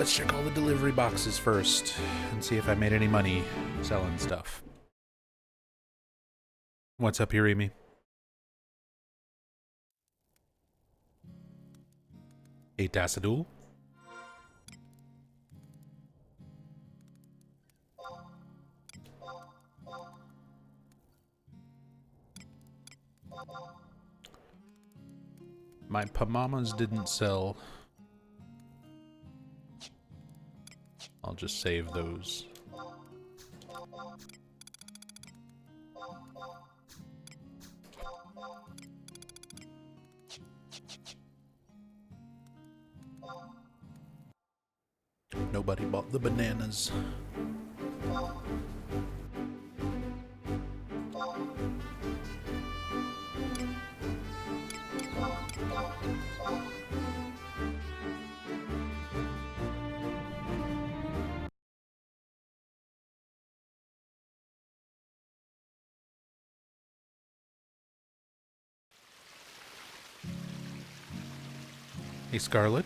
Let's check all the delivery boxes first and see if I made any money selling stuff. What's up, Hirimi? A Dasadul? My Pamamas didn't sell. I'll just save those. Nobody bought the bananas. Hey, Scarlet.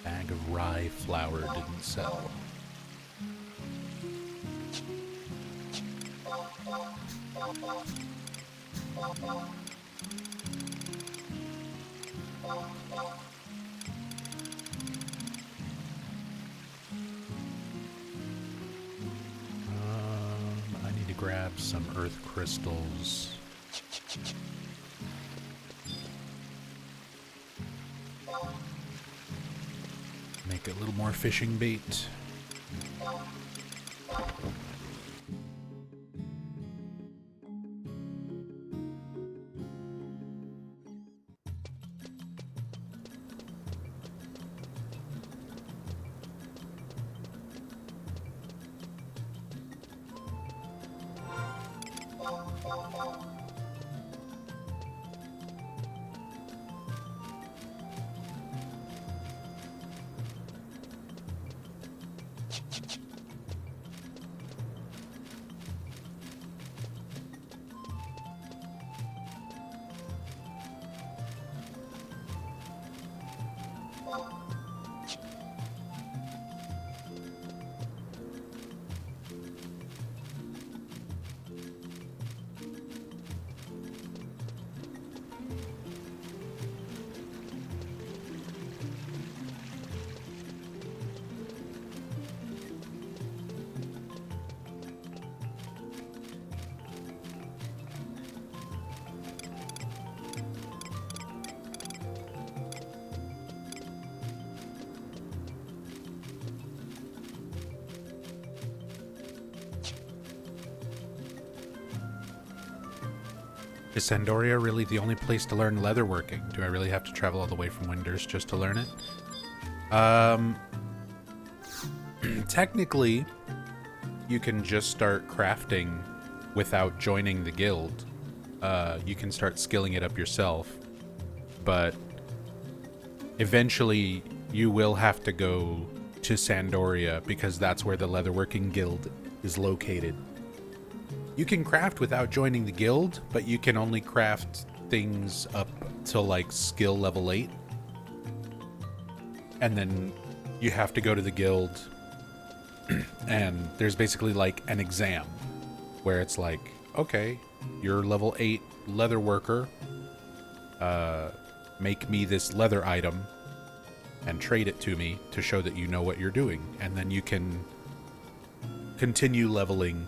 Bag of rye flour didn't sell. I need to grab some earth crystals. Make it a little more fishing bait. Is Sandoria really the only place to learn leatherworking? Do I really have to travel all the way from Windurst just to learn it? Technically, you can just start crafting without joining the guild. You can start skilling it up yourself, but eventually you will have to go to Sandoria because that's where the leatherworking guild is located. You can craft without joining the guild, but you can only craft things up till like skill level 8. And then you have to go to the guild and there's basically like an exam where it's like, okay, you're level 8 leather worker. Make me this leather item and trade it to me to show that you know what you're doing. And then you can continue leveling.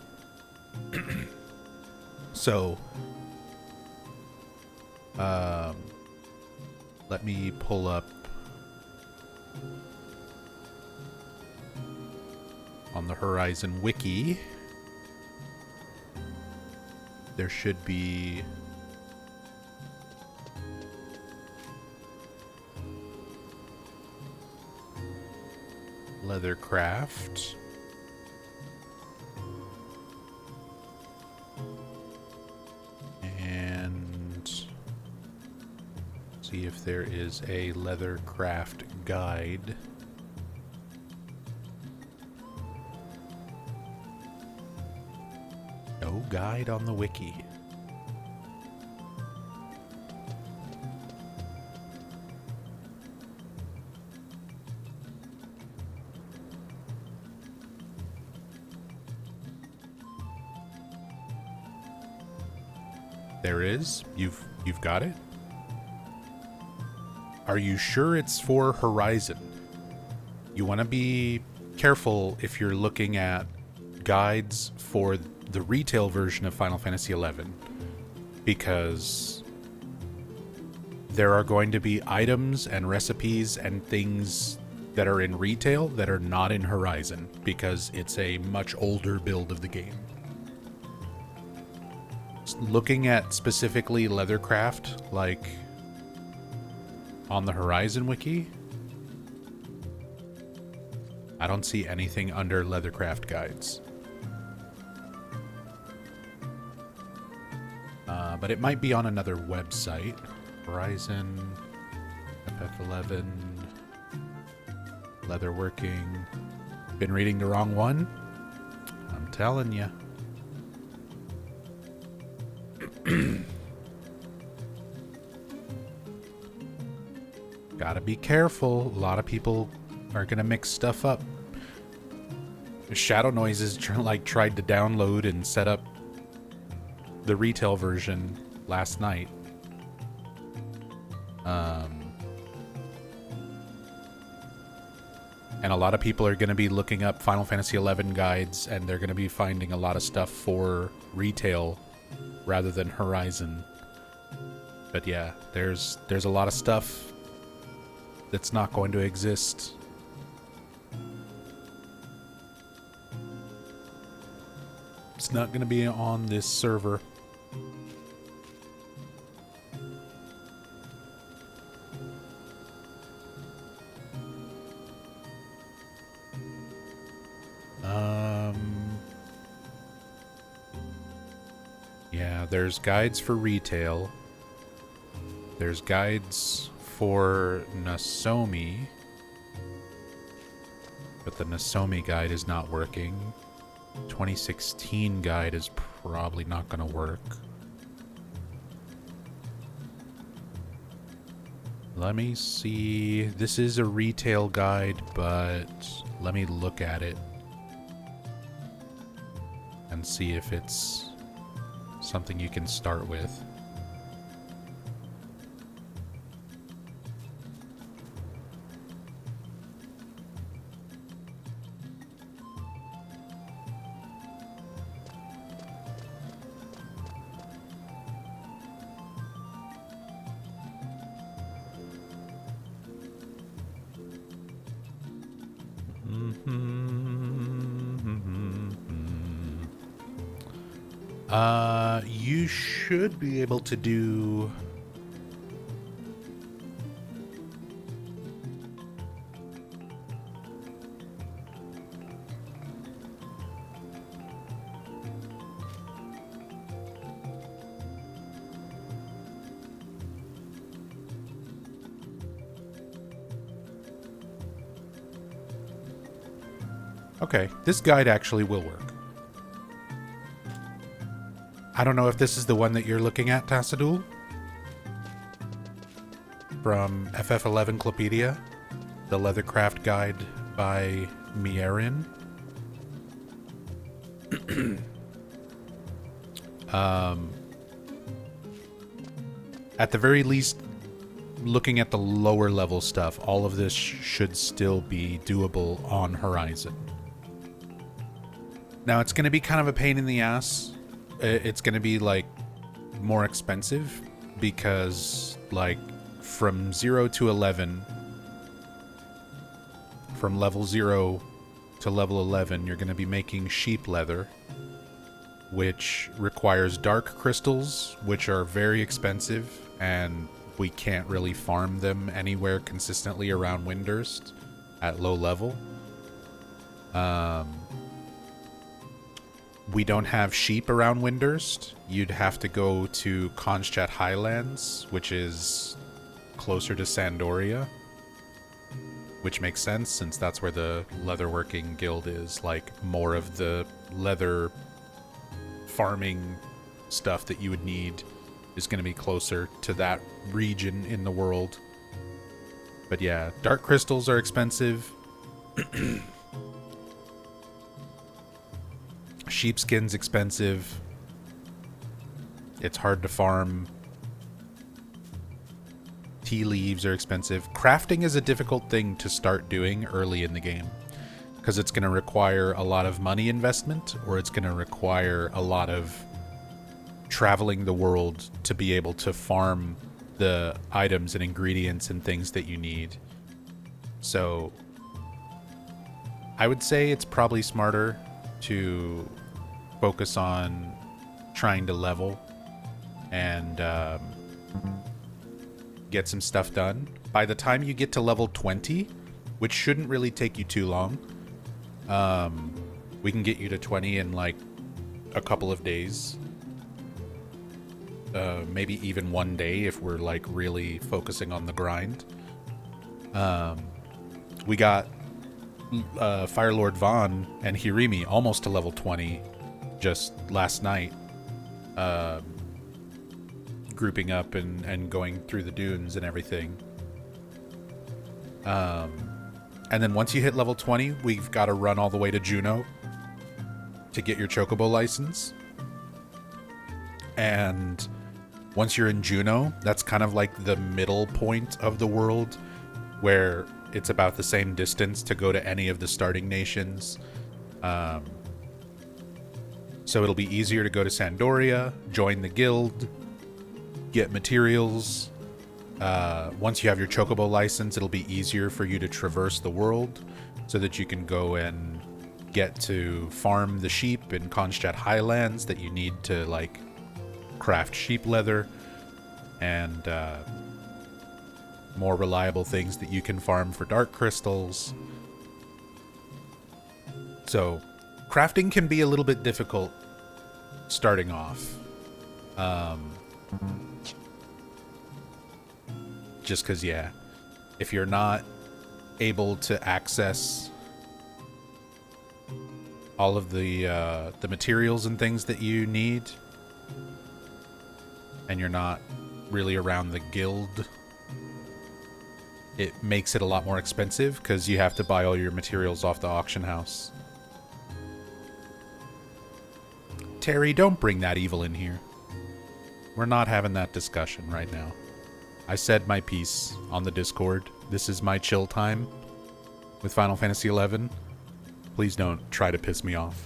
So, let me pull up on the Horizon Wiki. There should be Leathercraft. See if there is a Leathercraft guide. No guide on the wiki. There is. You've got it? Are you sure it's for Horizon? You want to be careful if you're looking at guides for the retail version of Final Fantasy XI, because there are going to be items and recipes and things that are in retail that are not in Horizon, because it's a much older build of the game. Looking at specifically Leathercraft, like on the Horizon wiki, I don't see anything under Leathercraft guides. But it might be on another website. Horizon, FF11, leatherworking. Been reading the wrong one? I'm telling you. Gotta be careful. A lot of people are gonna mix stuff up. Shadow Noises tried to download and set up the retail version last night. And a lot of people are going to be looking up Final Fantasy XI guides, and they're going to be finding a lot of stuff for retail rather than Horizon. But yeah, there's a lot of stuff that's not going to exist. It's not going to be on this server. Yeah, there's guides for retail. There's guides for Nasomi. But the Nasomi guide is not working. 2016 guide is probably not going to work. Let me see. This is a retail guide, but let me look at it and see if it's something you can start with. You should be able to do... Okay, this guide actually will work. I don't know if this is the one that you're looking at, Tassadul, from FF11 Clopedia, the Leathercraft guide by Mierin. At the very least, looking at the lower level stuff, all of this should still be doable on Horizon. Now, it's going to be kind of a pain in the ass. It's going to be, like, more expensive because, like, from 0 to 11, from level 0 to level 11, you're going to be making sheep leather, which requires dark crystals, which are very expensive, and we can't really farm them anywhere consistently around Windurst at low level. We don't have sheep around Windurst. You'd have to go to Konschat Highlands, which is closer to Sandoria. Which makes sense, since that's where the leatherworking guild is. Like, more of the leather farming stuff that you would need is going to be closer to that region in the world. But yeah, dark crystals are expensive. Sheepskin's expensive. It's hard to farm. Tea leaves are expensive. Crafting is a difficult thing to start doing early in the game, because it's going to require a lot of money investment, or it's going to require a lot of traveling the world to be able to farm the items and ingredients and things that you need. So I would say it's probably smarter to focus on trying to level and get some stuff done. By the time you get to level 20, which shouldn't really take you too long, we can get you to 20 in like a couple of days. Maybe even one day if we're like really focusing on the grind. We got Firelord Vaughn and Hirimi almost to level 20 just last night, grouping up and going through the dunes and everything. And then once you hit level 20, we've got to run all the way to Juno to get your Chocobo license. And once you're in Juno, that's kind of like the middle point of the world, where it's about the same distance to go to any of the starting nations. So it'll be easier to go to Sandoria, join the guild, get materials. Once you have your Chocobo license, it'll be easier for you to traverse the world so that you can go and get to farm the sheep in Konstadt Highlands that you need to like craft sheep leather, and more reliable things that you can farm for dark crystals. So crafting can be a little bit difficult starting off. Just because, yeah, if you're not able to access all of the materials and things that you need, and you're not really around the guild, it makes it a lot more expensive because you have to buy all your materials off the auction house. Terry, don't bring that evil in here. We're not having that discussion right now. I said my piece on the Discord. This is my chill time with Final Fantasy XI. Please don't try to piss me off.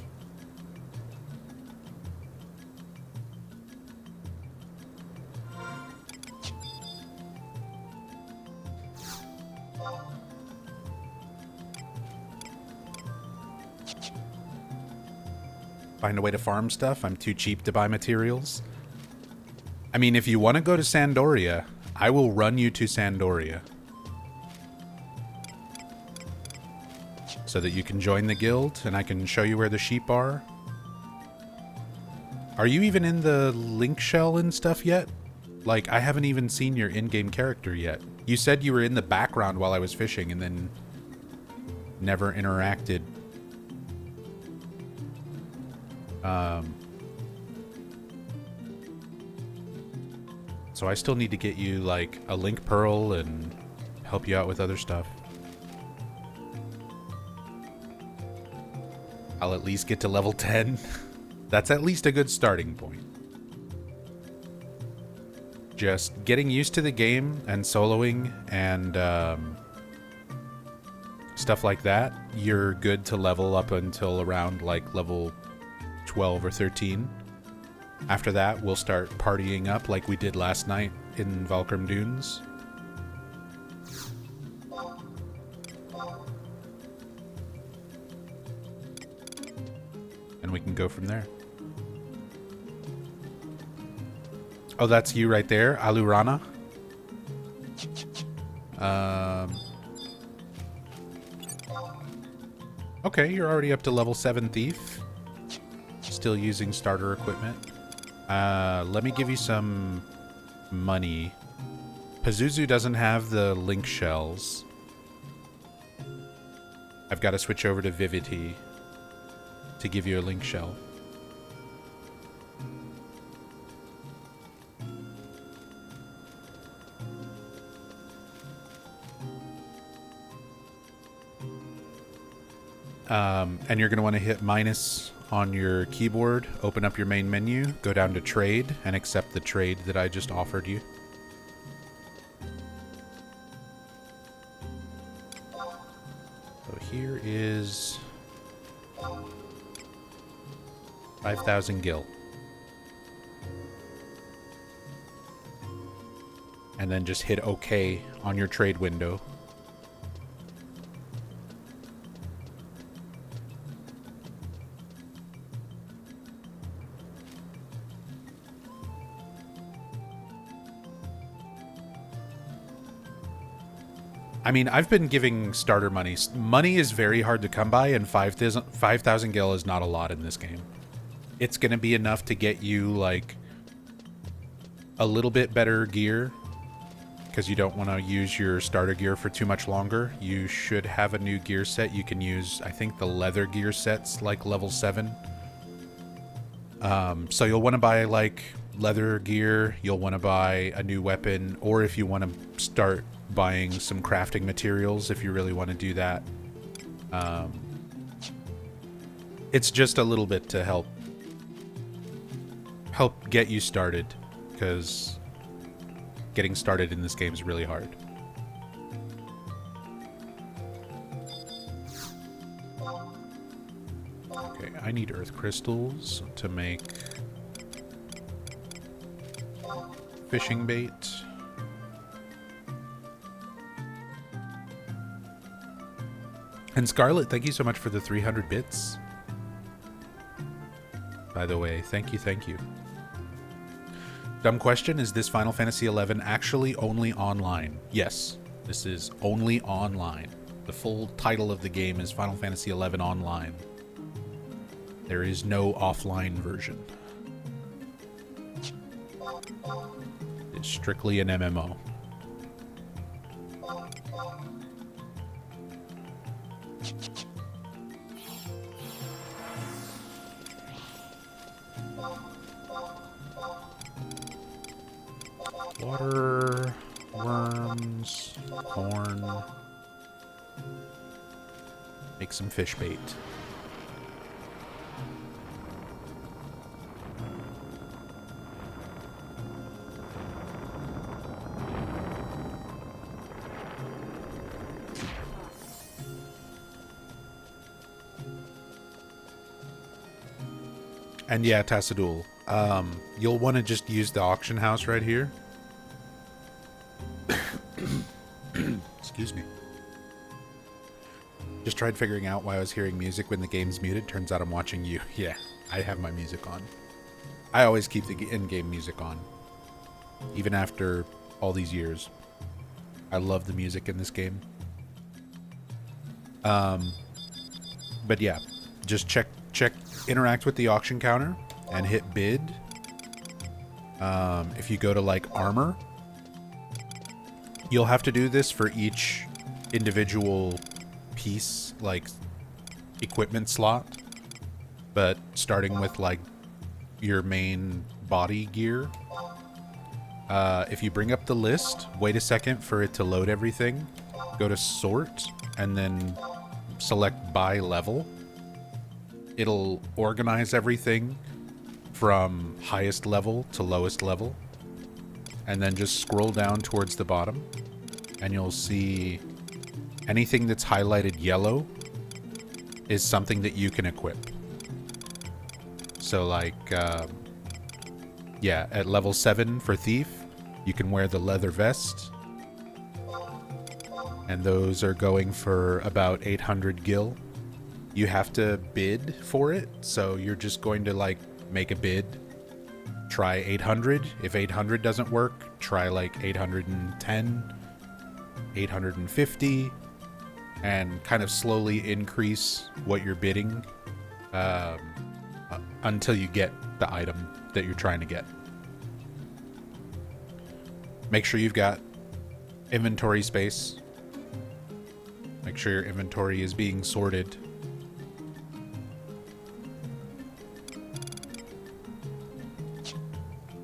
Find a way to farm stuff. I'm too cheap to buy materials. I mean, if you want to go to Sandoria, I will run you to Sandoria so that you can join the guild and I can show you where the sheep are. Are you even in the link shell and stuff yet? Like, I haven't even seen your in-game character yet. You said you were in the background while I was fishing and then never interacted. So I still need to get you, like, a link pearl and help you out with other stuff. I'll at least get to level 10. That's at least a good starting point. Just getting used to the game and soloing and stuff like that, you're good to level up until around, like, level 12 or 13. After that, we'll start partying up like we did last night in Valkyrm Dunes. And we can go from there. Oh, that's you right there, Alurana. Okay, you're already up to level 7 Thief. Still using starter equipment. Let me give you some money. Pazuzu doesn't have the link shells. I've got to switch over to Vivity to give you a link shell. And you're going to want to hit minus on your keyboard, open up your main menu, go down to trade, and accept the trade that I just offered you. So here is 5,000 gil. And then just hit OK on your trade window. I mean, I've been giving starter money. Money is very hard to come by, and 5,000 gil is not a lot in this game. It's going to be enough to get you, like, a little bit better gear, because you don't want to use your starter gear for too much longer. You should have a new gear set. You can use, I think, the leather gear sets, like level 7. So you'll want to buy, like, leather gear. You'll want to buy a new weapon, or if you want to start buying some crafting materials, if you really want to do that. It's just a little bit to help get you started, because getting started in this game is really hard. Okay, I need earth crystals to make fishing bait. And Scarlet, thank you so much for the 300 bits. By the way, thank you, thank you. Dumb question, is this Final Fantasy XI actually only online? Yes, this is only online. The full title of the game is Final Fantasy XI Online. There is no offline version. It's strictly an MMO. Water, worms, corn. Make some fish bait. And yeah, Tassadul, you'll want to just use the auction house right here. Excuse me. Just tried figuring out why I was hearing music when the game's muted. Turns out I'm watching you. Yeah, I have my music on. I always keep the in-game music on. Even after all these years. I love the music in this game. But yeah, just check, interact with the auction counter and hit bid. If you go to like armor, you'll have to do this for each individual piece, like equipment slot, but starting with like your main body gear. If you bring up the list, wait a second for it to load everything, go to sort, and then select by level. It'll organize everything from highest level to lowest level, and then just scroll down towards the bottom and you'll see anything that's highlighted yellow is something that you can equip. So like, yeah, at level 7 for Thief, you can wear the leather vest. And those are going for about 800 gil. You have to bid for it, so you're just going to like make a bid. Try 800. If 800 doesn't work, try like 810, 850, and kind of slowly increase what you're bidding until you get the item that you're trying to get. Make sure you've got inventory space. Make sure your inventory is being sorted.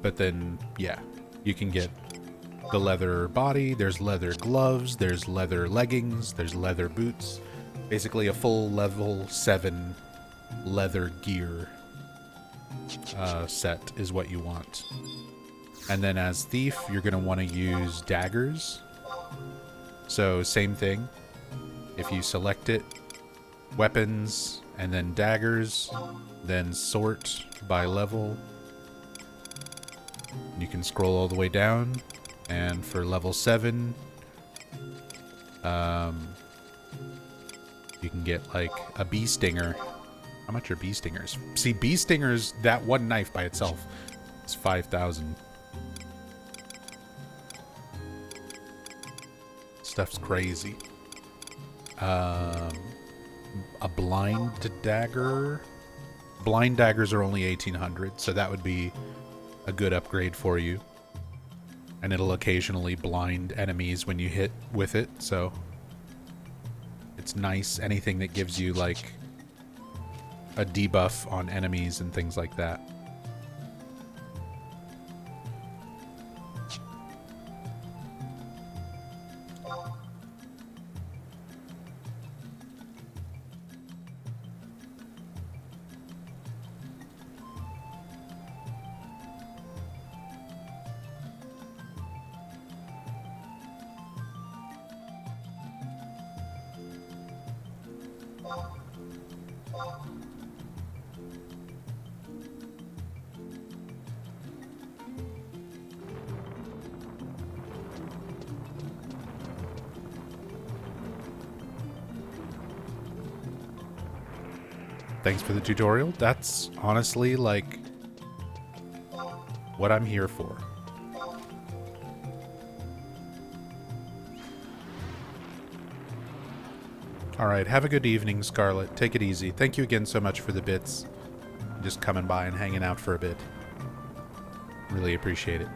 But then, yeah, you can get the leather body, there's leather gloves, there's leather leggings, there's leather boots. Basically a full level 7 leather gear set is what you want. And then as thief, you're going to want to use daggers. So same thing. If you select it, weapons, and then daggers, then sort by level. You can scroll all the way down, and for level 7, you can get like a bee stinger. How much are bee stingers? See, bee stingers, that one knife by itself, is 5,000. Stuff's crazy. A blind dagger. Blind daggers are only 1,800, so that would be a good upgrade for you. And it'll occasionally blind enemies when you hit with it, so it's nice. Anything that gives you like a debuff on enemies and things like that. Thanks for the tutorial. That's honestly like what I'm here for. Alright, have a good evening, Scarlet. Take it easy. Thank you again so much for the bits. Just coming by and hanging out for a bit. Really appreciate it.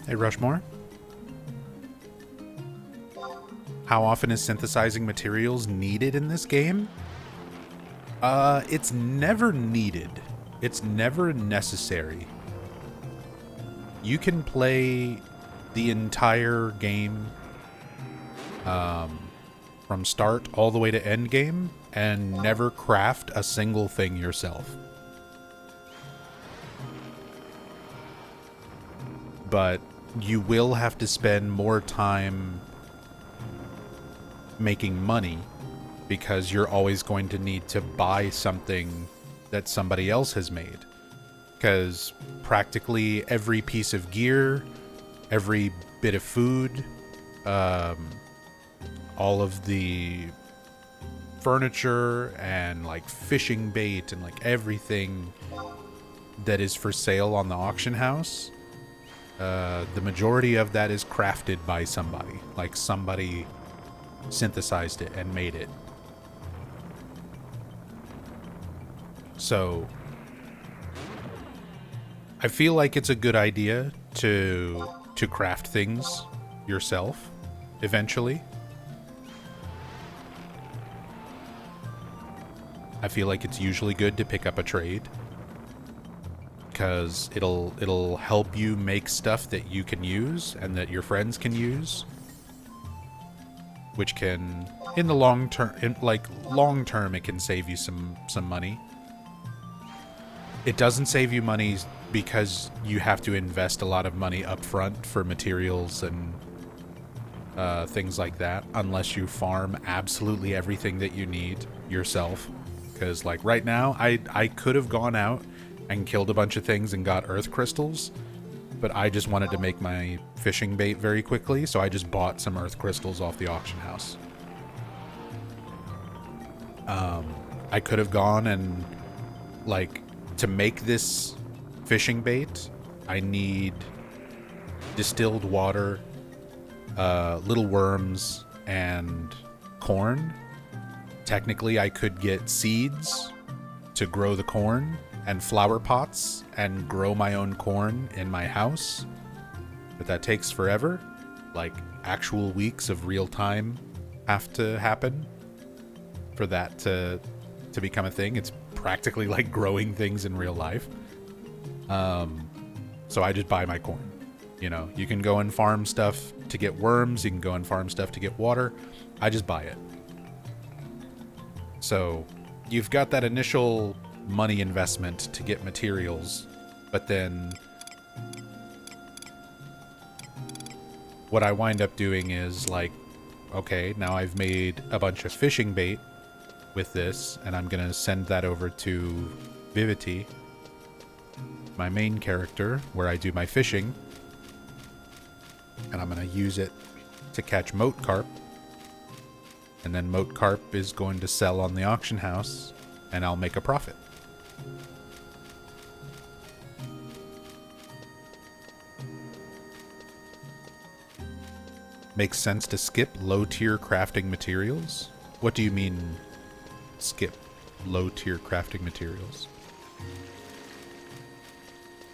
Hey, Rushmore. How often is synthesizing materials needed in this game? It's never needed. It's never necessary. You can play the entire game from start all the way to end game and never craft a single thing yourself. But you will have to spend more time making money because you're always going to need to buy something that somebody else has made. Because practically every piece of gear, every bit of food, all of the furniture and like fishing bait and like everything that is for sale on the auction house, the majority of that is crafted by somebody. Like somebody synthesized it and made it. So I feel like it's a good idea to craft things yourself eventually. I feel like it's usually good to pick up a trade because it'll help you make stuff that you can use and that your friends can use, which can in the long term, it can save you some money. It doesn't save you money because you have to invest a lot of money up front for materials and things like that, unless you farm absolutely everything that you need yourself. Because like right now, I could have gone out and killed a bunch of things and got earth crystals, but I just wanted to make my fishing bait very quickly, so I just bought some earth crystals off the auction house. I could have gone and, like, to make this fishing bait, I need distilled water, little worms, and corn. Technically, I could get seeds to grow the corn and flower pots and grow my own corn in my house. but that takes forever. Like, actual weeks of real time have to happen for that to become a thing. It's practically like growing things in real life. So I just buy my corn. You know, you can go and farm stuff to get worms, you can go and farm stuff to get water. I just buy it. So you've got that initial money investment to get materials, but then what I wind up doing is like, okay, now I've made a bunch of fishing bait with this, and I'm gonna send that over to Vivity, my main character, where I do my fishing, and I'm gonna use it to catch moat carp, and then moat carp is going to sell on the auction house, and I'll make a profit. Makes sense to skip low-tier crafting materials? What do you mean, skip low-tier crafting materials?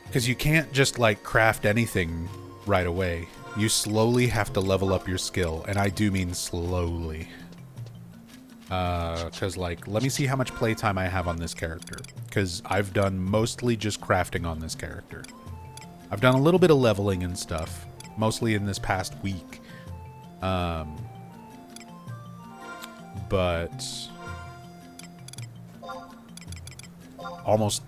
Because you can't just, like, craft anything right away. You slowly have to level up your skill, and I do mean slowly. Because, like, let me see how much playtime I have on this character. Because I've done mostly just crafting on this character. I've done a little bit of leveling and stuff, mostly in this past week. But almost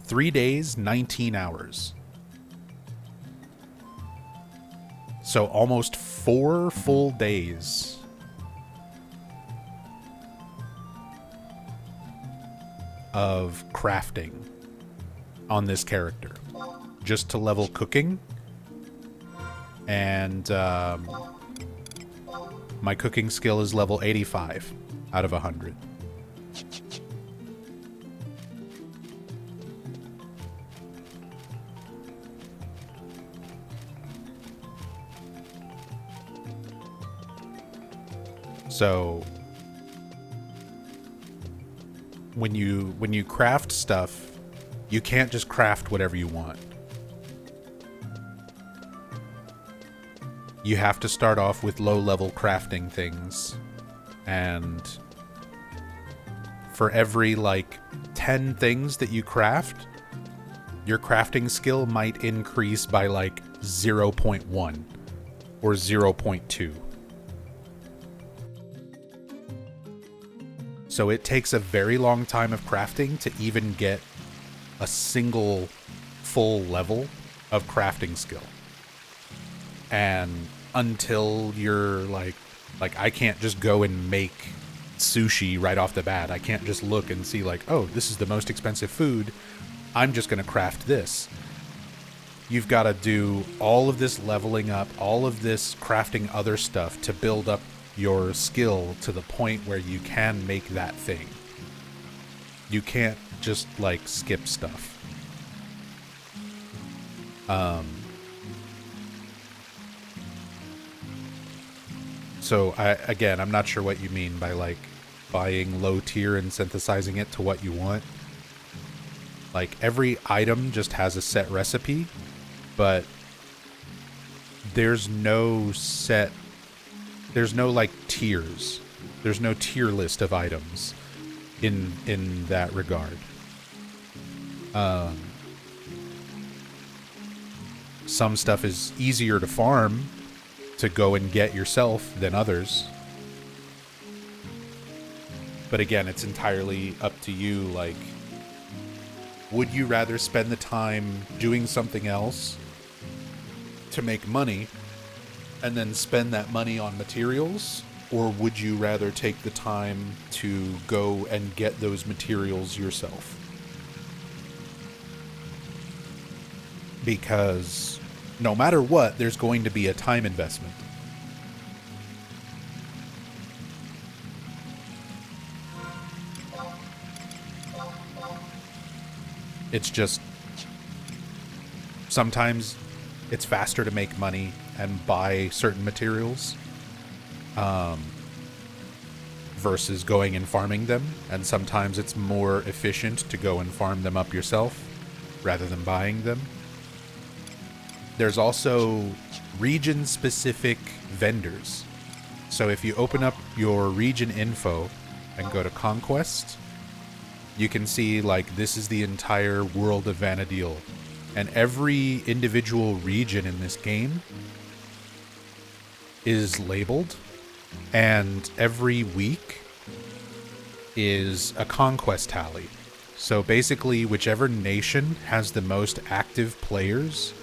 3 days, 19 hours. So almost 4 full days of crafting on this character just to level cooking. And my cooking skill is level 85 out of 100. So when you craft stuff, you can't just craft whatever you want. You have to start off with low-level crafting things, and for every, like, 10 things that you craft, your crafting skill might increase by, like, 0.1 or 0.2. So it takes a very long time of crafting to even get a single full level of crafting skill. And until you're like I can't just go and make sushi right off the bat. I can't just look and see like, oh, this is the most expensive food, I'm just going to craft this. You've got to do all of this leveling up, all of this crafting other stuff to build up your skill to the point where you can make that thing. You can't just like skip stuff. So I'm not sure what you mean by like buying low tier and synthesizing it to what you want. Like every item just has a set recipe, but there's no like tiers. There's no tier list of items in that regard. Some stuff is easier to farm to go and get yourself than others. But again, it's entirely up to you. Like, would you rather spend the time doing something else to make money and then spend that money on materials? Or would you rather take the time to go and get those materials yourself? Because no matter what, there's going to be a time investment. It's just sometimes it's faster to make money and buy certain materials versus going and farming them, and sometimes it's more efficient to go and farm them up yourself rather than buying them. There's also region-specific vendors. So if you open up your region info and go to Conquest, you can see, like, this is the entire world of Vana'diel. And every individual region in this game is labeled, and every week is a conquest tally. So basically, whichever nation has the most active players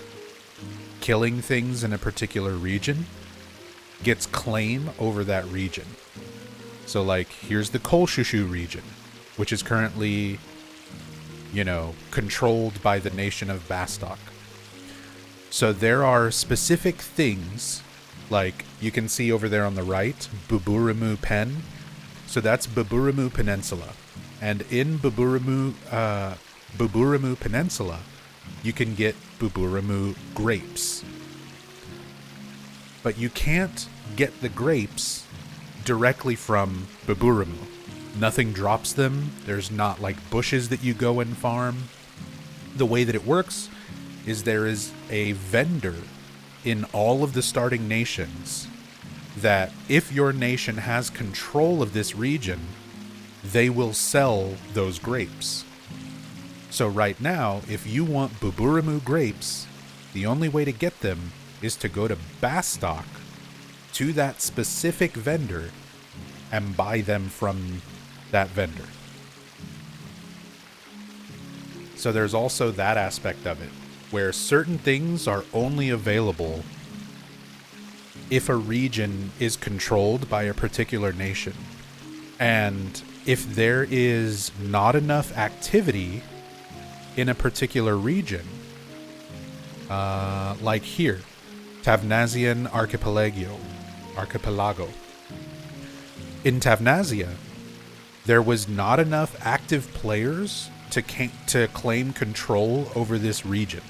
killing things in a particular region gets claim over that region. So, like, here's the Kolshushu region, which is currently, you know, controlled by the nation of Bastok. So there are specific things, like you can see over there on the right, Buburimu Pen. So that's Buburimu Peninsula. And in Buburimu Peninsula, you can get Buburimu grapes. But you can't get the grapes directly from Buburimu. Nothing drops them. There's not like bushes that you go and farm. The way that it works is there is a vendor in all of the starting nations that if your nation has control of this region, they will sell those grapes. So right now, if you want Buburimu grapes, the only way to get them is to go to Bastok, to that specific vendor, and buy them from that vendor. So there's also that aspect of it, where certain things are only available if a region is controlled by a particular nation. And if there is not enough activity in a particular region, like here, Tavnazian Archipelago. In Tavnazia, there was not enough active players to claim control over this region.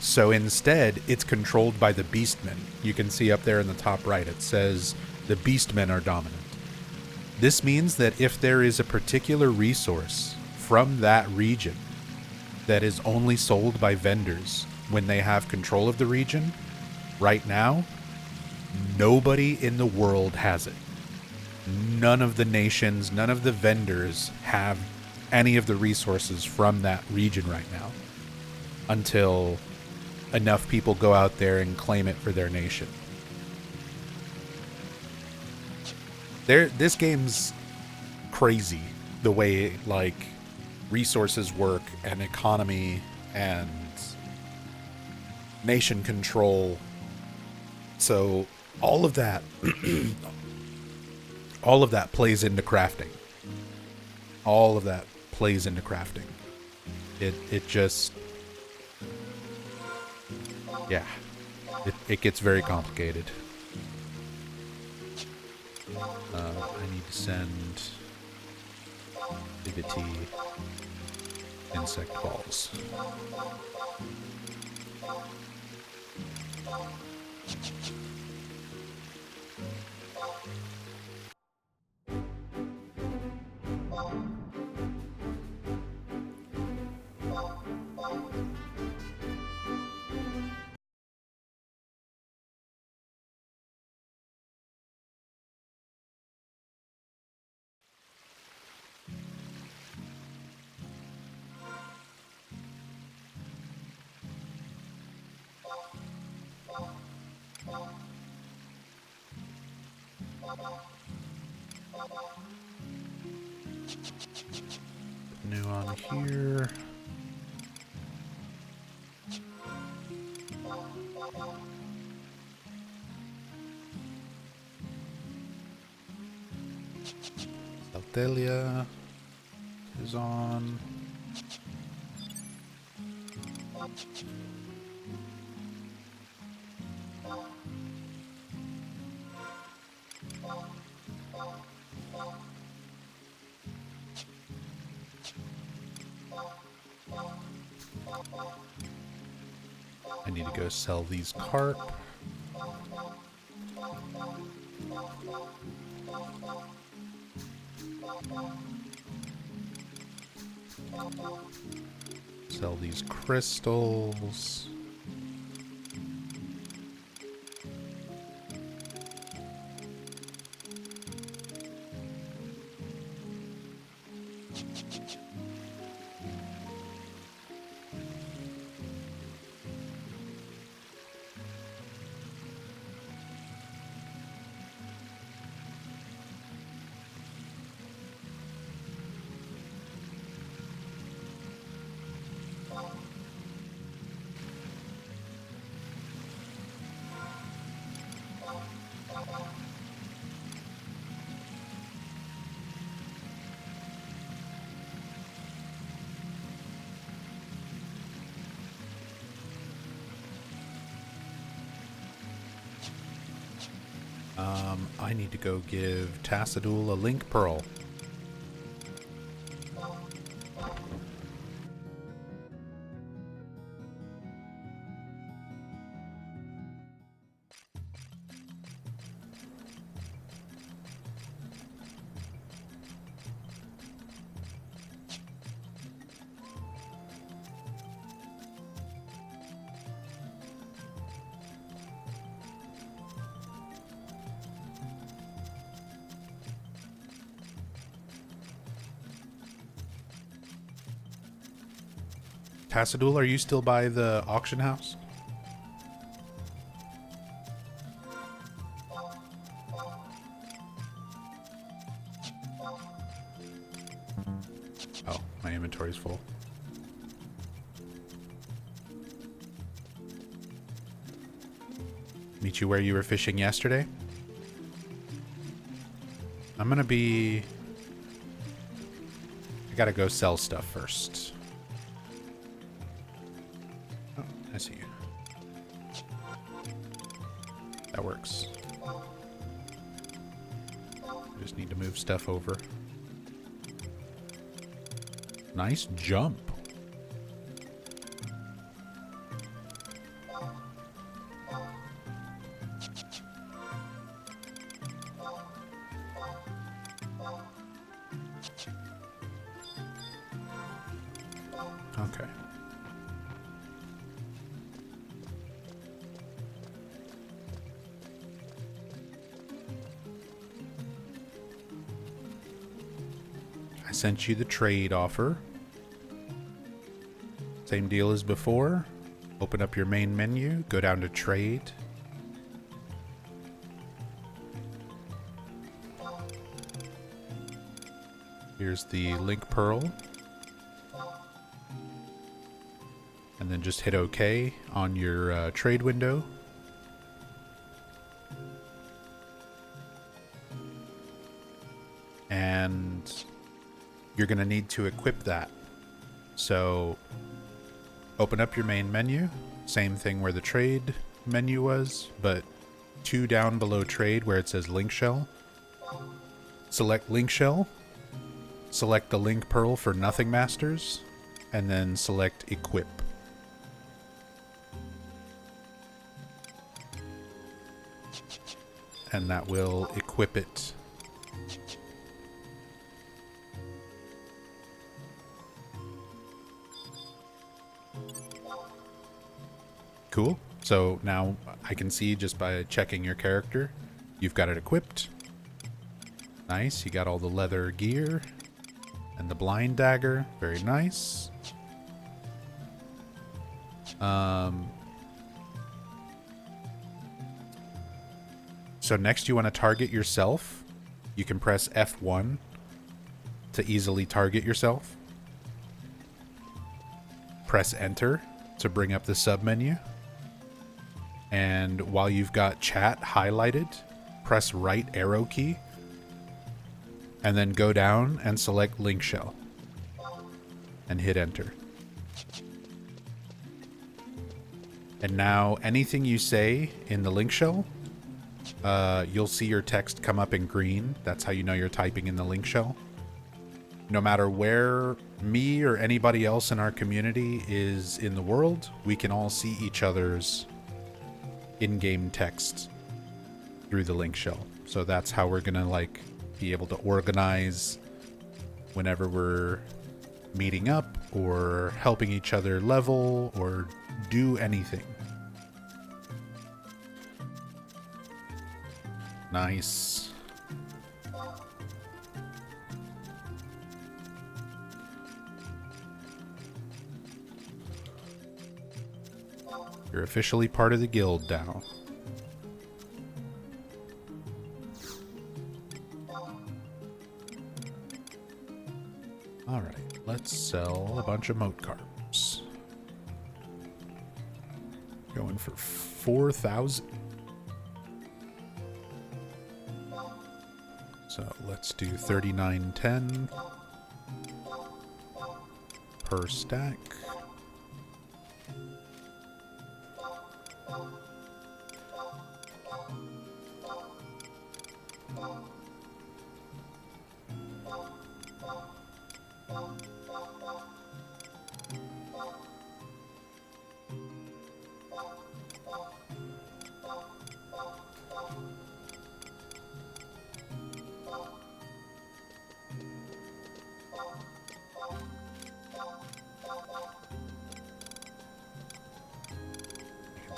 So instead, it's controlled by the Beastmen. You can see up there in the top right, it says the Beastmen are dominant. This means that if there is a particular resource from that region that is only sold by vendors when they have control of the region, right now, nobody in the world has it. None of the nations, none of the vendors have any of the resources from that region right now until enough people go out there and claim it for their nation. This game's crazy, the way, like, resources work and economy and nation control. So all of that all of that plays into crafting. All of that plays into crafting. It just, yeah, it gets very complicated. I need to send Vivity insect balls. New on here. Saltelia is on. I need to go sell these carp. Sell these crystals. I need to go give Tassadul a link pearl. Tassadul, are you still by the auction house? Oh, my inventory's full. Meet you where you were fishing yesterday? I'm gonna be... I gotta go sell stuff first. Oh, I see you. That works. I just need to move stuff over. Nice jump. Okay. I sent you the trade offer. Same deal as before. Open up your main menu, go down to trade. Here's the link pearl. And then just hit OK on your trade window. And you're going to need to equip that. So open up your main menu. Same thing where the trade menu was, but 2 down below trade where it says link shell. Select link shell. Select the link pearl for Nothing Masters. And then select equip. And that will equip it. Cool. So now I can see just by checking your character, you've got it equipped. Nice. You got all the leather gear and the blind dagger. Very nice. So next you want to target yourself. You can press F1 to easily target yourself. Press enter to bring up the submenu. And while you've got chat highlighted, press right arrow key. And then go down and select link shell. And hit enter. And now anything you say in the link shell, you'll see your text come up in green. That's how you know you're typing in the link shell. No matter where me or anybody else in our community is in the world, we can all see each other's in-game text through the link shell. So that's how we're gonna like be able to organize whenever we're meeting up or helping each other level or do anything. Nice. You're officially part of the guild now. Alright, let's sell a bunch of moat carps. Going for 4,000. So let's do 39.10 per stack.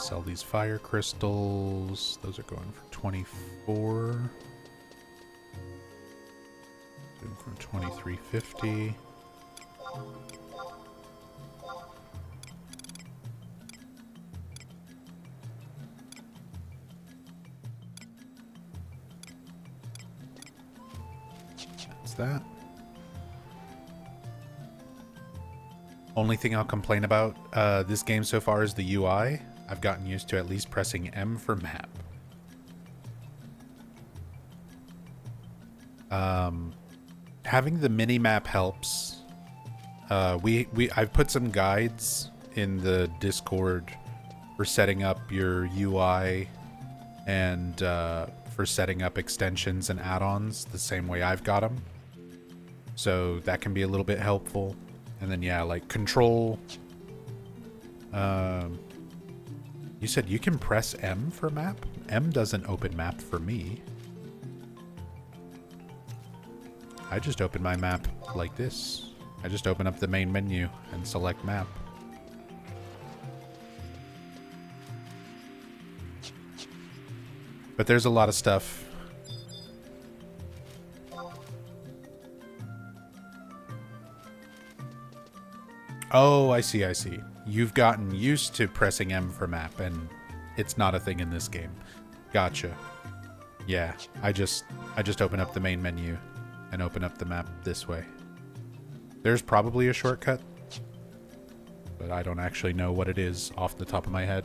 sell these fire crystals. Those are going for 24. Going for 23.50. That's that. Only thing I'll complain about this game so far is the UI. I've gotten used to at least pressing M for map. Having the mini map helps. I've put some guides in the Discord for setting up your UI and for setting up extensions and add-ons the same way I've got them. So that can be a little bit helpful. And then, yeah, like control. You said you can press M for map? M doesn't open map for me. I just open my map like this. I just open up the main menu and select map. But there's a lot of stuff. Oh, I see, I see. You've gotten used to pressing M for map, and it's not a thing in this game. Gotcha. Yeah, I just open up the main menu and open up the map this way. There's probably a shortcut, but I don't actually know what it is off the top of my head.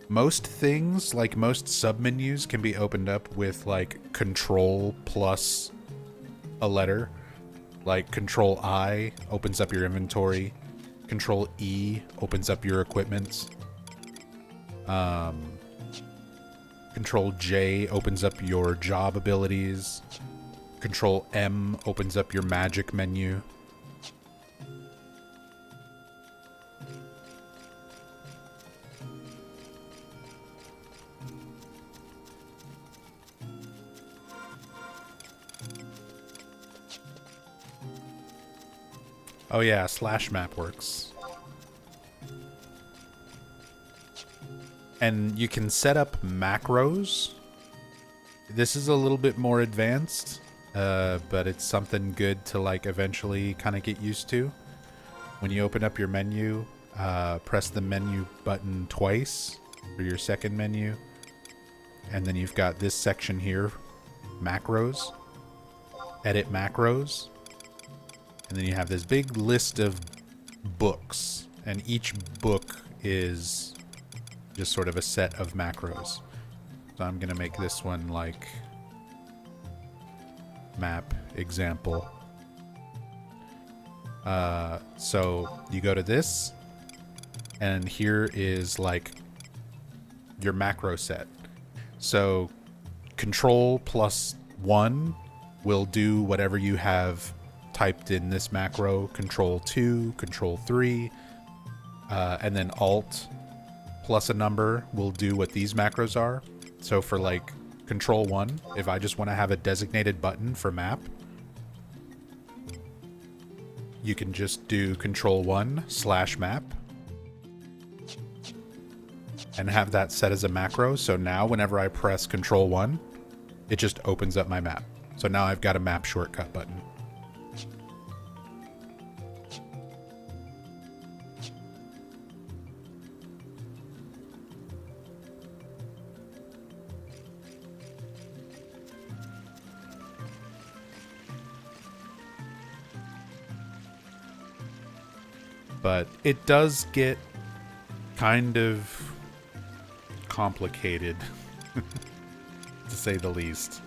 Most things, like most submenus, can be opened up with like Control plus a letter. Like Control I opens up your inventory. Control E opens up your equipment. Control J opens up your job abilities. Control M opens up your magic menu. Oh yeah, slash map works. And you can set up macros. This is a little bit more advanced, but it's something good to like eventually kind of get used to. When you open up your menu, press the menu button twice for your second menu. And then you've got this section here, macros, edit macros. And then you have this big list of books, and each book is just sort of a set of macros. So I'm gonna make this one like map example. So you go to this, and here is like your macro set. So Control +1 will do whatever you have typed in this macro. Control 2, Control 3, and then Alt plus a number will do what these macros are. So for like Control 1, if I just want to have a designated button for map, you can just do Control 1 /map and have that set as a macro. So now whenever I press Control 1, it just opens up my map. So now I've got a map shortcut button. But it does get kind of complicated, to say the least.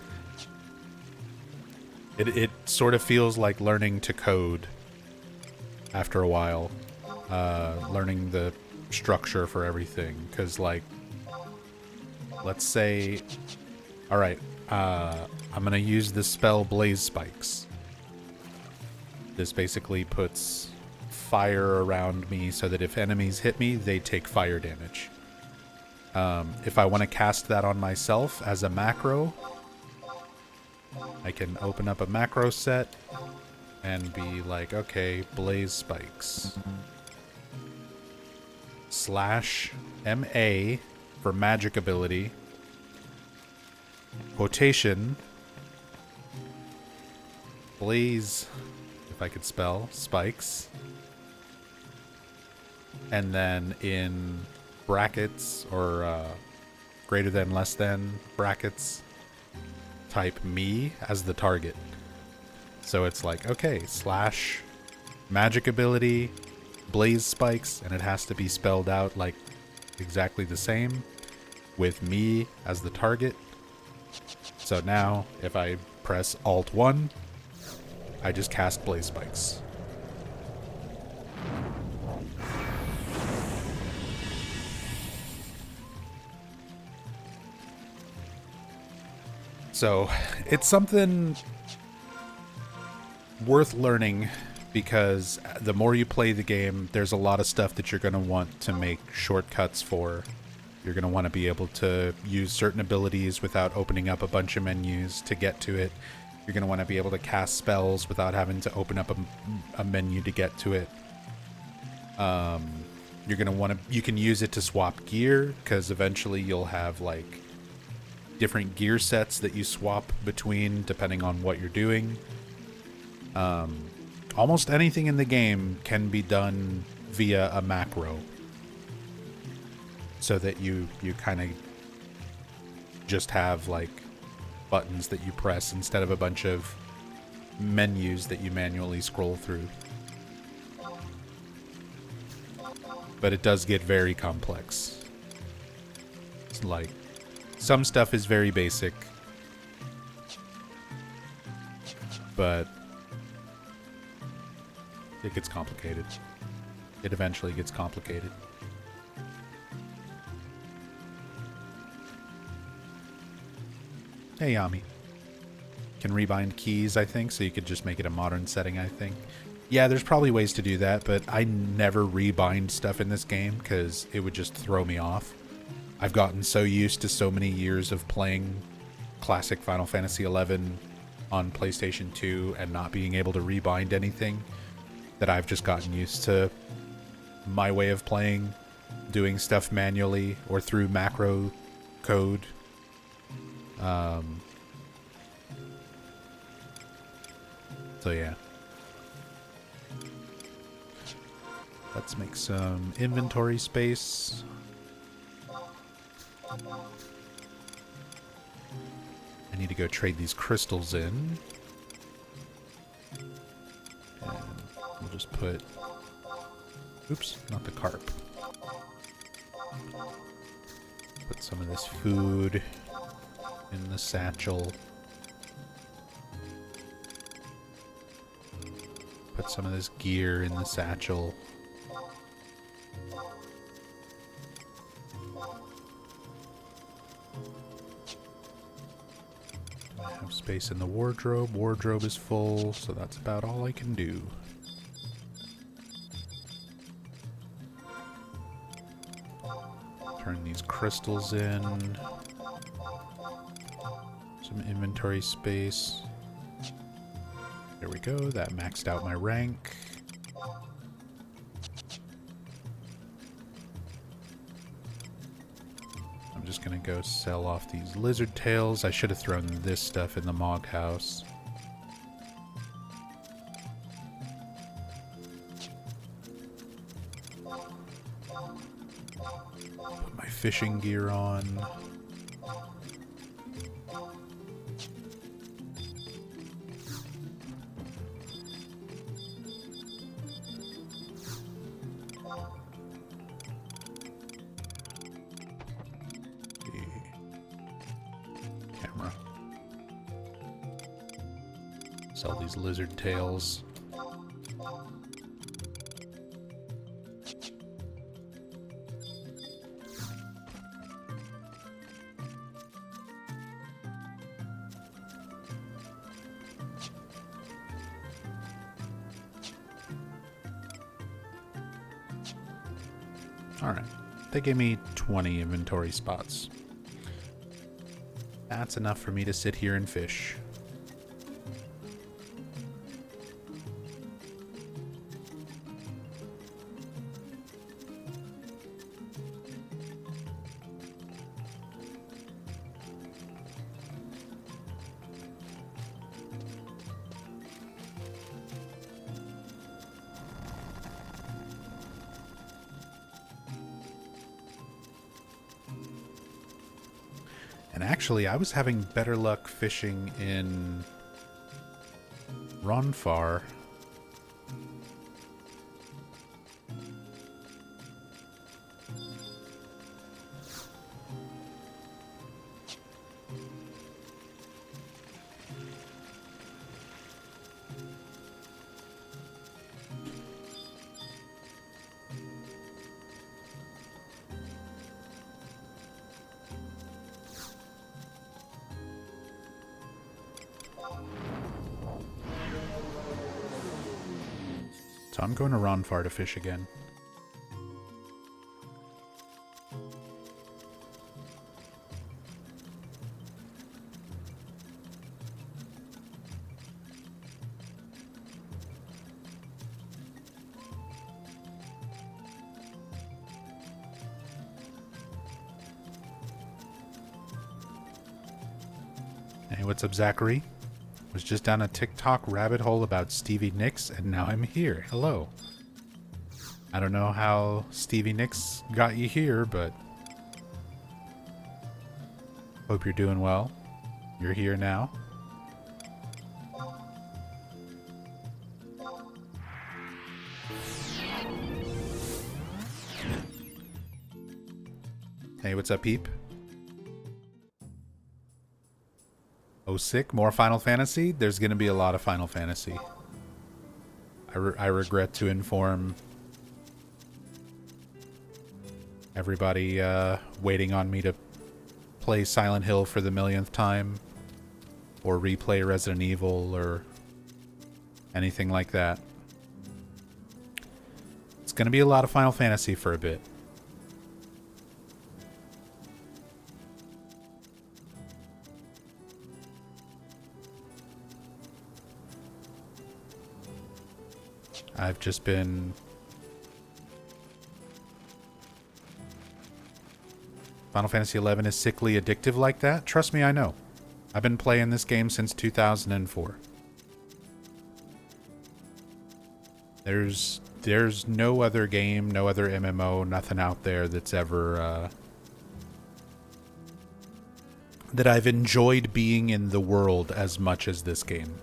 It sort of feels like learning to code after a while, learning the structure for everything. Because, like, let's say, all right, I'm going to use the spell Blaze Spikes. This basically puts fire around me so that if enemies hit me, they take fire damage. If I want to cast that on myself as a macro, I can open up a macro set and be like, okay, Blaze Spikes. /MA for magic ability, quotation, blaze, if I could spell, spikes, and then in brackets or greater than, less than brackets, type me as the target. So it's like, okay, / magic ability, blaze spikes, and it has to be spelled out like exactly the same with me as the target. So now if I press Alt-1, I just cast blaze spikes. So it's something worth learning, because the more you play the game, there's a lot of stuff that you're going to want to make shortcuts for. You're going to want to be able to use certain abilities without opening up a bunch of menus to get to it. You're going to want to be able to cast spells without having to open up a menu to get to it. You're going to want to... You can use it to swap gear, because eventually you'll have, like, different gear sets that you swap between depending on what you're doing. Almost anything in the game can be done via a macro, so that you kind of just have like buttons that you press instead of a bunch of menus that you manually scroll through. But it does get very complex. It's like, some stuff is very basic, but it gets complicated. It eventually gets complicated. Hey, Yami. Can rebind keys, I think, so you could just make it a modern setting, I think. Yeah, there's probably ways to do that, but I never rebind stuff in this game because it would just throw me off. I've gotten so used to so many years of playing classic Final Fantasy XI on PlayStation 2 and not being able to rebind anything that I've just gotten used to my way of playing, doing stuff manually or through macro code. So yeah. Let's make some inventory space. I need to go trade these crystals in. And we'll just put... Oops, not the carp. Put some of this food in the satchel. Put some of this gear in the satchel. I have space in the wardrobe. Wardrobe is full, so that's about all I can do. Turn these crystals in. Some inventory space. There we go. That maxed out my rank. I'm just gonna go sell off these lizard tails. I should have thrown this stuff in the Mog House. Put my fishing gear on. Sell these lizard tails. Alright, they gave me 20 inventory spots. That's enough for me to sit here and fish. And actually, I was having better luck fishing in Ronfar. So I'm going to Ronfar to fish again. Hey, what's up, Zachary? Was just down a TikTok rabbit hole about Stevie Nicks, and now I'm here. Hello. I don't know how Stevie Nicks got you here, but hope you're doing well. You're here now. Hey, what's up, Peep? Oh, sick. More Final Fantasy? There's going to be a lot of Final Fantasy. I regret to inform everybody waiting on me to play Silent Hill for the millionth time, or replay Resident Evil, or anything like that. It's going to be a lot of Final Fantasy for a bit. I've just been Final Fantasy XI is sickly addictive like that? Trust me, I know. I've been playing this game since 2004. There's no other game, no other MMO, nothing out there that's ever that I've enjoyed being in the world as much as this game.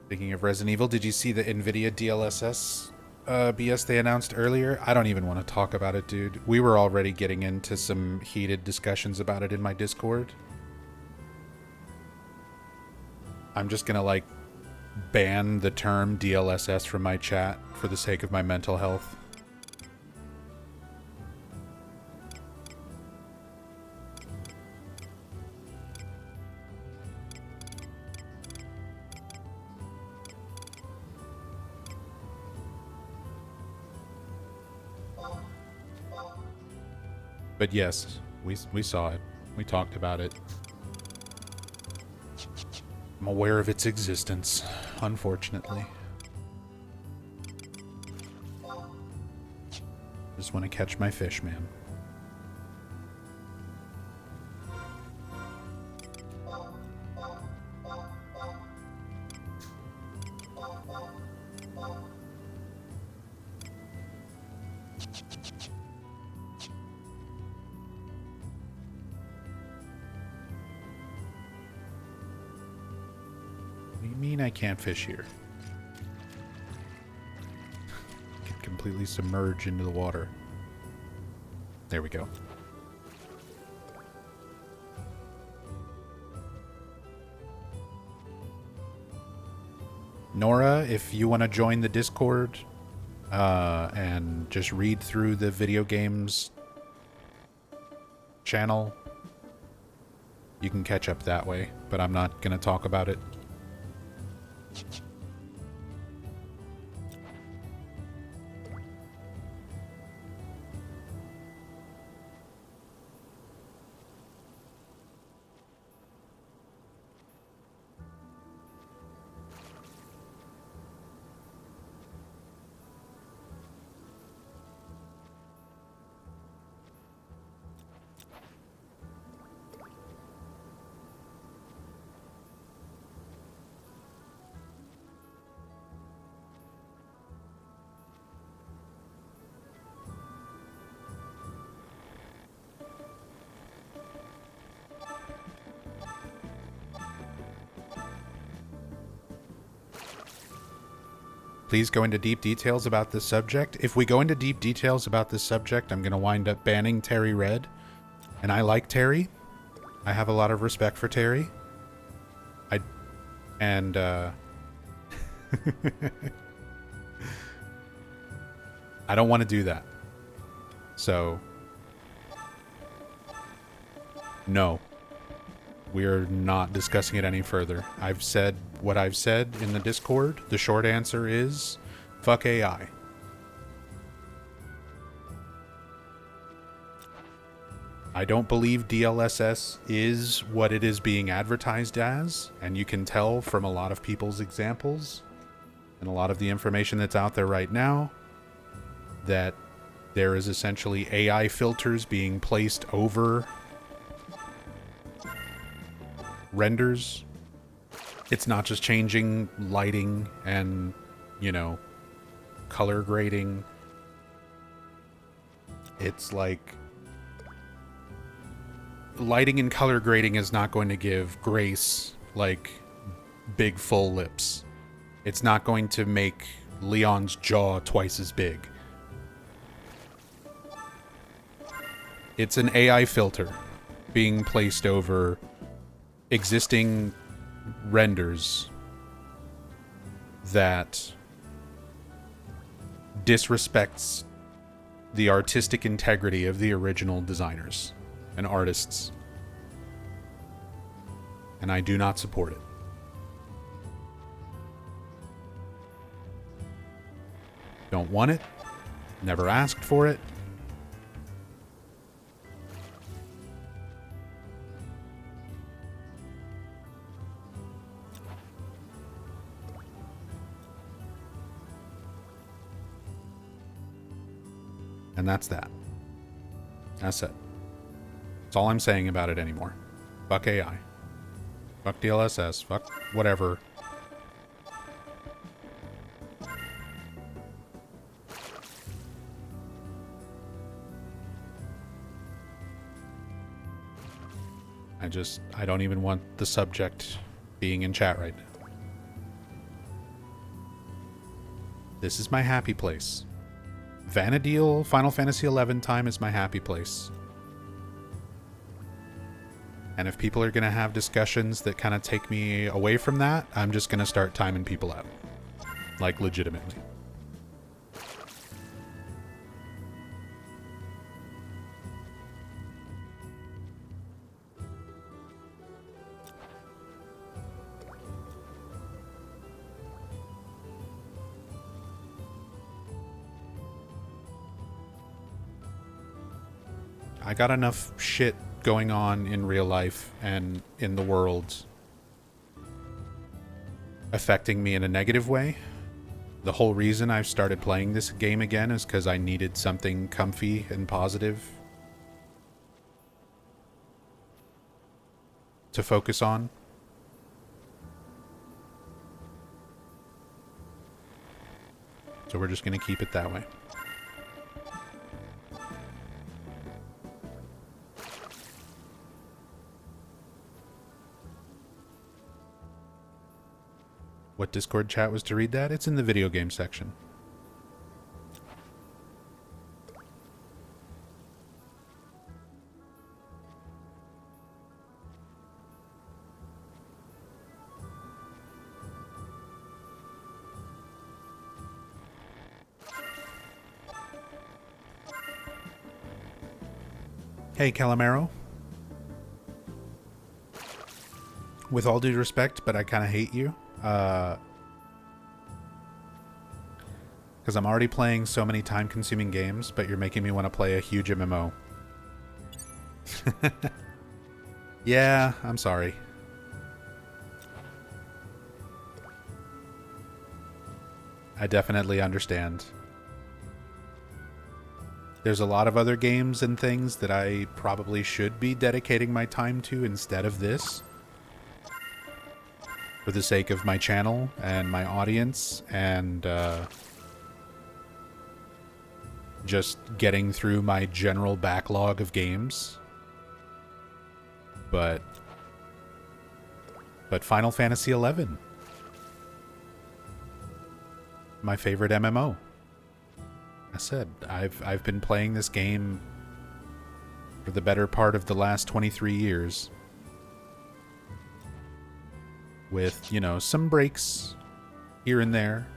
Speaking of Resident Evil, did you see the NVIDIA DLSS BS they announced earlier? I don't even want to talk about it, dude. We were already getting into some heated discussions about it in my Discord. I'm just gonna, like, ban the term DLSS from my chat for the sake of my mental health. But yes, we saw it. We talked about it. I'm aware of its existence, unfortunately. Just want to catch my fish, man. I can't fish here. I can completely submerge into the water. There we go. Nora, if you want to join the Discord and just read through the video games channel, you can catch up that way, but I'm not going to talk about it. Please go into deep details about this subject. If we go into deep details about this subject, I'm going to wind up banning Terry Red. And I like Terry. I have a lot of respect for Terry. I don't want to do that. So, no. We're not discussing it any further. I've said what I've said in the Discord. The short answer is, fuck AI. I don't believe DLSS is what it is being advertised as, and you can tell from a lot of people's examples and a lot of the information that's out there right now that there is essentially AI filters being placed over renders. It's not just changing lighting and, you know, color grading. It's like lighting and color grading is not going to give Grace like big full lips. It's not going to make Leon's jaw twice as big. It's an AI filter being placed over existing renders that disrespects the artistic integrity of the original designers and artists. And I do not support it. Don't want it. Never asked for it. And that's that. That's it. That's all I'm saying about it anymore. Fuck AI. Fuck DLSS. Fuck whatever. I don't even want the subject being in chat right now. This is my happy place. Vana'diel, Final Fantasy XI time is my happy place. And if people are going to have discussions that kind of take me away from that, I'm just going to start timing people out. Like, legitimately. I got enough shit going on in real life and in the world affecting me in a negative way. The whole reason I've started playing this game again is because I needed something comfy and positive to focus on. So we're just going to keep it that way. What Discord chat was to read that? It's in the video game section. Hey, Calamaro. With all due respect, but I kind of hate you. Because I'm already playing so many time-consuming games, but you're making me want to play a huge MMO. Yeah, I'm sorry. I definitely understand. There's a lot of other games and things that I probably should be dedicating my time to instead of this. For the sake of my channel and my audience and just getting through my general backlog of games. But Final Fantasy XI. my favorite MMO. I said, I've been playing this game for the better part of the last 23 years. With, you know, some breaks here and there.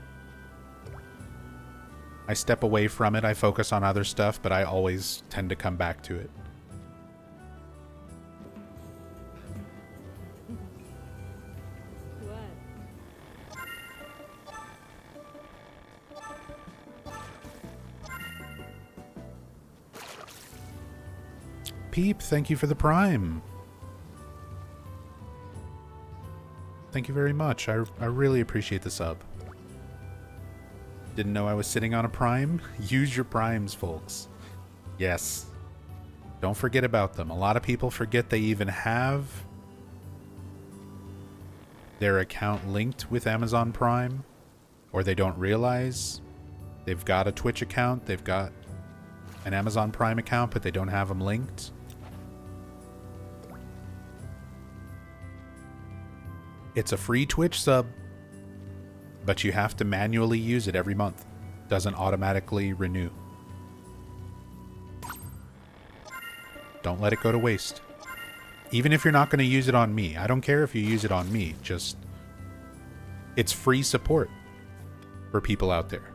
I step away from it, I focus on other stuff, but I always tend to come back to it. Peep, thank you for the Prime. Thank you very much. I really appreciate the sub. Didn't know I was sitting on a Prime? Use your Primes, folks. Yes. Don't forget about them. A lot of people forget they even have their account linked with Amazon Prime, or they don't realize they've got a Twitch account, they've got an Amazon Prime account, but they don't have them linked. It's a free Twitch sub, but you have to manually use it every month. Doesn't automatically renew. Don't let it go to waste. Even if you're not going to use it on me. I don't care if you use it on me. Just, it's free support for people out there.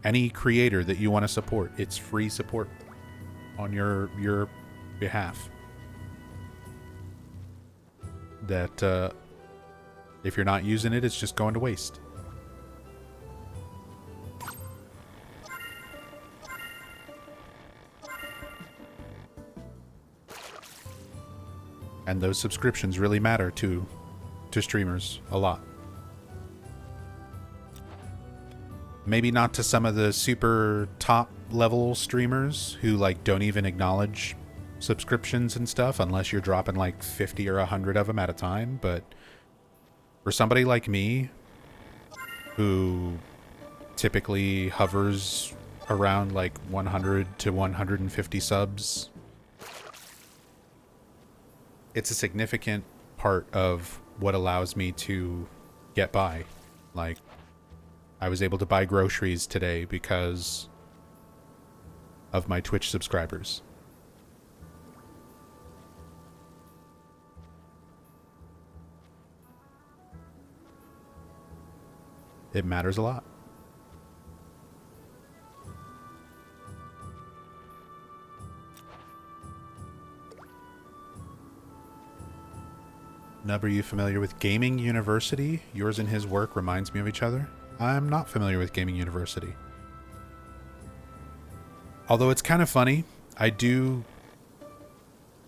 Any creator that you want to support, it's free support on your behalf. That, if you're not using it, it's just going to waste. And those subscriptions really matter to streamers a lot. Maybe not to some of the super top level streamers who like don't even acknowledge subscriptions and stuff unless you're dropping like 50 or 100 of them at a time, but for somebody like me, who typically hovers around like 100 to 150 subs, it's a significant part of what allows me to get by. Like, I was able to buy groceries today because of my Twitch subscribers. It matters a lot. Nub, are you familiar with Gaming University? Yours and his work reminds me of each other. I'm not familiar with Gaming University. Although it's kind of funny,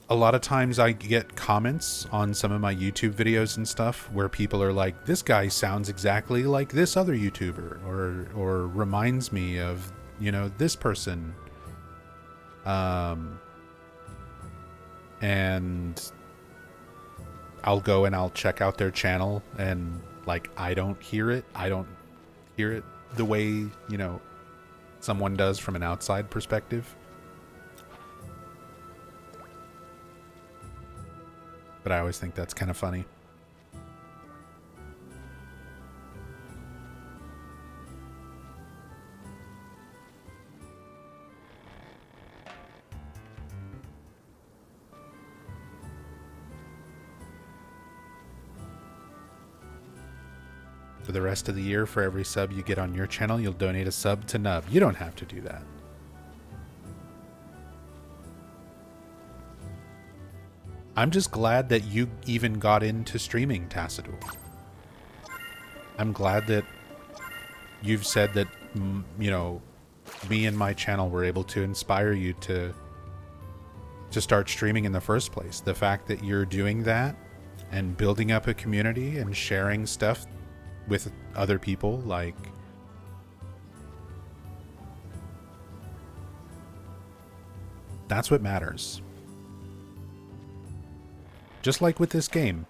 a lot of times I get comments on some of my YouTube videos and stuff where people are like, this guy sounds exactly like this other YouTuber, or reminds me of, you know, this person. And I'll go and I'll check out their channel and like, I don't hear it. I don't hear it the way, you know, someone does from an outside perspective. But I always think that's kind of funny. For the rest of the year, for every sub you get on your channel, you'll donate a sub to Nub. You don't have to do that. I'm just glad that you even got into streaming, Tassadul. I'm glad that you've said that, you know, me and my channel were able to inspire you to start streaming in the first place. The fact that you're doing that and building up a community and sharing stuff with other people, like, that's what matters. Just like with this game.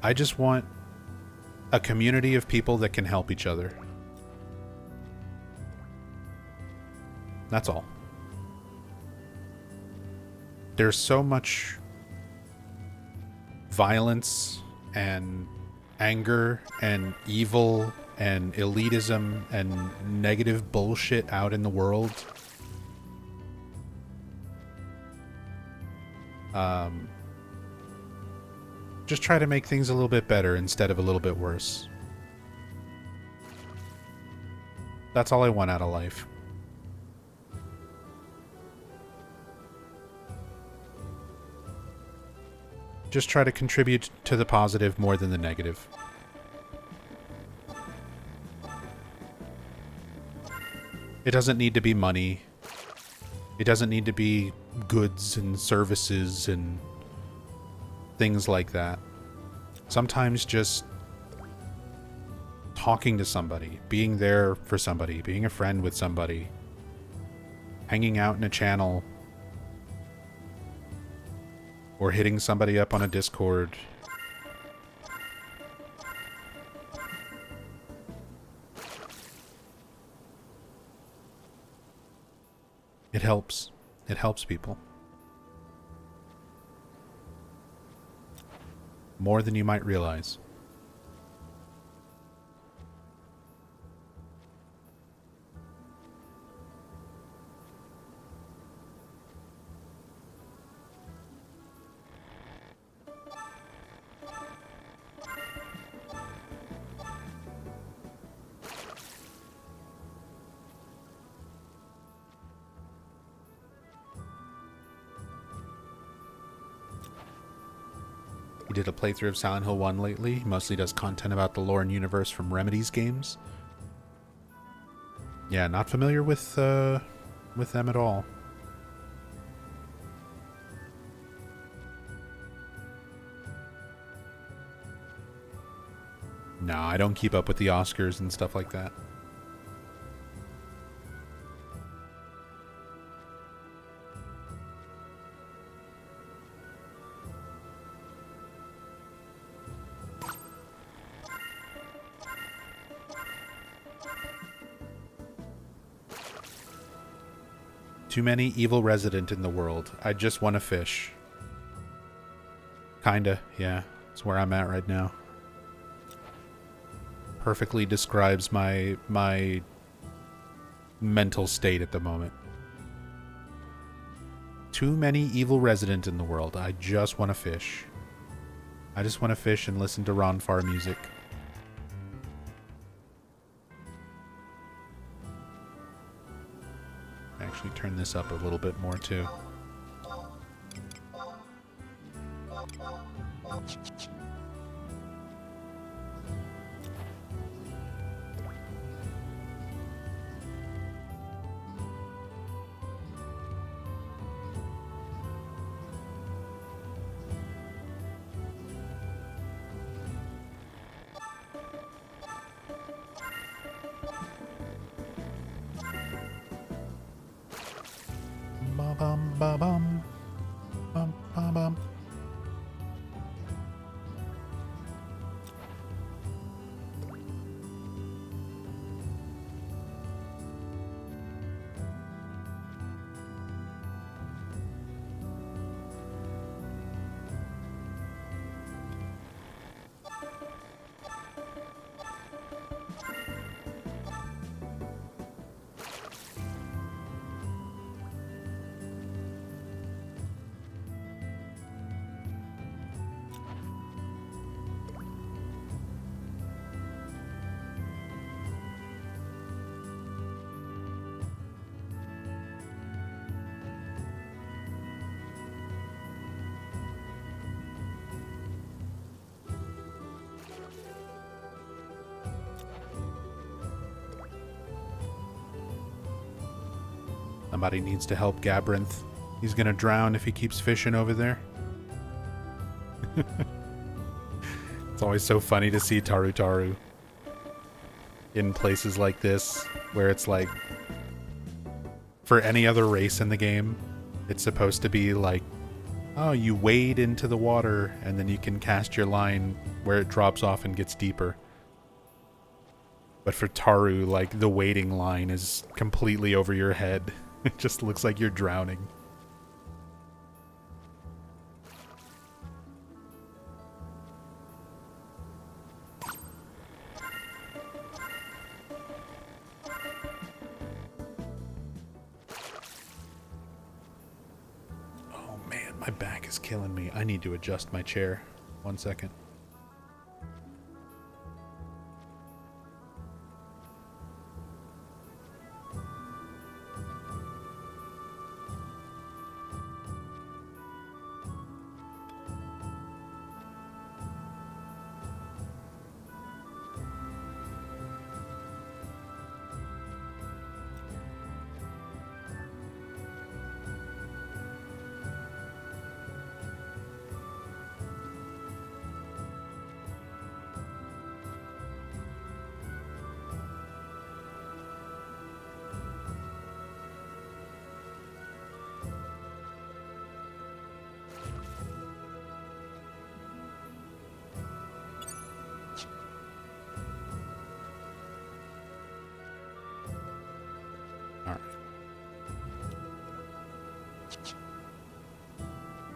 I just want a community of people that can help each other. That's all. There's so much violence and anger and evil and elitism and negative bullshit out in the world, just try to make things a little bit better instead of a little bit worse. That's all I want out of life. Just try to contribute to the positive more than the negative. It doesn't need to be money. It doesn't need to be goods and services and things like that. Sometimes just talking to somebody, being there for somebody, being a friend with somebody, hanging out in a channel, or hitting somebody up on a Discord. It helps. It helps people. More than you might realize. He did a playthrough of Silent Hill 1 lately. He mostly does content about the lore and universe from Remedy's games. Yeah, not familiar with them at all. No, I don't keep up with the Oscars and stuff like that. Too many evil resident in the world. I just want to fish. Kinda, yeah. That's where I'm at right now. Perfectly describes my mental state at the moment. Too many evil resident in the world. I just want to fish. I just want to fish and listen to Ron Farr music. Actually turn this up a little bit more too. Ba-bum, ba-bum. Bum, ba-bum. Somebody needs to help Gabbrinth. He's gonna drown if he keeps fishing over there. It's always so funny to see Tarutaru in places like this, where it's like, for any other race in the game, it's supposed to be like, oh, you wade into the water and then you can cast your line where it drops off and gets deeper. But for Taru, like, the wading line is completely over your head. It just looks like you're drowning. My back is killing me. I need to adjust my chair. 1 second.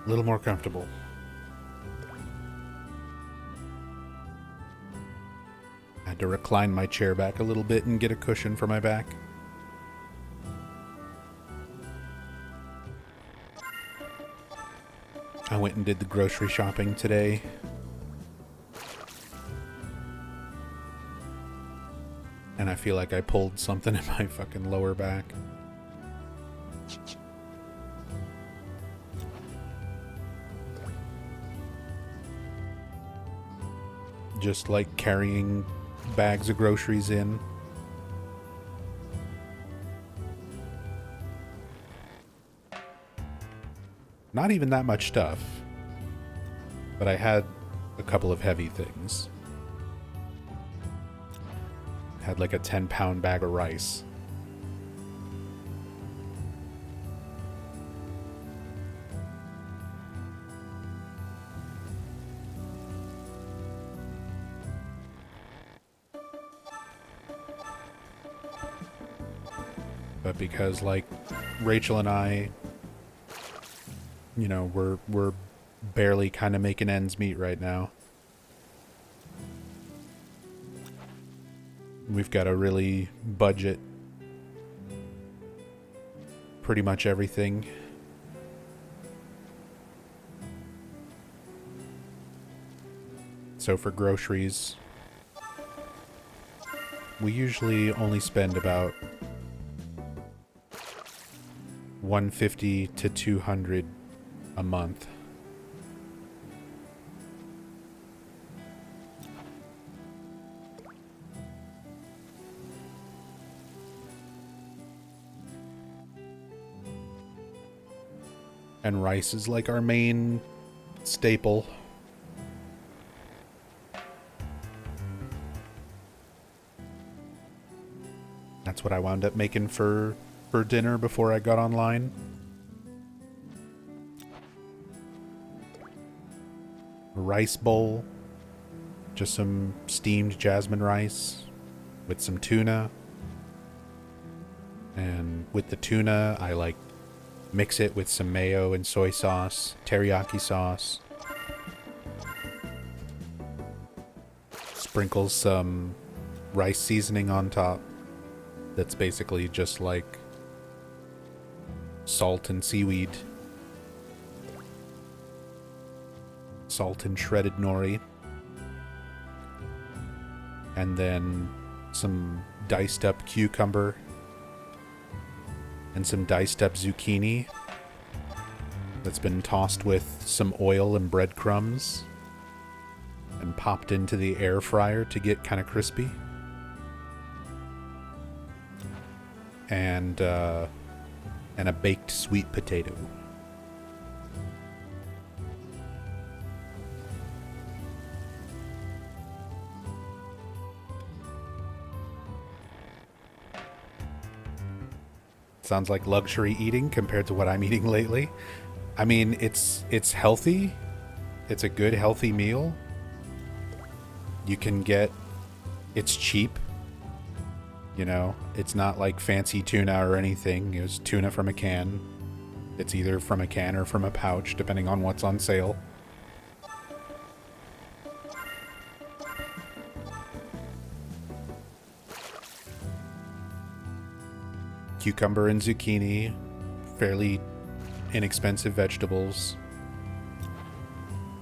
A little more comfortable. I had to recline my chair back a little bit and get a cushion for my back. I went and did the grocery shopping today. And I feel like I pulled something in my fucking lower back. Just like carrying bags of groceries in. Not even that much stuff, but I had a couple of heavy things. Had like a 10-pound bag of rice. But because, like, Rachel and I, you know, we're barely kind of making ends meet right now. We've got to really budget pretty much everything. So for groceries, we usually only spend about $150 to $200 a month. And rice is like our main staple. That's what I wound up making for dinner before I got online. A rice bowl, just some steamed jasmine rice with some tuna. And with the tuna, I like mix it with some mayo and soy sauce, teriyaki sauce. Sprinkle some rice seasoning on top. That's basically just like salt and seaweed. Salt and shredded nori. And then some diced up cucumber. And some diced up zucchini. That's been tossed with some oil and breadcrumbs. And popped into the air fryer to get kind of crispy. And a baked sweet potato. Sounds like luxury eating compared to what I'm eating lately. I mean, it's healthy. It's a good healthy meal. You can get, it's cheap. You know, it's not like fancy tuna or anything. It's tuna from a can. It's either from a can or from a pouch, depending on what's on sale. Cucumber and zucchini, fairly inexpensive vegetables.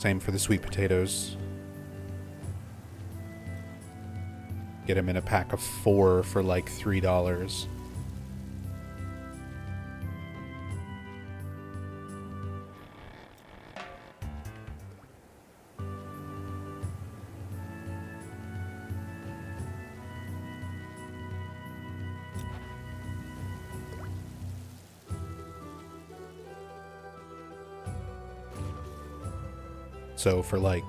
Same for the sweet potatoes. Get them in a pack of 4 for like $3. So for like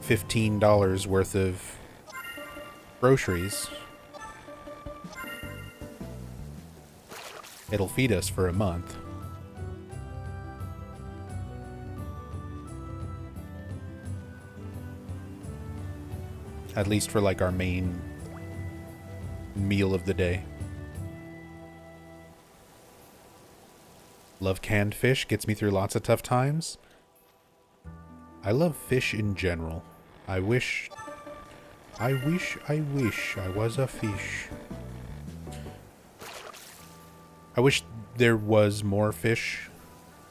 $15 worth of groceries, it'll feed us for a month. At least for like our main meal of the day. Love canned fish, gets me through lots of tough times. I love fish in general. I wish I was a fish. I wish there was more fish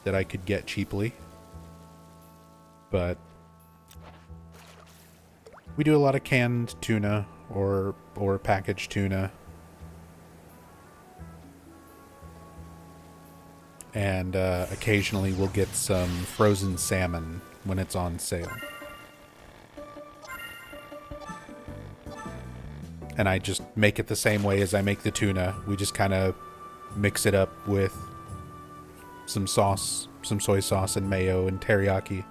that I could get cheaply. But we do a lot of canned tuna or packaged tuna. And occasionally we'll get some frozen salmon when it's on sale. And I just make it the same way as I make the tuna. We just kind of mix it up with some sauce, some soy sauce and mayo and teriyaki.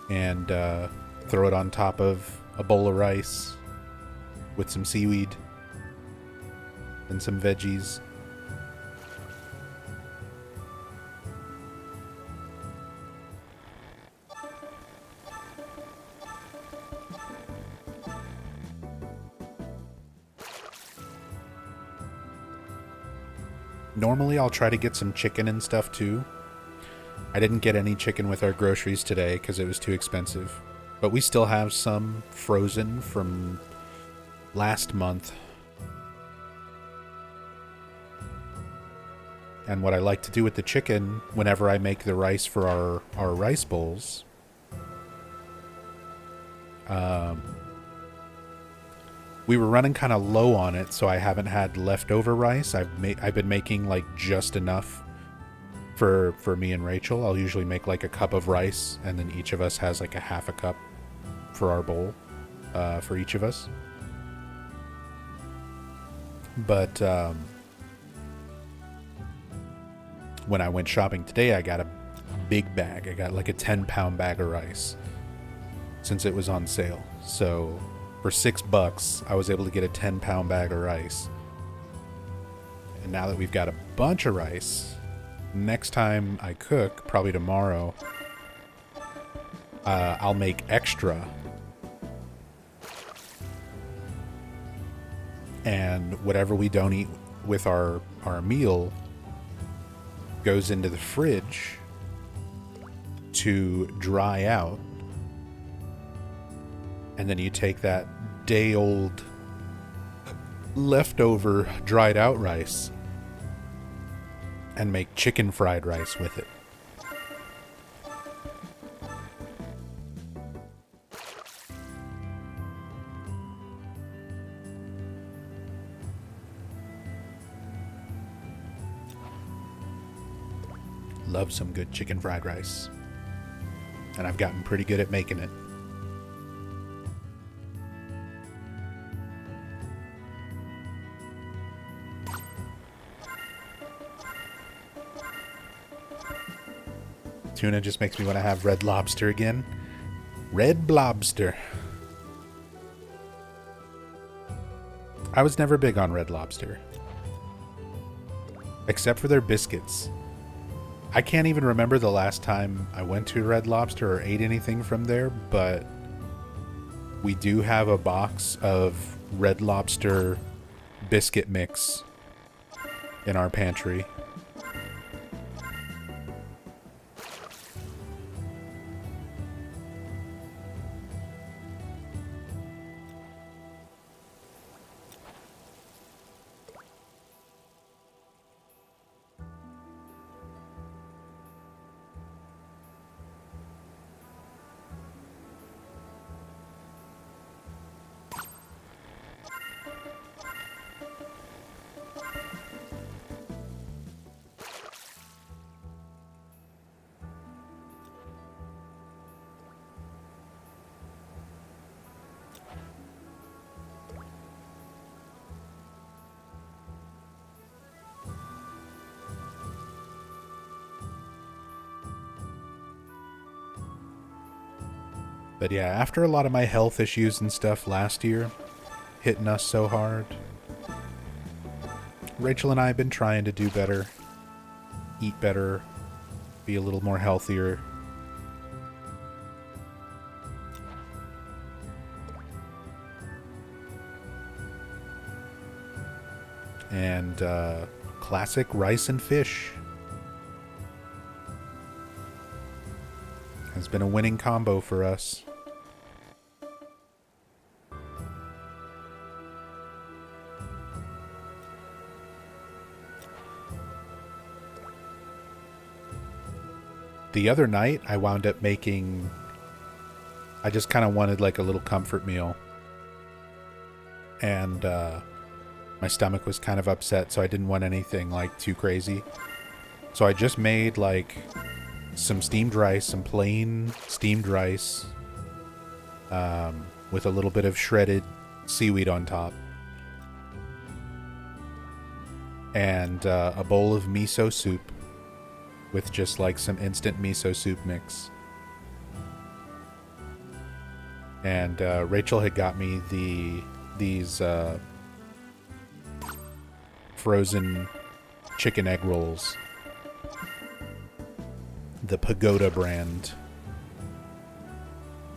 And throw it on top of a bowl of rice with some seaweed and some veggies. Normally I'll try to get some chicken and stuff too. I didn't get any chicken with our groceries today because it was too expensive. But we still have some frozen from last month. And what I like to do with the chicken, whenever I make the rice for our rice bowls, we were running kind of low on it, so I haven't had leftover rice. I've been making like just enough for me and Rachel. I'll usually make like a cup of rice, and then each of us has like a half a cup for our bowl, for each of us. But when I went shopping today, I got a big bag. I got like a 10-pound bag of rice since it was on sale. So for $6, I was able to get a 10-pound bag of rice. And now that we've got a bunch of rice, next time I cook, probably tomorrow, I'll make extra. And whatever we don't eat with our meal goes into the fridge to dry out. And then you take that day-old leftover dried out rice and make chicken fried rice with it. Love some good chicken fried rice. And I've gotten pretty good at making it. Tuna just makes me want to have Red Lobster again. Red Lobster. I was never big on Red Lobster. Except for their biscuits. I can't even remember the last time I went to Red Lobster or ate anything from there, but we do have a box of Red Lobster biscuit mix in our pantry. But yeah, after a lot of my health issues and stuff last year hitting us so hard, Rachel and I have been trying to do better, eat better, be a little more healthier. And classic rice and fish has been a winning combo for us. The other night, I wound up making... I just kind of wanted like a little comfort meal. And my stomach was kind of upset, so I didn't want anything like too crazy. So I just made like some steamed rice, some plain steamed rice, with a little bit of shredded seaweed on top. And a bowl of miso soup with just like some instant miso soup mix. And Rachel had got me these frozen chicken egg rolls. The Pagoda brand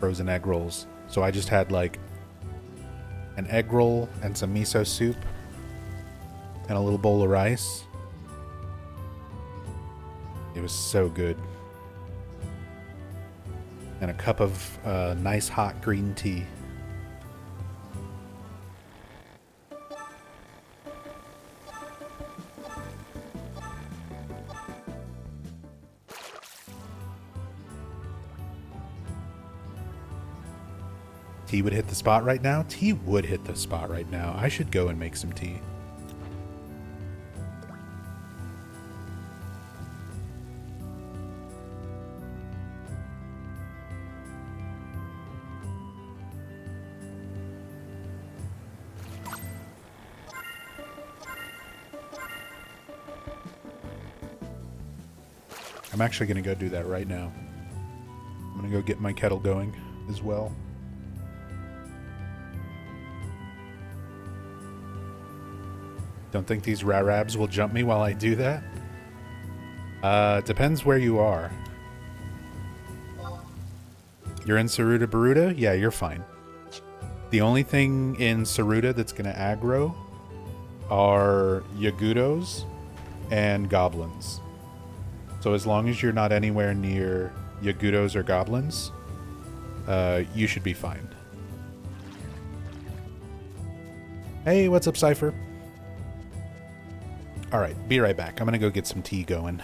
frozen egg rolls. So I just had like an egg roll and some miso soup and a little bowl of rice. It was so good. And a cup of nice hot green tea. Tea would hit the spot right now? Tea would hit the spot right now. I should go and make some tea. I'm actually going to go do that right now. I'm going to go get my kettle going as well. Don't think these Rarabs will jump me while I do that? Depends where you are. You're in Saruta Baruta? Yeah, you're fine. The only thing in Saruta that's going to aggro are Yagudos and goblins. So as long as you're not anywhere near Yagudos or goblins, you should be fine. Hey, what's up, Cypher? Alright, be right back. I'm gonna go get some tea going.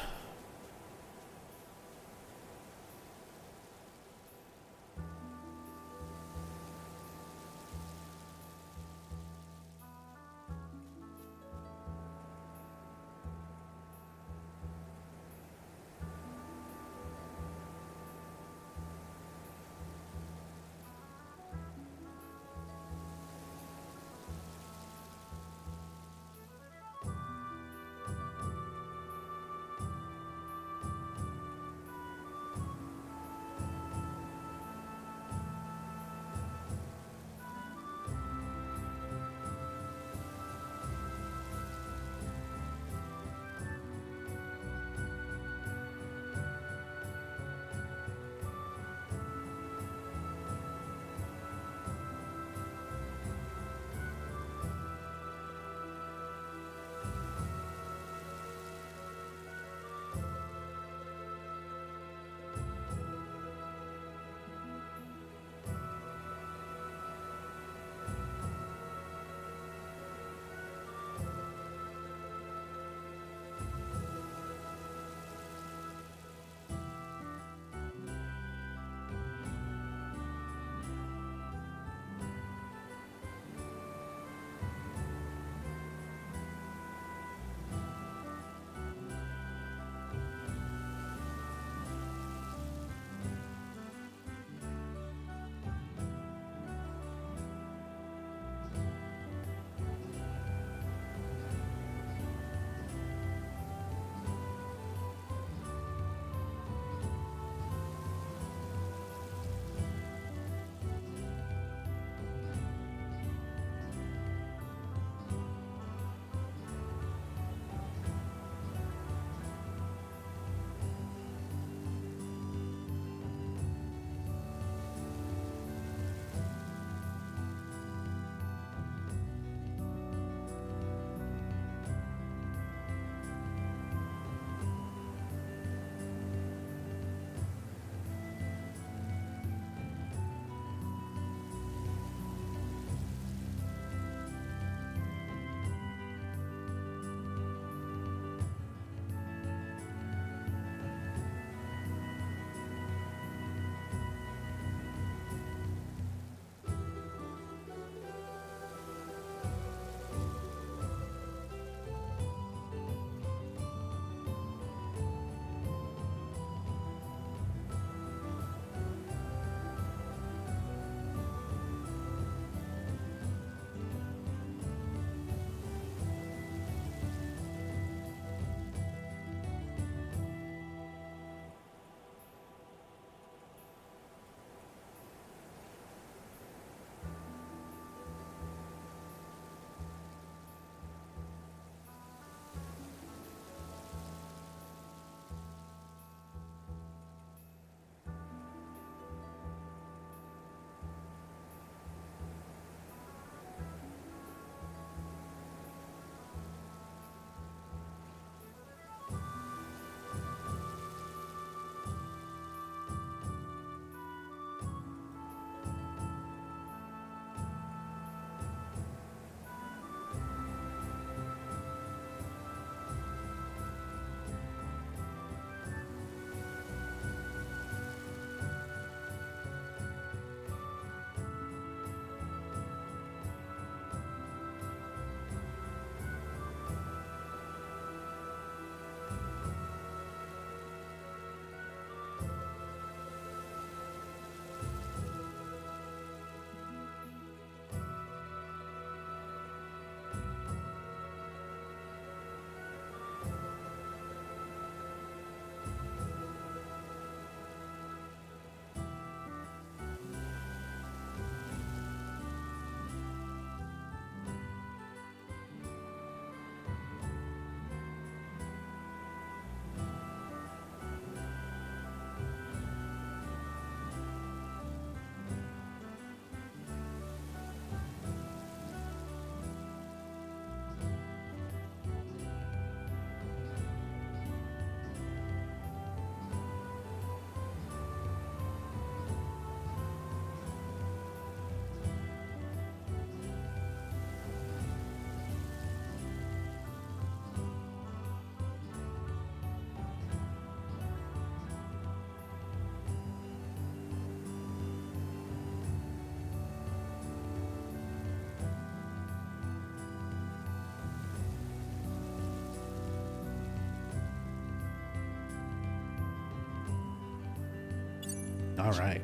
All right.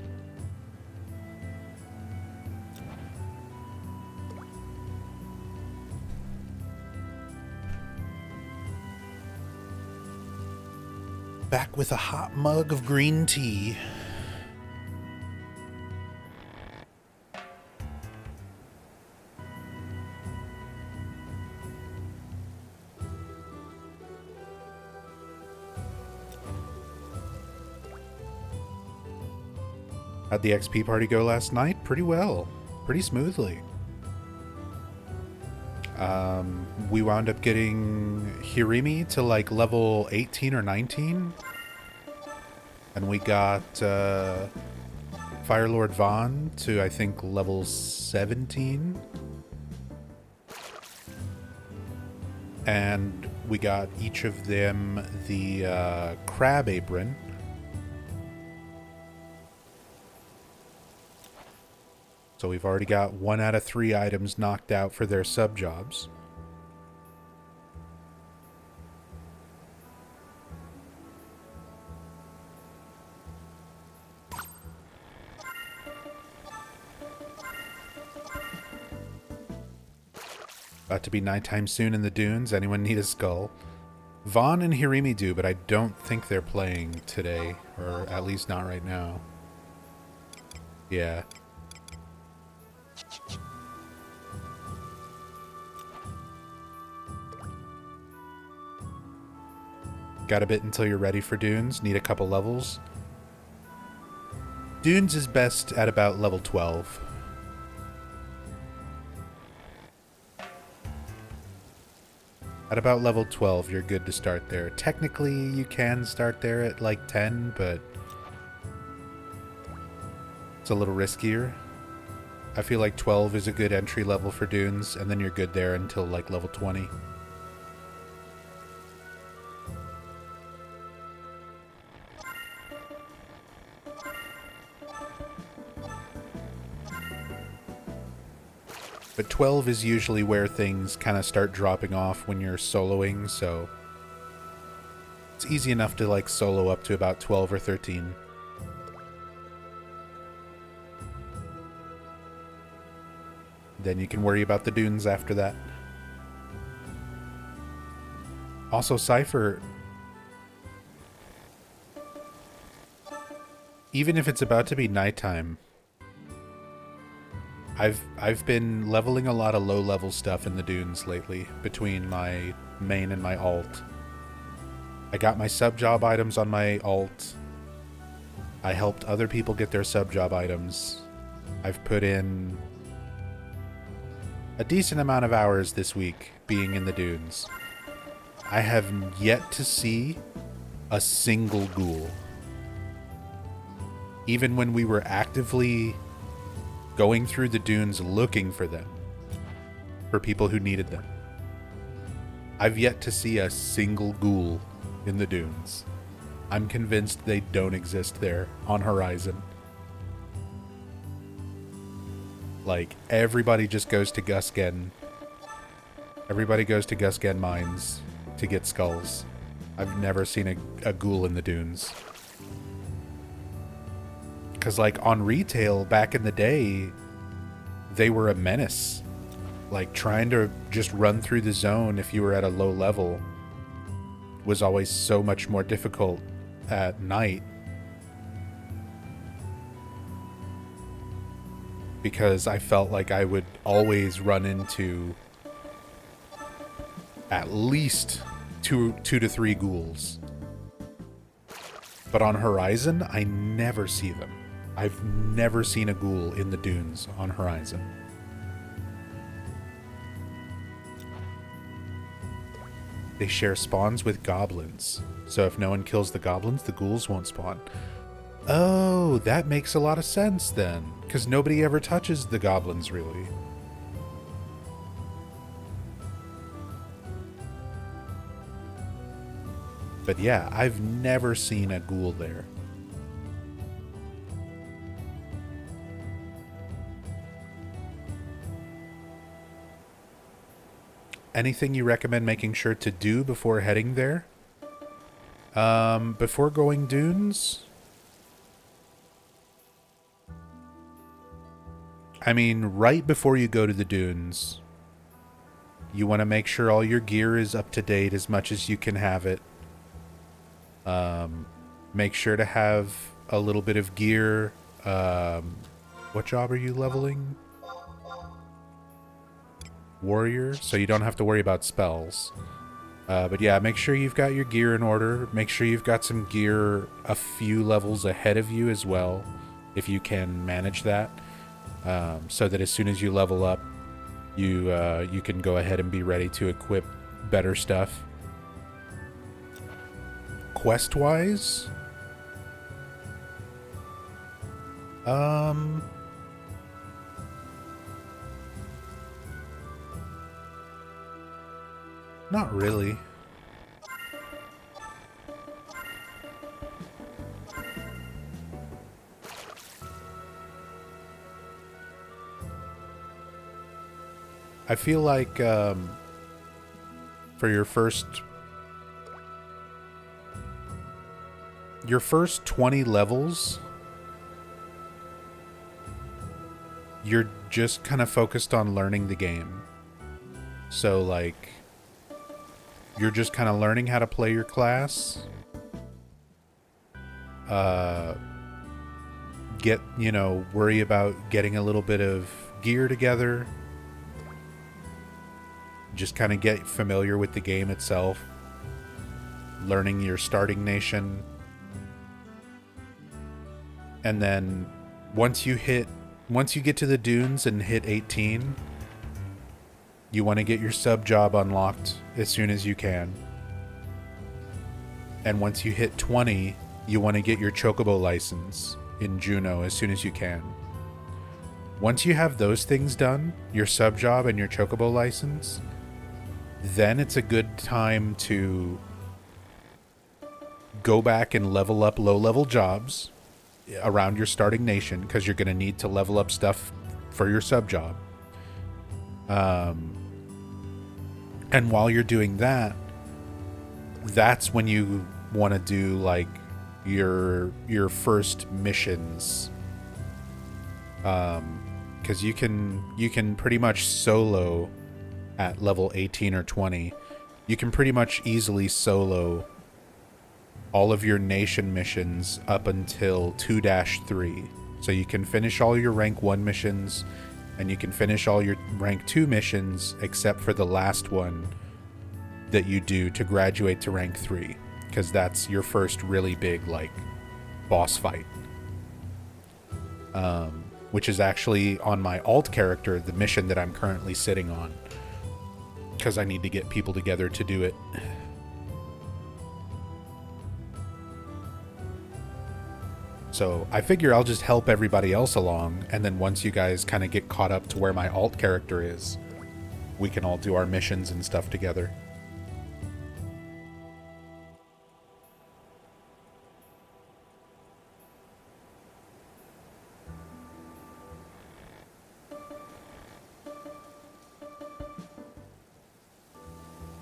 Back with a hot mug of green tea. How'd the XP party go last night? Pretty well. Pretty smoothly. We wound up getting Hirimi to like level 18 or 19. And we got Firelord Vaughn to, I think, level 17. And we got each of them the Crab Apron. So we've already got 1 out of 3 items knocked out for their sub-jobs. About to be nighttime soon in the dunes. Anyone need a skull? Vaughn and Hirimi do, but I don't think they're playing today. Or at least not right now. Yeah. Got a bit until you're ready for Dunes. Need a couple levels. Dunes is best at about level 12. At about level 12, you're good to start there. Technically, you can start there at like 10, but it's a little riskier. I feel like 12 is a good entry level for Dunes, and then you're good there until like level 20. But 12 is usually where things kind of start dropping off when you're soloing, so it's easy enough to like solo up to about 12 or 13. Then you can worry about the dunes after that. Also, Cypher, even if it's about to be nighttime, I've been leveling a lot of low-level stuff in the dunes lately, between my main and my alt. I got my sub-job items on my alt. I helped other people get their sub-job items. I've put in a decent amount of hours this week being in the dunes. I have yet to see a single ghoul. Even when we were actively going through the dunes looking for them, for people who needed them, I've yet to see a single ghoul in the dunes. I'm convinced they don't exist there on Horizon. Like, everybody just goes to Gusgen. Everybody goes to Gusgen Mines to get skulls. I've never seen a ghoul in the dunes. Because, like, on retail, back in the day, they were a menace. Like, trying to just run through the zone if you were at a low level was always so much more difficult at night. Because I felt like I would always run into at least two to three ghouls. But on Horizon, I never see them. I've never seen a ghoul in the dunes on Horizon. They share spawns with goblins. So if no one kills the goblins, the ghouls won't spawn. Oh, that makes a lot of sense then. Because nobody ever touches the goblins, really. But yeah, I've never seen a ghoul there. Anything you recommend making sure to do before heading there? Before going dunes? I mean, right before you go to the dunes, you want to make sure all your gear is up to date as much as you can have it. Make sure to have a little bit of gear. What job are you leveling? Warrior, so you don't have to worry about spells. But yeah, make sure you've got your gear in order. Make sure you've got some gear a few levels ahead of you as well, if you can manage that. So that as soon as you level up, you can go ahead and be ready to equip better stuff. Quest-wise, not really. I feel like for your first 20 levels, you're just kind of focused on learning the game. So like, you're just kind of learning how to play your class. Worry about getting a little bit of gear together. Just kind of get familiar with the game itself. Learning your starting nation. And then once you get to the dunes and hit 18, you want to get your sub job unlocked as soon as you can. And once you hit 20, you want to get your chocobo license in Juneau as soon as you can. Once you have those things done, your sub job and your chocobo license, then it's a good time to go back and level up low-level jobs around your starting nation, because you're going to need to level up stuff for your sub job. And while you're doing that, that's when you want to do like your first missions, because you can pretty much solo at level 18 or 20. You can pretty much easily solo all of your nation missions up until 2-3. So you can finish all your rank 1 missions, and you can finish all your rank 2 missions except for the last one that you do to graduate to rank 3, because that's your first really big like boss fight, which is actually on my alt character, the mission that I'm currently sitting on, because I need to get people together to do it. So I figure I'll just help everybody else along, and then once you guys kind of get caught up to where my alt character is, we can all do our missions and stuff together.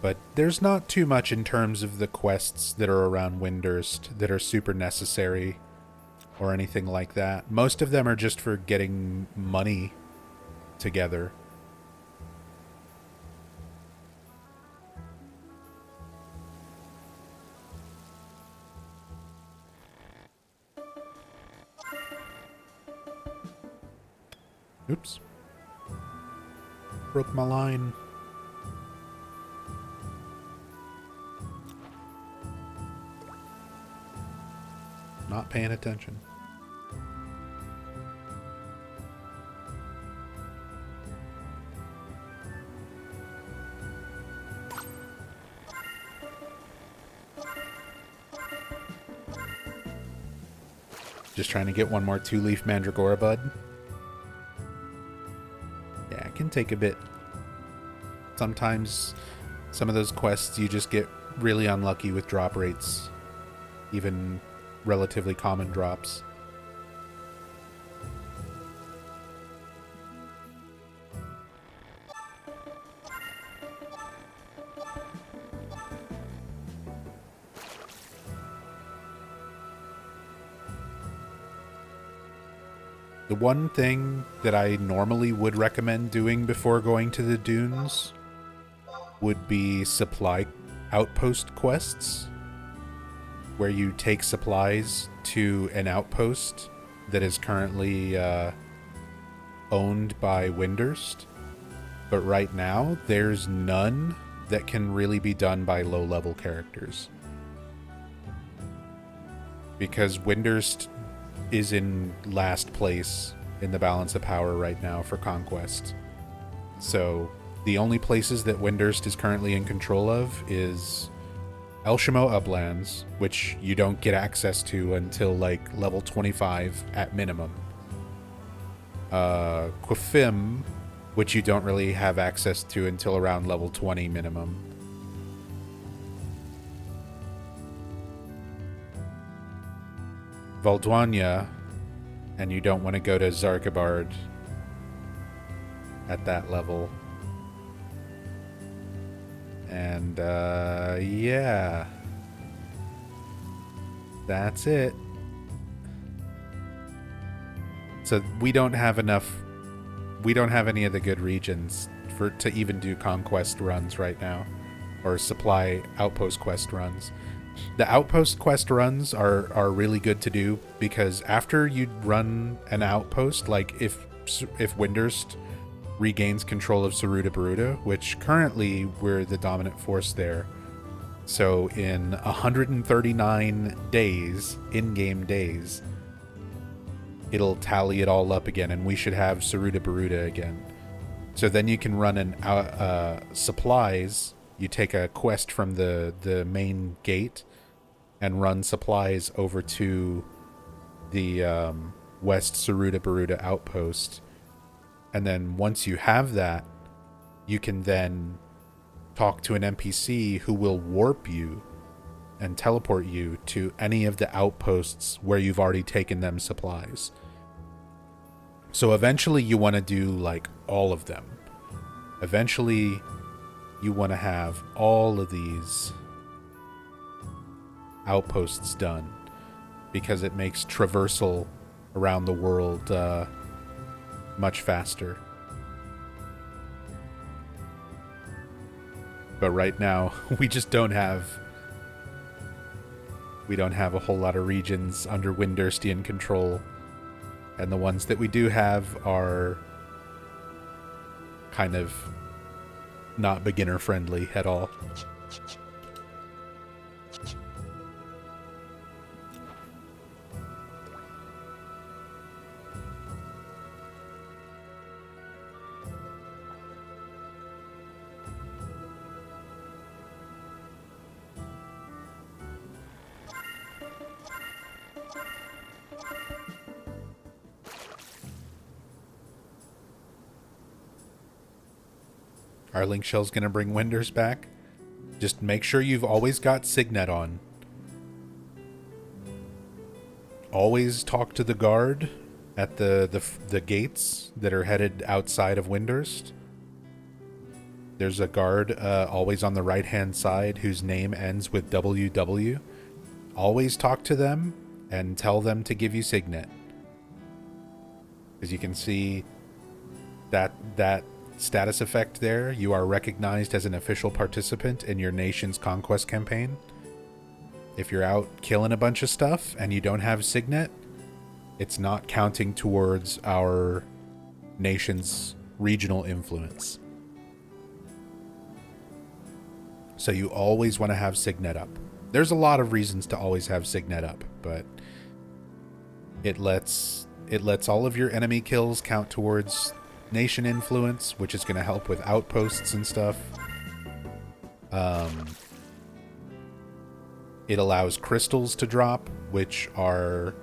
But there's not too much in terms of the quests that are around Windurst that are super necessary or anything like that. Most of them are just for getting money together. Oops. Broke my line. Not paying attention. Just trying to get one more 2-leaf Mandragora bud. Yeah, it can take a bit. Sometimes some of those quests you just get really unlucky with drop rates. Even relatively common drops. The one thing that I normally would recommend doing before going to the dunes would be supply outpost quests, where you take supplies to an outpost that is currently owned by Windurst. But right now, there's none that can really be done by low-level characters. Because Windurst is in last place in the balance of power right now for conquest. So the only places that Windurst is currently in control of is Elshamo Uplands, which you don't get access to until like level 25 at minimum. Qufim, which you don't really have access to until around level 20 minimum. Vol'dwania, and you don't want to go to Zargabard at that level. And, yeah. That's it. So we don't have enough... We don't have any of the good regions to even do conquest runs right now. Or supply outpost quest runs. The outpost quest runs are really good to do, because after you run an outpost, like if Windurst regains control of Saruda-Baruda, which currently we're the dominant force there. So in 139 days, in-game days, it'll tally it all up again, and we should have Saruda-Baruda again. So then you can run an supplies. You take a quest from the main gate and run supplies over to the West Saruda-Baruda outpost. And then once you have that, you can then talk to an NPC who will warp you and teleport you to any of the outposts where you've already taken them supplies. So eventually you want to do like all of them. Eventually you want to have all of these outposts done, because it makes traversal around the world much faster. But right now we just don't have a whole lot of regions under Windurstian control, and the ones that we do have are kind of not beginner friendly at all. Our link shell's gonna bring Windurst back. Just make sure you've always got Signet on. Always talk to the guard at the gates that are headed outside of Windurst. There's a guard always on the right-hand side whose name ends with WW. Always talk to them and tell them to give you Signet. As you can see, that status effect there, you are recognized as an official participant in your nation's conquest campaign. If you're out killing a bunch of stuff and you don't have Signet, it's not counting towards our nation's regional influence. So you always want to have Signet up. There's a lot of reasons to always have Signet up, but it lets all of your enemy kills count towards nation influence, which is going to help with outposts and stuff. It allows crystals to drop, which are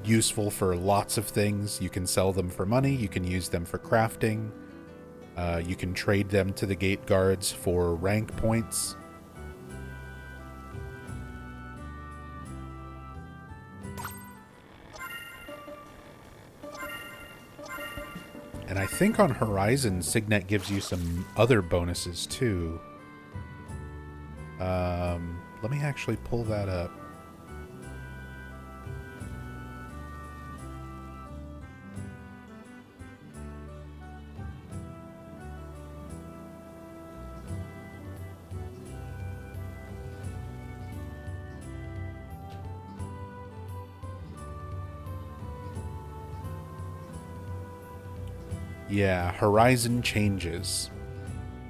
useful for lots of things. You can sell them for money, you can use them for crafting, you can trade them to the gate guards for rank points. And I think on Horizon, Signet gives you some other bonuses too. Let me actually pull that up. Yeah, Horizon changes.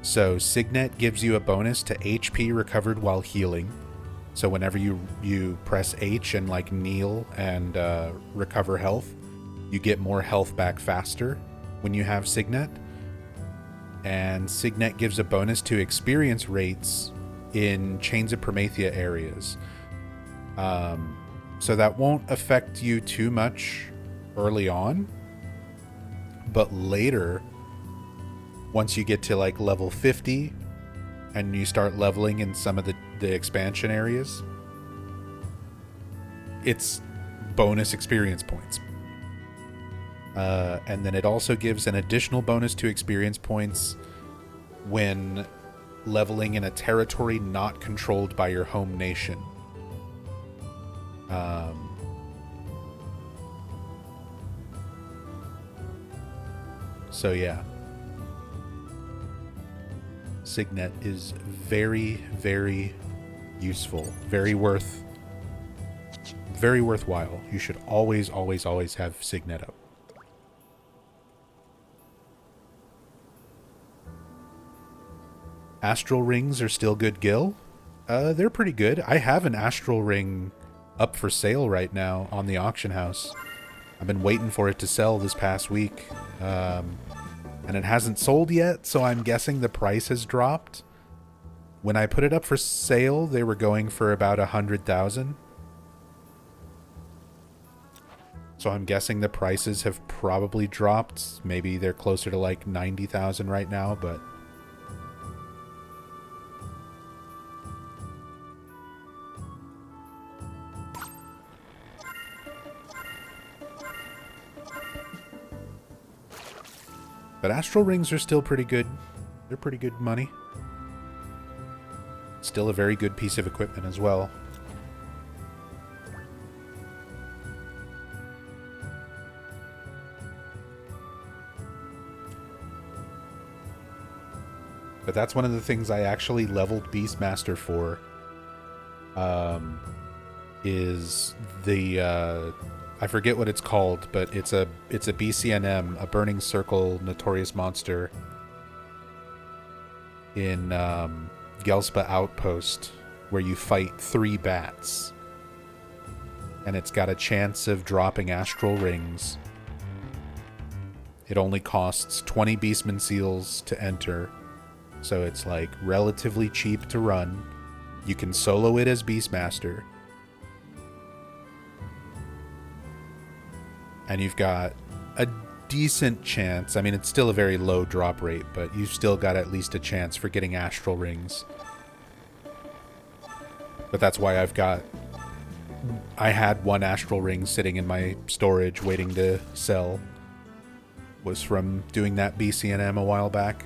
So Signet gives you a bonus to HP recovered while healing. So whenever you press H and like kneel and recover health, you get more health back faster when you have Signet. And Signet gives a bonus to experience rates in Chains of Prometheia areas. So that won't affect you too much early on, but later, once you get to like level 50 and you start leveling in some of the expansion areas, it's bonus experience points. And then it also gives an additional bonus to experience points when leveling in a territory not controlled by your home nation. So yeah, Signet is very, very useful, very worthwhile. You should always, always, always have Signet up. Astral rings are still good, Gil. They're pretty good. I have an astral ring up for sale right now on the auction house. I've been waiting for it to sell this past week. And it hasn't sold yet, so I'm guessing the price has dropped. When I put it up for sale, they were going for about 100,000. So I'm guessing the prices have probably dropped. Maybe they're closer to like 90,000 right now, but astral rings are still pretty good. They're pretty good money. Still a very good piece of equipment as well. But that's one of the things I actually leveled Beastmaster for. Is the I forget what it's called, but it's a BCNM, a Burning Circle Notorious Monster in Gelspa Outpost, where you fight 3 bats. And it's got a chance of dropping astral rings. It only costs 20 Beastman Seals to enter, so it's like relatively cheap to run. You can solo it as Beastmaster. And you've got a decent chance. I mean, it's still a very low drop rate, but you've still got at least a chance for getting astral rings. But that's why I had 1 astral ring sitting in my storage waiting to sell. Was from doing that BCNM a while back.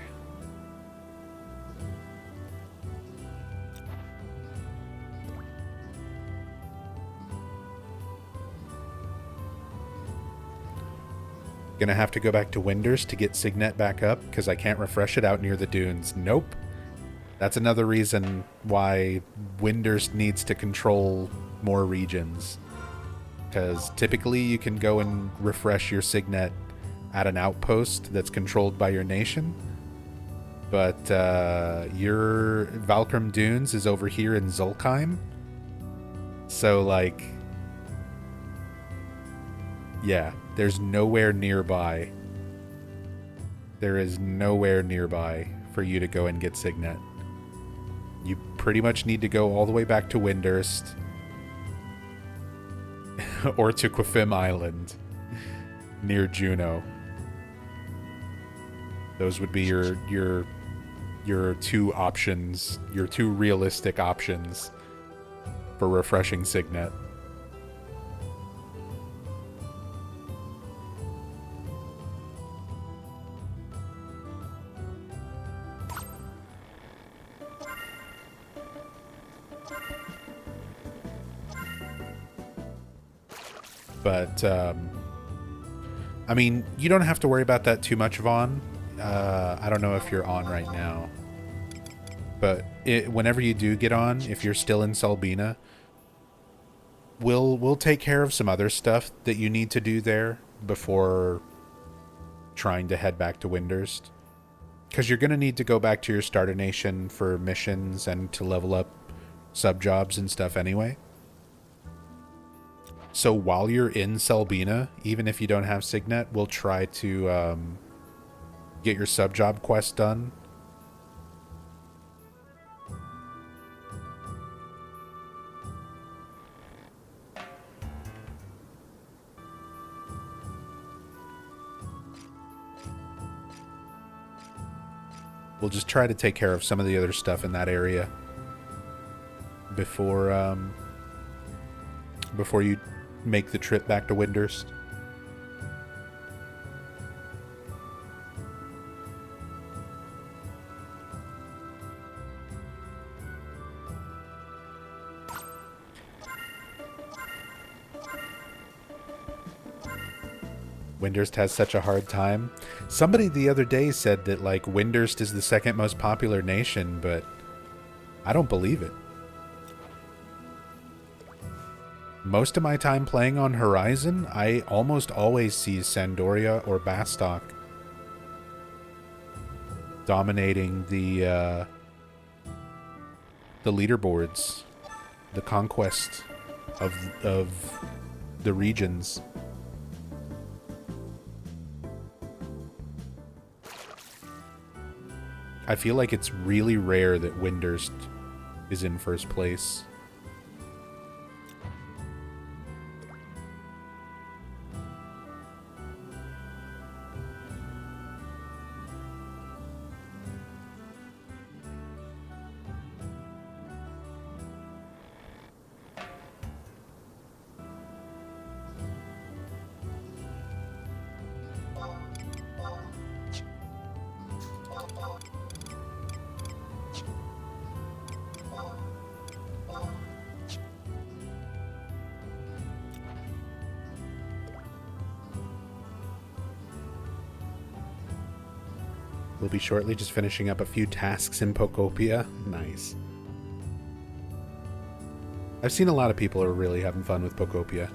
Gonna have to go back to Winders to get Signet back up because I can't refresh it out near the dunes. Nope. That's another reason why Winders needs to control more regions. Because typically you can go and refresh your Signet at an outpost that's controlled by your nation. But your Valkyrm Dunes is over here in Zulkheim. So, like, yeah, there's nowhere nearby. There is nowhere nearby for you to go and get Signet. You pretty much need to go all the way back to Windurst or to Qufim Island near Juno. Those would be your 2 options, your 2 realistic options for refreshing Signet. But, I mean, you don't have to worry about that too much, Vaughn. I don't know if you're on right now. But whenever you do get on, if you're still in Selbina, we'll take care of some other stuff that you need to do there before trying to head back to Windurst. Because you're going to need to go back to your starter nation for missions and to level up sub-jobs and stuff anyway. So while you're in Selbina, even if you don't have Signet, we'll try to get your sub-job quest done. We'll just try to take care of some of the other stuff in that area before before you make the trip back to Windurst. Windurst has such a hard time. Somebody the other day said that, like, Windurst is the second most popular nation, but I don't believe it. Most of my time playing on Horizon, I almost always see Sandoria or Bastok dominating the leaderboards, the conquest of the regions. I feel like it's really rare that Windurst is in first place. We'll be shortly just finishing up a few tasks in Pokopia. Nice. I've seen a lot of people are really having fun with Pokopia.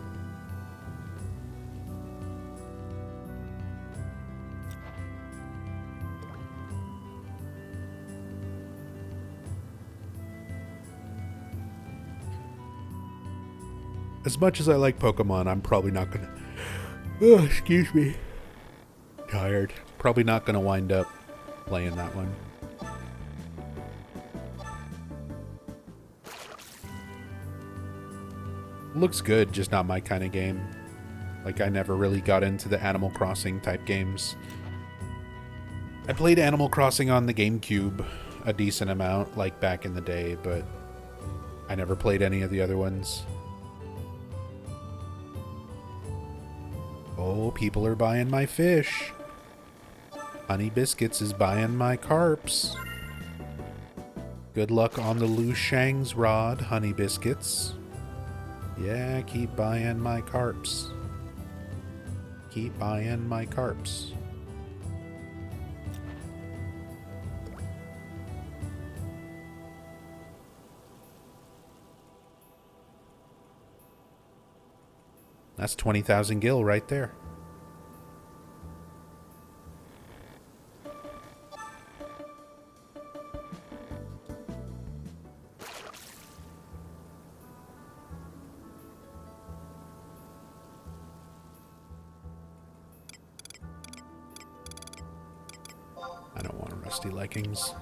As much as I like Pokemon, I'm probably not gonna... Oh, excuse me. Tired. Probably not gonna wind up playing that one. Looks good, just not my kind of game. Like, I never really got into the Animal Crossing type games. I played Animal Crossing on the GameCube a decent amount, like back in the day, but I never played any of the other ones. Oh, people are buying my fish. Honey Biscuits is buying my carps. Good luck on the Lu Shang's rod, Honey Biscuits. Yeah, keep buying my carps. Keep buying my carps. That's 20,000 gil right there. I don't want rusty leggings.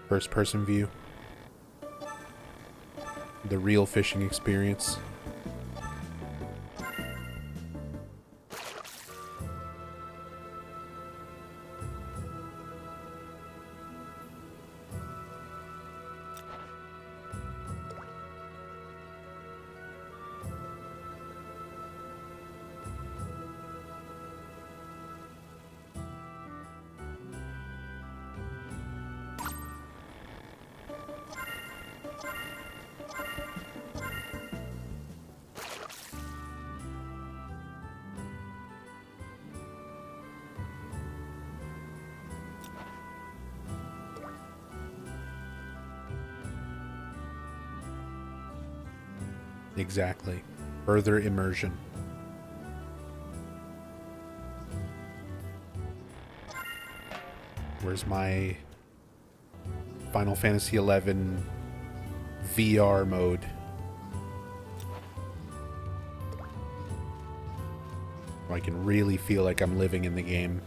First person view. The real fishing experience. Exactly. Further immersion. Where's my Final Fantasy XI VR mode? Where I can really feel like I'm living in the game.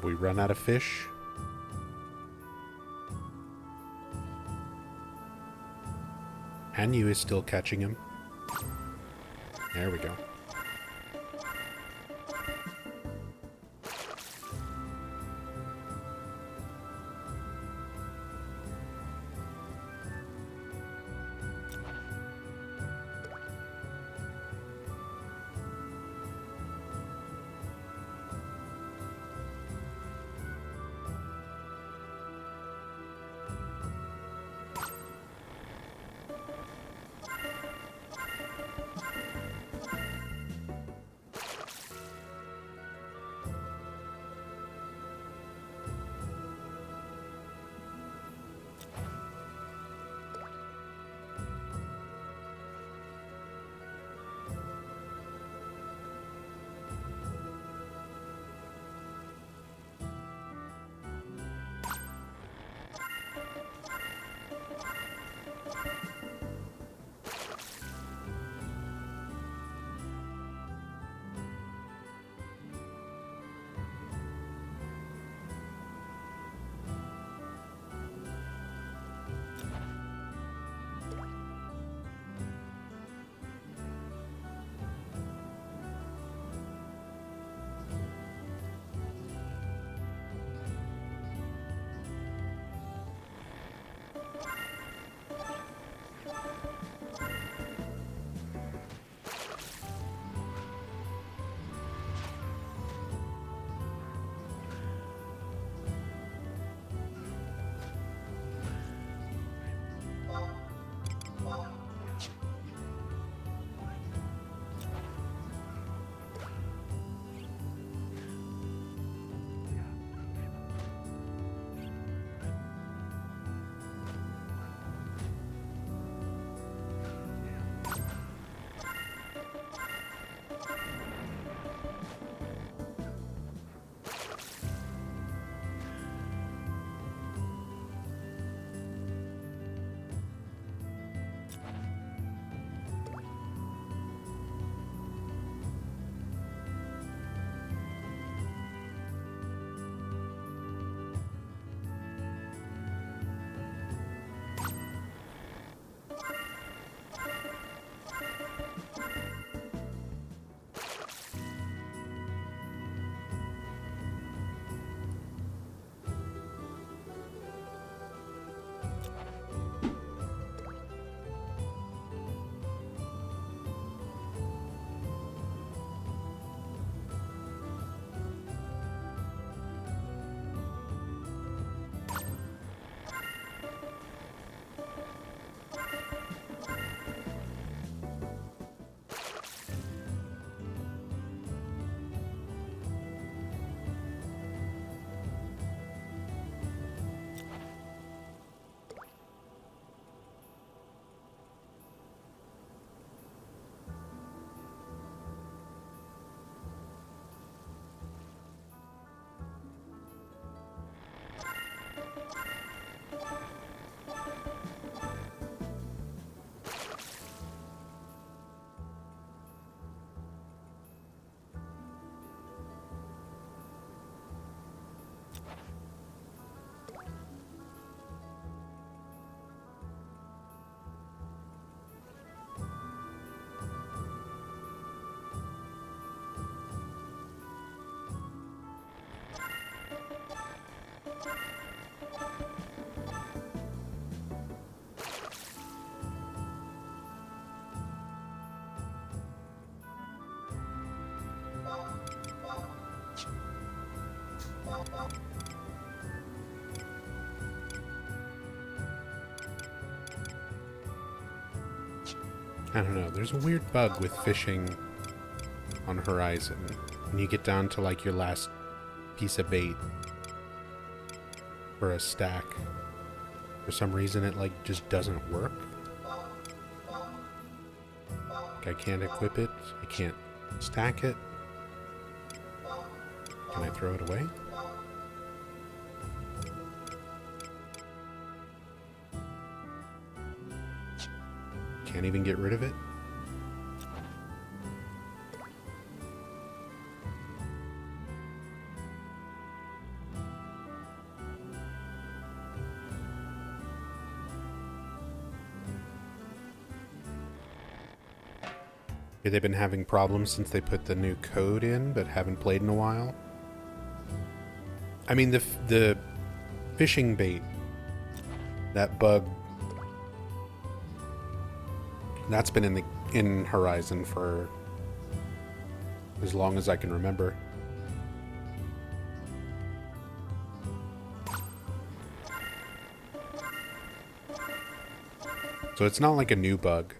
Have we run out of fish? Hanyu is still catching him. There we go. I don't know. There's a weird bug with fishing on Horizon. When you get down to like your last piece of bait for a stack, for some reason it like just doesn't work. Like I can't equip it. I can't stack it. Can I throw it away? Can't even get rid of it? They've been having problems since they put the new code in, but haven't played in a while. I mean, the fishing bait, that bug, that's been in Horizon for as long as I can remember. So it's not like a new bug.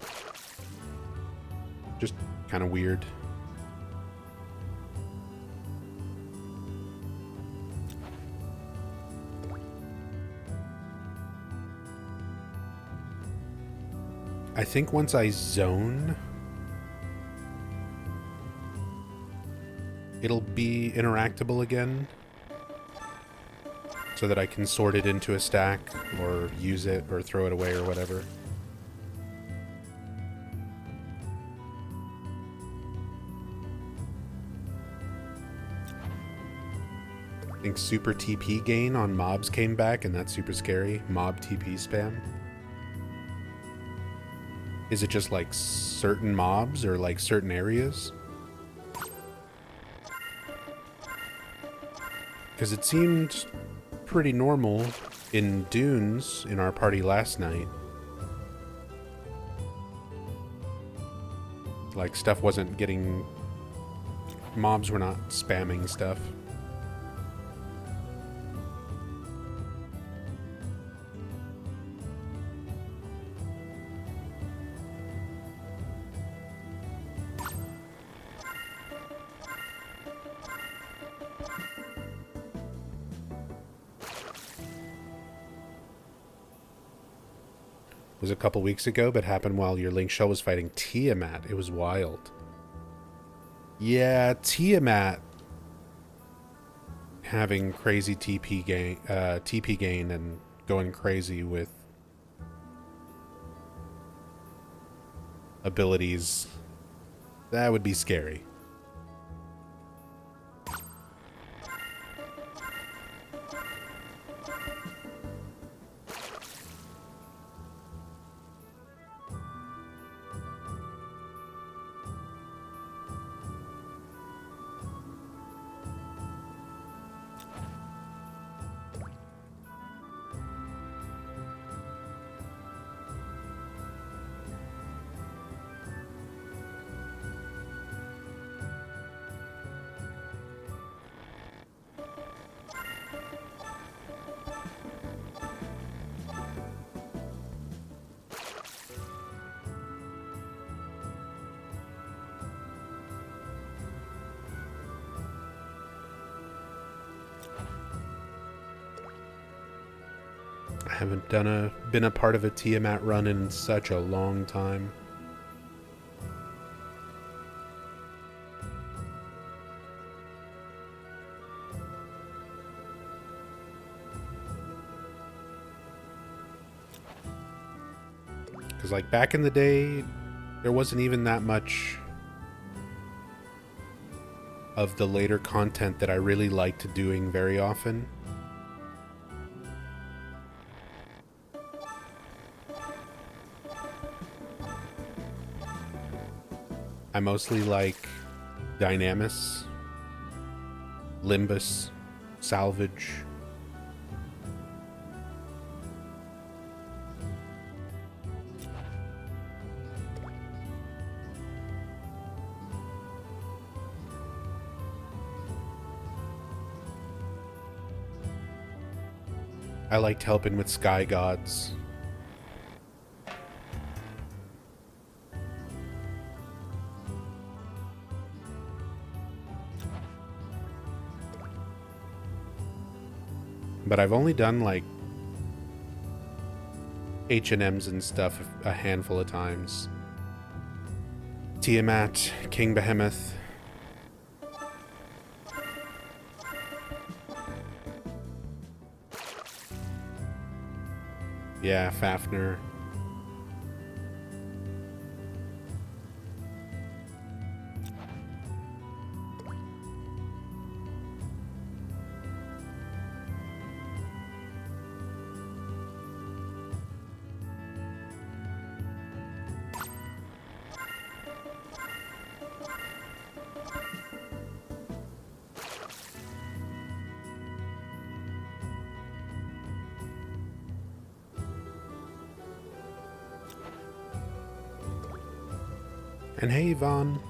Just kind of weird. I think once I zone, it'll be interactable again, so that I can sort it into a stack or use it or throw it away or whatever. I think super TP gain on mobs came back, and that's super scary. Mob TP spam. Is it just like certain mobs or like certain areas? Because it seemed pretty normal in Dunes in our party last night. Like stuff wasn't getting... Mobs were not spamming stuff. Was a couple weeks ago, but happened while your Link Shell was fighting Tiamat. It was wild. Yeah, Tiamat having crazy TP gain and going crazy with abilities. That would be scary. I haven't been a part of a Tiamat run in such a long time. Because like back in the day, there wasn't even that much of the later content that I really liked doing very often. I mostly like Dynamis, Limbus, Salvage. I liked helping with Sky Gods. But I've only done like H&Ms and stuff a handful of times. Tiamat, King Behemoth. Yeah, Fafnir. And hey, Yvonne.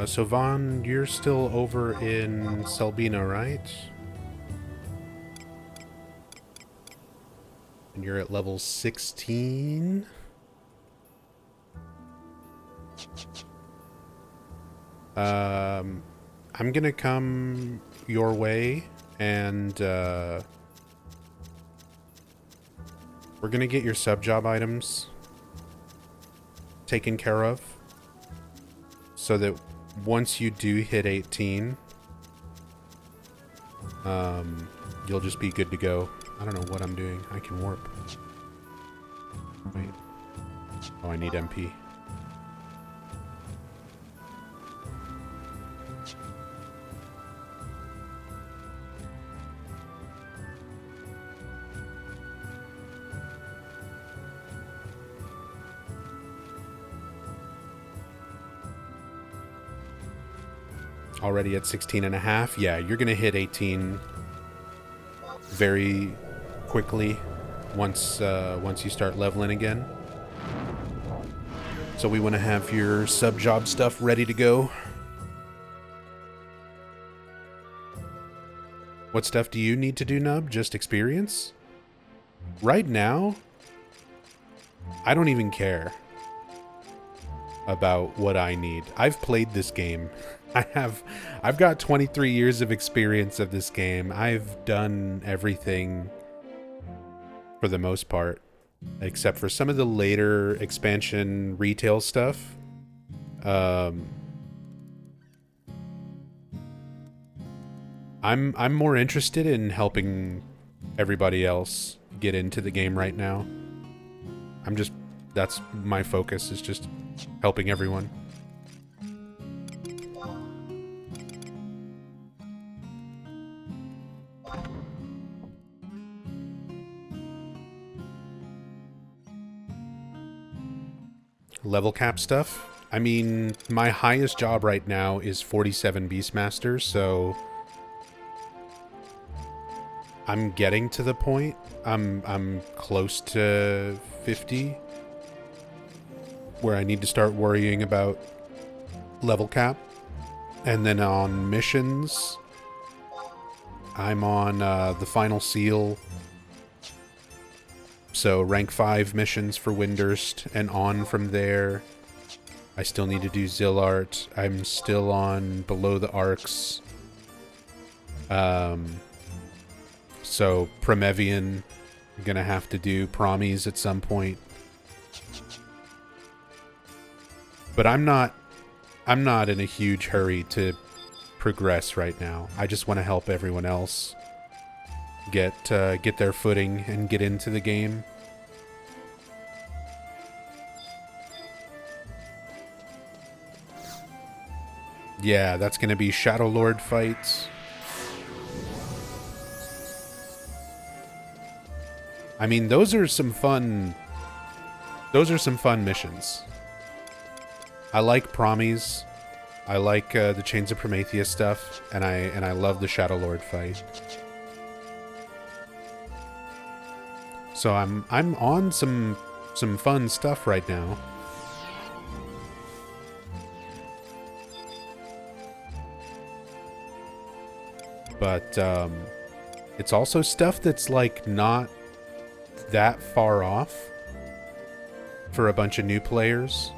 So Vaughn, you're still over in Selbina, right? And you're at level 16? I'm gonna come your way, and we're gonna get your sub-job items taken care of, so that once you do hit 18, you'll just be good to go. I don't know what I'm doing. I can warp. Wait. Oh, I need MP. Already at 16 and a half. Yeah, you're gonna hit 18 very quickly once you start leveling again. So we want to have your sub job stuff ready to go. What stuff do you need to do, Nub? Just experience? Right now, I don't even care about what I need. I've played this game. I've got 23 years of experience of this game. I've done everything for the most part, except for some of the later expansion retail stuff. I'm more interested in helping everybody else get into the game right now. That's my focus, is just helping everyone. Level cap stuff? I mean, my highest job right now is 47 Beastmasters, so I'm getting to the point. I'm close to 50, where I need to start worrying about level cap. And then on missions, I'm on the final seal. So rank 5 missions for Windurst, and on from there. I still need to do Zillart. I'm still on below the arcs. So Promevian, I'm gonna have to do Promies at some point. But I'm not in a huge hurry to progress right now. I just want to help everyone else get their footing and get into the game. Yeah, that's going to be Shadow Lord fights. I mean, those are some fun missions. I like Promies. I like the Chains of Prometheus stuff, and I love the Shadow Lord fight. So I'm on some fun stuff right now. But it's also stuff that's like not that far off for a bunch of new players.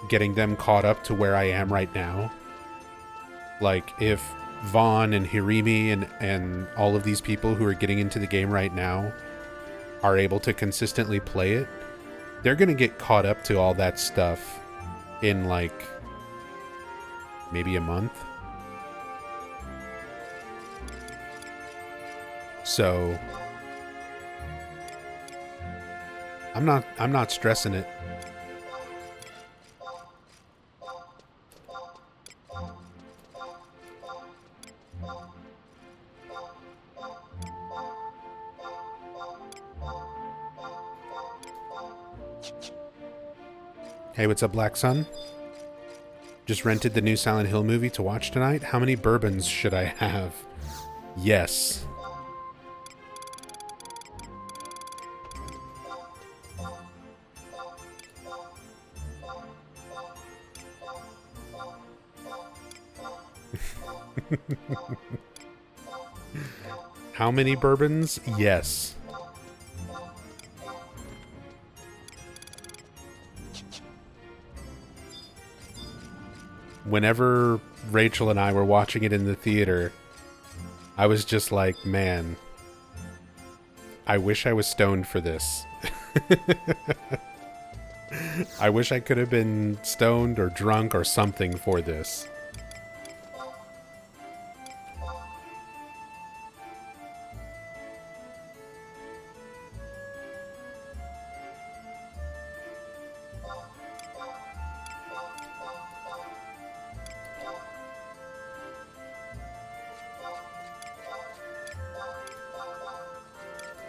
Getting them caught up to where I am right now. Like, if Vaughn and Hirimi and all of these people who are getting into the game right now are able to consistently play it, they're going to get caught up to all that stuff in, like, maybe a month. So I'm not stressing it. Hey, what's up, Black Sun? Just rented the new Silent Hill movie to watch tonight. How many bourbons should I have? Yes. How many bourbons? Yes. Whenever Rachel and I were watching it in the theater, I was just like, man, I wish I was stoned for this. I wish I could have been stoned or drunk or something for this.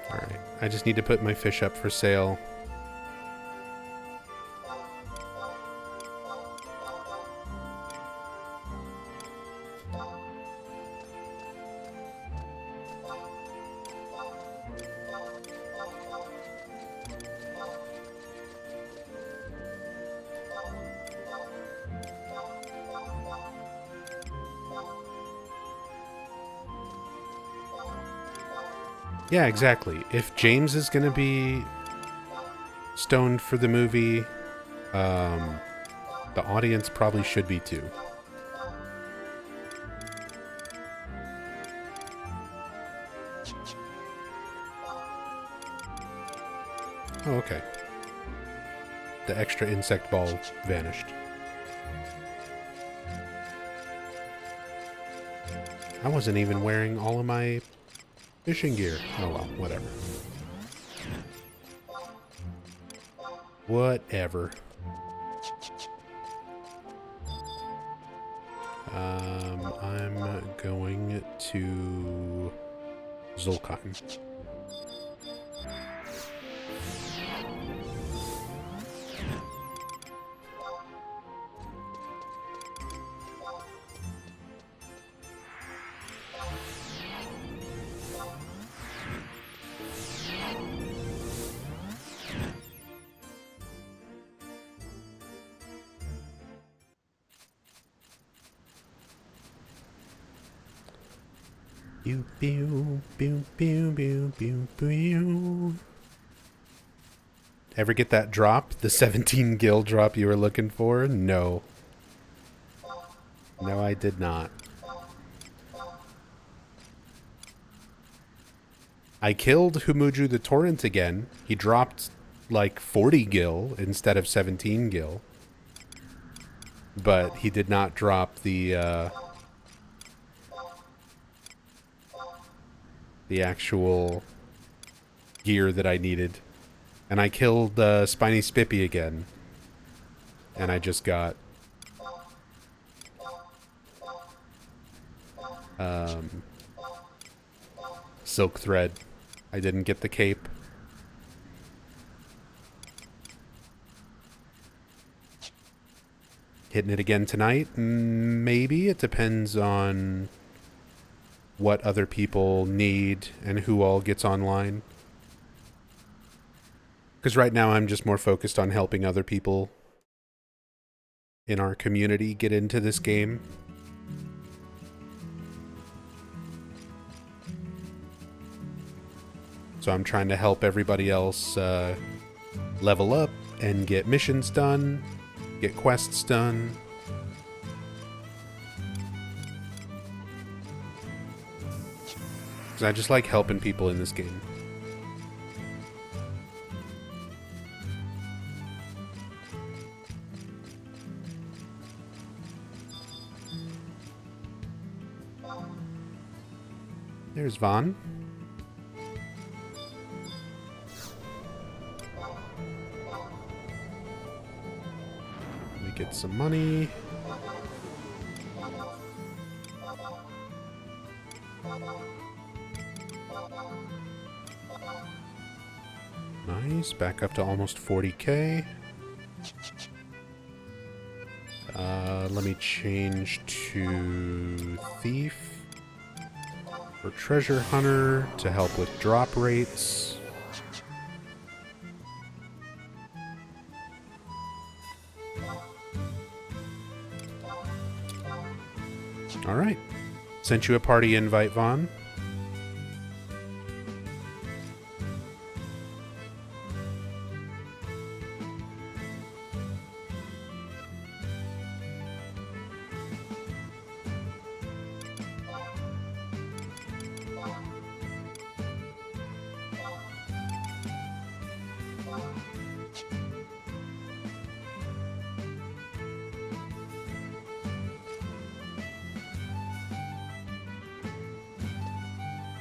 Alright, I just need to put my fish up for sale. Yeah, exactly. If James is going to be stoned for the movie, the audience probably should be too. Oh, okay. The extra insect ball vanished. I wasn't even wearing all of my fishing gear. Oh well, whatever. Whatever. I'm going to Zulkheim. Pew, pew, pew, pew, pew, pew, pew. Ever get that drop? The 17 gil drop you were looking for? No. No, I did not. I killed Humuju the Torrent again. He dropped like 40 gil instead of 17 gil. But he did not drop the actual gear that I needed. And I killed Spiny Spippy again. And I just got Silk Thread. I didn't get the cape. Hitting it again tonight? Maybe. It depends on what other people need and who all gets online. Because right now I'm just more focused on helping other people in our community get into this game. So I'm trying to help everybody else level up and get missions done, get quests done. Because I just like helping people in this game. There's Vaughn. Let me get some money. Nice, back up to almost 40k. Let me change to Thief or Treasure Hunter to help with drop rates. Alright. Sent you a party invite, Vaughn.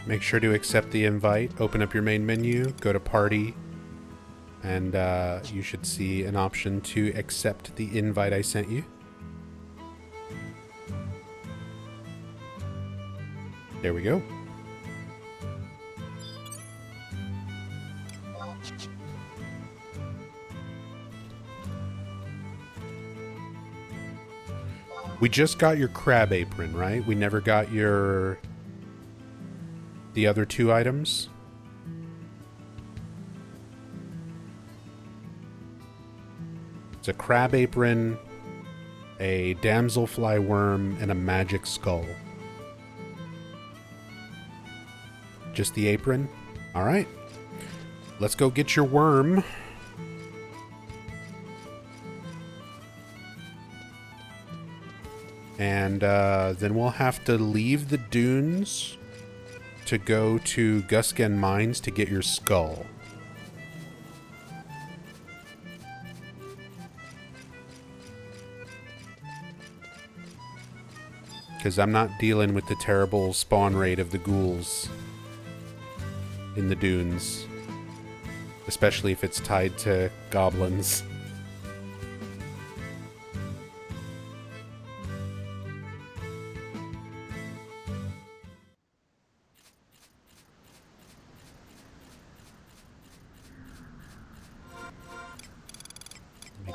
Make sure to accept the invite. Open up your main menu, go to party, and you should see an option to accept the invite I sent you. There we go. We just got your crab apron, right? We never got your... the other two items. It's a crab apron, a damselfly worm, and a magic skull. Just the apron? Alright. Let's go get your worm. And then we'll have to leave the dunes to go to Gusken Mines to get your skull. Because I'm not dealing with the terrible spawn rate of the ghouls in the dunes. Especially if it's tied to goblins.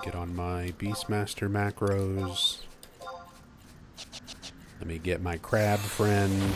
Get on my Beastmaster macros. Let me get my crab friend.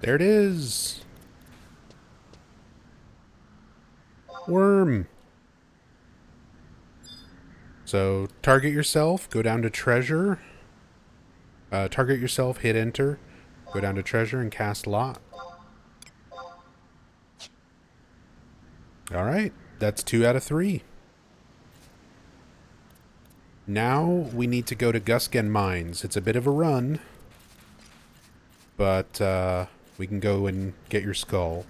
There it is. Worm. So target yourself, go down to treasure. Target yourself, hit enter, go down to treasure and cast lot. All right, that's 2 out of 3. Now we need to go to Gusgen Mines. It's a bit of a run, but we can go and get your skull.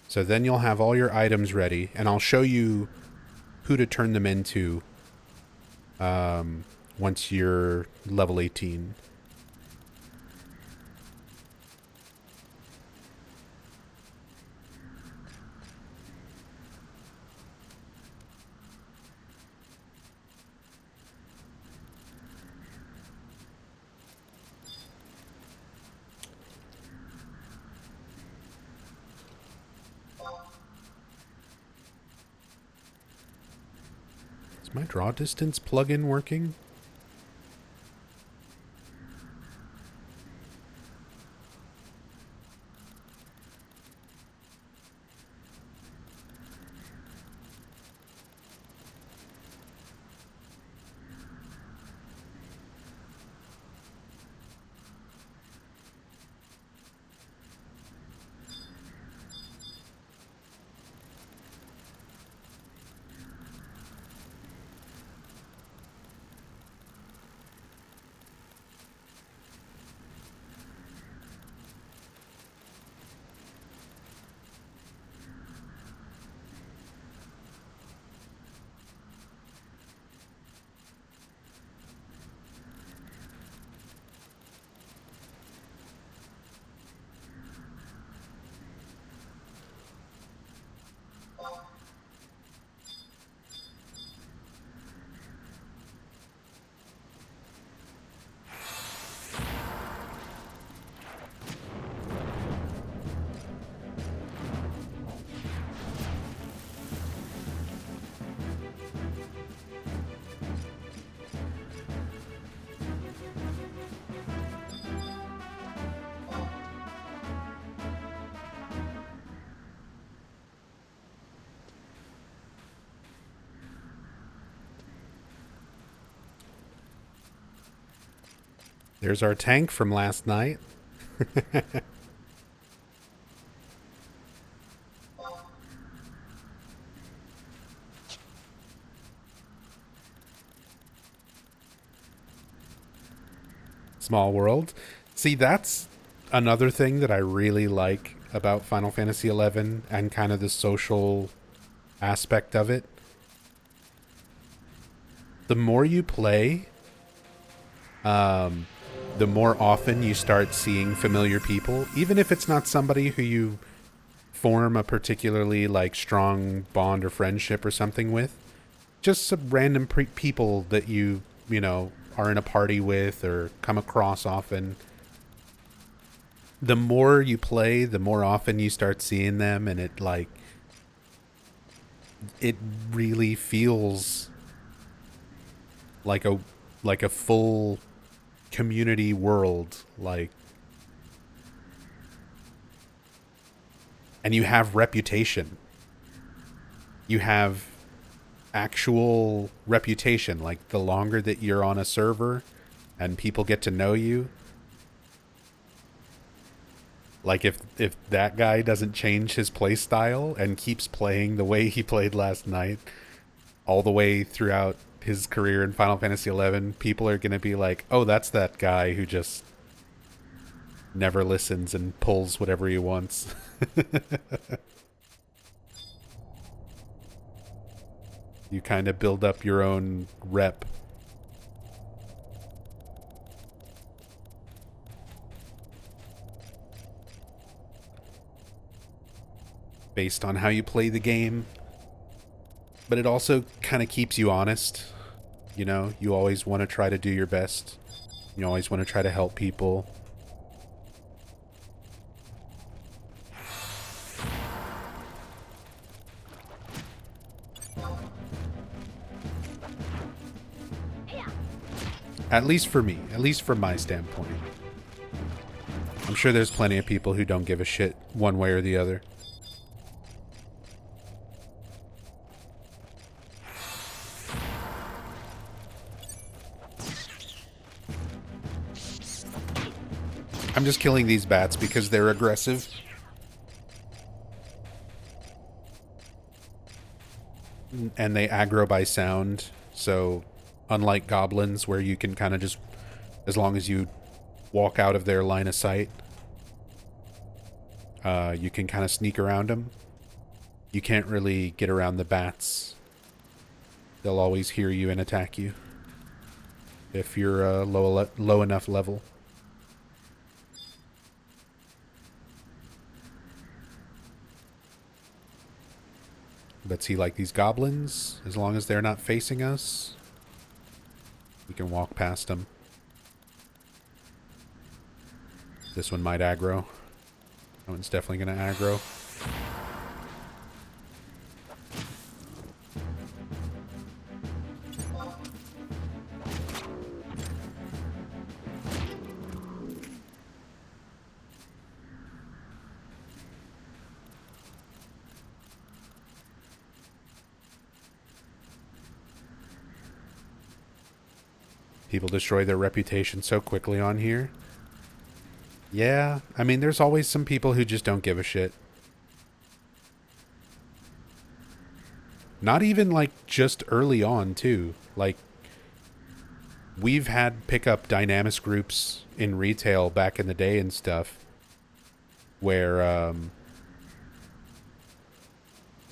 So then you'll have all your items ready, and I'll show you who to turn them into once you're level 18. Is my draw distance plugin working? There's our tank from last night. Small world. See, that's another thing that I really like about Final Fantasy XI and kind of the social aspect of it. The more you play, the more often you start seeing familiar people, even if it's not somebody who you form a particularly like strong bond or friendship or something with. Just some random people that you know, are in a party with or come across often. The more you play, the more often you start seeing them, and it really feels like a full community world, like, and you have reputation. You have actual reputation. Like, the longer that you're on a server and people get to know you, like if that guy doesn't change his play style and keeps playing the way he played last night all the way throughout his career in Final Fantasy XI, people are going to be like, oh, that's that guy who just never listens and pulls whatever he wants. You kind of build up your own rep. Based on how you play the game. But it also kind of keeps you honest. You know, you always want to try to do your best. You always want to try to help people. At least for me. At least from my standpoint. I'm sure there's plenty of people who don't give a shit one way or the other. I'm just killing these bats because they're aggressive. And they aggro by sound, so unlike goblins where you can kind of just, as long as you walk out of their line of sight, you can kind of sneak around them. You can't really get around the bats. They'll always hear you and attack you if you're low enough level. But see, like these goblins, as long as they're not facing us, we can walk past them. This one might aggro. That one's definitely going to aggro. People destroy their reputation so quickly on here. Yeah, I mean, there's always some people who just don't give a shit. Not even, like, just early on, too. Like, we've had pickup Dynamis groups in retail back in the day and stuff where,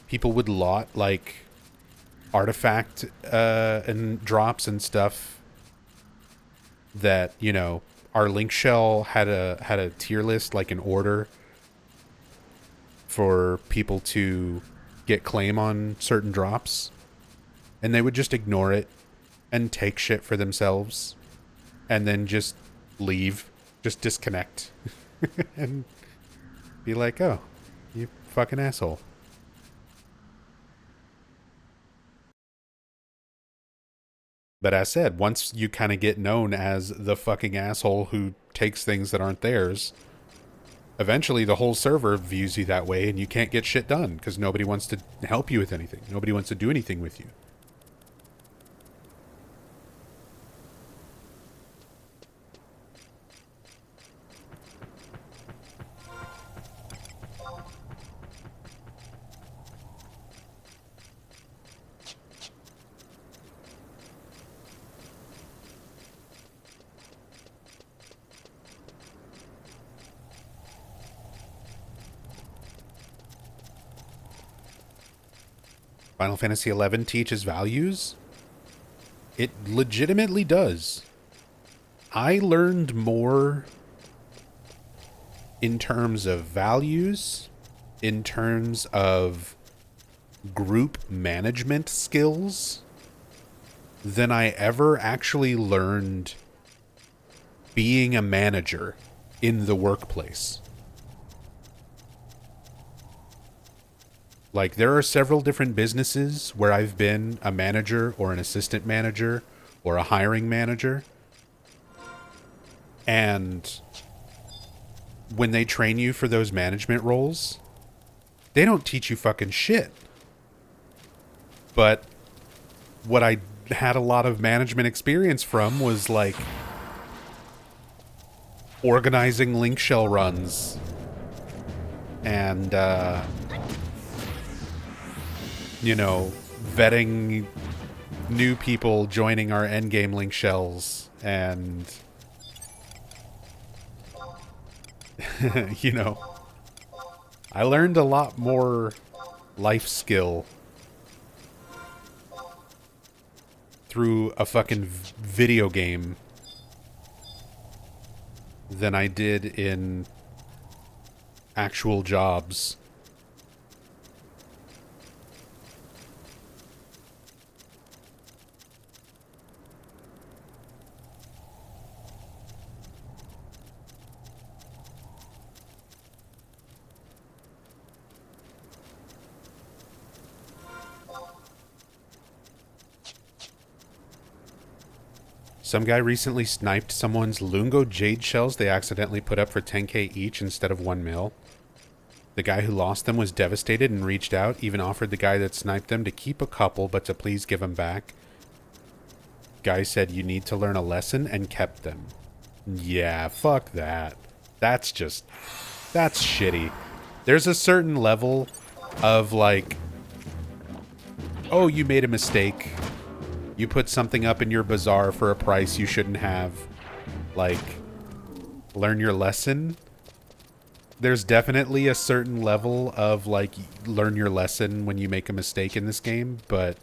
people would lot, like, artifact, and drops and stuff that, you know, our link shell had a tier list, like an order for people to get claim on certain drops, and they would just ignore it and take shit for themselves and then just leave, just disconnect and be like, oh, you fucking asshole. But as said, once you kind of get known as the fucking asshole who takes things that aren't theirs, eventually the whole server views you that way and you can't get shit done because nobody wants to help you with anything. Nobody wants to do anything with you. Final Fantasy XI teaches values? It legitimately does. I learned more in terms of values, in terms of group management skills, than I ever actually learned being a manager in the workplace. Like, there are several different businesses where I've been a manager or an assistant manager or a hiring manager. And when they train you for those management roles, they don't teach you fucking shit. But what I had a lot of management experience from was, like, organizing link shell runs and, you know, vetting new people joining our endgame link shells and, you know, I learned a lot more life skill through a fucking video game than I did in actual jobs. Some guy recently sniped someone's Lungo jade shells they accidentally put up for 10k each instead of 1 mil. The guy who lost them was devastated and reached out, even offered the guy that sniped them to keep a couple, but to please give them back. Guy said you need to learn a lesson and kept them. Yeah, fuck that. That's shitty. There's a certain level of like, oh, you made a mistake. You put something up in your bazaar for a price you shouldn't have. Like, learn your lesson. There's definitely a certain level of like, learn your lesson when you make a mistake in this game, but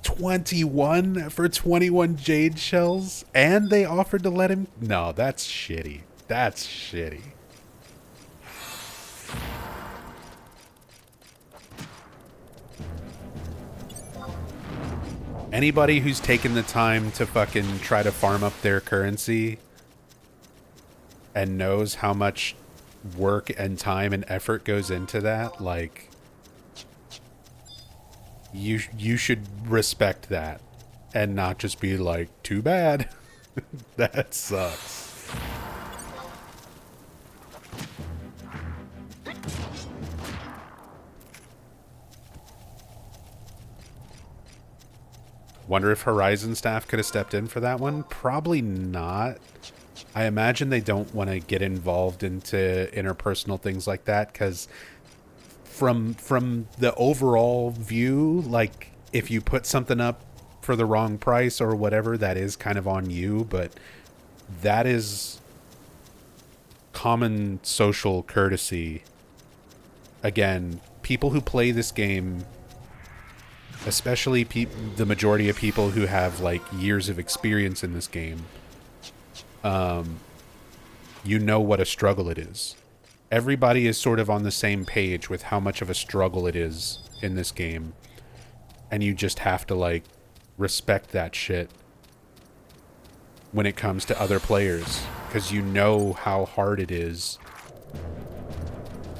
21 for 21 jade shells, and they offered to let him? No, that's shitty. That's shitty. Anybody who's taken the time to fucking try to farm up their currency and knows how much work and time and effort goes into that, like, you should respect that and not just be like, too bad. That sucks. Wonder if Horizon staff could have stepped in for that one? Probably not. I imagine they don't want to get involved into interpersonal things like that, because from the overall view, like, if you put something up for the wrong price or whatever, that is kind of on you, but that is common social courtesy. Again, people who play this game, especially the majority of people who have like years of experience in this game, you know what a struggle it is. Everybody is sort of on the same page with how much of a struggle it is in this game. And you just have to, like, respect that shit when it comes to other players. Because you know how hard it is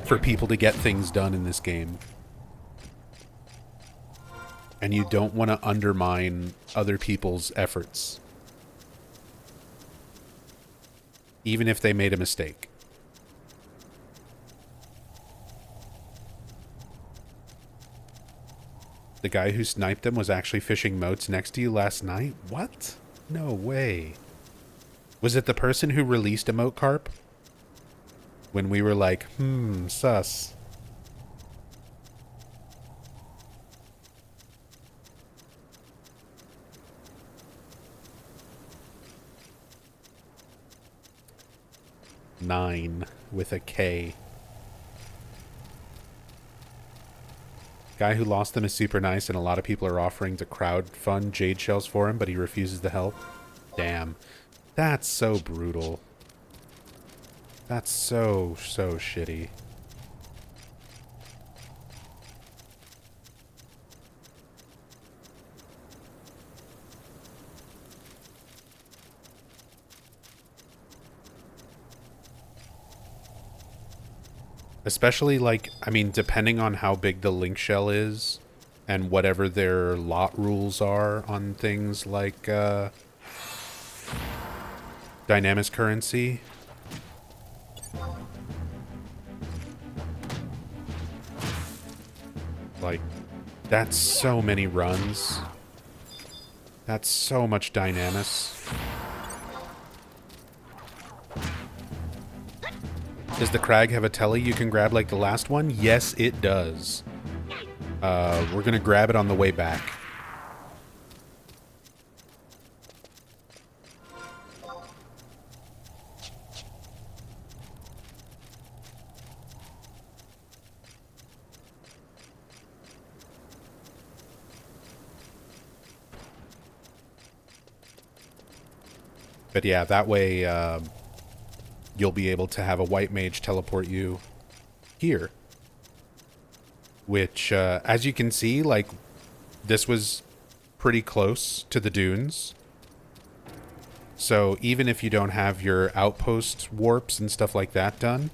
for people to get things done in this game. And you don't want to undermine other people's efforts, even if they made a mistake. The guy who sniped them was actually fishing moats next to you last night? What? No way. Was it the person who released Emote Carp? When we were like, sus. Nine with a K. Guy who lost them is super nice, and a lot of people are offering to crowdfund jade shells for him, but he refuses to help. Damn. That's so brutal. That's so shitty. Especially, like, I mean, depending on how big the link shell is and whatever their lot rules are on things like Dynamis currency. Like, that's so many runs. That's so much Dynamis. Does the Crag have a telly you can grab like the last one? Yes, it does. We're gonna grab it on the way back. But yeah, that way, you'll be able to have a white mage teleport you here. Which, as you can see, like, this was pretty close to the dunes. So even if you don't have your outpost warps and stuff like that done,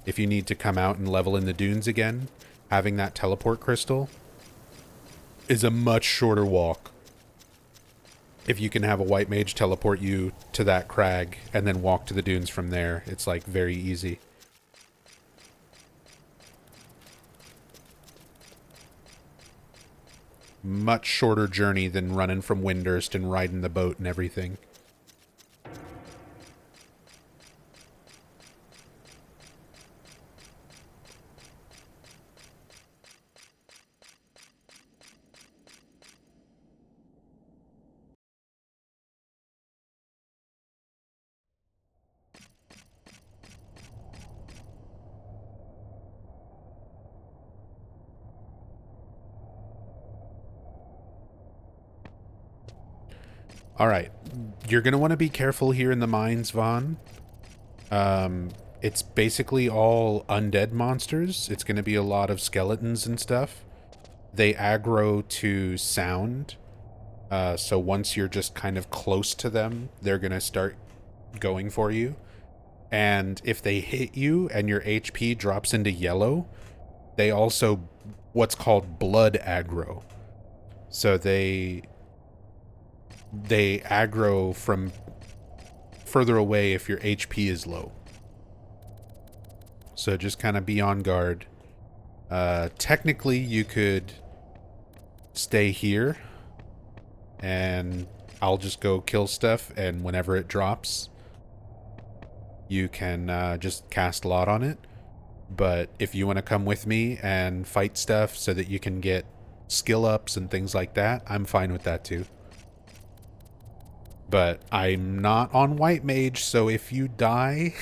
if you need to come out and level in the dunes again, having that teleport crystal is a much shorter walk. if you can have a white mage teleport you to that crag and then walk to the dunes from there, it's like very easy. Much shorter journey than running from Windurst and riding the boat and everything. Alright, you're going to want to be careful here in the mines, Vaughn. It's basically all undead monsters. It's going to be a lot of skeletons and stuff. They aggro to sound. So once you're just kind of close to them, they're going to start going for you. And if they hit you and your HP drops into yellow, they also what's called blood aggro. So they aggro from further away if your HP is low. So just kind of be on guard. Technically, you could stay here, and I'll just go kill stuff, and whenever it drops, you can just cast Lot on it. But if you want to come with me and fight stuff so that you can get skill ups and things like that, I'm fine with that too. But I'm not on White Mage, so if you die,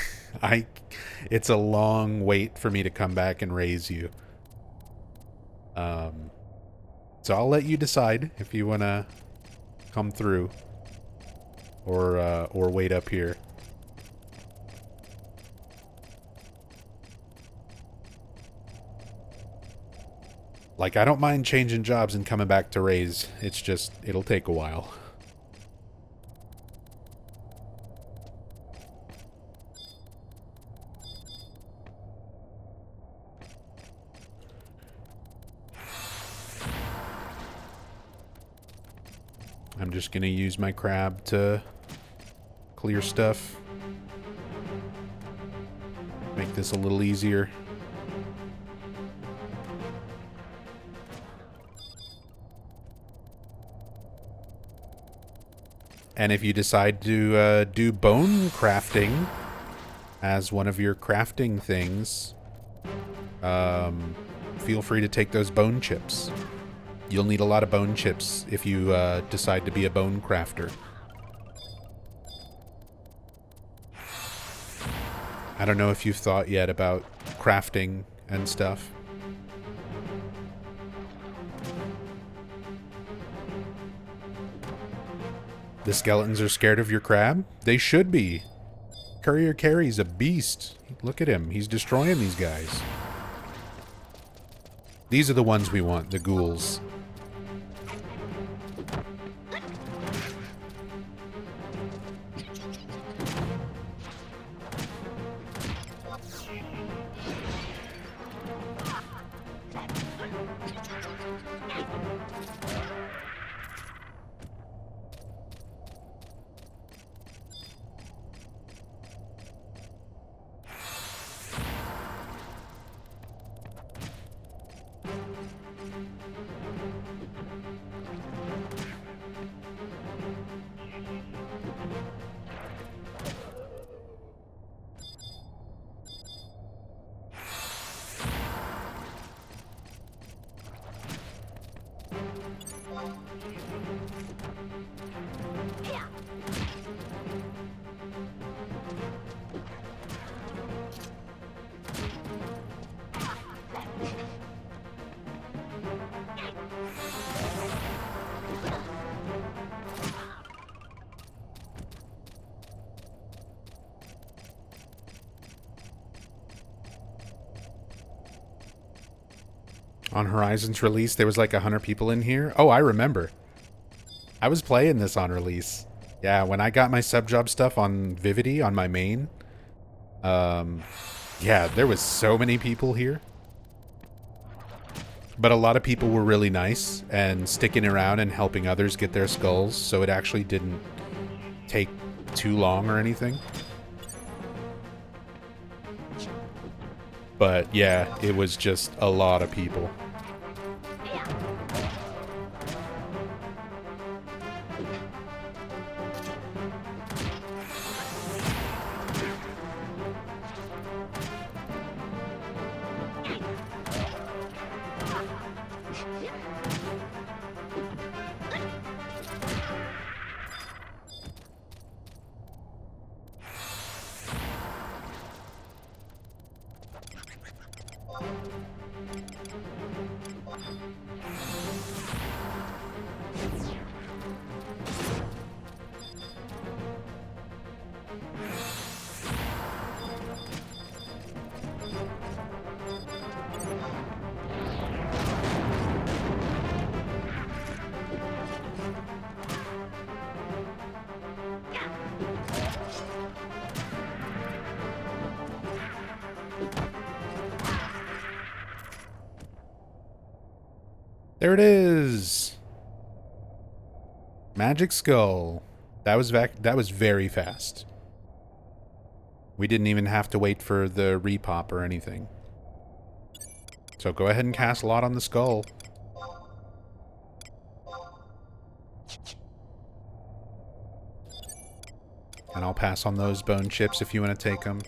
it's a long wait for me to come back and raise you. So I'll let you decide if you want to come through or wait up here. Like, I don't mind changing jobs and coming back to raise. It's just, it'll take a while. I'm just gonna use my crab to clear stuff. Make this a little easier. And if you decide to do bone crafting as one of your crafting things, feel free to take those bone chips. You'll need a lot of bone chips if you decide to be a bone crafter. I don't know if you've thought yet about crafting and stuff. The skeletons are scared of your crab? They should be. Courier Carry's a beast. Look at him. He's destroying these guys. These are the ones we want, the ghouls. On Horizon's release, there was like 100 people in here. Oh, I remember. I was playing this on release. Yeah, when I got my sub-job stuff on Vivity, on my main, yeah, there was so many people here. But a lot of people were really nice and sticking around and helping others get their skulls, so it actually didn't take too long or anything. But yeah, it was just a lot of people. There it is. Magic skull. That was very fast. We didn't even have to wait for the repop or anything. So go ahead and cast a lot on the skull. And I'll pass on those bone chips if you want to take them.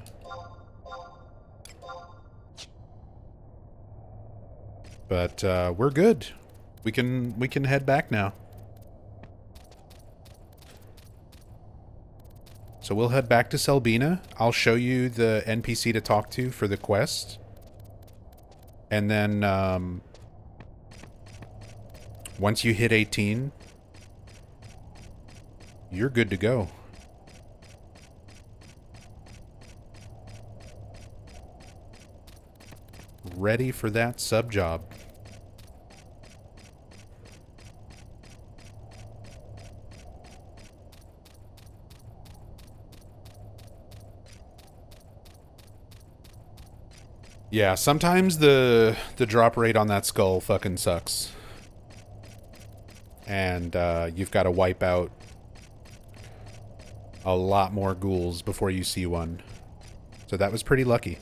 But we're good. We can head back now. So we'll head back to Selbina. I'll show you the NPC to talk to for the quest. And then once you hit 18, you're good to go. Ready for that sub job. Yeah, sometimes the drop rate on that skull fucking sucks. And you've got to wipe out a lot more ghouls before you see one. So that was pretty lucky.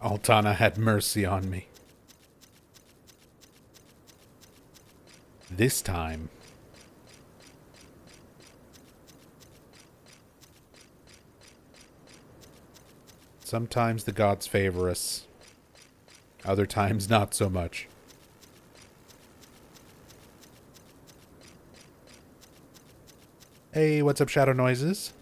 Altana had mercy on me. This time. Sometimes the gods favor us. Other times not so much. Hey, what's up, Shadow Noises?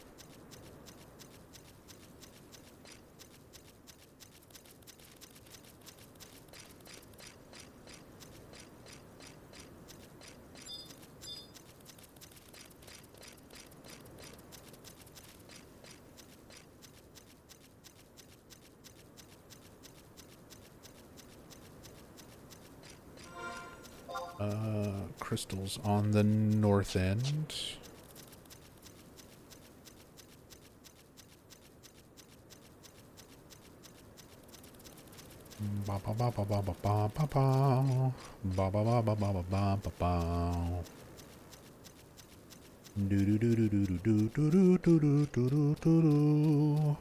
Crystals on the north end. Ba ba ba ba ba ba ba ba ba. Ba ba ba ba ba ba ba ba ba. Do do do do do do do do do do do do do.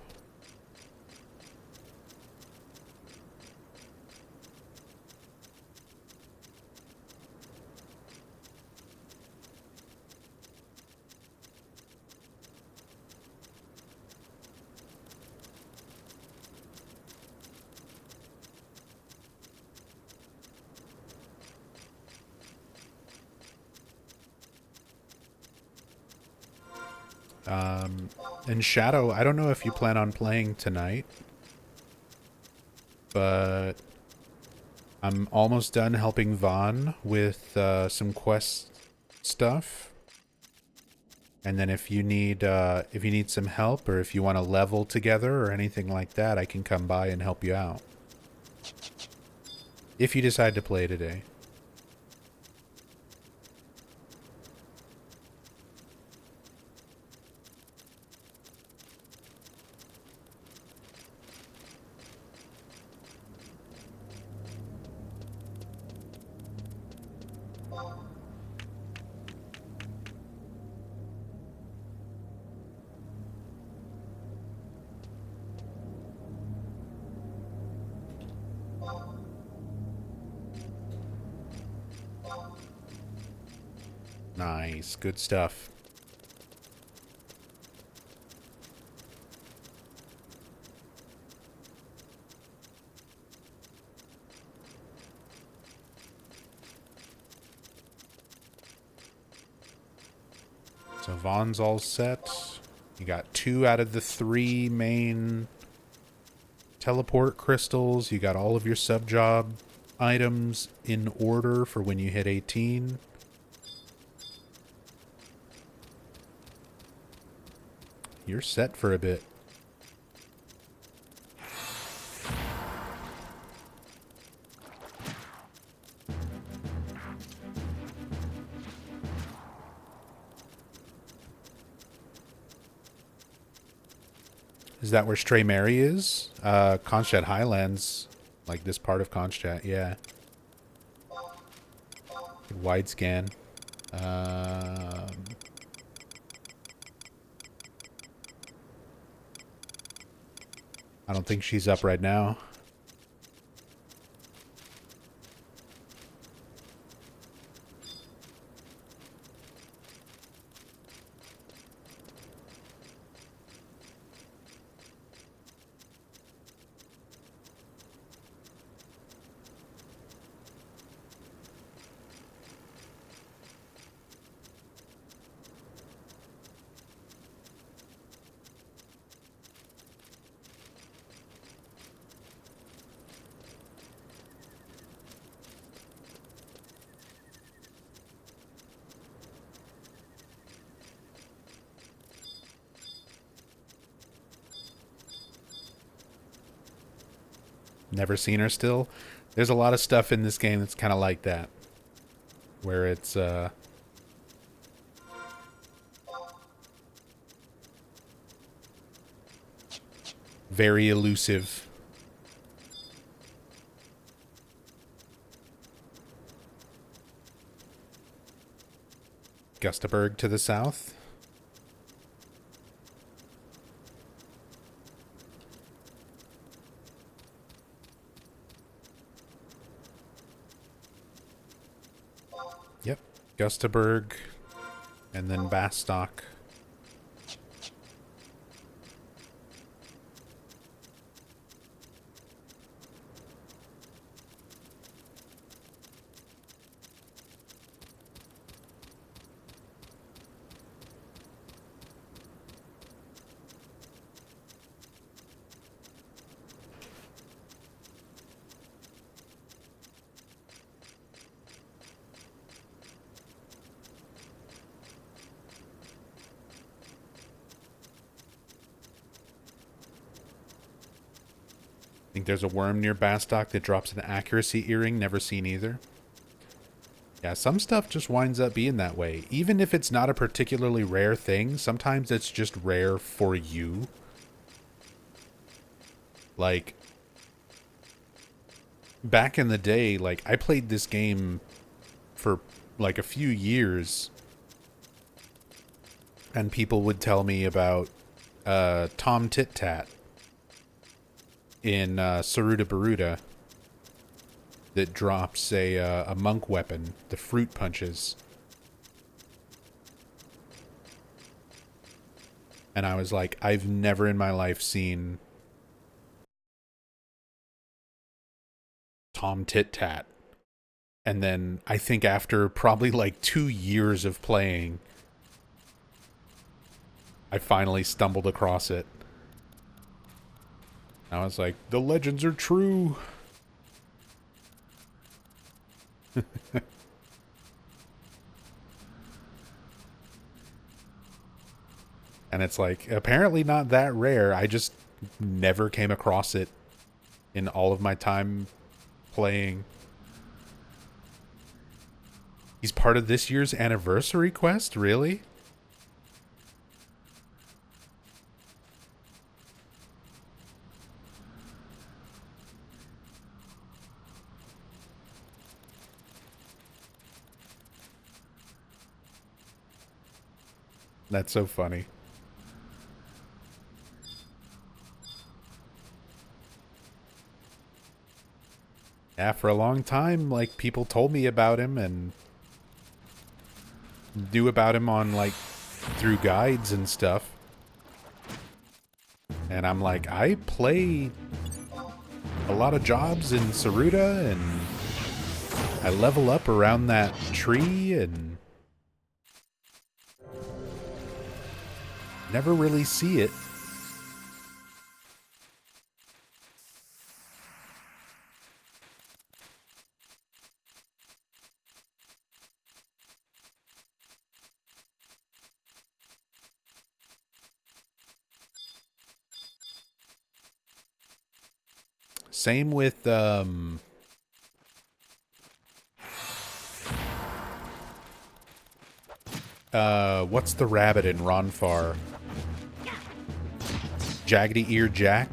And Shadow, I don't know if you plan on playing tonight, but I'm almost done helping Vaughn with some quest stuff. And then if you need some help, or if you want to level together or anything like that, I can come by and help you out. If you decide to play today. Nice, good stuff. So Vaughn's all set. You got 2 out of the 3 main teleport crystals. You got all of your sub-job items in order for when you hit 18. You're set for a bit. Is that where Stray Mary is? Conchette Highlands. Like this part of Conchette, yeah. Wide scan. I don't think she's up right now. Never seen her still. There's a lot of stuff in this game that's kind of like that. Where it's, very elusive. Gustaberg to the south. Yep, Gustaberg, and then Bastock. I think there's a worm near Bastock that drops an accuracy earring. Never seen either. Yeah, some stuff just winds up being that way. Even if it's not a particularly rare thing, sometimes it's just rare for you. Like, back in the day, like, I played this game for, like, a few years. And people would tell me about Tom Tit Tat in Saruta Baruta that drops a monk weapon, the fruit punches. And I was like, I've never in my life seen Tom Tit Tat. And then I think after probably like 2 years of playing, I finally stumbled across it. I was like, the legends are true. And it's like, apparently not that rare. I just never came across it in all of my time playing. He's part of this year's anniversary quest? Really? That's so funny. Yeah, for a long time, like, people told me about him and knew about him on, like, through guides and stuff. And I'm like, I play a lot of jobs in Saruta, and I level up around that tree, and never really see it. Same with, what's the rabbit in Ronfar? Jaggedy Ear Jack?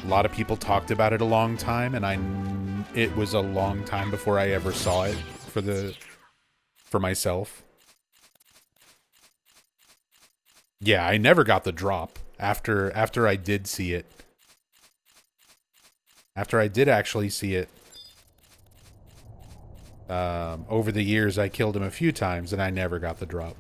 A lot of people talked about it a long time, and it was a long time before I ever saw it for myself. Yeah, I never got the drop after I did see it. After I did actually see it, over the years I killed him a few times and I never got the drop.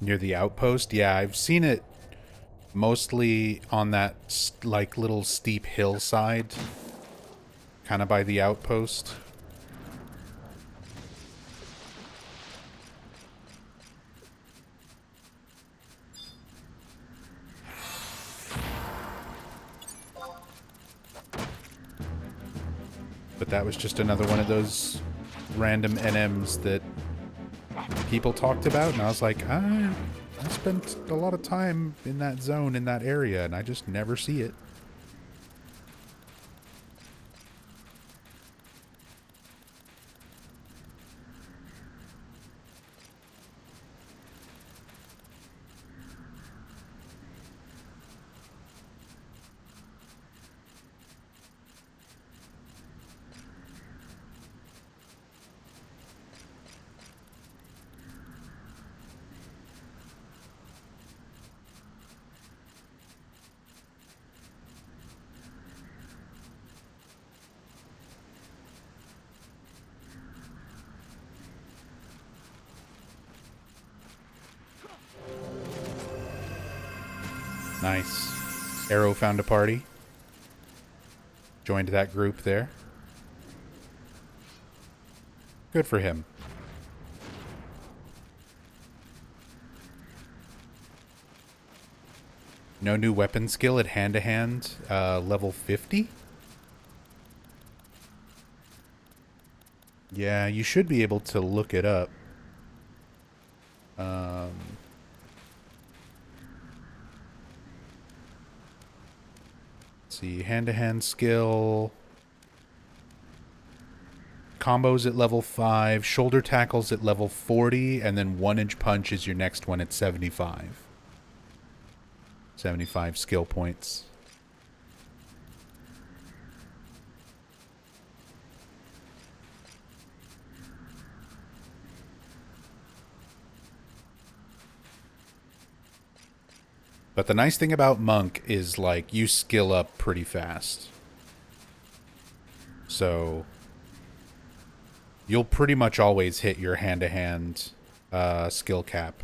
Near the outpost? Yeah, I've seen it mostly on that, like, little steep hillside. Kind of by the outpost. But that was just another one of those random NMs that people talked about, and I was like, I spent a lot of time in that zone, in that area, and I just never see it. Nice. Arrow found a party. Joined that group there. Good for him. No new weapon skill at hand-to-hand, level 50? Yeah, you should be able to look it up. Let's see, hand-to-hand skill. Combos at level 5, shoulder tackles at level 40, and then 1-inch punch is your next one at 75. 75 skill points. But the nice thing about Monk is, like, you skill up pretty fast. So you'll pretty much always hit your hand-to-hand skill cap.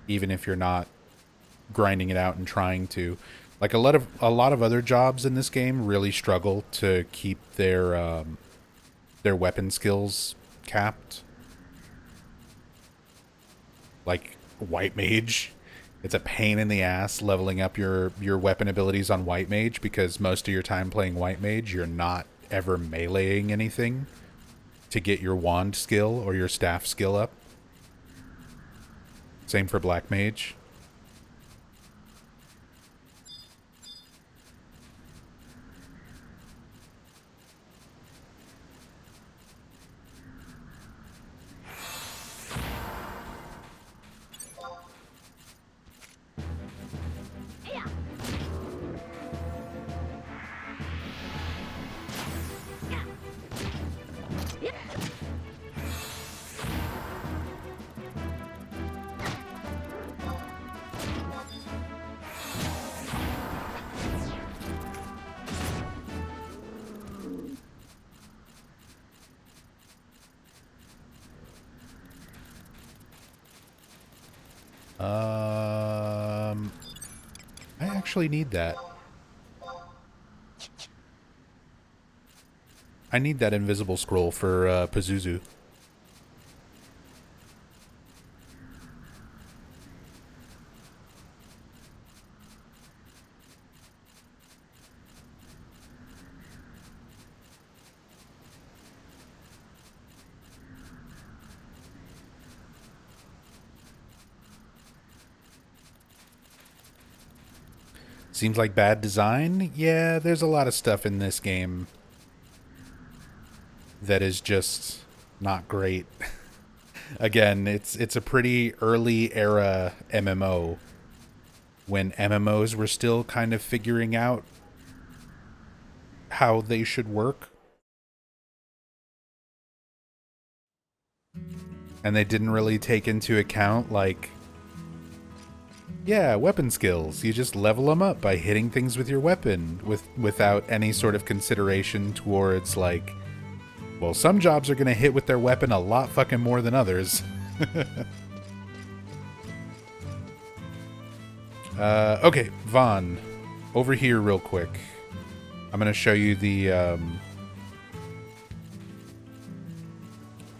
Even if you're not grinding it out and trying to. Like, a lot of other jobs in this game really struggle to keep their weapon skills capped. Like White Mage. It's a pain in the ass leveling up your weapon abilities on White Mage, because most of your time playing White Mage, you're not ever meleeing anything to get your wand skill or your staff skill up. Same for Black Mage. I actually need that. I need that invisible scroll for Pazuzu. Seems like bad design? Yeah, there's a lot of stuff in this game that is just not great. Again, it's a pretty early era MMO, when MMOs were still kind of figuring out how they should work. And they didn't really take into account, like, yeah, weapon skills. You just level them up by hitting things with your weapon without any sort of consideration towards, like, well, some jobs are going to hit with their weapon a lot fucking more than others. Okay, Vaughn, over here real quick. I'm going to show you the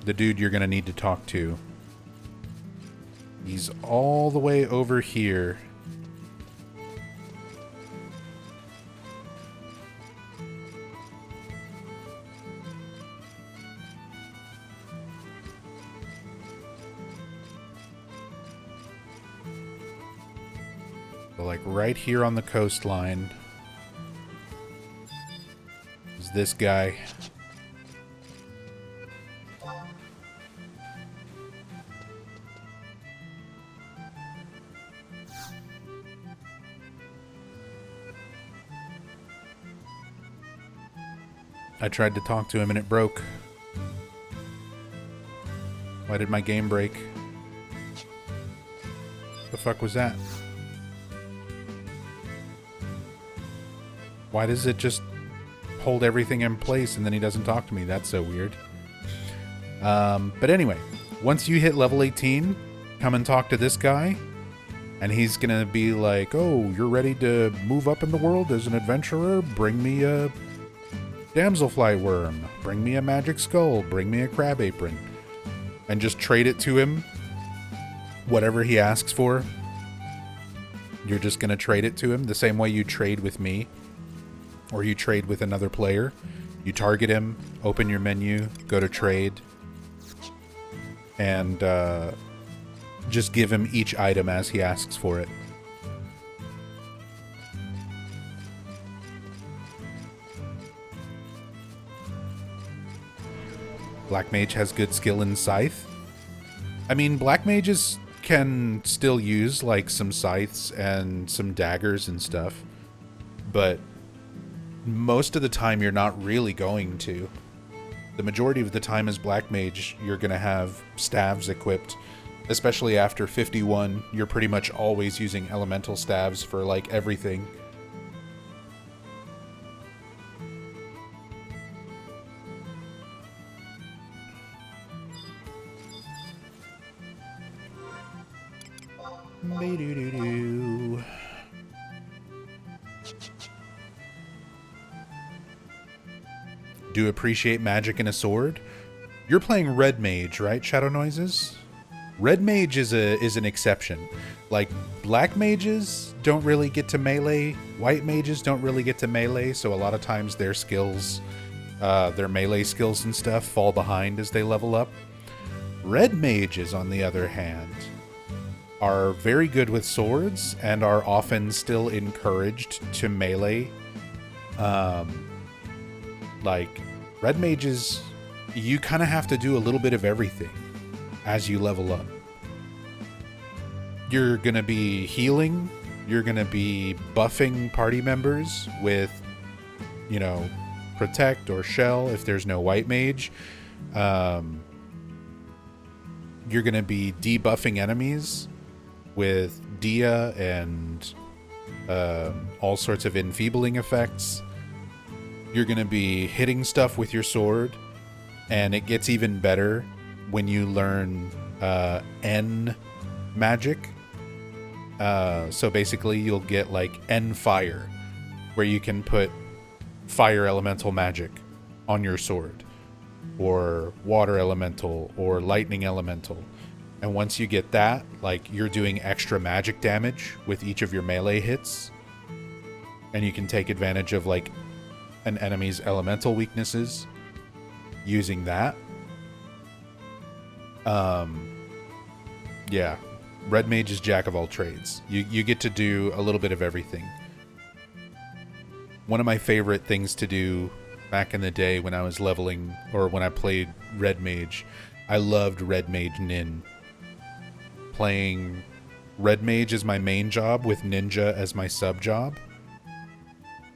dude you're going to need to talk to. He's all the way over here. So, like, right here on the coastline is this guy. I tried to talk to him and it broke. Why did my game break? The fuck was that? Why does it just hold everything in place and then he doesn't talk to me? That's so weird. But anyway, once you hit level 18, come and talk to this guy. And he's gonna be like, oh, you're ready to move up in the world as an adventurer? Bring me a damselfly worm. Bring me a magic skull. Bring me a crab apron. And just trade it to him. Whatever he asks for, you're just gonna trade it to him the same way you trade with me. Or you trade with another player. You target him, open your menu, go to trade, and just give him each item as he asks for it. Black Mage has good skill in Scythe. I mean, Black Mages can still use like some scythes and some daggers and stuff, but most of the time you're not really going to. The majority of the time as Black Mage, you're going to have staves equipped. Especially after 51, you're pretty much always using elemental staves for like everything. Do appreciate magic in a sword? You're playing Red Mage, right, Shadow Noises? Red Mage is an exception. Like, Black Mages don't really get to melee, White Mages don't really get to melee, so a lot of times their skills, their melee skills and stuff fall behind as they level up. Red Mages, on the other hand, are very good with swords and are often still encouraged to melee. Like, Red Mages, you kind of have to do a little bit of everything as you level up. You're going to be healing, you're going to be buffing party members with, you know, Protect or Shell if there's no White Mage. You're going to be debuffing enemies with Dia and all sorts of enfeebling effects. You're going to be hitting stuff with your sword, and it gets even better when you learn N magic. So basically you'll get like N fire, where you can put fire elemental magic on your sword, or water elemental, or lightning elemental. And once you get that, like, you're doing extra magic damage with each of your melee hits, and you can take advantage of like an enemy's elemental weaknesses using that. Yeah, Red Mage is jack of all trades. You get to do a little bit of everything. One of my favorite things to do back in the day when I was leveling, or when I played Red Mage, I loved Red Mage Nin. Playing Red Mage as my main job with Ninja as my sub job.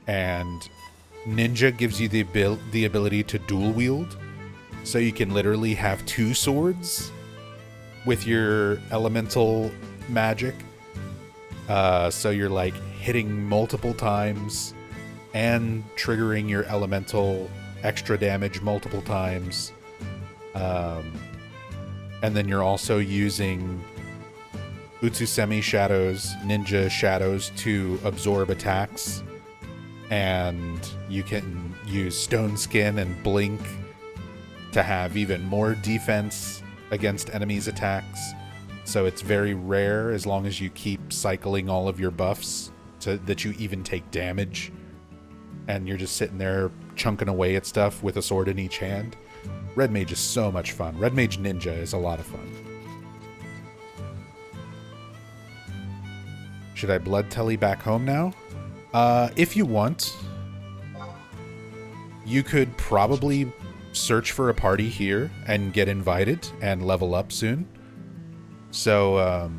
And Ninja gives you the ability to dual wield, so you can literally have two swords with your elemental magic. So you're like hitting multiple times and triggering your elemental extra damage multiple times. And then you're also using Utsusemi shadows, ninja shadows, to absorb attacks. And you can use Stone Skin and Blink to have even more defense against enemies' attacks. So it's very rare, as long as you keep cycling all of your buffs, that you even take damage. And you're just sitting there chunking away at stuff with a sword in each hand. Red Mage is so much fun. Red Mage Ninja is a lot of fun. Should I blood telly back home now? If you want, you could probably search for a party here and get invited and level up soon. So,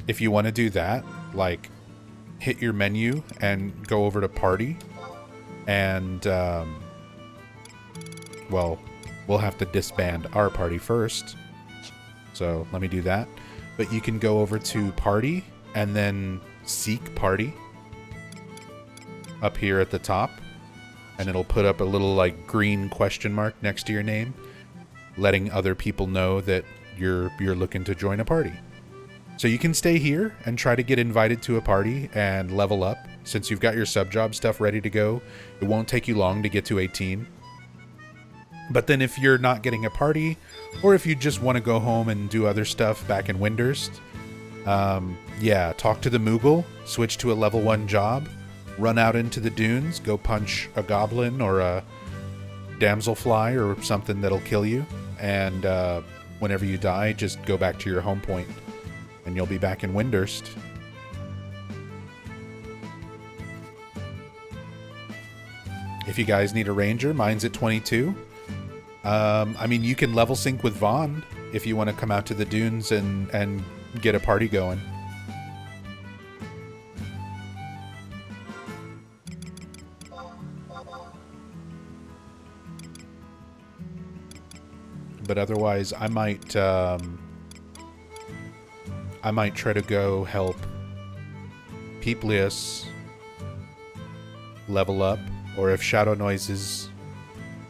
if you want to do that, like, hit your menu and go over to party, and, well, we'll have to disband our party first. So let me do that. But you can go over to party and then seek party up here at the top, and it'll put up a little like green question mark next to your name, letting other people know that you're looking to join a party. So you can stay here and try to get invited to a party and level up. Since you've got your sub job stuff ready to go, it won't take you long to get to 18. But then if you're not getting a party, or if you just want to go home and do other stuff back in Windurst, yeah, talk to the Moogle, switch to a level 1 job, run out into the dunes, go punch a goblin or a damselfly or something that'll kill you, and whenever you die, just go back to your home point, and you'll be back in Windurst. If you guys need a ranger, mine's at 22. I mean, you can level sync with Vaughn if you want to come out to the dunes and get a party going. But otherwise, I might try to go help Peeplius level up, or if Shadow Noises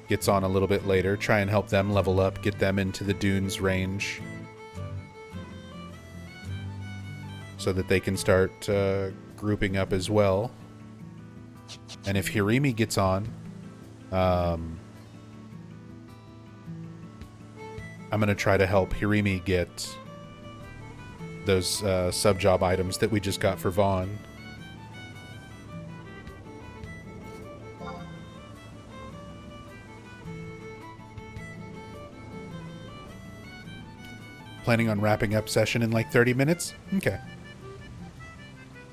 gets on a little bit later, try and help them level up, get them into the dunes range, so that they can start grouping up as well. And if Hirimi gets on, I'm going to try to help Hirimi get those sub-job items that we just got for Vaughn. Planning on wrapping up session in like 30 minutes? Okay.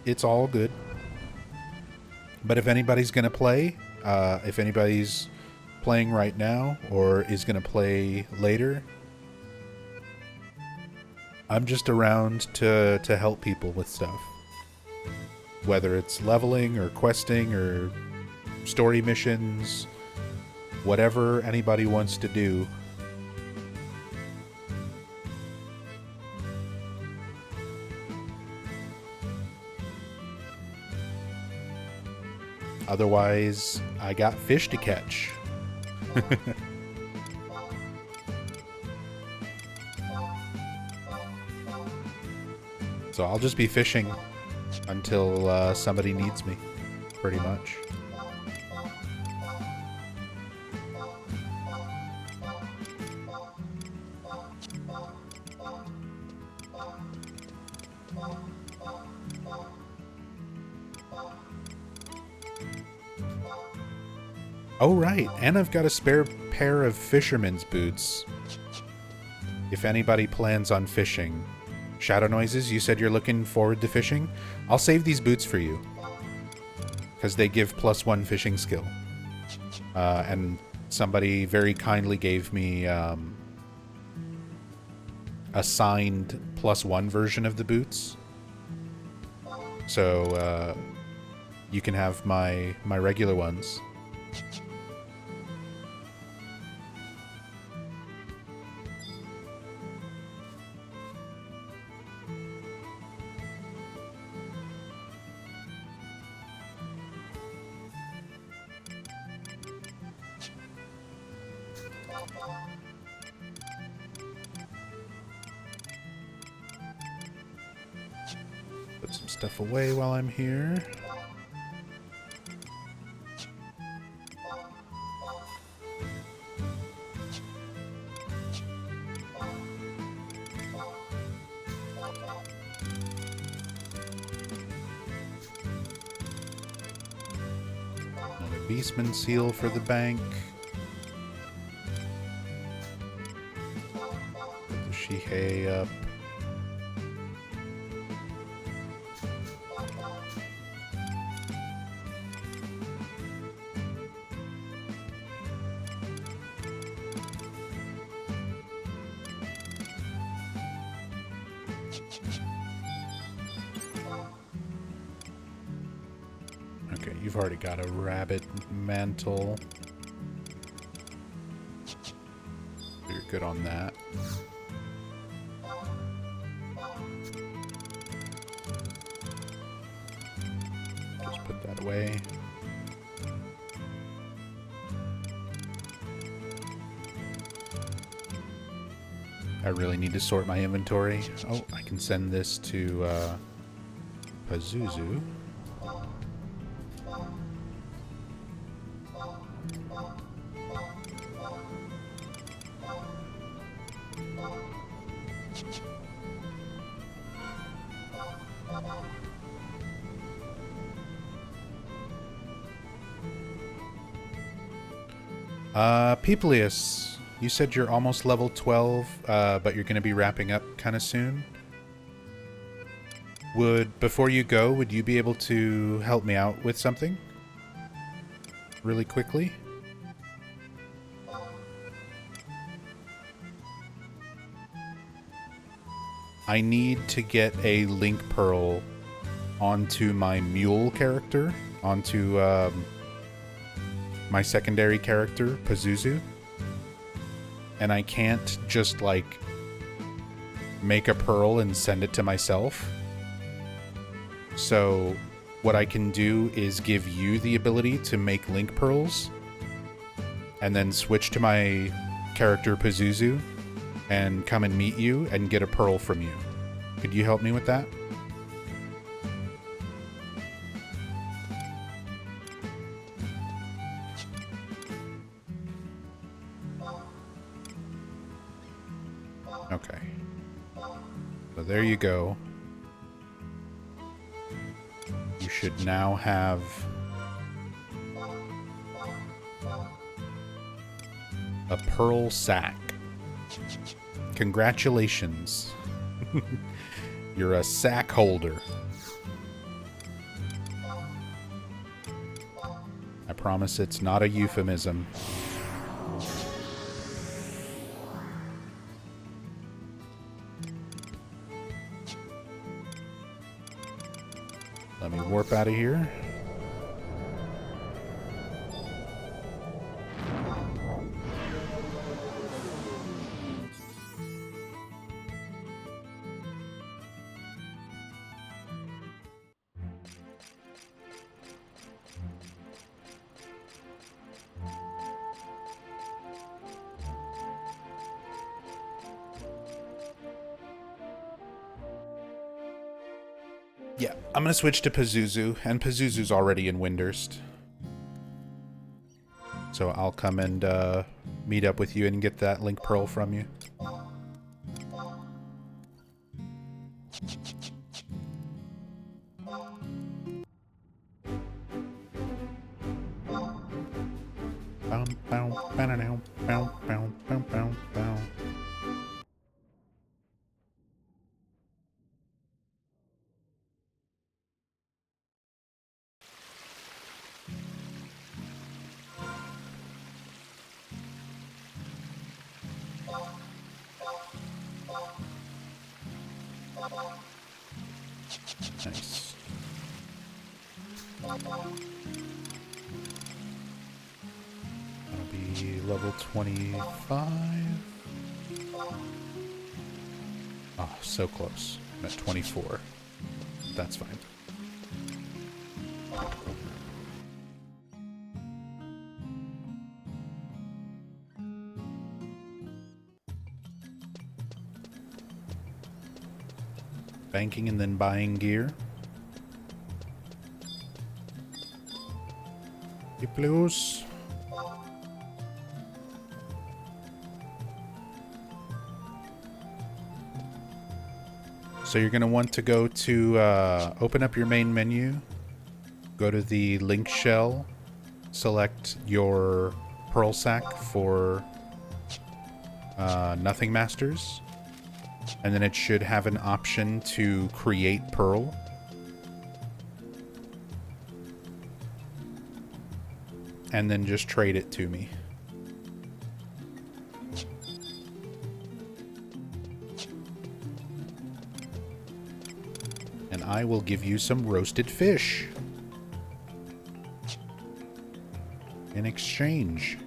It's all good. But if anybody's going to play, if anybody's playing right now or is going to play later, I'm just around to help people with stuff. Whether it's leveling or questing or story missions, whatever anybody wants to do. Otherwise, I got fish to catch. So I'll just be fishing until somebody needs me, pretty much. Oh, right. And I've got a spare pair of fisherman's boots. If anybody plans on fishing. Shadow Noises, you said you're looking forward to fishing? I'll save these boots for you. Because they give +1 fishing skill. And somebody very kindly gave me a signed +1 version of the boots. So you can have my regular ones. Put some stuff away while I'm here. Another Beastman seal for the bank. Put the Shihei up. Okay, you've already got a rabbit mantle. You're good on that. Just put that away. I really need to sort my inventory. Oh, I can send this to Pazuzu. Peplius, you said you're almost level 12, but you're going to be wrapping up kind of soon. Before you go, would you be able to help me out with something? Really quickly? I need to get a link pearl onto my mule character, onto my secondary character, Pazuzu. And I can't just, like, make a pearl and send it to myself. So what I can do is give you the ability to make link pearls and then switch to my character Pazuzu and come and meet you and get a pearl from you. Could you help me with that? Okay. So there you go. You should now have a pearl sack. Congratulations. You're a sack holder. I promise it's not a euphemism. Let me warp out of here. Yeah, I'm going to switch to Pazuzu, and Pazuzu's already in Windurst. So I'll come and meet up with you and get that link pearl from you. Nice. That'll be level 25. Oh, so close. I'm at 24. That's fine. Banking and then buying gear. Plus. So you're going to want to go to open up your main menu, go to the link shell, select your pearl sack for Nothing Masters, and then it should have an option to create pearl. And then just trade it to me. And I will give you some roasted fish in exchange.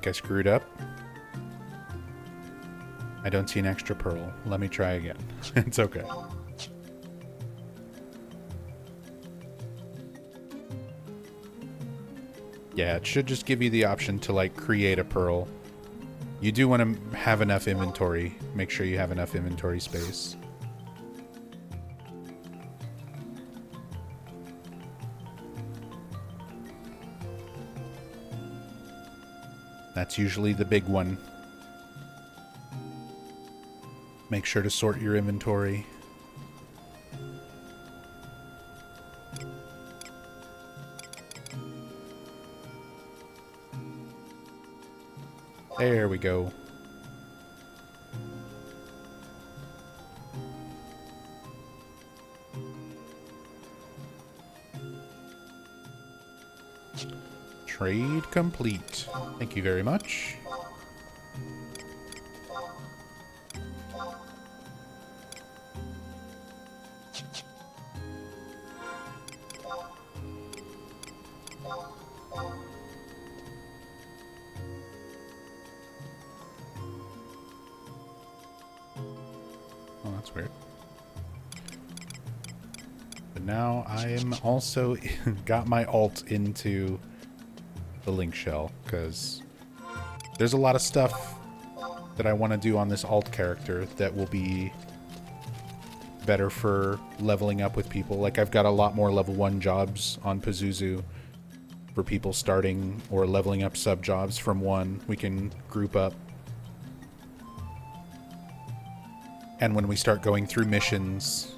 I screwed up. I don't see an extra pearl. Let me try again. It's okay. Yeah, it should just give you the option to, like, create a pearl. You do want to have enough inventory. Make sure you have enough inventory space. That's usually the big one. Make sure to sort your inventory. There we go. Trade complete. Thank you very much. Oh, that's weird. But now I am also got my alt into the link shell, because there's a lot of stuff that I want to do on this alt character that will be better for leveling up with people. Like, I've got a lot more level 1 jobs on Pazuzu for people starting or leveling up sub jobs from 1. We can group up. And when we start going through missions,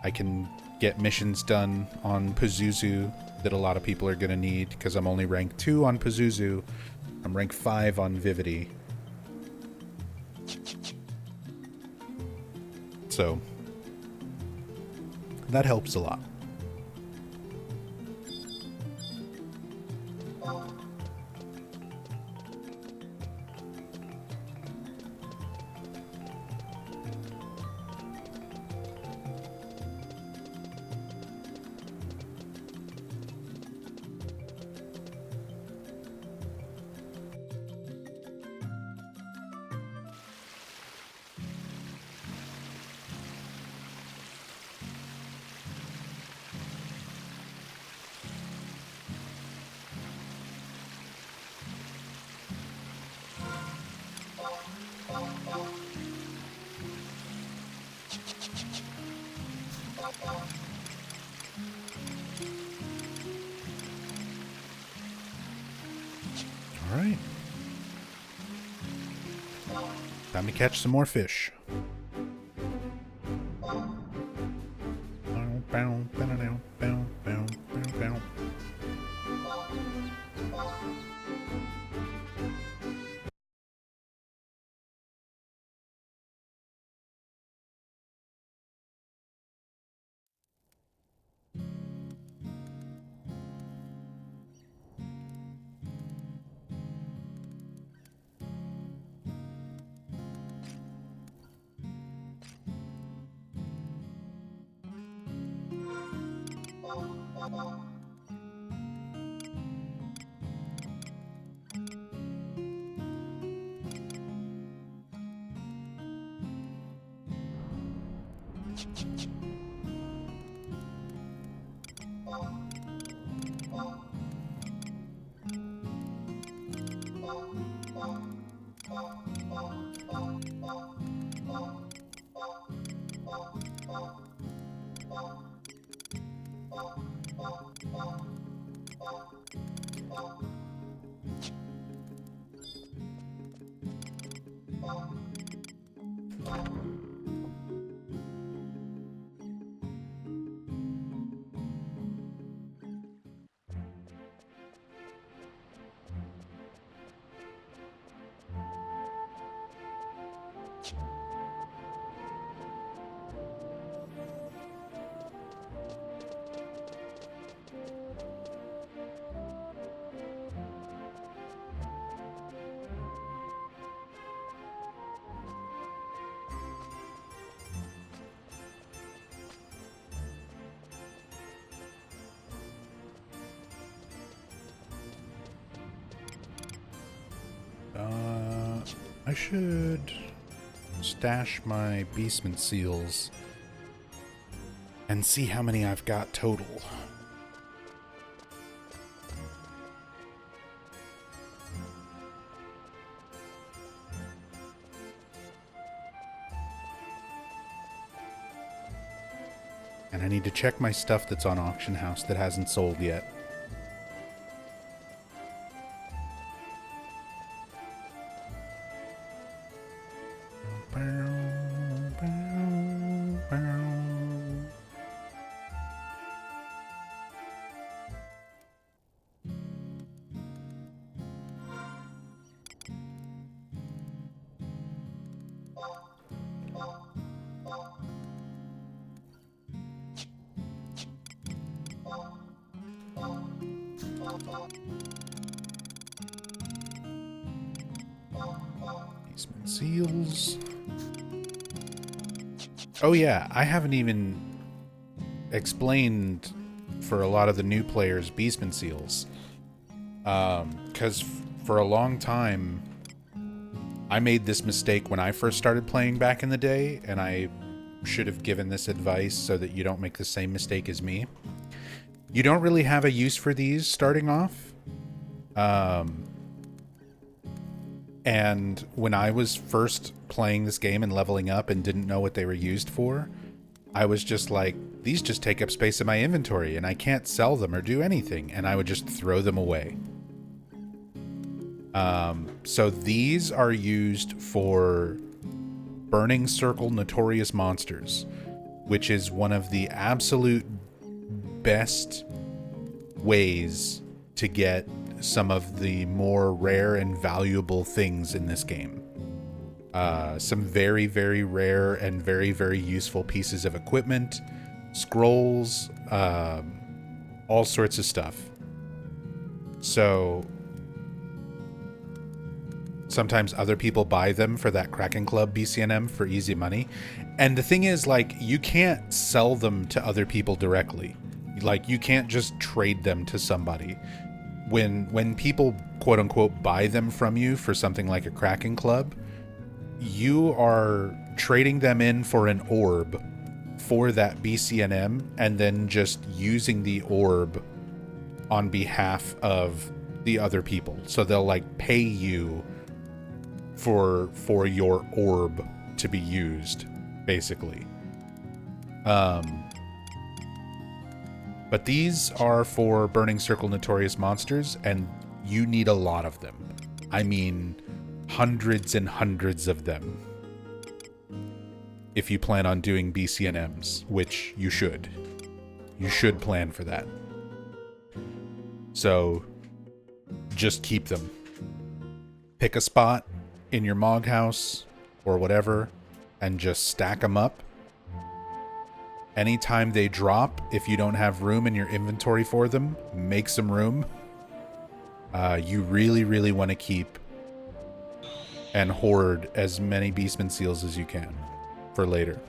I can get missions done on Pazuzu that a lot of people are going to need, because I'm only rank 2 on Pazuzu. I'm rank 5 on Vivity. So, that helps a lot. Alright. Time to catch some more fish. I should stash my Beastman seals and see how many I've got total. And I need to check my stuff that's on Auction House that hasn't sold yet. Beastman seals. Oh yeah, I haven't even explained for a lot of the new players Beastman seals. Because for a long time, I made this mistake when I first started playing back in the day, and I should have given this advice so that you don't make the same mistake as me. You don't really have a use for these starting off. And when I was first playing this game and leveling up and didn't know what they were used for, I was just like, these just take up space in my inventory and I can't sell them or do anything. And I would just throw them away. So these are used for Burning Circle Notorious Monsters, which is one of the absolute best ways to get some of the more rare and valuable things in this game. Some very, very rare and very, very useful pieces of equipment, scrolls, all sorts of stuff. So sometimes other people buy them for that Kraken Club BCNM for easy money. And the thing is, like, you can't sell them to other people directly. Like, you can't just trade them to somebody. When people, quote unquote, buy them from you for something like a Kraken Club, you are trading them in for an orb for that BCNM and then just using the orb on behalf of the other people. So they'll like pay you for your orb to be used, basically. But these are for Burning Circle Notorious Monsters, and you need a lot of them. I mean, hundreds and hundreds of them. If you plan on doing BCNMs, which you should. You should plan for that. So, just keep them. Pick a spot in your Mog house or whatever, and just stack them up. Anytime they drop, if you don't have room in your inventory for them, make some room. You really, really want to keep and hoard as many Beastman seals as you can for later.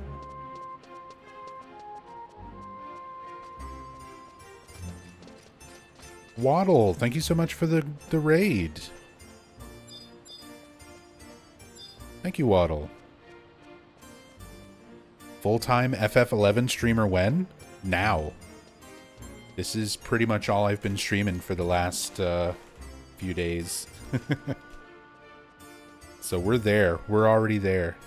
Waddle, thank you so much for the raid. Thank you, Waddle. Full-time FF11 streamer when? Now. This is pretty much all I've been streaming for the last few days. So we're there. We're already there.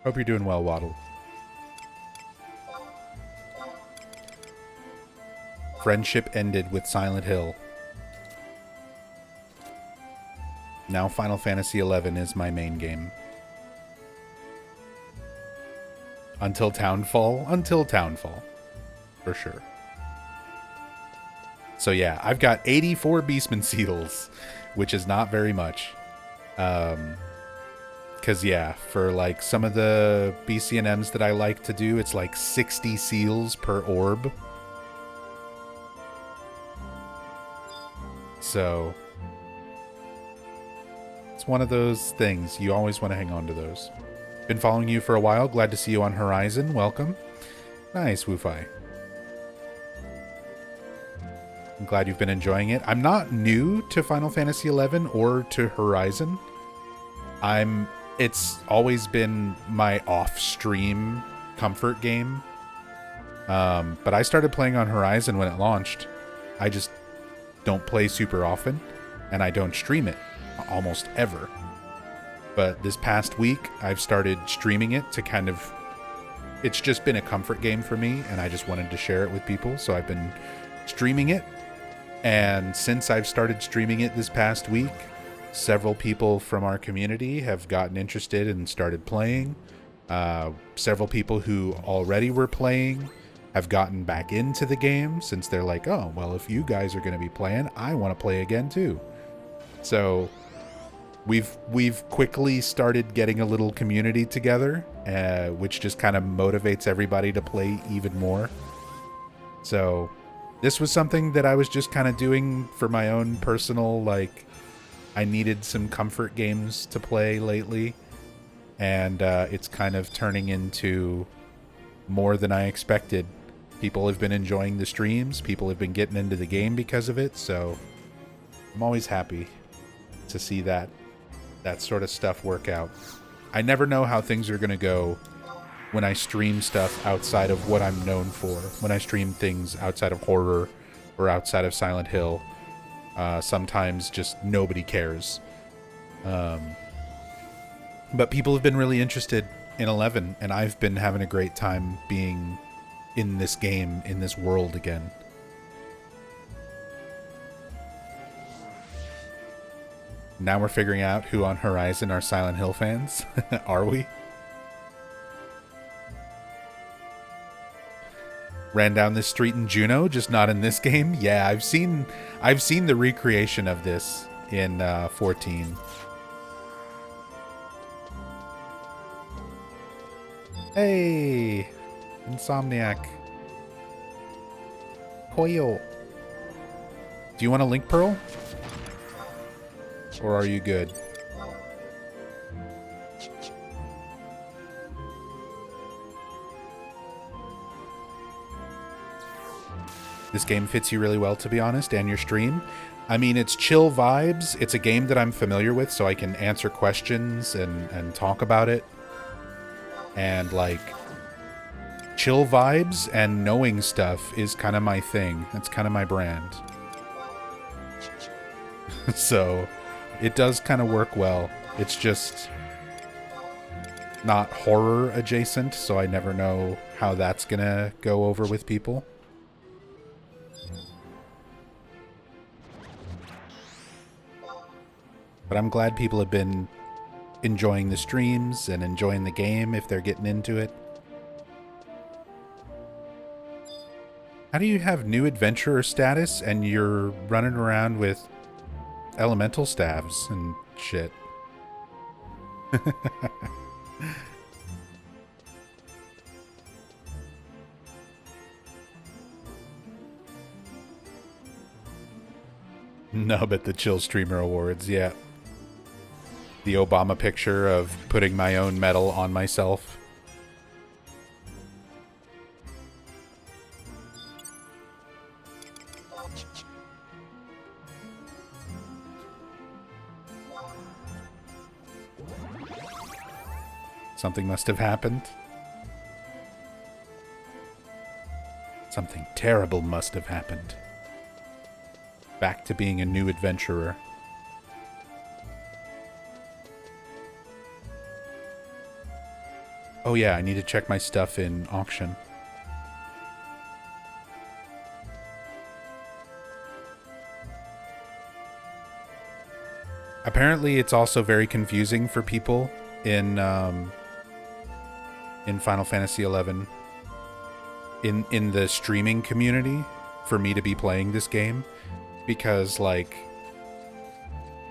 Hope you're doing well, Waddle. Friendship ended with Silent Hill. Now Final Fantasy XI is my main game. Until Townfall? Until Townfall. For sure. So yeah, I've got 84 Beastman seals, which is not very much. Because yeah, for like some of the BCNMs that I like to do, it's like 60 seals per orb. So it's one of those things. You always want to hang on to those. Been following you for a while. Glad to see you on Horizon. Welcome. Nice, Wu-Fi. I'm glad you've been enjoying it. I'm not new to Final Fantasy XI or to Horizon. It's always been my off-stream comfort game. But I started playing on Horizon when it launched. I just don't play super often, and I don't stream it almost ever. But this past week, I've started streaming it to kind of... It's just been a comfort game for me, and I just wanted to share it with people, so I've been streaming it. And since I've started streaming it this past week, several people from our community have gotten interested and started playing. Several people who already were playing have gotten back into the game since they're like, oh, well, if you guys are going to be playing, I want to play again too. So we've quickly started getting a little community together, which just kind of motivates everybody to play even more. So this was something that I was just kind of doing for my own personal, like, I needed some comfort games to play lately. And it's kind of turning into more than I expected. People have been enjoying the streams. People have been getting into the game because of it. So I'm always happy to see that sort of stuff work out. I never know how things are going to go when I stream stuff outside of what I'm known for. When I stream things outside of horror or outside of Silent Hill, sometimes just nobody cares. But people have been really interested in 11, and I've been having a great time being in this game, in this world again. Now we're figuring out who on Horizon are Silent Hill fans. Are we? Ran down this street in Juno, just not in this game. Yeah, I've seen the recreation of this in 14. Hey, Insomniac. Koyo. Do you want a link pearl? Or are you good? This game fits you really well, to be honest, and your stream. I mean, it's chill vibes. It's a game that I'm familiar with, so I can answer questions and talk about it. And, like, chill vibes and knowing stuff is kind of my thing. That's kind of my brand. So, it does kind of work well. It's just not horror adjacent, so I never know how that's gonna go over with people. But I'm glad people have been enjoying the streams and enjoying the game if they're getting into it. How do you have new adventurer status and you're running around with elemental staves and shit? No, but the Chill Streamer Awards, yeah. The Obama picture of putting my own medal on myself. Something must have happened. Something terrible must have happened. Back to being a new adventurer. Oh yeah, I need to check my stuff in auction. Apparently it's also very confusing for people in Final Fantasy XI. In the streaming community for me to be playing this game. Because, like,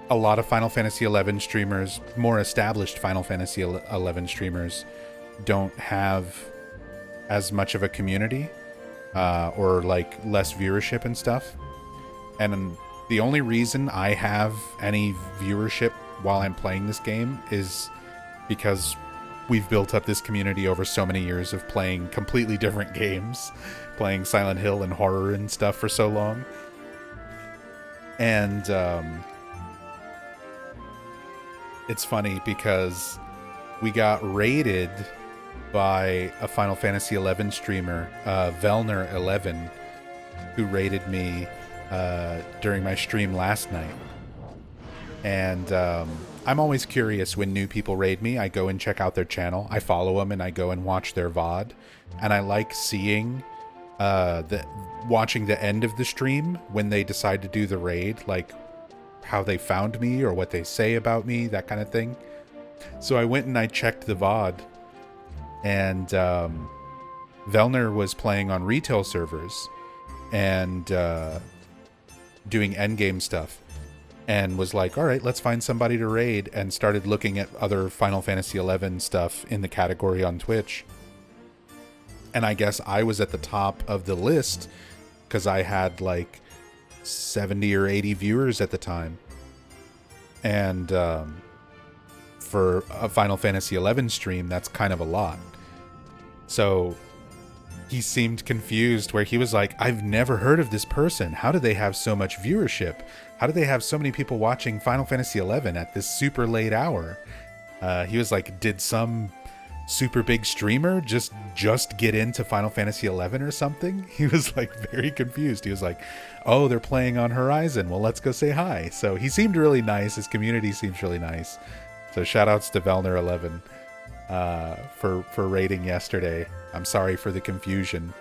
a lot of Final Fantasy XI streamers, more established Final Fantasy XI streamers, don't have as much of a community, or, like, less viewership and stuff. And the only reason I have any viewership while I'm playing this game is because we've built up this community over so many years of playing completely different games, playing Silent Hill and horror and stuff for so long. And it's funny because we got raided by a Final Fantasy XI streamer, Velner11, who raided me during my stream last night. And I'm always curious when new people raid me. I go and check out their channel. I follow them and I go and watch their VOD. And I like seeing watching the end of the stream when they decide to do the raid, like how they found me or what they say about me, that kind of thing. So I went and I checked the VOD, and Velner was playing on retail servers and doing endgame stuff, and was like, all right, let's find somebody to raid, and started looking at other Final Fantasy XI stuff in the category on Twitch. And I guess I was at the top of the list because I had like 70 or 80 viewers at the time. And for a Final Fantasy XI stream, that's kind of a lot. So he seemed confused, where he was like, I've never heard of this person. How do they have so much viewership? How do they have so many people watching Final Fantasy XI at this super late hour? He was like, did some super big streamer just get into Final Fantasy XI or something? He was like very confused. He was like, oh, they're playing on Horizon. Well, let's go say hi. So he seemed really nice. His community seems really nice. So shout outs to Velner11 for raiding yesterday. I'm sorry for the confusion,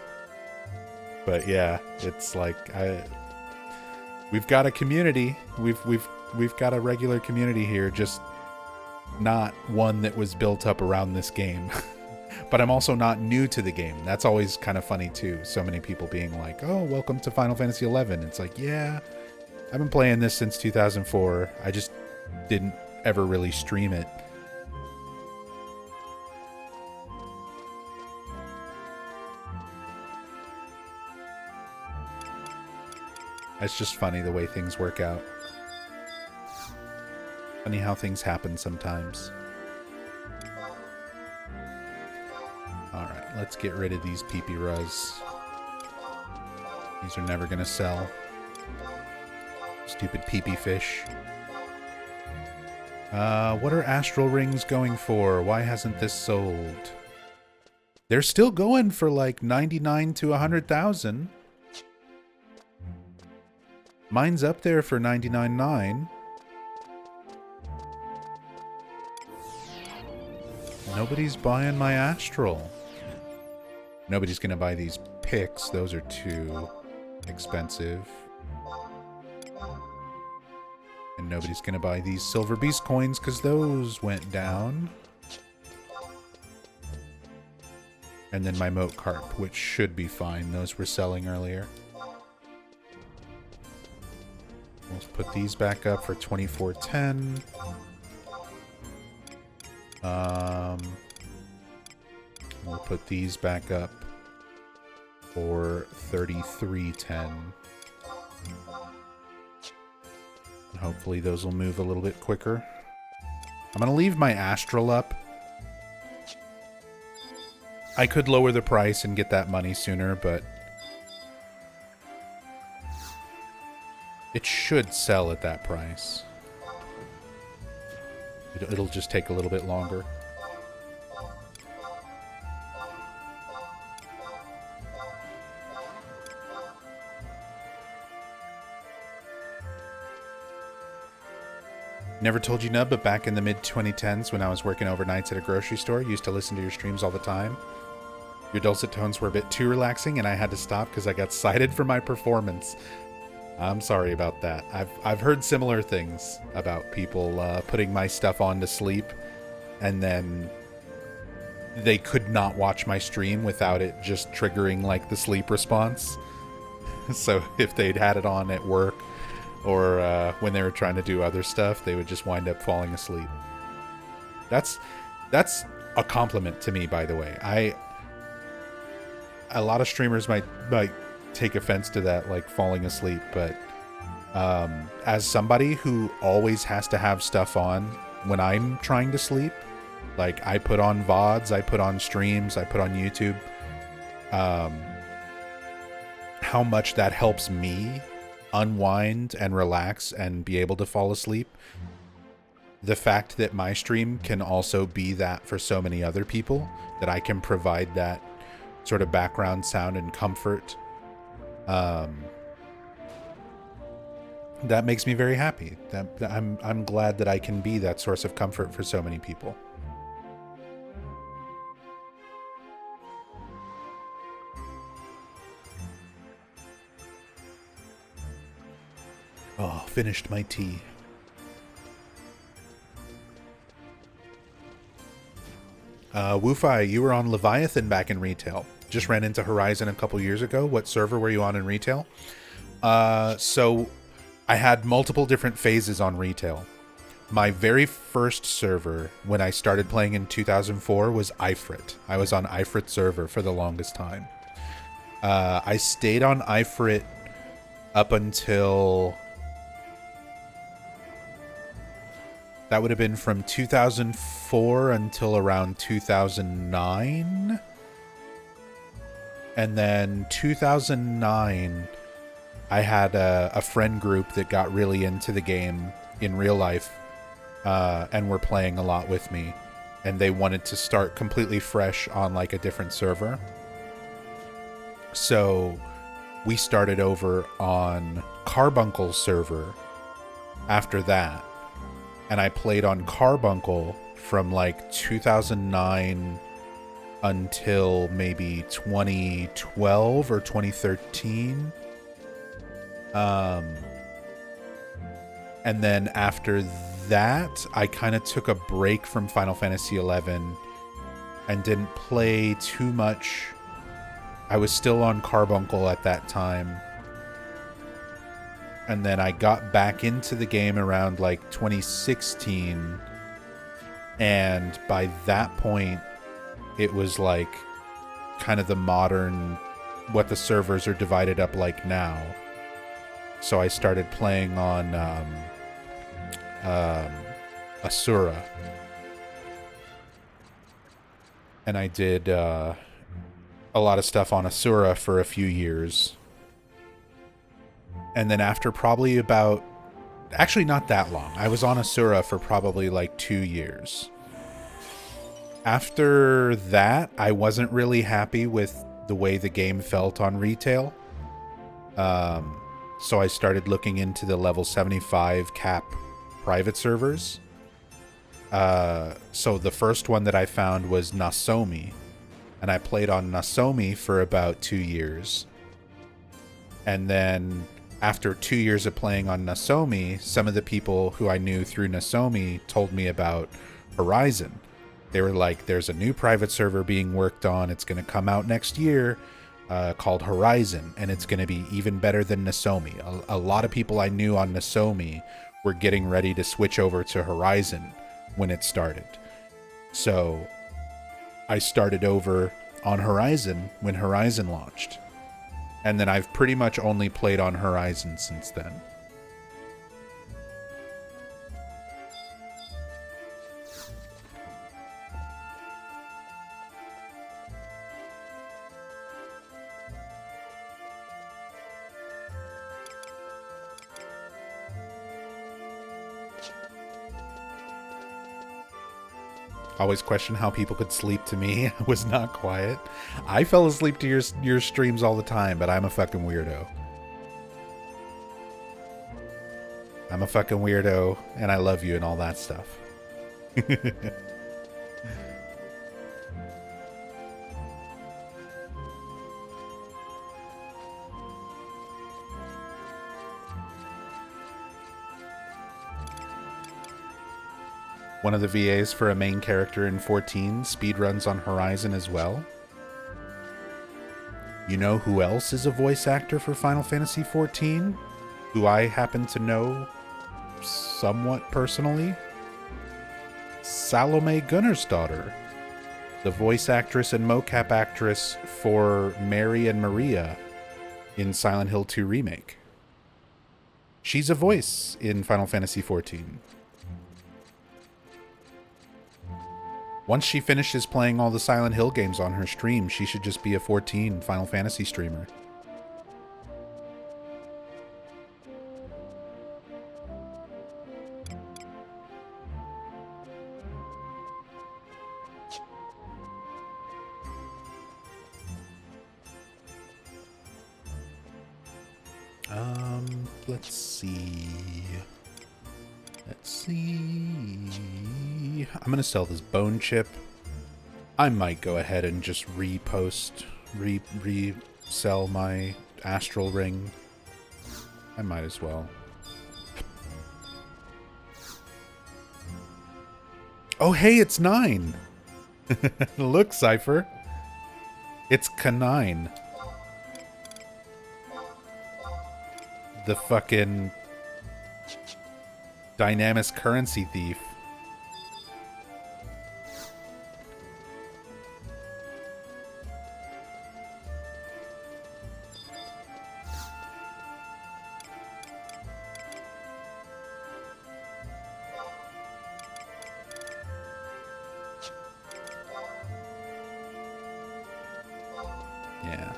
but yeah, it's like we've got a community. We've got a regular community here, just not one that was built up around this game. But I'm also not new to the game. That's always kind of funny too. So many people being like, oh, welcome to Final Fantasy XI. It's like, yeah, I've been playing this since 2004. I just didn't ever really stream it. It's just funny the way things work out. Funny how things happen sometimes. Alright, let's get rid of these peepee ruz. These are never gonna sell. Stupid peepee fish. What are astral rings going for? Why hasn't this sold? They're still going for like 99 to 100,000. Mine's up there for 99.9. Nobody's buying my astral. Nobody's gonna buy these picks. Those are too expensive. And nobody's gonna buy these silver beast coins because those went down. And then my moat carp, which should be fine. Those were selling earlier. Let's put these back up for 2410. We'll put these back up for 3310. And hopefully those will move a little bit quicker. I'm gonna leave my astral up. I could lower the price and get that money sooner, but it should sell at that price. It'll just take a little bit longer. Never told you, Nub, but back in the mid-2010s when I was working overnights at a grocery store, I used to listen to your streams all the time. Your dulcet tones were a bit too relaxing, and I had to stop because I got cited for my performance. I'm sorry about that. I've heard similar things about people putting my stuff on to sleep, and then they could not watch my stream without it just triggering like the sleep response. So if they'd had it on at work or when they were trying to do other stuff, they would just wind up falling asleep. That's a compliment to me, by the way. A lot of streamers might take offense to that, like falling asleep, but as somebody who always has to have stuff on when I'm trying to sleep, like I put on VODs, I put on streams, I put on YouTube, how much that helps me unwind and relax and be able to fall asleep. The fact that my stream can also be that for so many other people, that I can provide that sort of background sound and comfort, that makes me very happy. I'm glad that I can be that source of comfort for so many people. Oh, finished my tea. Wu-Fi, you were on Leviathan back in retail. Just ran into Horizon a couple years ago. What server were you on in retail? So I had multiple different phases on retail. My very first server when I started playing in 2004 was Ifrit. I was on Ifrit server for the longest time. I stayed on Ifrit up until... That would have been from 2004 until around 2009. And then 2009, I had a friend group that got really into the game in real life and were playing a lot with me. And they wanted to start completely fresh on like a different server. So we started over on Carbuncle's server after that. And I played on Carbuncle from like 2009 until maybe 2012 or 2013. And then after that, I kind of took a break from Final Fantasy XI and didn't play too much. I was still on Carbuncle at that time. And then I got back into the game around like 2016. And by that point, it was like kind of the modern, what the servers are divided up like now. So I started playing on Asura. And I did a lot of stuff on Asura for a few years. And then after probably about... Actually, not that long. I was on Asura for probably like 2 years. After that, I wasn't really happy with the way the game felt on retail. So I started looking into the level 75 cap private servers. So the first one that I found was Nasomi. And I played on Nasomi for about 2 years. And then after 2 years of playing on Nasomi, some of the people who I knew through Nasomi told me about Horizon. They were like, there's a new private server being worked on. It's going to come out next year called Horizon. And it's going to be even better than Nasomi. A lot of people I knew on Nasomi were getting ready to switch over to Horizon when it started. So I started over on Horizon when Horizon launched. And then I've pretty much only played on Horizon since then. Always question how people could sleep to me. I was not quiet. I fell asleep to your streams all the time, but I'm a fucking weirdo. I'm a fucking weirdo, and I love you and all that stuff. One of the VAs for a main character in 14 speedruns on Horizon as well. You know who else is a voice actor for Final Fantasy XIV? Who I happen to know somewhat personally? Salome Gunnarsdottir, the voice actress and mocap actress for Mary and Maria in Silent Hill 2 Remake. She's a voice in Final Fantasy XIV. Once she finishes playing all the Silent Hill games on her stream, she should just be a 14 Final Fantasy streamer. Let's see. I'm gonna sell this bone chip. I might go ahead and just resell my astral ring. I might as well. Oh, hey, it's 9. Look, Cypher. It's Canine. The fucking Dynamis currency thief. Yeah.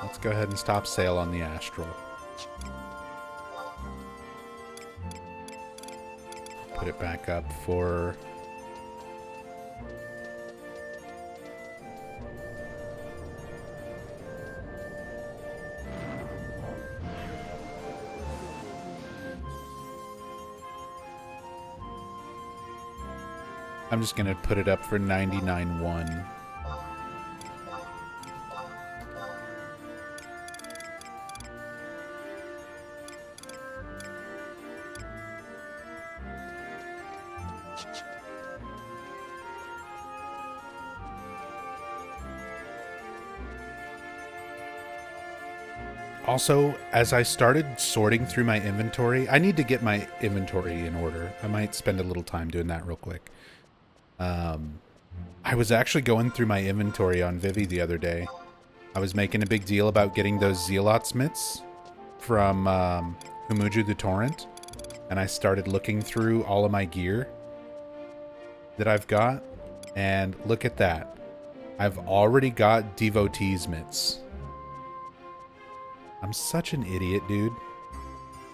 Let's go ahead and stop sale on the Astral. Put it back up for... I'm just going to put it up for 99.1. Also, as I started sorting through my inventory, I need to get my inventory in order. I might spend a little time doing that real quick. I was actually going through my inventory on Vivi the other day. I was making a big deal about getting those Zealot mitts from Humuju the Torrent, and I started looking through all of my gear that I've got, and look at that. I've already got Devotees mitts. I'm such an idiot, dude.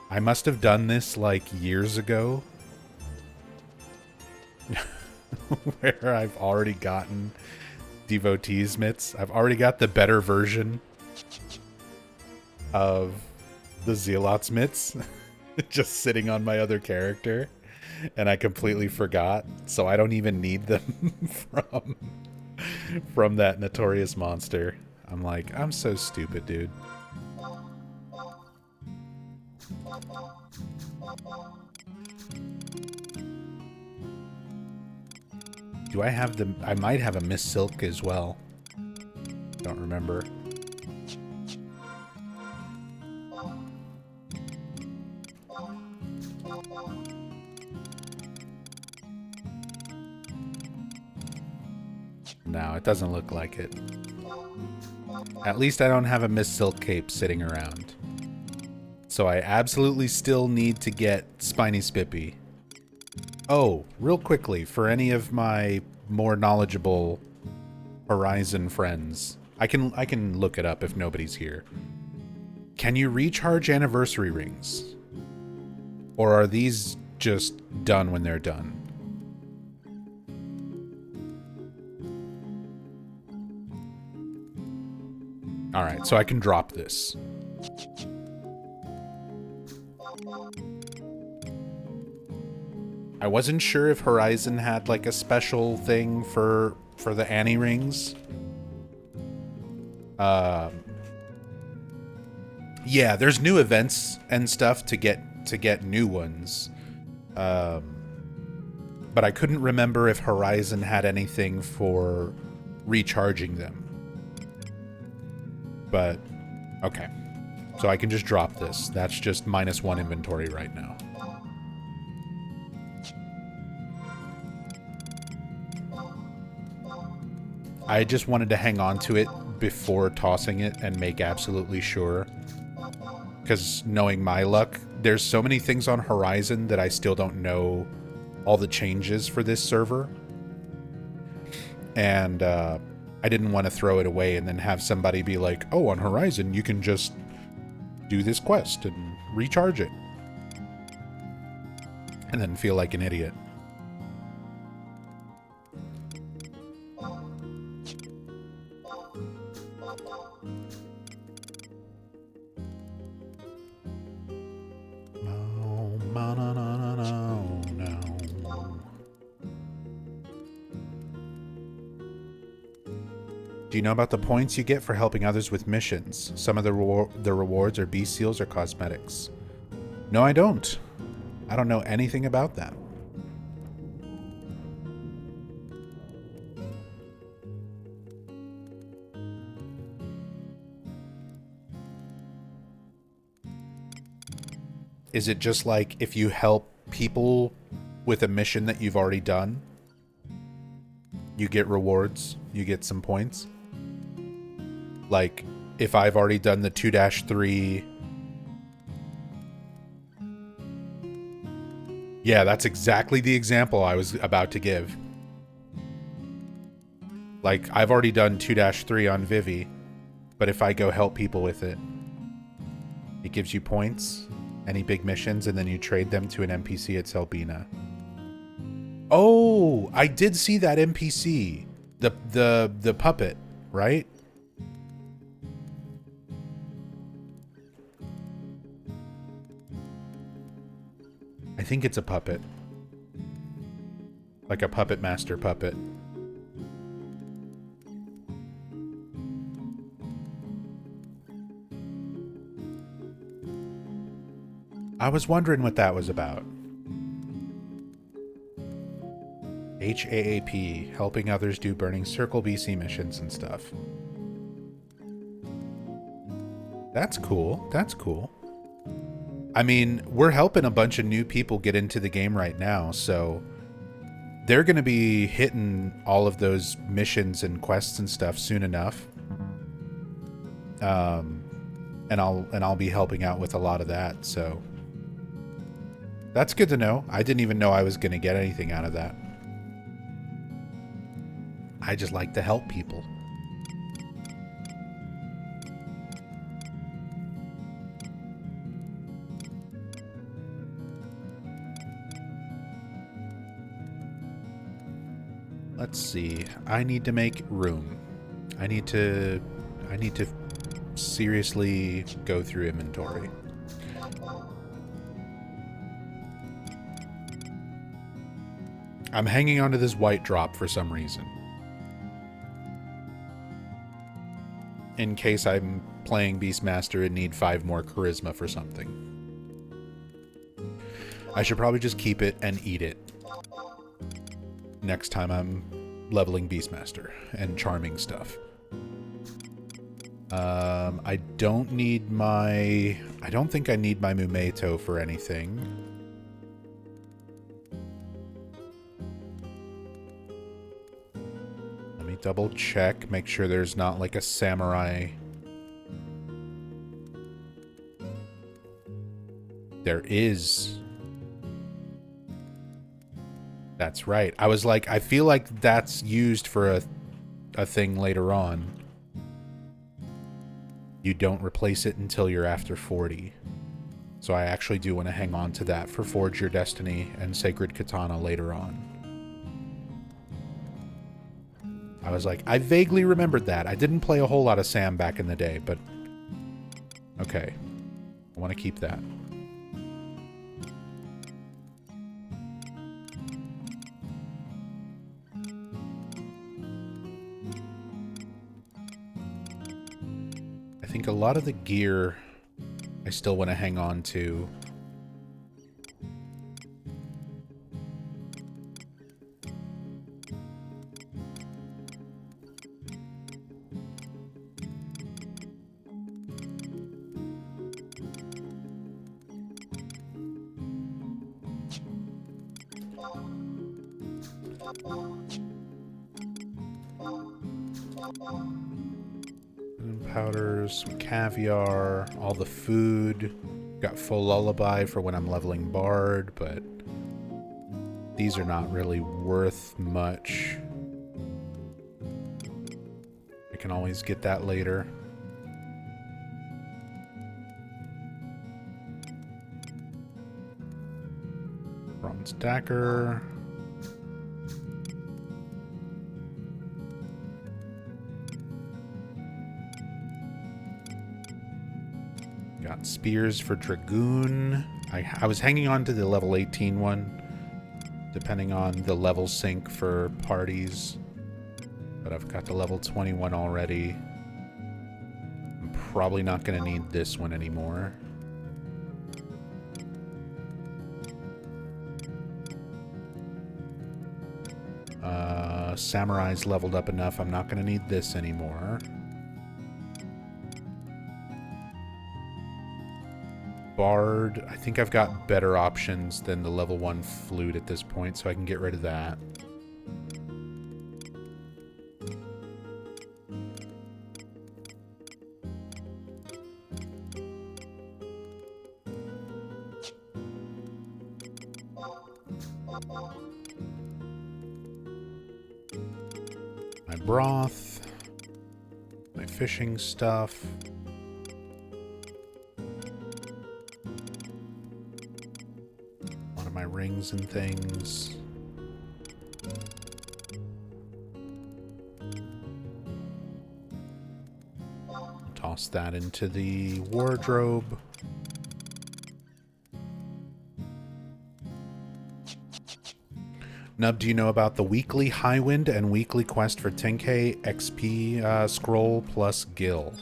I must have done this like years ago. Where I've already gotten Devotees mitts. I've already got the better version of the Zealot's mitts just sitting on my other character, and I completely forgot, so I don't even need them from that notorious monster. I'm like, I'm so stupid, dude. Do I have the... I might have a Miss Silk as well. Don't remember. No, it doesn't look like it. At least I don't have a Miss Silk cape sitting around. So I absolutely still need to get Spiny Spippy. Oh, real quickly, for any of my more knowledgeable Horizon friends, I can look it up if nobody's here. Can you recharge anniversary rings? Or are these just done when they're done? Alright, so I can drop this. I wasn't sure if Horizon had like a special thing for the Annie rings. Yeah, there's new events and stuff to get new ones. But I couldn't remember if Horizon had anything for recharging them. But okay. So I can just drop this. That's just -1 inventory right now. I just wanted to hang on to it before tossing it and make absolutely sure. Because knowing my luck, there's so many things on Horizon that I still don't know all the changes for this server. And I didn't want to throw it away and then have somebody be like, oh, on Horizon you can just do this quest and recharge it. And then feel like an idiot. Do you know about the points you get for helping others with missions? Some of the rewards are beast seals or cosmetics. No, I don't. I don't know anything about that. Is it just like if you help people with a mission that you've already done, you get rewards, you get some points? Like, if I've already done the 2-3... Yeah, that's exactly the example I was about to give. Like, I've already done 2-3 on Vivi, but if I go help people with it, it gives you points, any big missions, and then you trade them to an NPC at Selbina. Oh, I did see that NPC. The puppet, right? I think it's a puppet. Like a puppet master puppet. I was wondering what that was about. HAAP, helping others do Burning Circle BC missions and stuff. That's cool. That's cool. I mean, we're helping a bunch of new people get into the game right now, so they're going to be hitting all of those missions and quests and stuff soon enough. And I'll be helping out with a lot of that, so that's good to know. I didn't even know I was going to get anything out of that. I just like to help people. Let's see. I need to make room. I need to seriously go through inventory. I'm hanging onto this white drop for some reason. In case I'm playing Beastmaster and need 5 more charisma for something. I should probably just keep it and eat it next time I'm leveling Beastmaster and charming stuff. I don't need my... I don't think I need my Mumeto for anything. Let me double check, make sure there's not like a samurai. There is. That's right. I was like, I feel like that's used for a thing later on. You don't replace it until you're after 40. So I actually do want to hang on to that for Forge Your Destiny and Sacred Katana later on. I was like, I vaguely remembered that. I didn't play a whole lot of Sam back in the day, but... Okay. I want to keep that. I think a lot of the gear I still want to hang on to. Powders, some caviar, all the food. Got full lullaby for when I'm leveling Bard, but these are not really worth much. I can always get that later. Bronze dagger. Got spears for Dragoon. I was hanging on to the level 18 one, depending on the level sync for parties. But I've got the level 21 already. I'm probably not going to need this one anymore. Samurai's leveled up enough. I'm not going to need this anymore. Bard. I think I've got better options than the level 1 flute at this point, so I can get rid of that. My broth. My fishing stuff. One of my rings and things. Toss that into the wardrobe. Nub, do you know about the weekly Highwind and weekly quest for 10k XP scroll plus Gil?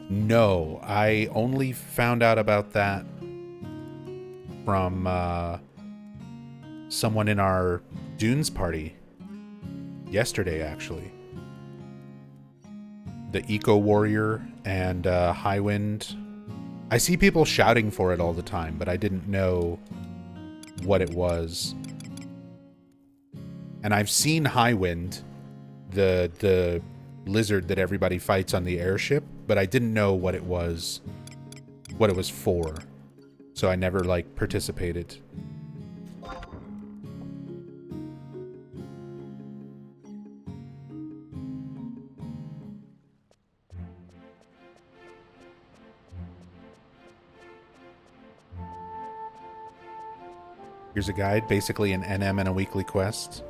No, I only found out about that from someone in our Dunes party yesterday, actually. The Eco Warrior and Highwind. I see people shouting for it all the time, but I didn't know what it was. And I've seen Highwind, the lizard that everybody fights on the airship, but I didn't know what it was for. So I never, like, participated. Here's a guide, basically an NM and a weekly quest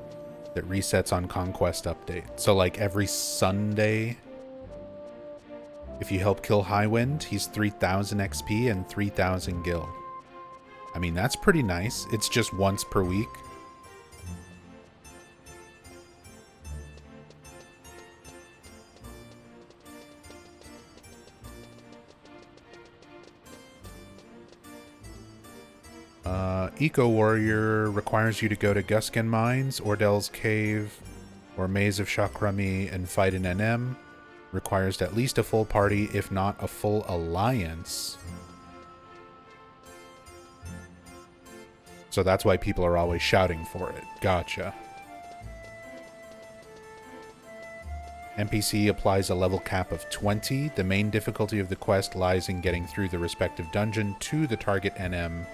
that resets on Conquest update. So, like, every Sunday, if you help kill Highwind, he's 3,000 XP and 3,000 Gil. I mean, that's pretty nice. It's just once per week. Eco Warrior requires you to go to Guskin Mines, Ordell's Cave, or Maze of Shakrami and fight an NM. Requires at least a full party, if not a full alliance. So that's why people are always shouting for it. Gotcha. NPC applies a level cap of 20. The main difficulty of the quest lies in getting through the respective dungeon to the target NM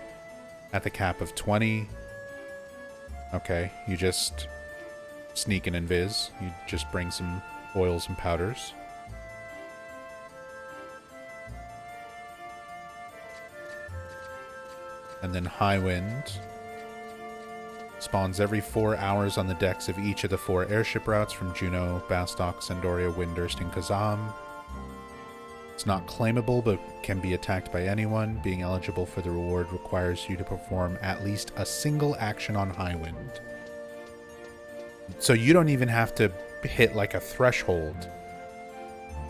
at the cap of 20. Okay, you just sneak and invis. You just bring some oils and powders. And then Highwind spawns every 4 hours on the decks of each of the 4 airship routes from Juno, Bastok, Sandoria, Windurst, and Kazam. It's not claimable, but can be attacked by anyone. Being eligible for the reward requires you to perform at least a single action on Highwind. So you don't even have to hit like a threshold.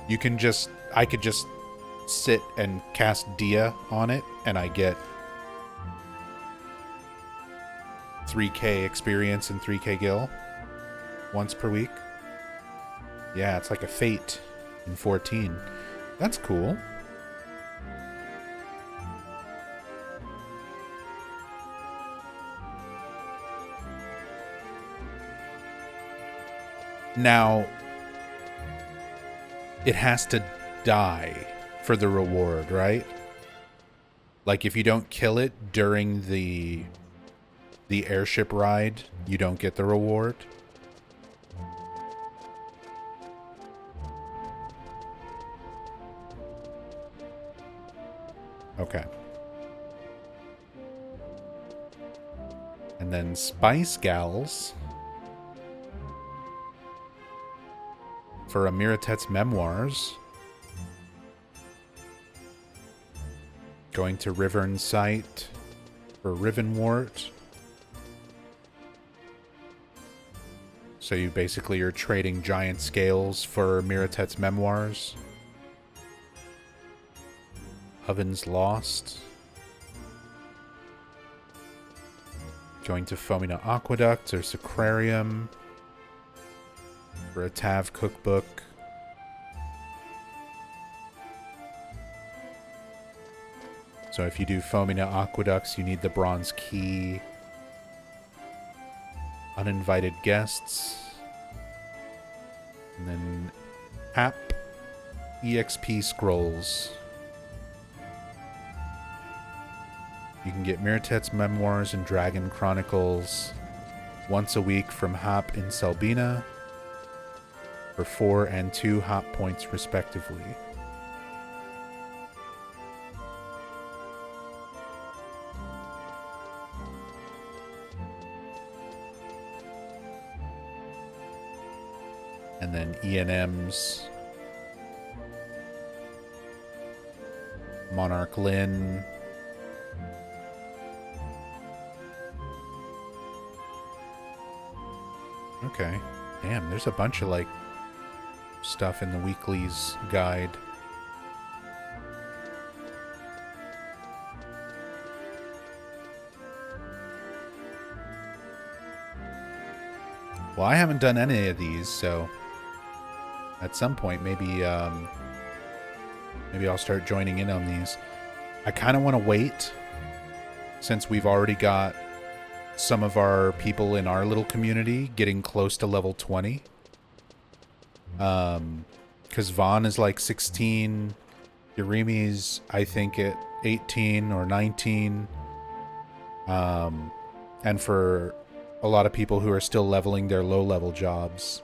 You can just... I could just sit and cast Dia on it, and I get 3k experience and 3k Gil once per week. Yeah, it's like a Fate in 14. That's cool. Now, it has to die for the reward, right? Like, if you don't kill it during the airship ride, you don't get the reward. Okay. And then Spice Gals for Amiratet's Memoirs. Going to Rivern Site for Rivenwort. So you basically are trading giant scales for Miratet's Memoirs. Oven's Lost. Going to Fomina Aqueduct or Sacrarium for a Tav cookbook. So if you do Foaming Aqueducts, you need the bronze key. Uninvited guests. And then Hap EXP scrolls. You can get Miratet's Memoirs and Dragon Chronicles once a week from Hap in Selbina for 4 and 2 Hap points respectively. And then ENM's Monarch Lyn. Okay. Damn, there's a bunch of like stuff in the weekly's guide. Well, I haven't done any of these, so at some point maybe maybe I'll start joining in on these. I kind of want to wait since we've already got some of our people in our little community getting close to level 20. Because Vaughn is like 16, Yerimi's I think at 18 or 19. And for a lot of people who are still leveling their low-level jobs,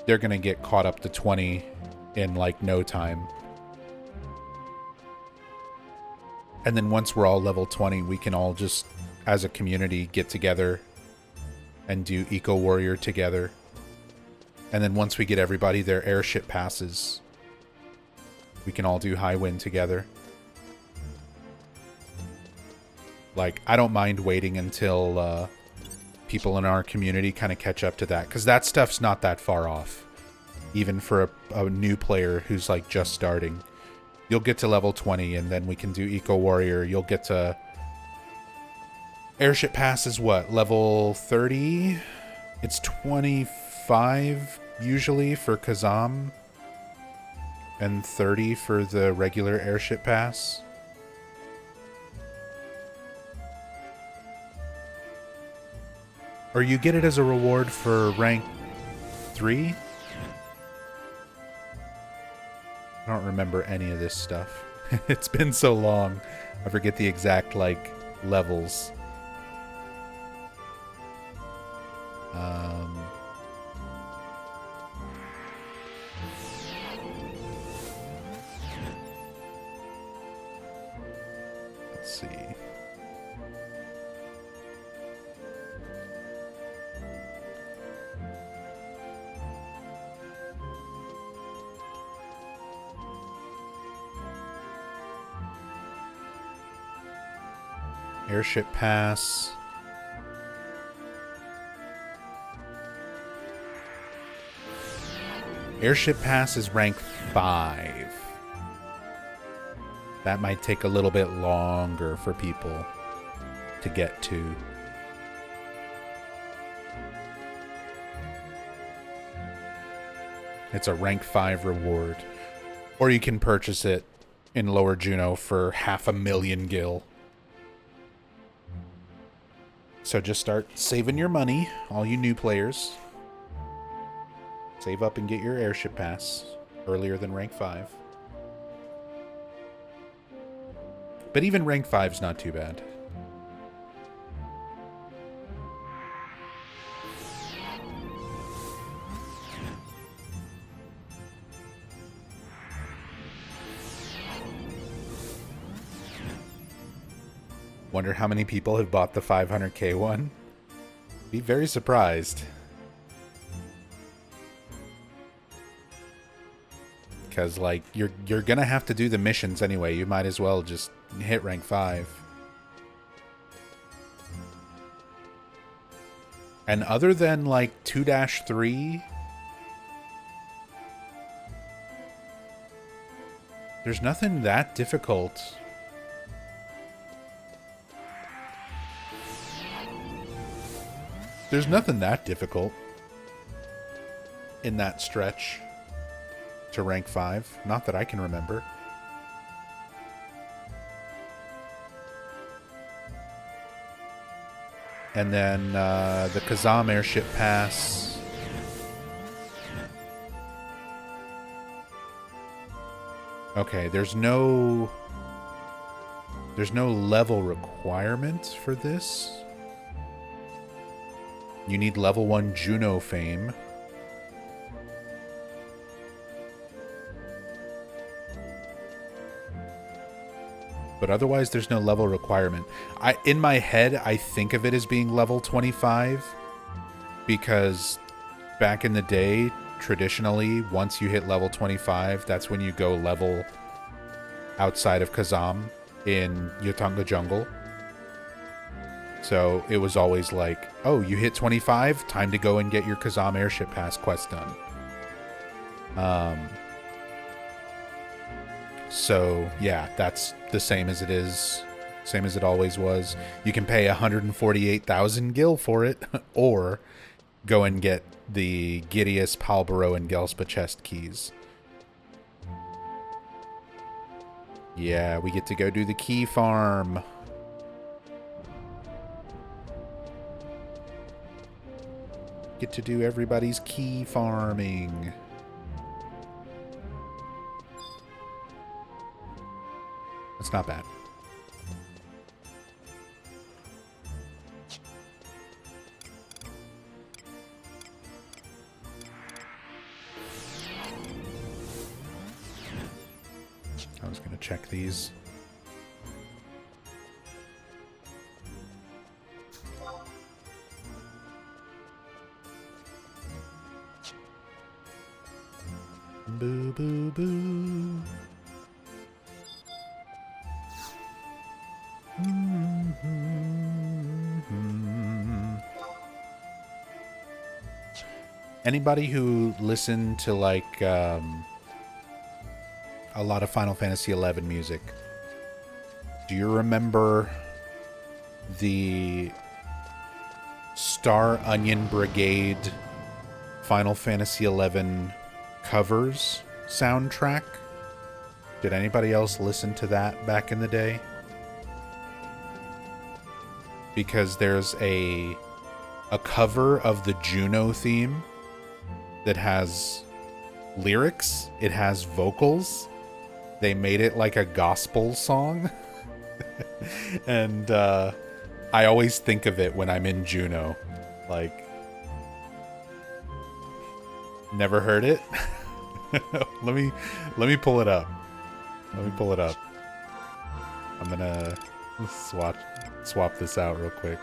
they're going to get caught up to 20 in like no time. And then once we're all level 20, we can all just, as a community, get together and do Eco Warrior together. And then once we get everybody their airship passes, we can all do High Wind together. Like, I don't mind waiting until people in our community kind of catch up to that, because that stuff's not that far off. Even for a new player who's like just starting. You'll get to level 20 and then we can do Eco Warrior. You'll get to... Airship Pass is what? Level 30? It's 25 usually for Kazam. And 30 for the regular Airship Pass. Or you get it as a reward for rank 3? I don't remember any of this stuff. It's been so long. I forget the exact, like, levels. Let's see. Airship Pass. Airship Pass is rank 5. That might take a little bit longer for people to get to. It's a rank 5 reward. Or you can purchase it in Lower Juno for 500,000 gil. So just start saving your money, all you new players. Save up and get your Airship Pass earlier than rank 5. But even rank 5's not too bad. Wonder how many people have bought the 500k one. Be very surprised. Because, like, you're gonna have to do the missions anyway. You might as well just hit rank 5. And other than, like, 2-3... there's nothing that difficult. There's nothing that difficult in that stretch to rank 5. Not that I can remember. And then the Kazam Airship Pass. Okay, there's no level requirement for this. You need level 1 Juno fame. But otherwise, there's no level requirement. In my head, I think of it as being level 25 because back in the day, traditionally, once you hit level 25, that's when you go level outside of Kazam in Yotanga Jungle. So it was always like, oh, you hit 25, time to go and get your Kazam Airship Pass quest done. So yeah, that's the same as it is, same as it always was. You can pay 148,000 gil for it, or go and get the Gideus, Palbaro, and Gelspa chest keys. Yeah, we get to go do the key farm. Get to do everybody's key farming. That's not bad. I was going to check these. Boo, boo, boo. Anybody who listened to like a lot of Final Fantasy XI music, do you remember the Star Onion Brigade Final Fantasy XI covers soundtrack? Did anybody else listen to that back in the day? Because there's a cover of the Juno theme that has lyrics, it has vocals. They made it like a gospel song. And I always think of it when I'm in Juno. Like, never heard it? let me pull it up. Let me pull it up. I'm gonna swap this out real quick.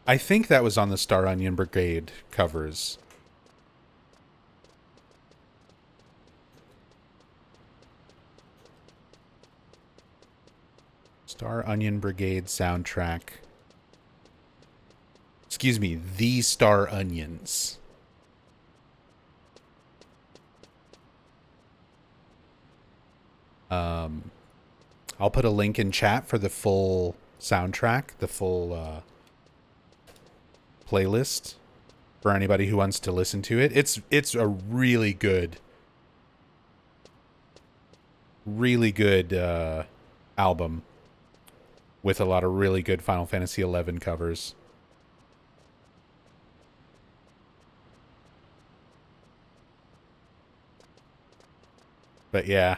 I think that was on the Star Onion Brigade covers. Star Onion Brigade soundtrack. Excuse me, the Star Onions. I'll put a link in chat for the full soundtrack, the full playlist for anybody who wants to listen to it. It's a really good album with a lot of really good Final Fantasy XI covers. But yeah,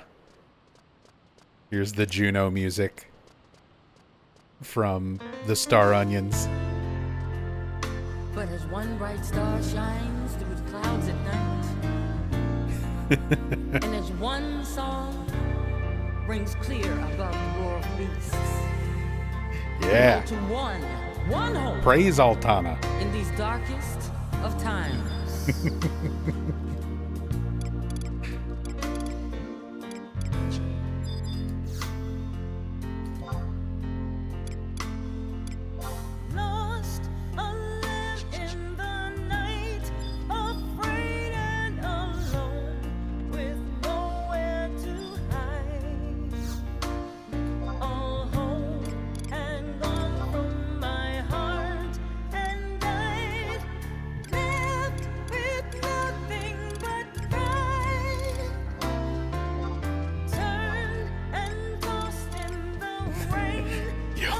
here's the Juno music from the Star Onions. But as one bright star shines through the clouds at night, and as one song rings clear above the roar of beasts, yeah, to one hope. Praise Altana In these darkest of times.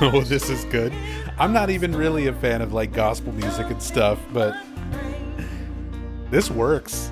Oh, this is good. I'm not even really a fan of like gospel music and stuff, but this works.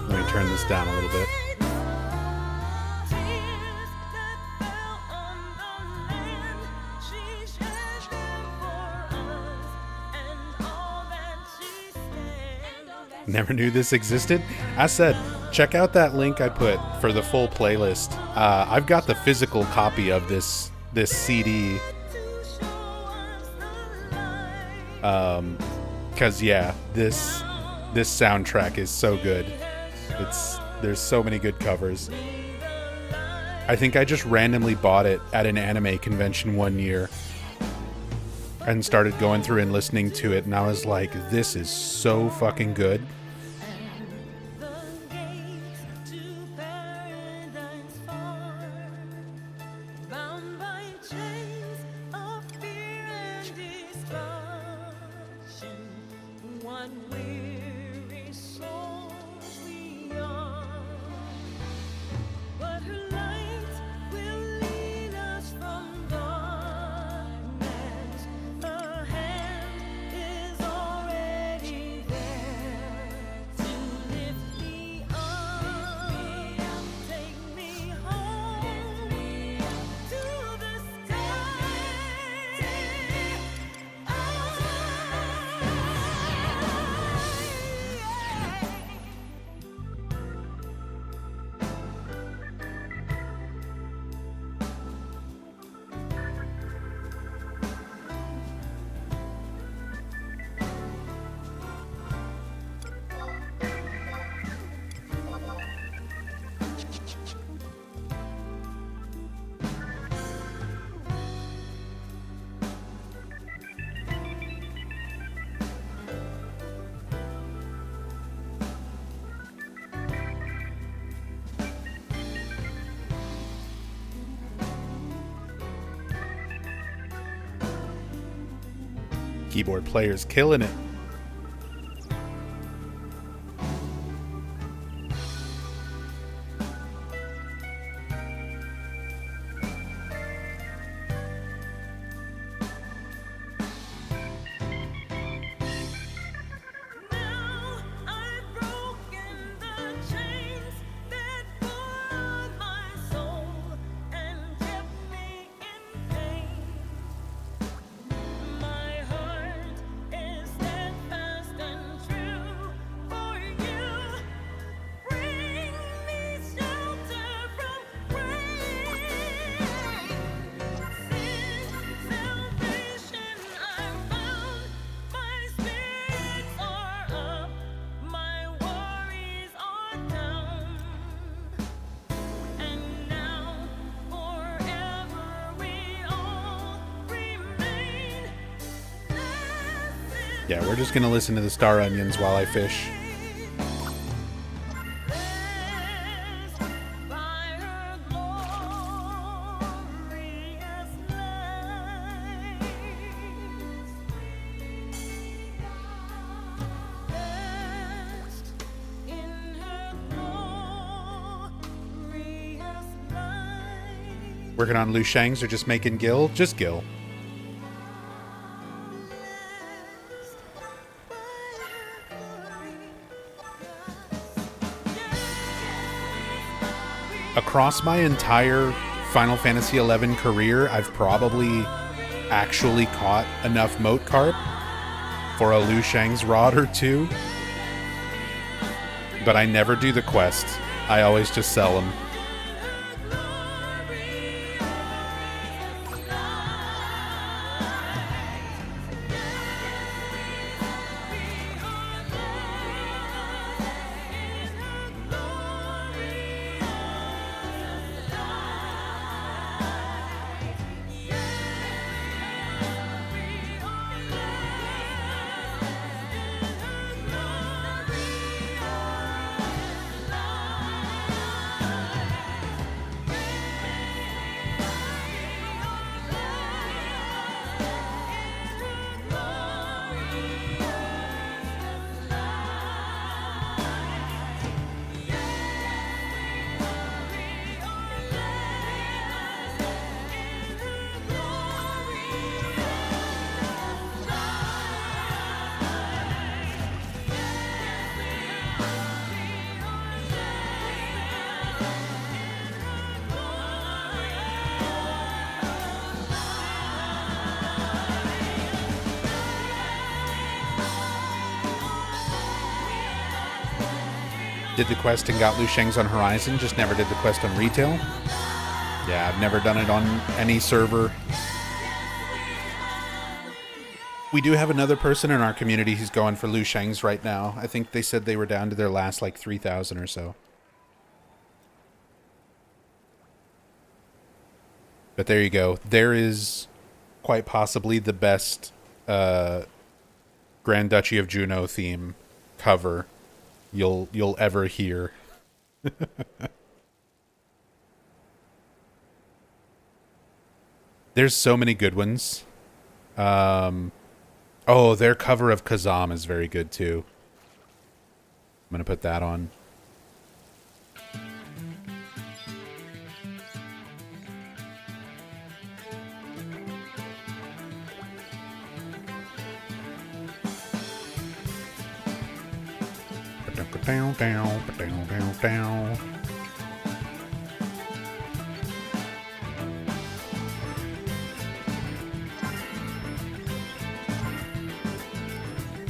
Let me turn this down a little bit. Never knew this existed. I said, check out that link I put for the full playlist. I've got the physical copy of this CD. Because yeah, this soundtrack is so good. There's so many good covers. I think I just randomly bought it at an anime convention one year and started going through and listening to it, and I was like, this is so fucking good. Keyboard player's killing it. Yeah, we're just gonna listen to the Star Onions while I fish. Working on Liu Shang's or just making Gil? Just Gil. Across my entire Final Fantasy XI career, I've probably actually caught enough moat carp for a Liu Shang's rod or two. But I never do the quest. I always just sell them. did the quest and got Liu Shang's on Horizon, just never did the quest on retail. Yeah, I've never done it on any server. We do have another person in our community who's going for Liu Shang's right now. I think they said they were down to their last, like, 3,000 or so. But there you go. There is quite possibly the best Grand Duchy of Juno theme cover you'll ever hear. There's so many good ones. Oh, their cover of Kazam is very good too. I'm gonna put that on.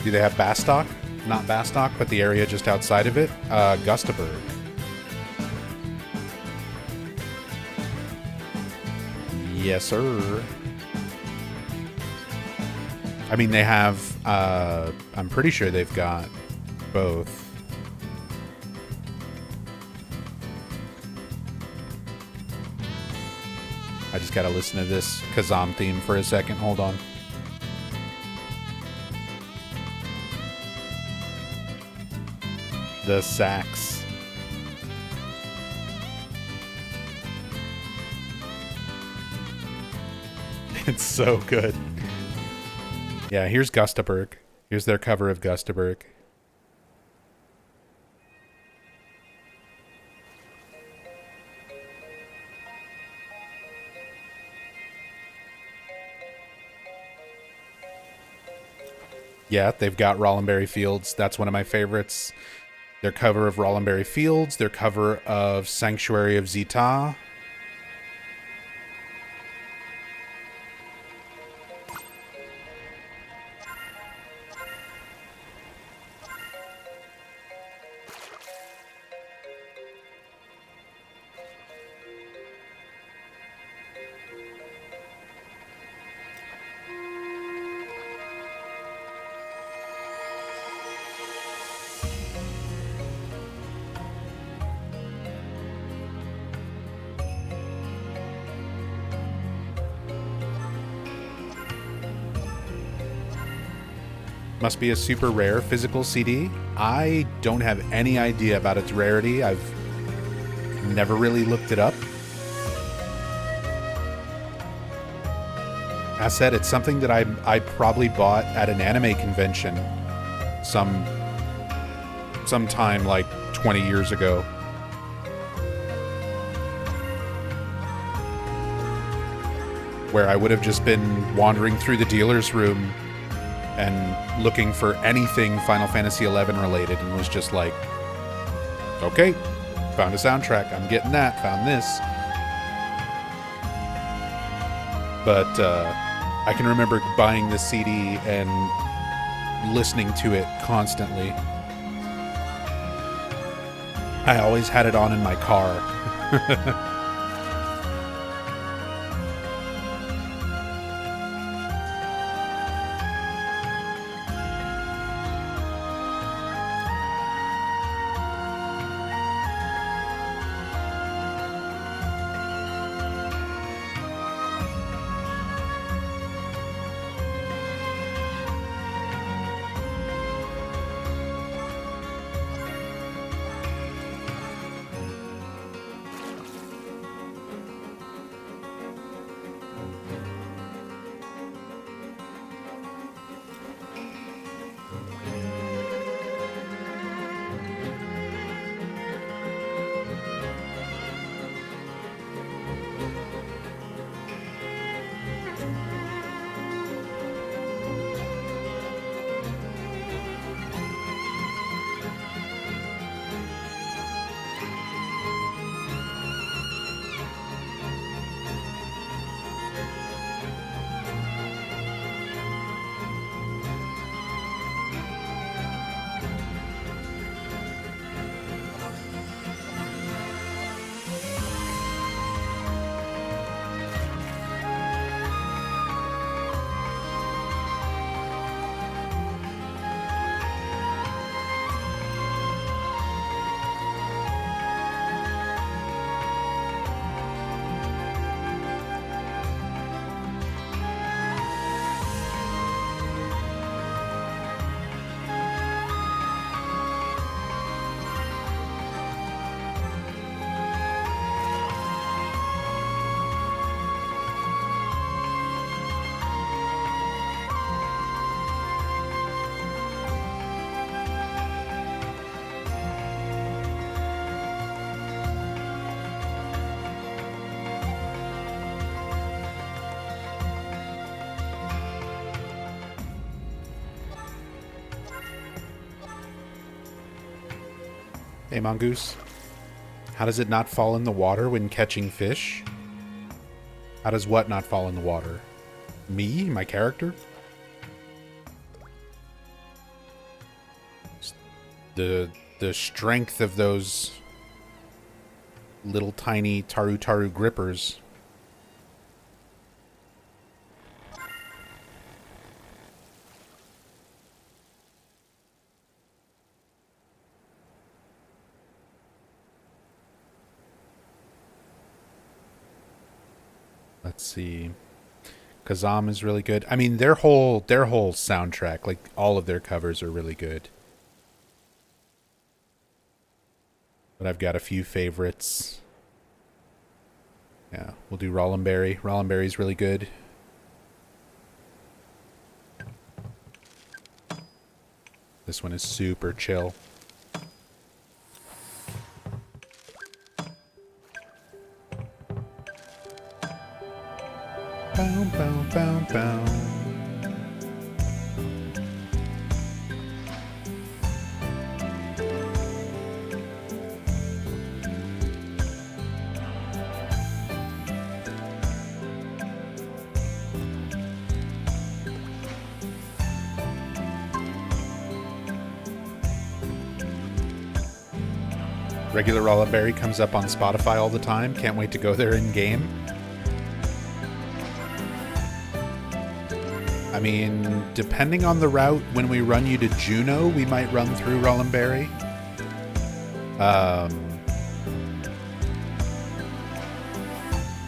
Do they have Bastok? Not Bastok, but the area just outside of it. Gustaberg. Yes, sir. I mean, they have... I'm pretty sure they've got both. I just gotta listen to this Kazam theme for a second. Hold on. The sax. It's so good. Yeah, here's Gustaberg. Here's their cover of Gustaberg. Yeah, they've got Rollenberry Fields. That's one of my favorites. Their cover of Rollenberry Fields, their cover of Sanctuary of Zita. Must be a super rare physical CD. I don't have any idea about its rarity. I've never really looked it up. As said, it's something that I probably bought at an anime convention sometime like 20 years ago. Where I would have just been wandering through the dealer's room and looking for anything Final Fantasy XI related, and was just like, okay, found a soundtrack, I'm getting that, found this. But I can remember buying this CD and listening to it constantly. I always had it on in my car. Hey, Mongoose. How does it not fall in the water when catching fish? How does what not fall in the water? Me? My character? The strength of those little tiny taru grippers. Let's see. Kazam is really good. I mean, their whole soundtrack, like all of their covers are really good. But I've got a few favorites. Yeah, we'll do Rollenberry. Rollenberry's really good. This one is super chill. Bow, bow, bow, bow. Regular Rollenberry comes up on Spotify all the time. Can't wait to go there in game. I mean, depending on the route, when we run you to Juneau, we might run through Rollenberry.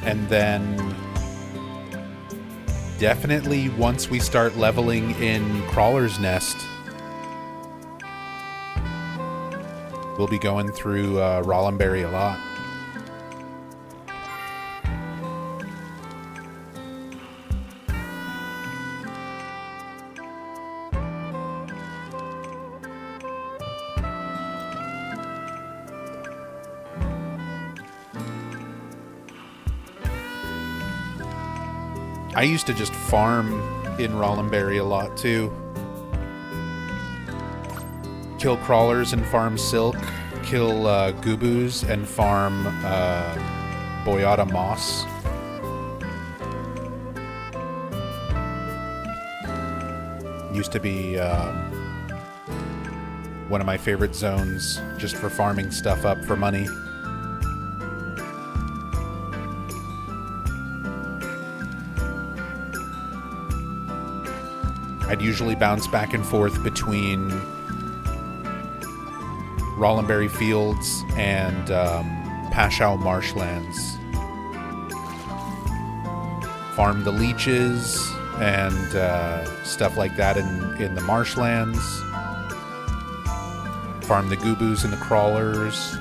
And then definitely once we start leveling in Crawler's Nest, we'll be going through Rollenberry a lot. I used to just farm in Rollenberry a lot too. Kill crawlers and farm silk. Kill Gubus and farm Boyata moss. Used to be one of my favorite zones just for farming stuff up for money. I'd usually bounce back and forth between Rollenberry Fields and Pashao Marshlands. Farm the leeches and stuff like that in the marshlands. Farm the Gubus and the crawlers.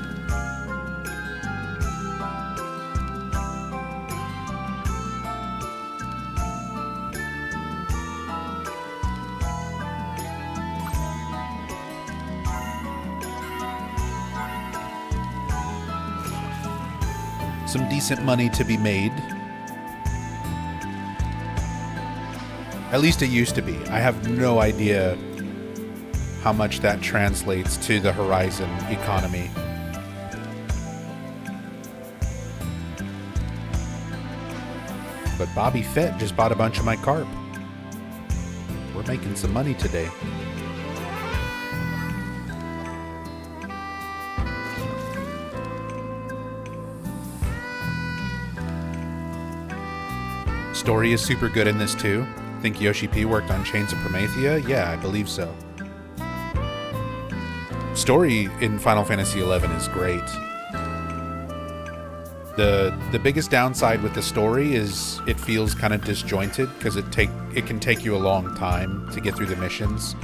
Some decent money to be made. At least it used to be. I have no idea how much that translates to the Horizon economy. But Bobby Fett just bought a bunch of my carp. We're making some money today. Story is super good in this too. Think Yoshi P worked on Chains of Promethea? Yeah, I believe so. Story in Final Fantasy XI is great. The biggest downside with the story is it feels kind of disjointed because it can take you a long time to get through the missions.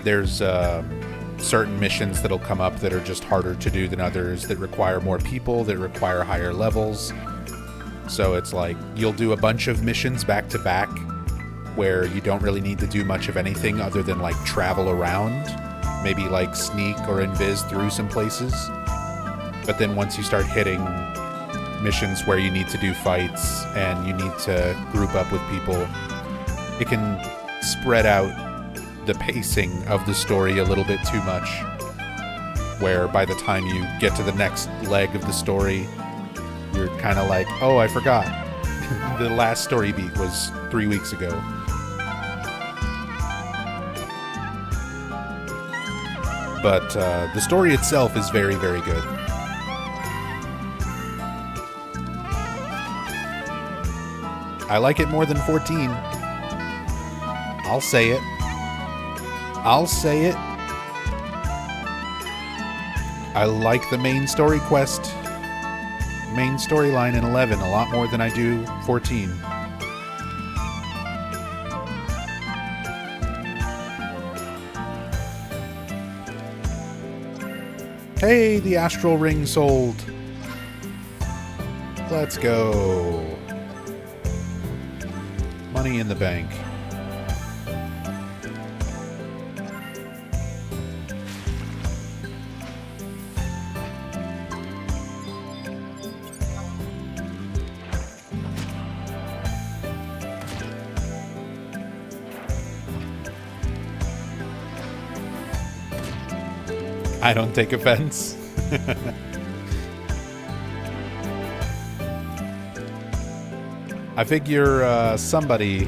There's certain missions that'll come up that are just harder to do than others, that require more people, that require higher levels. So it's like you'll do a bunch of missions back to back where you don't really need to do much of anything other than like travel around, maybe like sneak or invis through some places. But then once you start hitting missions where you need to do fights and you need to group up with people, it can spread out the pacing of the story a little bit too much, where by the time you get to the next leg of the story, you're kind of like, oh, I forgot. The last story beat was 3 weeks ago. But the story itself is very, very good. I like it more than 14. I'll say it. I'll say it. I like the main story quest, main storyline in 11 a lot more than I do 14. Hey, the astral ring sold. Let's go. Money in the bank. I don't take offense. I figure somebody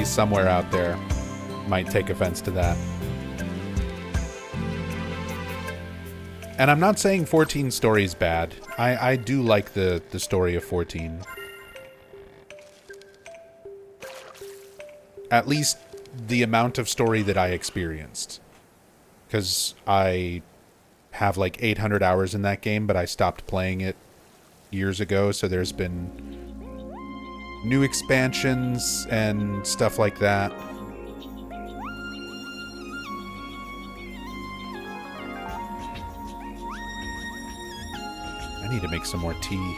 somewhere out there might take offense to that. And I'm not saying 14's story is bad. I do like the story of 14. At least the amount of story that I experienced. Because I have like 800 hours in that game, but I stopped playing it years ago, so there's been new expansions and stuff like that. I need to make some more tea.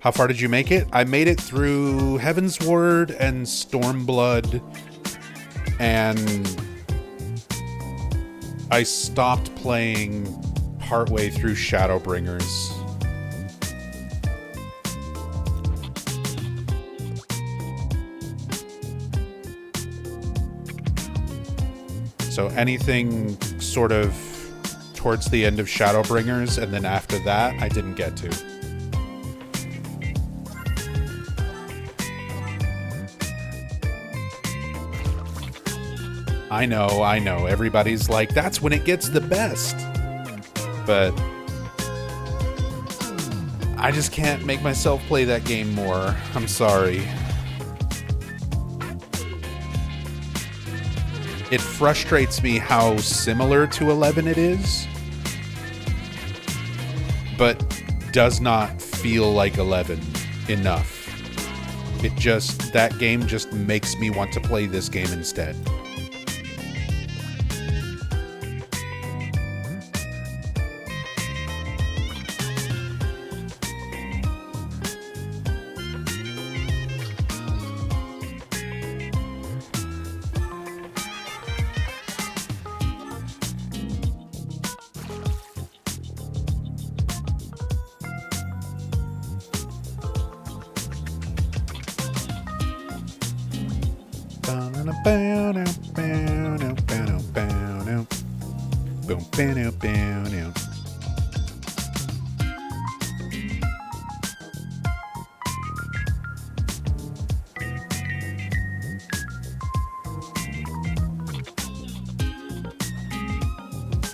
How far did you make it? I made it through Heaven's Word and Stormblood, and I stopped playing partway through Shadowbringers. So anything sort of towards the end of Shadowbringers, and then after that, I didn't get to. I know. Everybody's like, that's when it gets the best. But I just can't make myself play that game more. I'm sorry. It frustrates me how similar to 11 it is, but does not feel like 11 enough. That game just makes me want to play this game instead.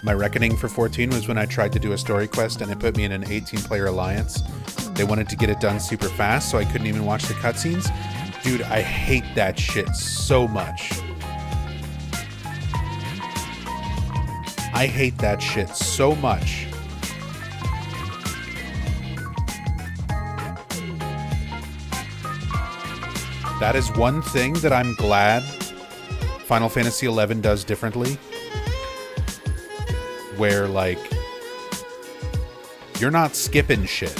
My reckoning for 14 was when I tried to do a story quest and it put me in an 18-player alliance. They wanted to get it done super fast, so I couldn't even watch the cutscenes. Dude, I hate that shit so much. I hate that shit so much. That is one thing that I'm glad Final Fantasy XI does differently. Where, like, you're not skipping shit.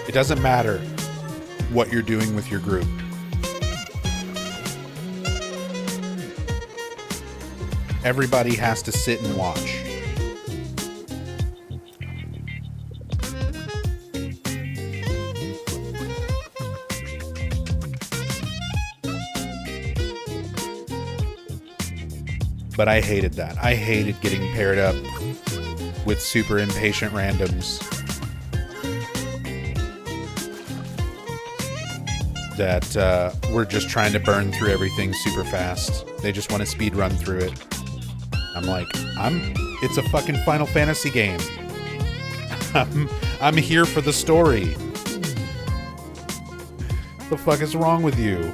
It doesn't matter what you're doing with your group. Everybody has to sit and watch. But I hated that. I hated getting paired up with super impatient randoms that were just trying to burn through everything super fast. They just want to speed run through it. I'm like, it's a fucking Final Fantasy game. I'm here for the story. The fuck is wrong with you?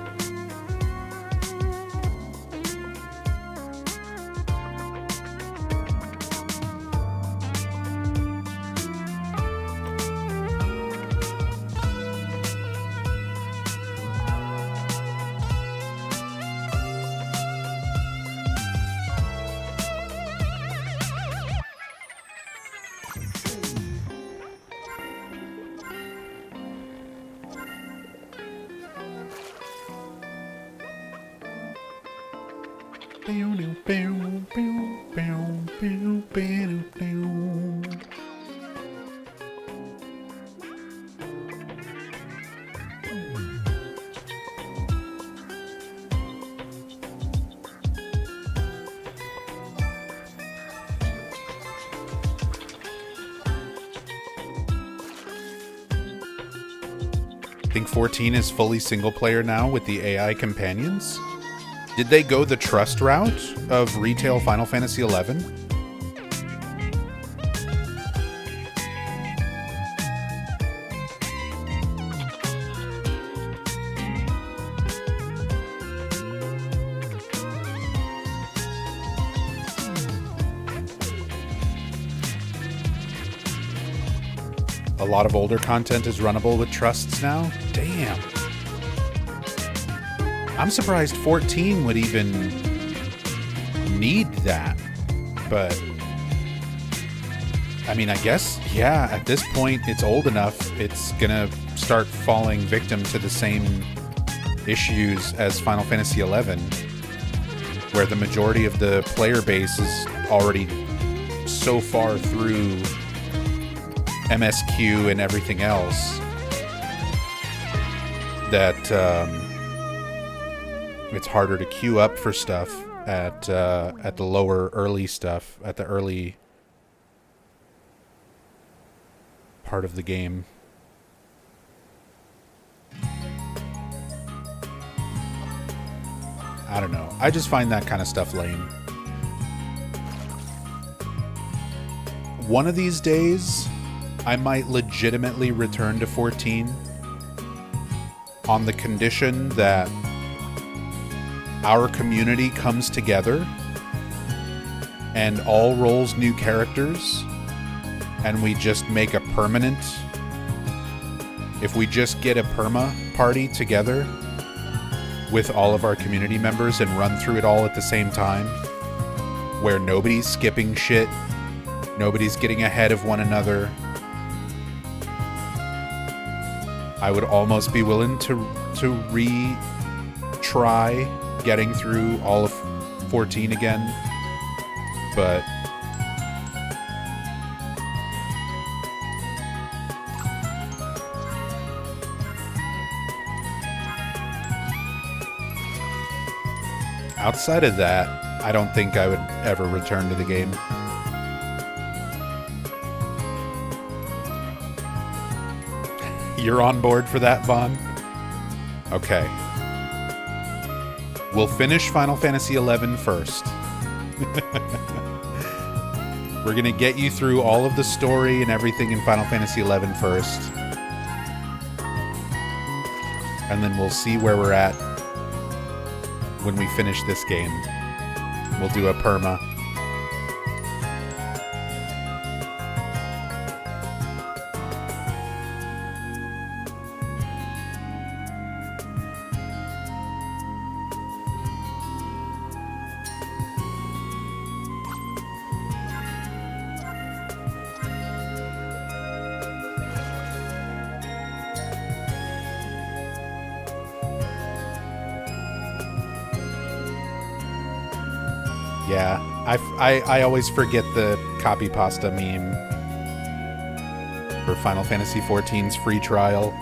I think 14 is fully single player now with the AI companions. Did they go the trust route of retail Final Fantasy XI? A lot of older content is runnable with trusts now? Damn. I'm surprised 14 would even need that. But, I mean, I guess, yeah, at this point, it's old enough. It's gonna start falling victim to the same issues as Final Fantasy XI, where the majority of the player base is already so far through MSQ and everything else that it's harder to queue up for stuff at the lower early stuff, at the early part of the game. I don't know. I just find that kind of stuff lame. One of these days, I might legitimately return to 14 on the condition that our community comes together and all rolls new characters and we just make a permanent. If we just get a perma party together with all of our community members and run through it all at the same time, where nobody's skipping shit, nobody's getting ahead of one another, I would almost be willing to retry getting through all of 14 again, but outside of that, I don't think I would ever return to the game. You're on board for that, Vaughn? Okay. We'll finish Final Fantasy XI first. We're going to get you through all of the story and everything in Final Fantasy XI first. And then we'll see where we're at when we finish this game. We'll do a perma. Yeah, I always forget the copy pasta meme for Final Fantasy XIV's free trial.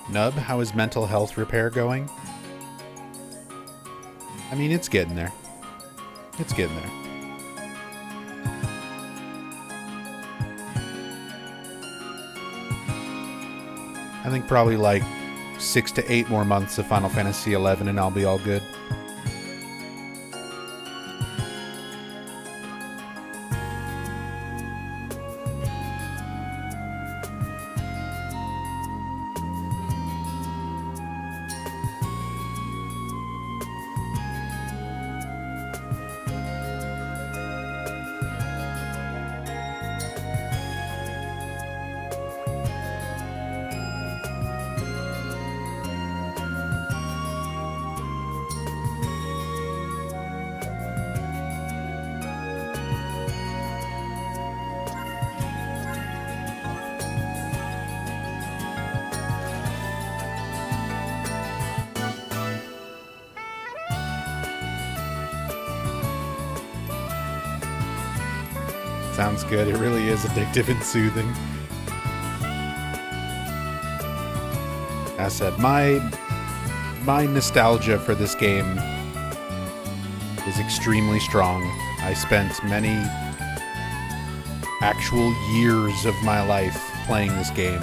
Nub, how is mental health repair going? I mean, it's getting there. It's getting there. I think probably like 6 to 8 more months of Final Fantasy XI and I'll be all good. Sounds good. It really is addictive and soothing. As said, my nostalgia for this game is extremely strong. I spent many actual years of my life playing this game.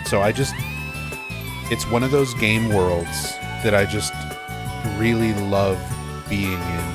So it's one of those game worlds that I just really love being in.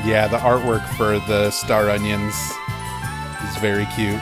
Yeah, the artwork for the Star Onions is very cute.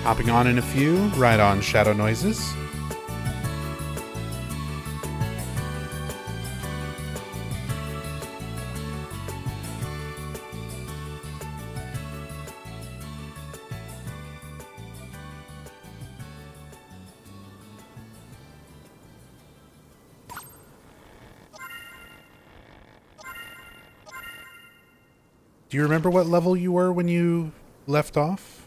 Hopping on in a few, right on Shadow Noises. Do you remember what level you were when you left off?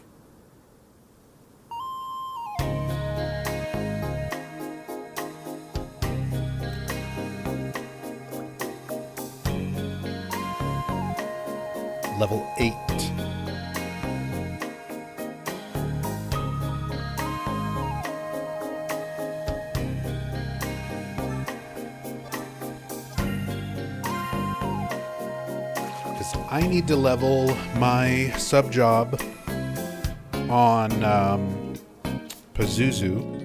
Level 8. Because I need to level my sub job on Pazuzu.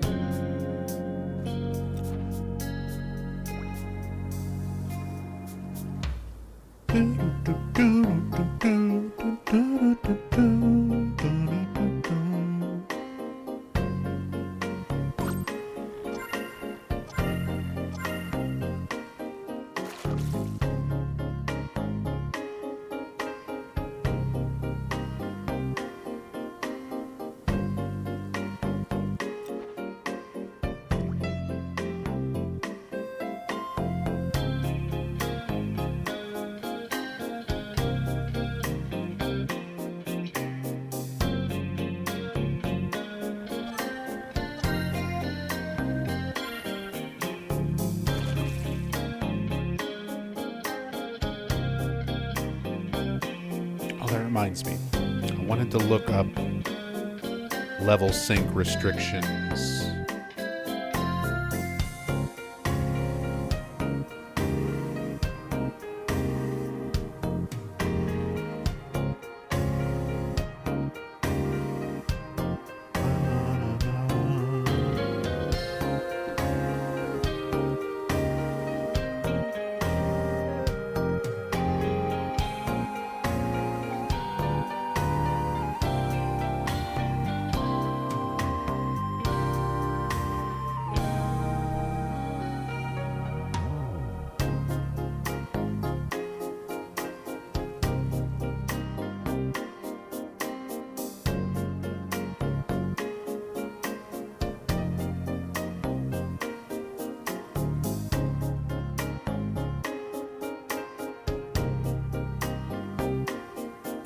That reminds me. I wanted to look up level sync restrictions.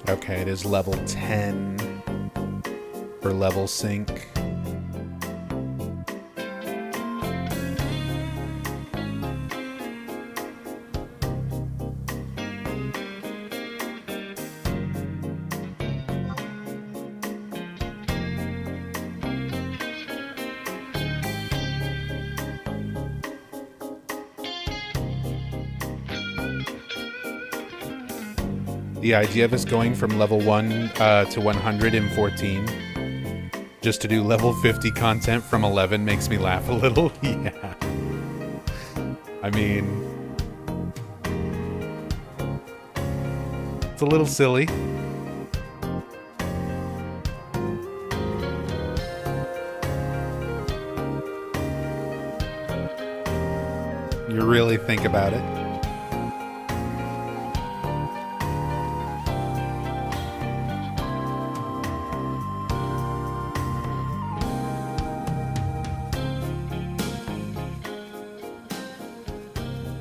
Okay, it is level 10 for level sync. The idea of us going from level 1 to 100 in 14 just to do level 50 content from 11 makes me laugh a little. Yeah. I mean, it's a little silly. You really think about it.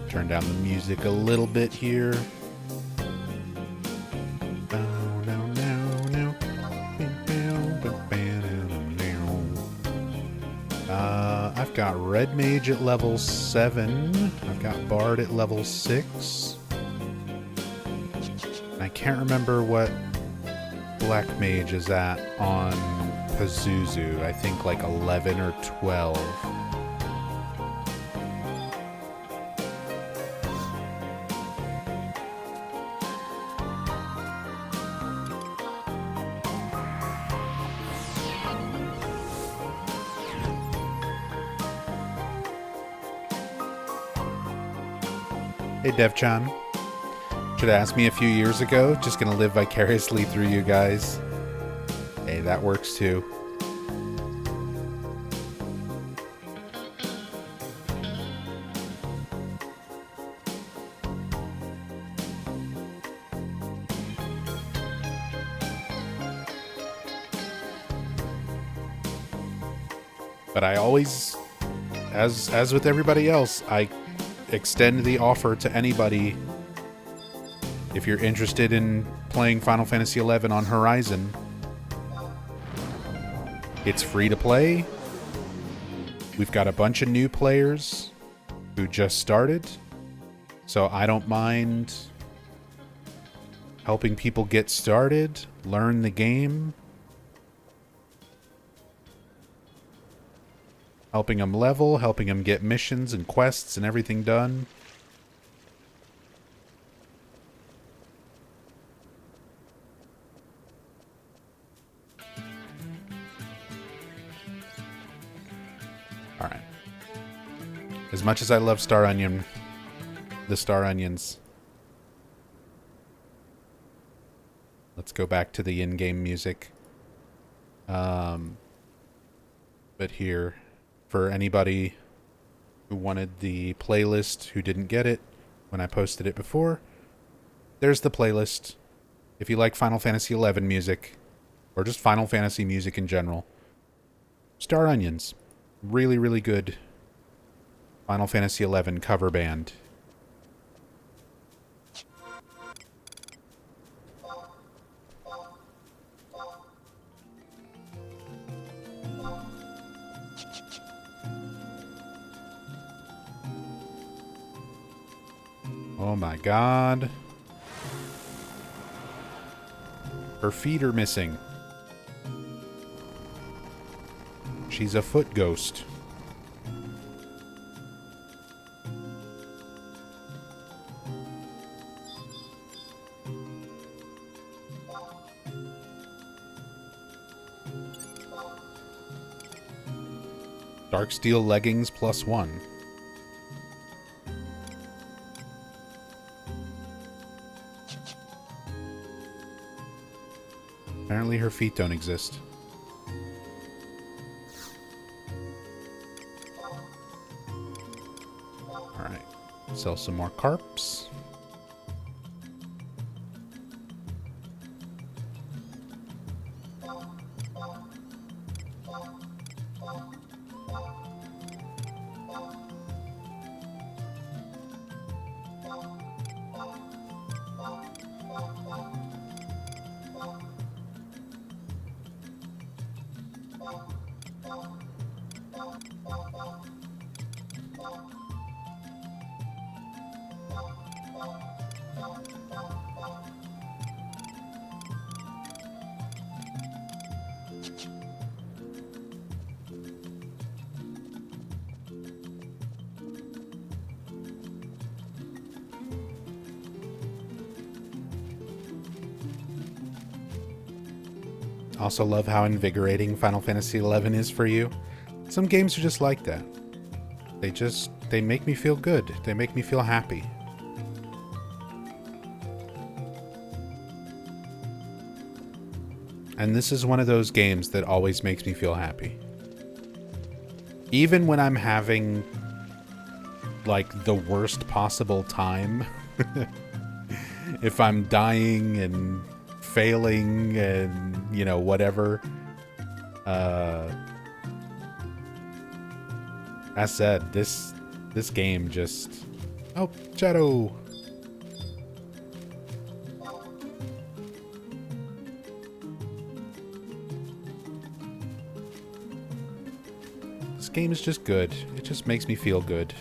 Turn down the music a little bit here. I've got Red Mage at level 7. I've got Bard at level 6. I can't remember what Black Mage is at on Pazuzu. I think like 11 or 12. Hey, DevChan. Should have asked me a few years ago. Just gonna live vicariously through you guys. Hey, that works too. But I always, as with everybody else, I extend the offer to anybody. If you're interested in playing Final Fantasy XI on Horizon, it's free to play. We've got a bunch of new players who just started, so I don't mind helping people get started, learn the game, helping them level, helping them get missions and quests and everything done. As much as I love Star Onion, the Star Onions. Let's go back to the in-game music. But here, for anybody who wanted the playlist who didn't get it when I posted it before, there's the playlist. If you like Final Fantasy XI music, or just Final Fantasy music in general, Star Onions. Really, really good Final Fantasy XI cover band. Oh my god. Her feet are missing. She's a foot ghost. Darksteel leggings +1. Apparently her feet don't exist. Alright. Sell some more carps. Also love how invigorating Final Fantasy XI is for you. Some games are just like that. They make me feel good. They make me feel happy. And this is one of those games that always makes me feel happy. Even when I'm having, like, the worst possible time. If I'm dying and failing and, you know, whatever. As said, this game just... Oh, Shadow! This game is just good. It just makes me feel good.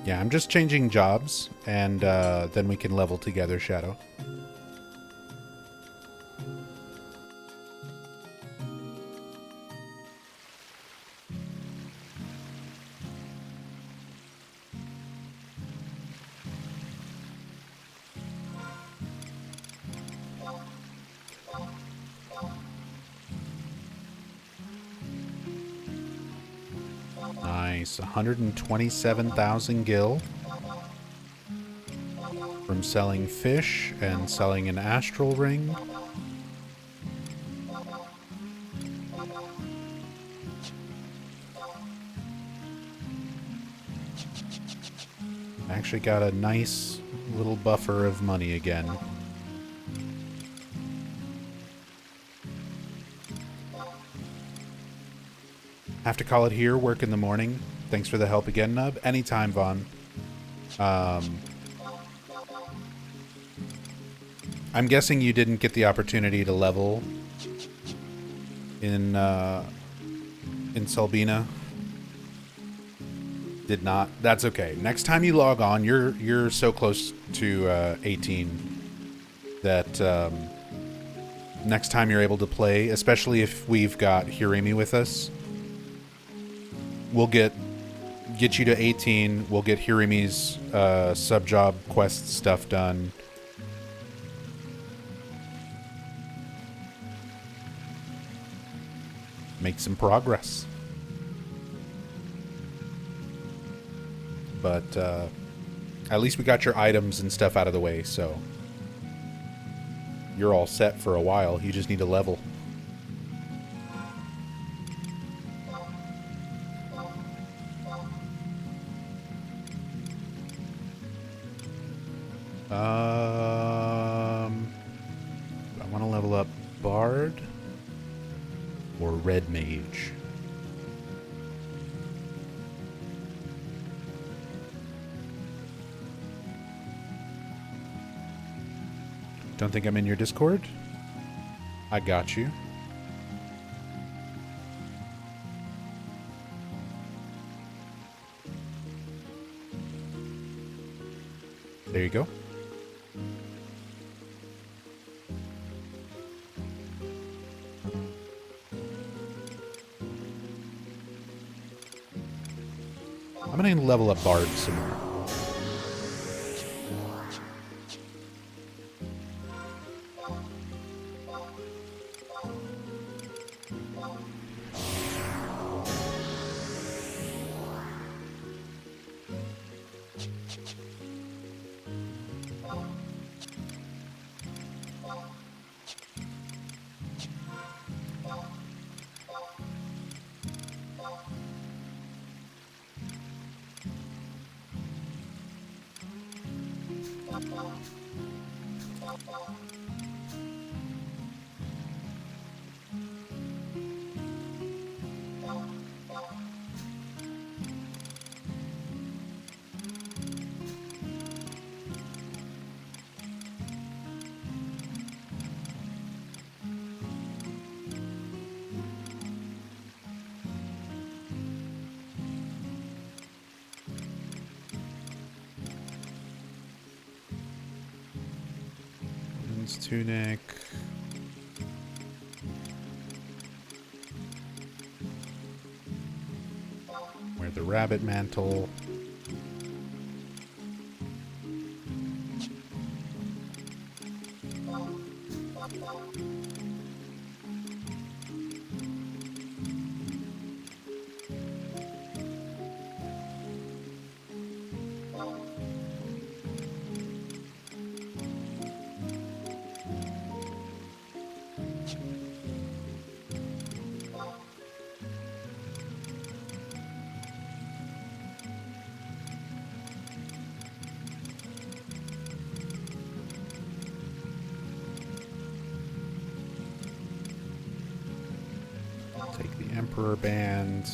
Yeah, I'm just changing jobs, and then we can level together, Shadow. Nice, 127,000 gil from selling fish and selling an astral ring. Actually got a nice little buffer of money again. Have to call it here, work in the morning. Thanks for the help again, Nub. Anytime, Vaughn. I'm guessing you didn't get the opportunity to level in Selbina. Did not. That's okay. Next time you log on, you're so close to 18 that next time you're able to play, especially if we've got Hirimi with us, we'll get you to 18. We'll get Hirimi's sub job quest stuff done. Make some progress. But at least we got your items and stuff out of the way, so you're all set for a while. You just need a level. I want to level up Bard or Red Mage. Don't think I'm in your Discord? I got you. There you go. I'm gonna level up Bard some more. Tunic. Wear the rabbit mantle. Take the Emperor Band.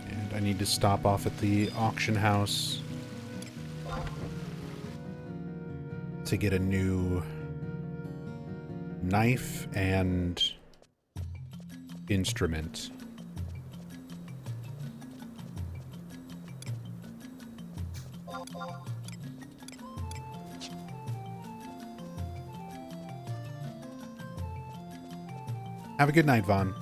And I need to stop off at the auction house to get a new knife and instrument. Have a good night, Vaughn.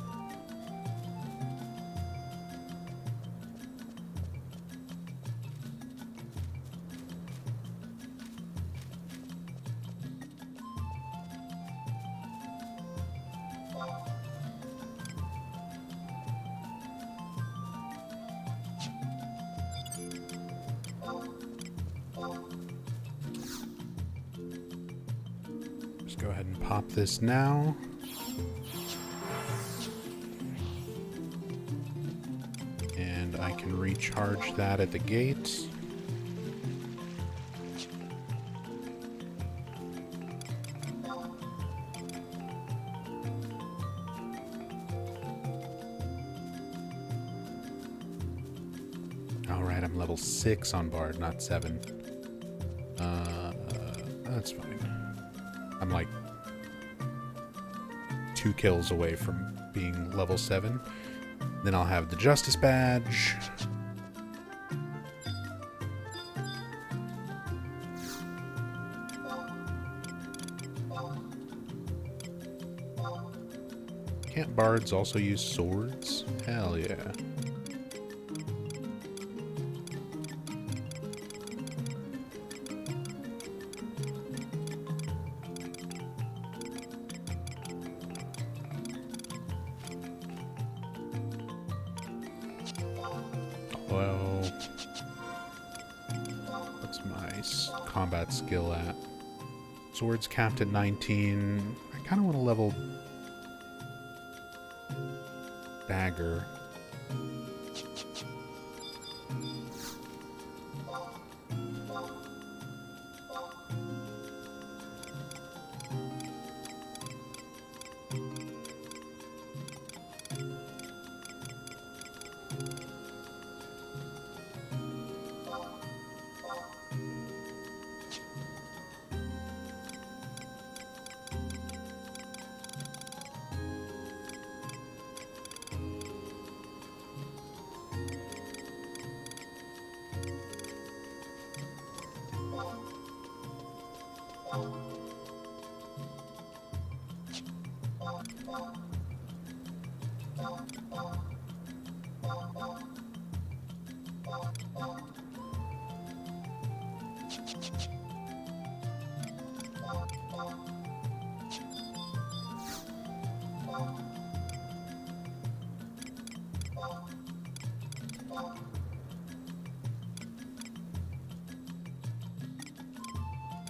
Just go ahead and pop this now. I can recharge that at the gate. Alright, I'm level 6 on Bard, not 7. That's fine. I'm like 2 kills away from being level 7. Then I'll have the Justice Badge. Can't bards also use swords? Hell yeah. Well, what's my combat skill at? Swords capped at 19. I kind of want to level dagger.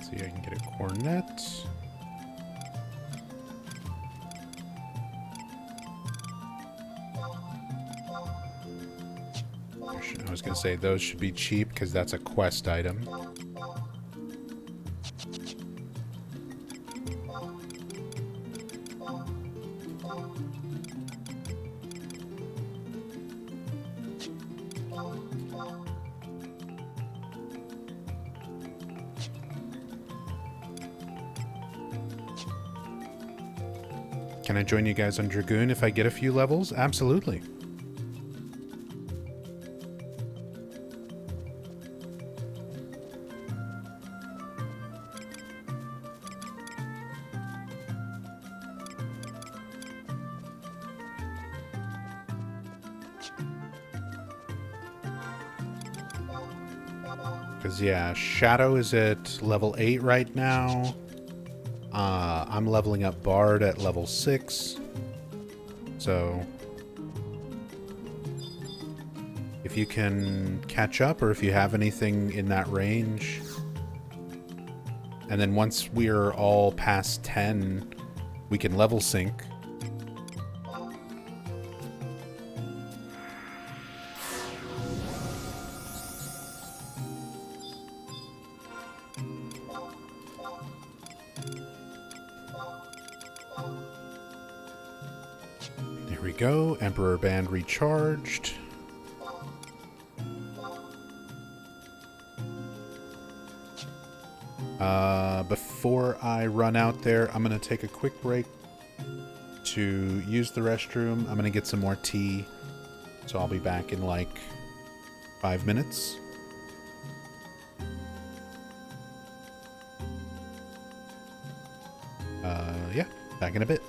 See, I can get a cornet. I was going to say those should be cheap because that's a quest item. Can I join you guys on Dragoon if I get a few levels? Absolutely. Because, yeah, Shadow is at level 8 right now. I'm leveling up Bard at level 6. So, if you can catch up, or if you have anything in that range. And then once we're all past 10, we can level sync. There we go. Emperor Band recharged. Before I run out there, I'm going to take a quick break to use the restroom. I'm going to get some more tea. So I'll be back in like 5 minutes. Yeah, back in a bit.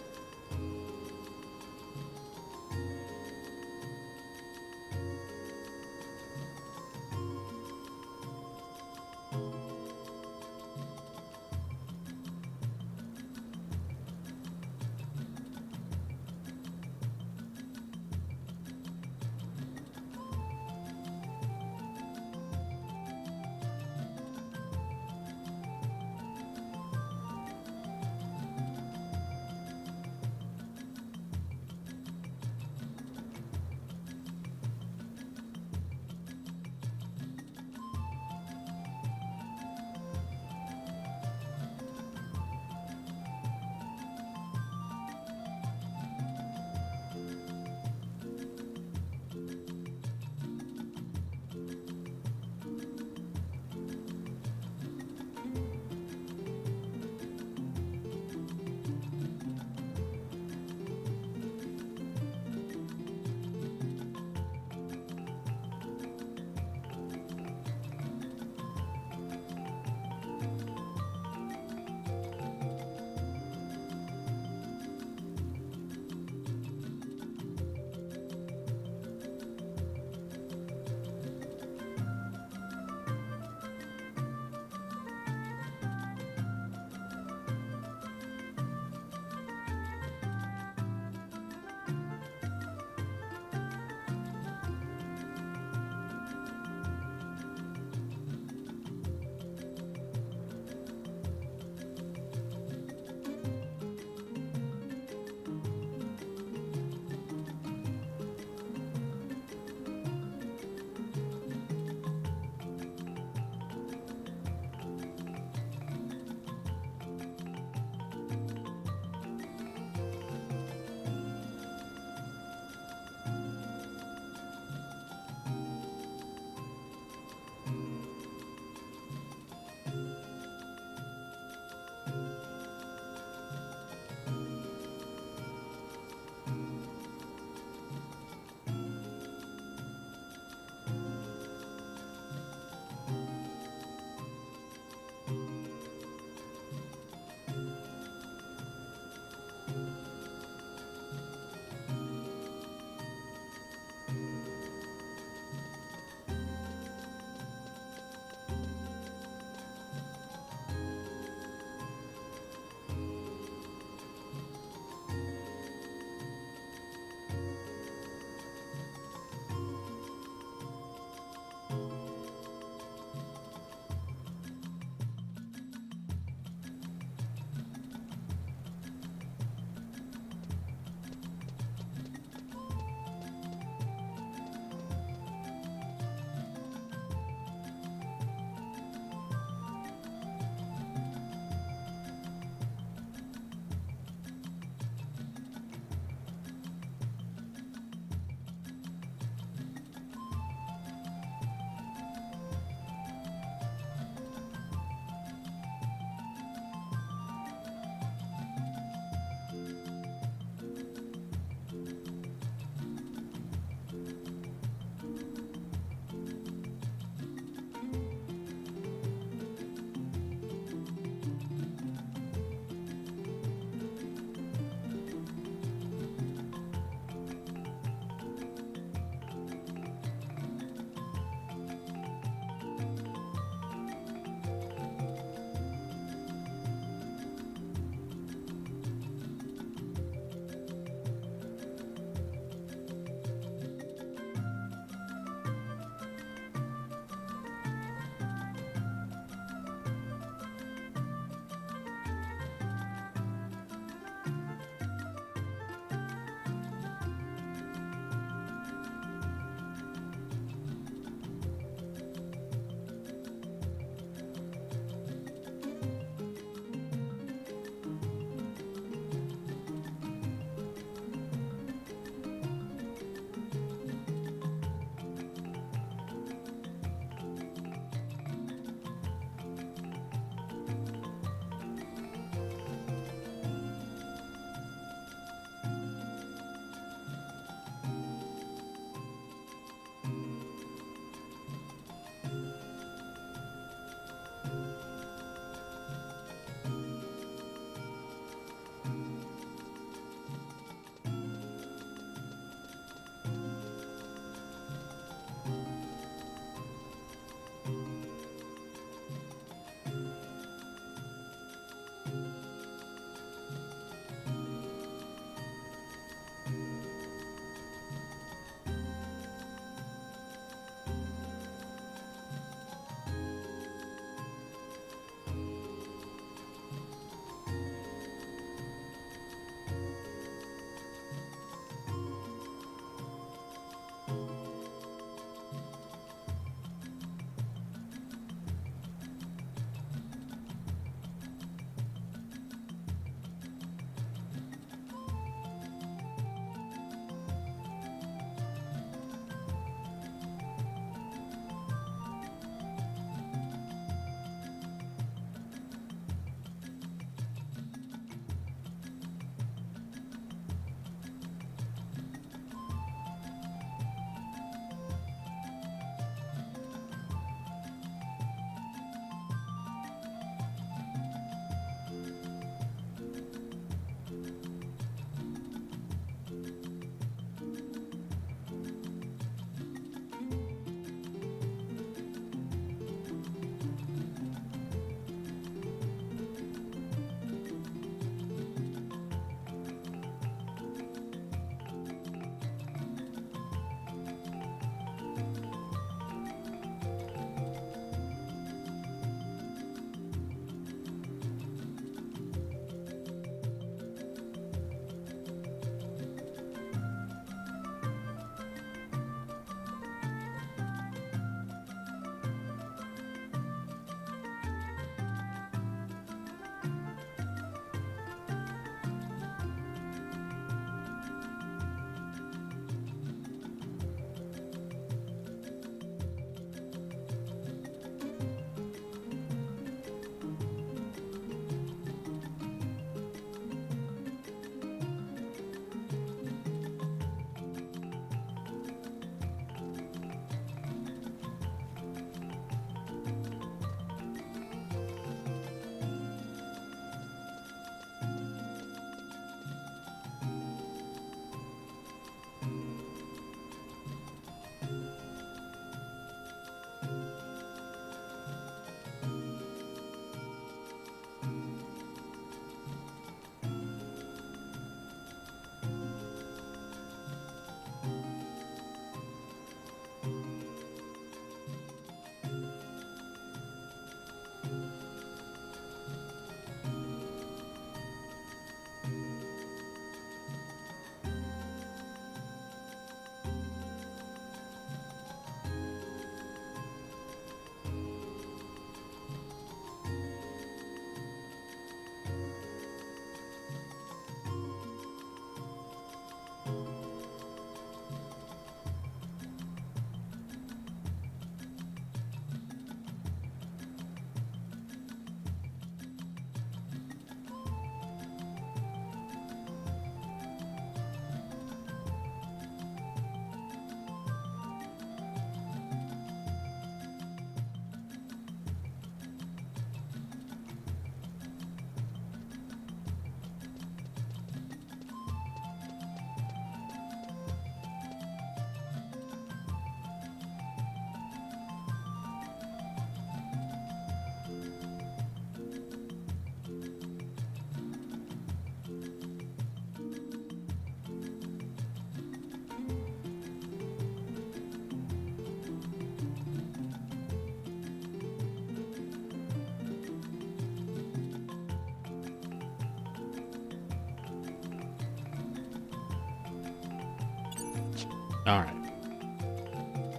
Alright.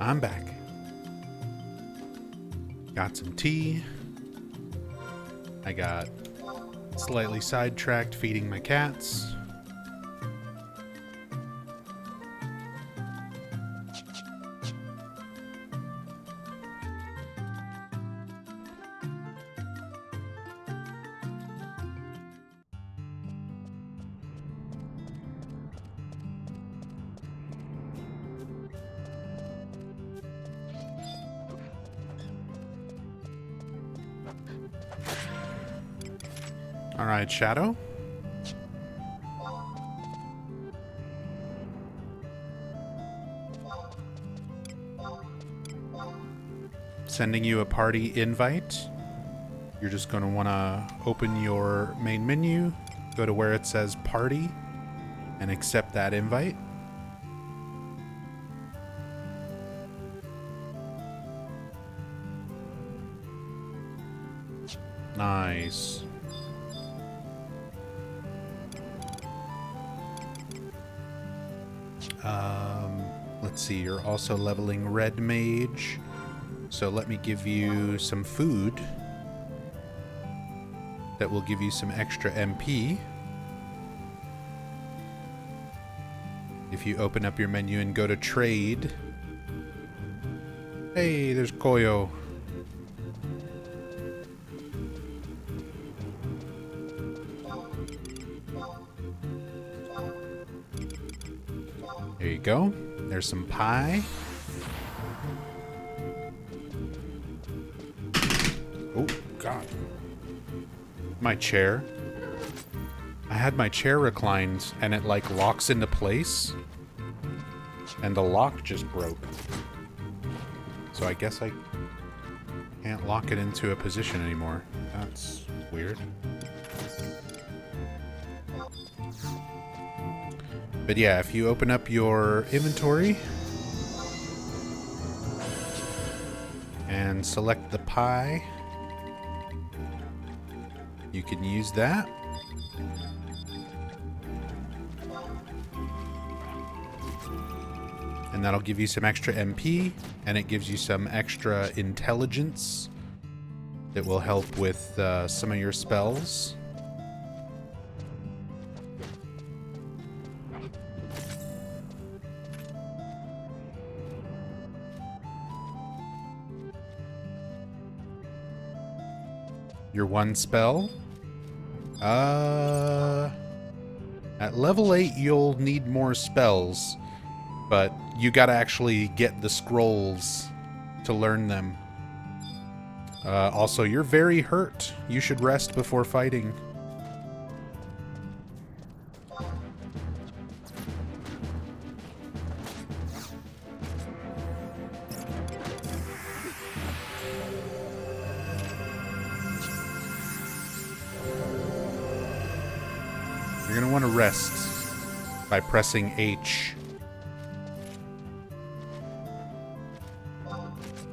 I'm back. Got some tea. I got slightly sidetracked feeding my cats. All right, Shadow. Sending you a party invite. You're just going to want to open your main menu, go to where it says party, and accept that invite. Nice. Let's see, you're also leveling Red Mage. So let me give you some food that will give you some extra MP. If you open up your menu and go to trade. Hey, there's Koyo. There you go. There's some pie. Oh, God. My chair. I had my chair reclined and it like locks into place. And the lock just broke. So I guess I can't lock it into a position anymore. That's weird. But yeah, if you open up your inventory and select the pie, you can use that. And that'll give you some extra MP, and it gives you some extra intelligence that will help with some of your spells. Your one spell. At level 8, you'll need more spells, but you gotta actually get the scrolls to learn them. Also, you're very hurt. You should rest before fighting. You're going to want to rest by pressing H.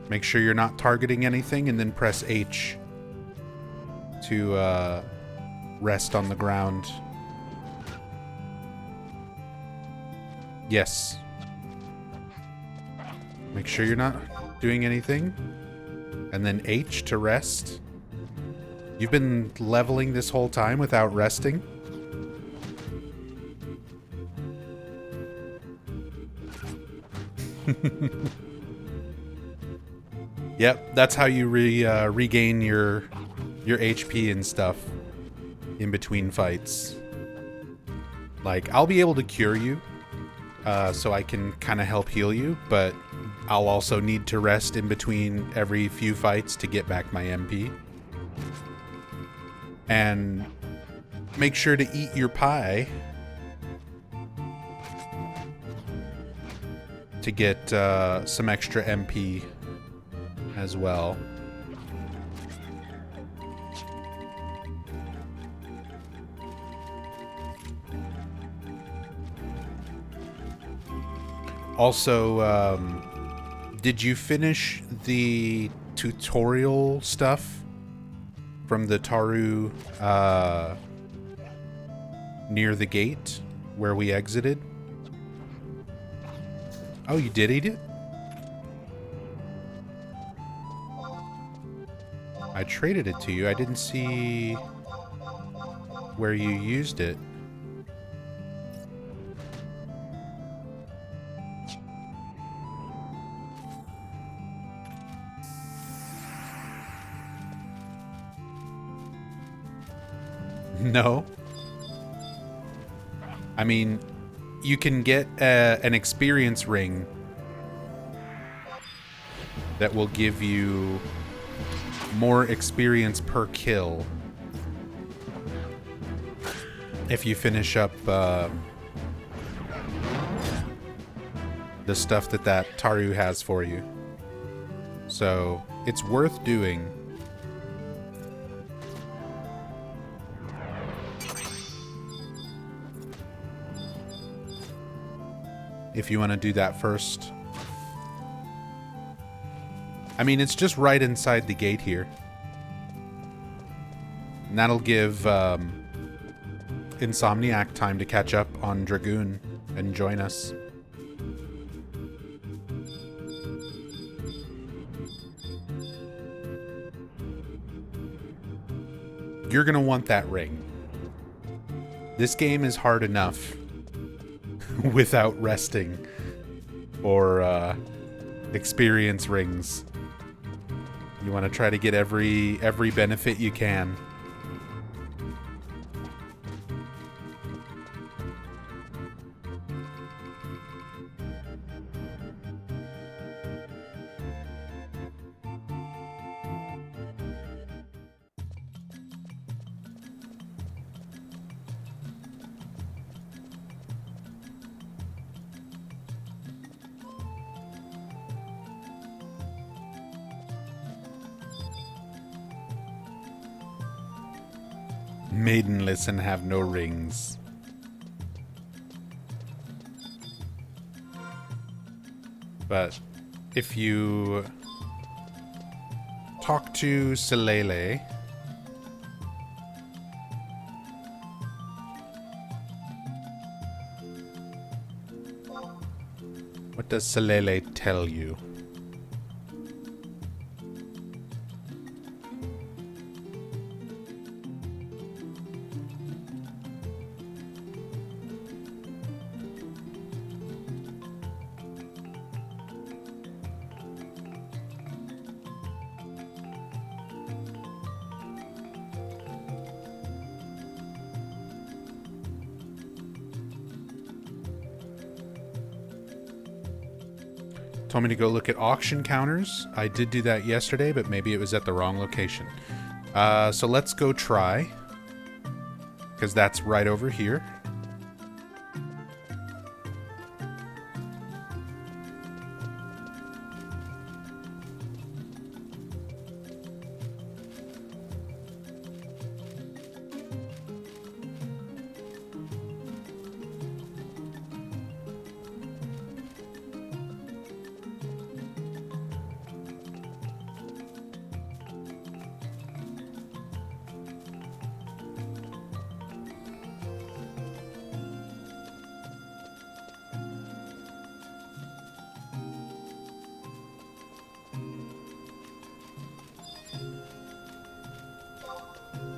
Make sure you're not targeting anything and then press H to rest on the ground. Yes. Make sure you're not doing anything. And then H to rest. You've been leveling this whole time without resting. Yep, that's how you regain your HP and stuff in between fights. Like, I'll be able to cure you, so I can kind of help heal you, but I'll also need to rest in between every few fights to get back my MP. And make sure to eat your pie to get some extra MP as well. Also, did you finish the tutorial stuff from the Taru near the gate where we exited? Oh, you did eat it? I traded it to you. I didn't see where you used it. No. I mean, you can get an experience ring that will give you more experience per kill if you finish up the stuff that Taru has for you. So it's worth doing. If you want to do that first. I mean, it's just right inside the gate here. And that'll give Insomniac time to catch up on Dragoon and join us. You're gonna want that ring. This game is hard enough without resting or experience rings. You want to try to get every benefit you can. Maidenless and have no rings. But if you talk to Selele, what does Selele tell you? Told me to go look at auction counters. I did do that yesterday, but maybe it was at the wrong location. So let's go try. Because that's right over here.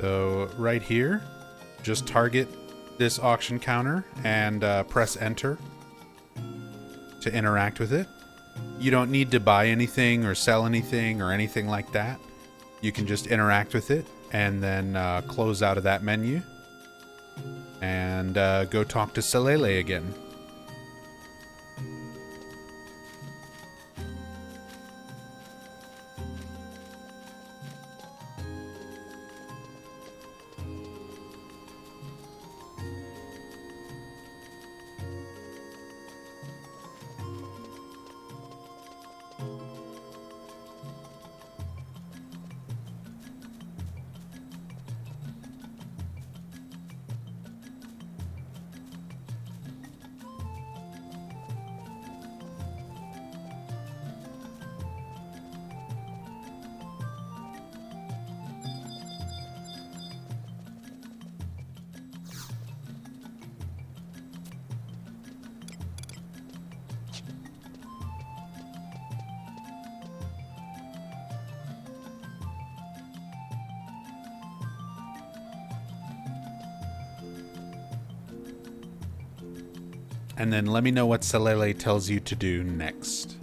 So right here, just target this auction counter and press enter to interact with it. You don't need to buy anything or sell anything or anything like that. You can just interact with it and then close out of that menu and go talk to Selele again. And then let me know what Salele tells you to do next.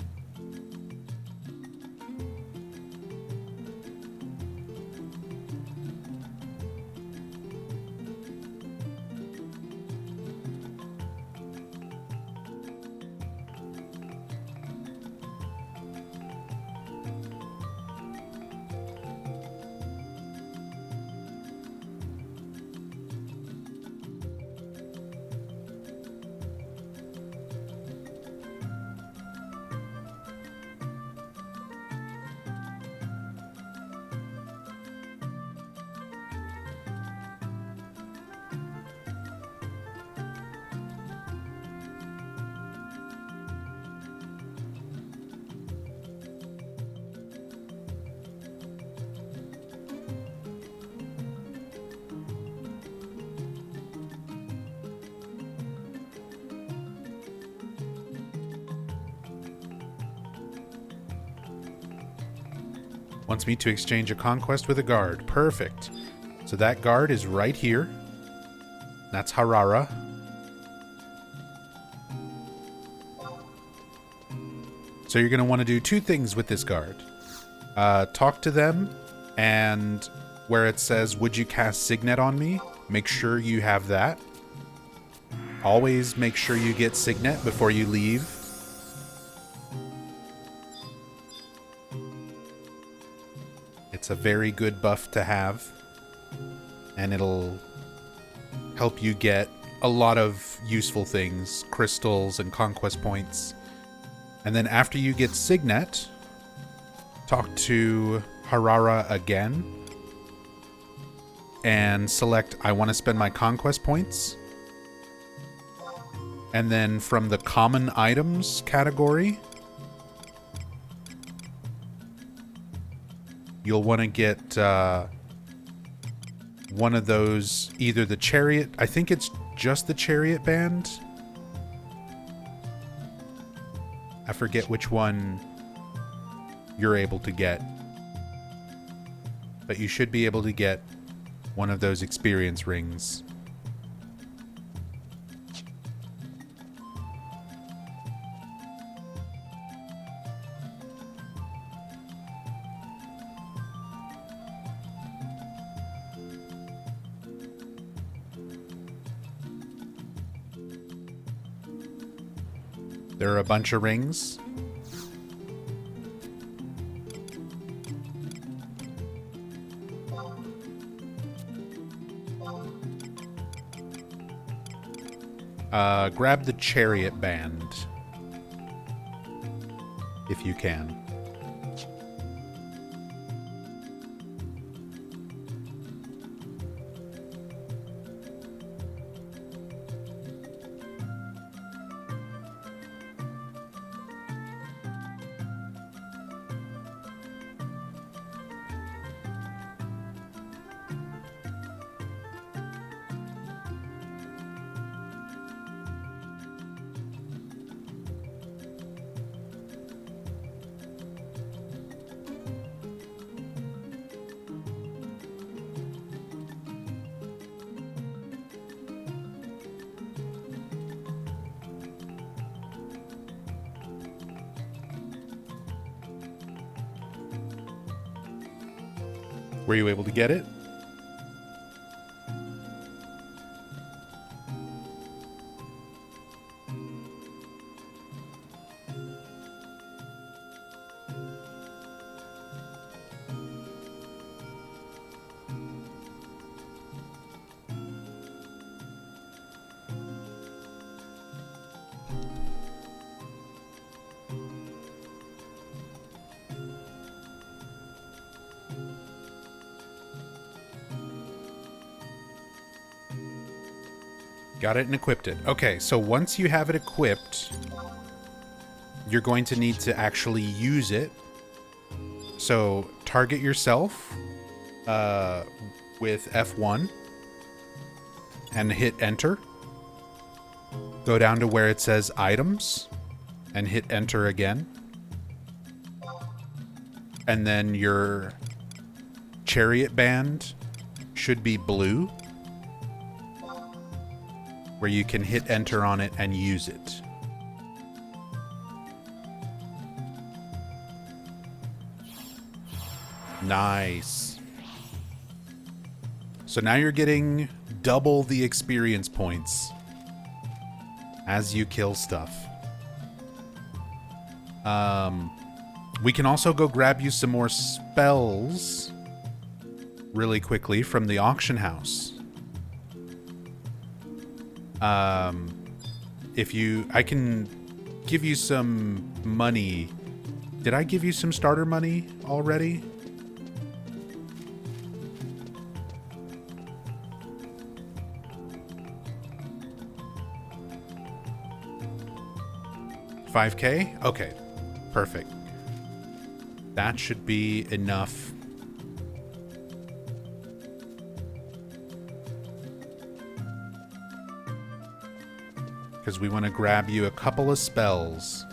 Wants me to exchange a conquest with a guard. Perfect. So that guard is right here. That's Harara. So you're going to want to do two things with this guard. Talk to them, and where it says, would you cast Signet on me? Make sure you have that. Always make sure you get Signet before you leave. It's a very good buff to have, and it'll help you get a lot of useful things, crystals and conquest points. And then after you get Signet, talk to Harara again and select I want to spend my conquest points. And then from the common items category, you'll want to get one of those, either the chariot, I think it's just the chariot band. I forget which one you're able to get, but you should be able to get one of those experience rings. There are a bunch of rings. Grab the chariot band if you can. Were you able to get it? Got it and equipped it. Okay, so once you have it equipped, you're going to need to actually use it. So target yourself with F1 and hit enter. Go down to where it says items and hit enter again. And then your chariot band should be blue. where you can hit enter on it and use it. Nice. So now you're getting double the experience points as you kill stuff. We can also go grab you some more spells really quickly from the auction house. I can give you some money. Did I give you some starter money already? $5K? Okay, perfect. That should be enough. Because we want to grab you a couple of spells.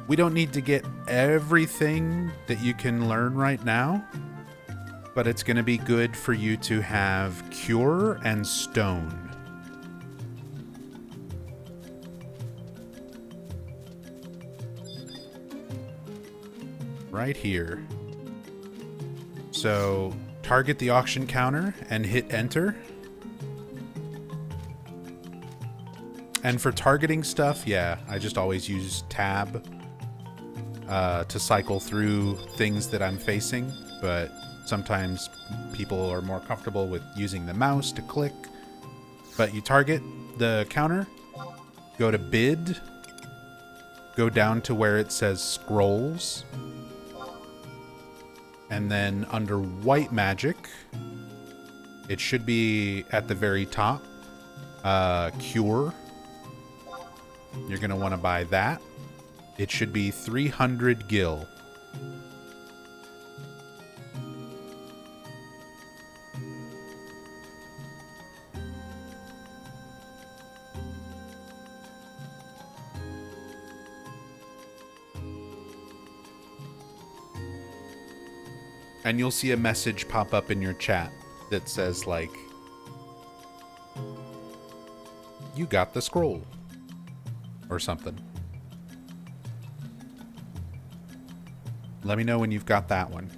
We don't need to get everything that you can learn right now, but it's going to be good for you to have Cure and Stone. Right here. So target the auction counter and hit enter. And for targeting stuff, yeah, I just always use tab to cycle through things that I'm facing, but sometimes people are more comfortable with using the mouse to click. But you target the counter, go to bid, go down to where it says scrolls, and then under white magic, it should be at the very top, Cure. You're going to want to buy that. It should be 300 gil. And you'll see a message pop up in your chat that says, like, you got the scroll. Or something. Let me know when you've got that one.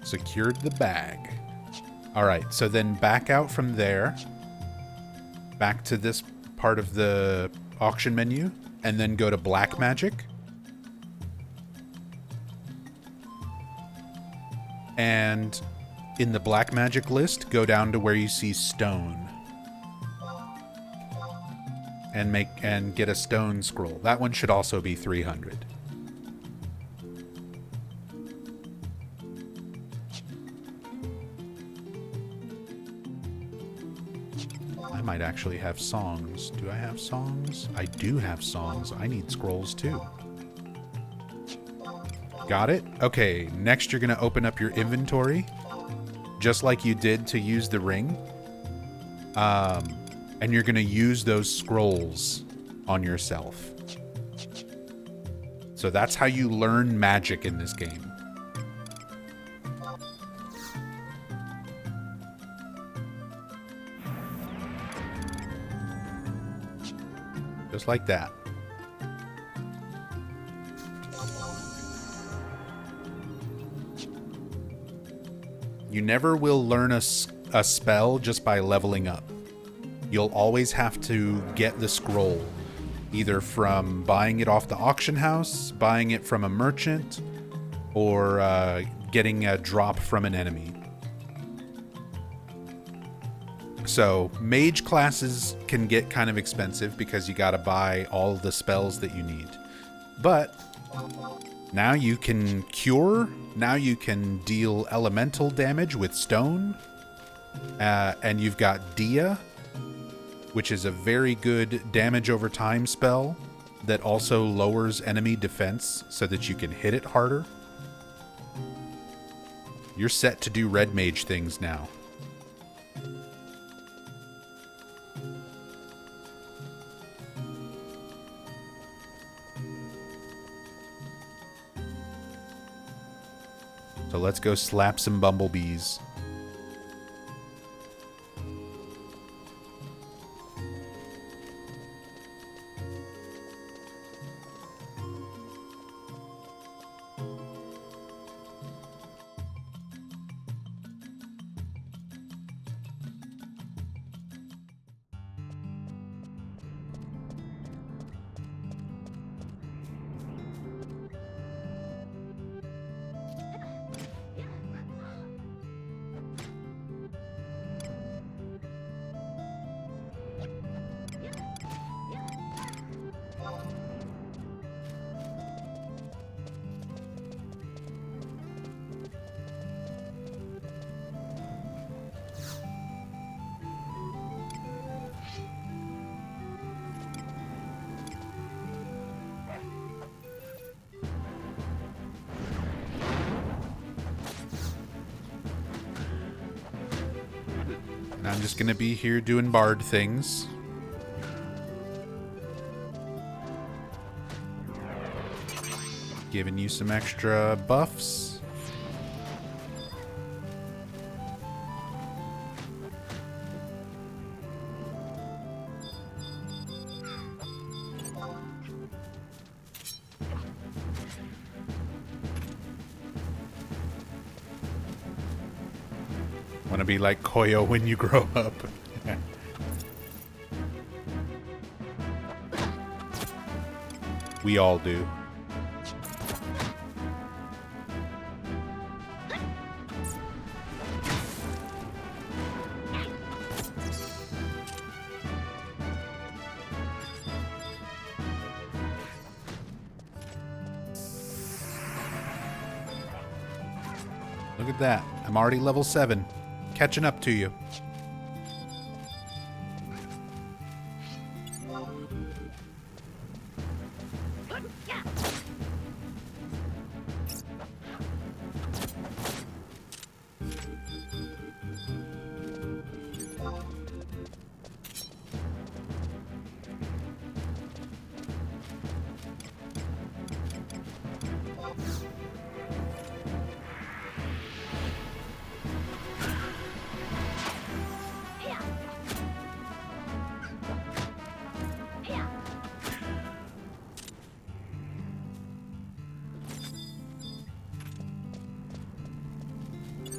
Secured the bag. Alright, so then back out from there. Back to this part of the auction menu. And then go to black magic. And in the black magic list, go down to where you see stone. And get a stone scroll. That one should also be 300. I might actually have songs. Do I have songs? I do have songs. I need scrolls too. Got it? Okay, next you're going to open up your inventory, just like you did to use the ring. And you're going to use those scrolls on yourself. So that's how you learn magic in this game. Just like that. You never will learn a spell just by leveling up. You'll always have to get the scroll, either from buying it off the auction house, buying it from a merchant, or getting a drop from an enemy. So mage classes can get kind of expensive because you gotta buy all the spells that you need. But now you can cure, now you can deal elemental damage with stone, and you've got Dia, which is a very good damage over time spell that also lowers enemy defense so that you can hit it harder. You're set to do red mage things now. So let's go slap some bumblebees. I'm just gonna be here doing bard things. Giving you some extra buffs. Want to be like Koyo when you grow up. We all do. Look at that. I'm already level 7. Catching up to you.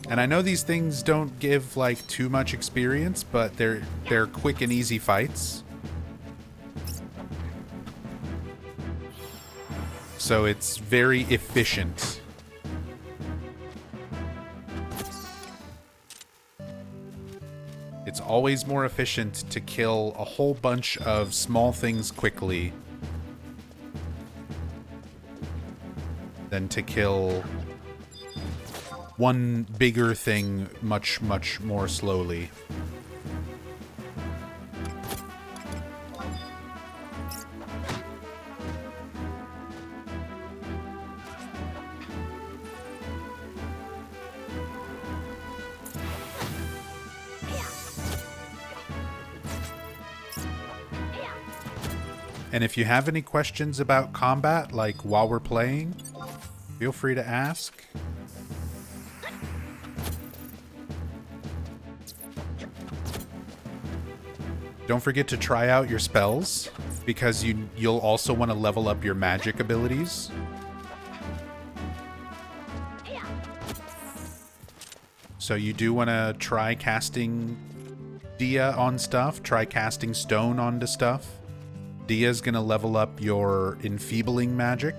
And I know these things don't give like too much experience, but they're quick and easy fights. So it's very efficient. It's always more efficient to kill a whole bunch of small things quickly than to kill one bigger thing much, much more slowly. And if you have any questions about combat, like while we're playing, feel free to ask. Don't forget to try out your spells, because you'll also want to level up your magic abilities. So you do want to try casting Dia on stuff, try casting Stone onto stuff. Dia's going to level up your enfeebling magic,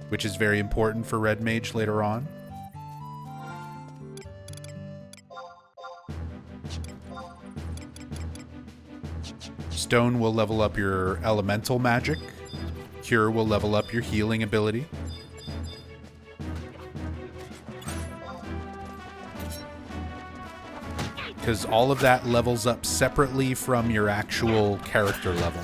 which is very important for Red Mage later on. Stone will level up your elemental magic. Cure will level up your healing ability. Because all of that levels up separately from your actual character level.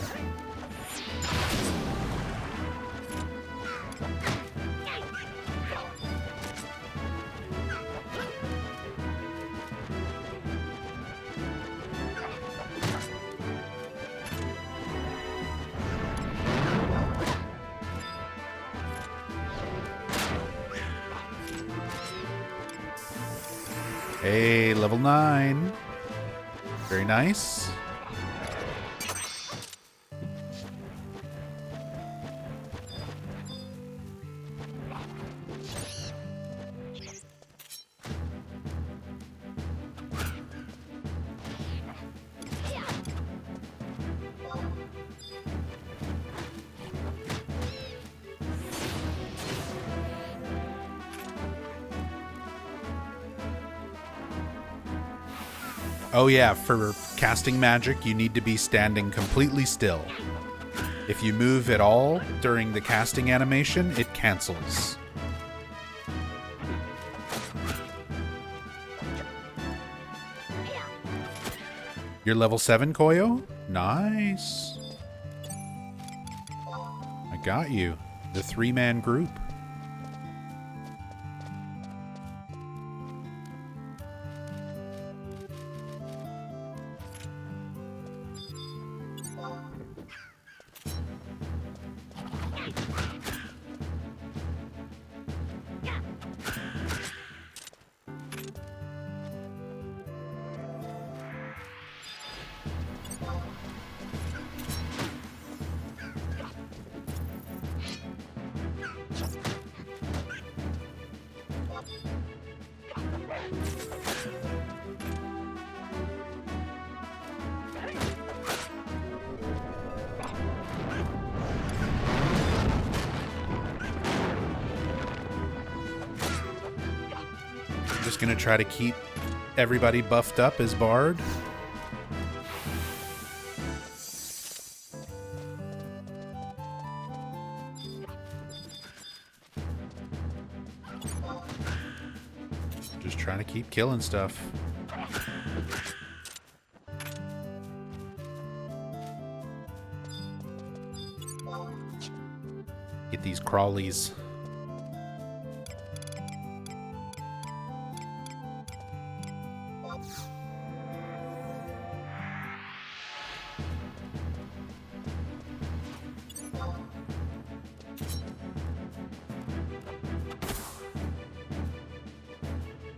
Hey, level 9. Very nice. Oh yeah, for casting magic, you need to be standing completely still. If you move at all during the casting animation, it cancels. You're level 7, Koyo? Nice. I got you. The 3-man group. Just gonna try to keep everybody buffed up as Bard. Just trying to keep killing stuff. Get these crawlies.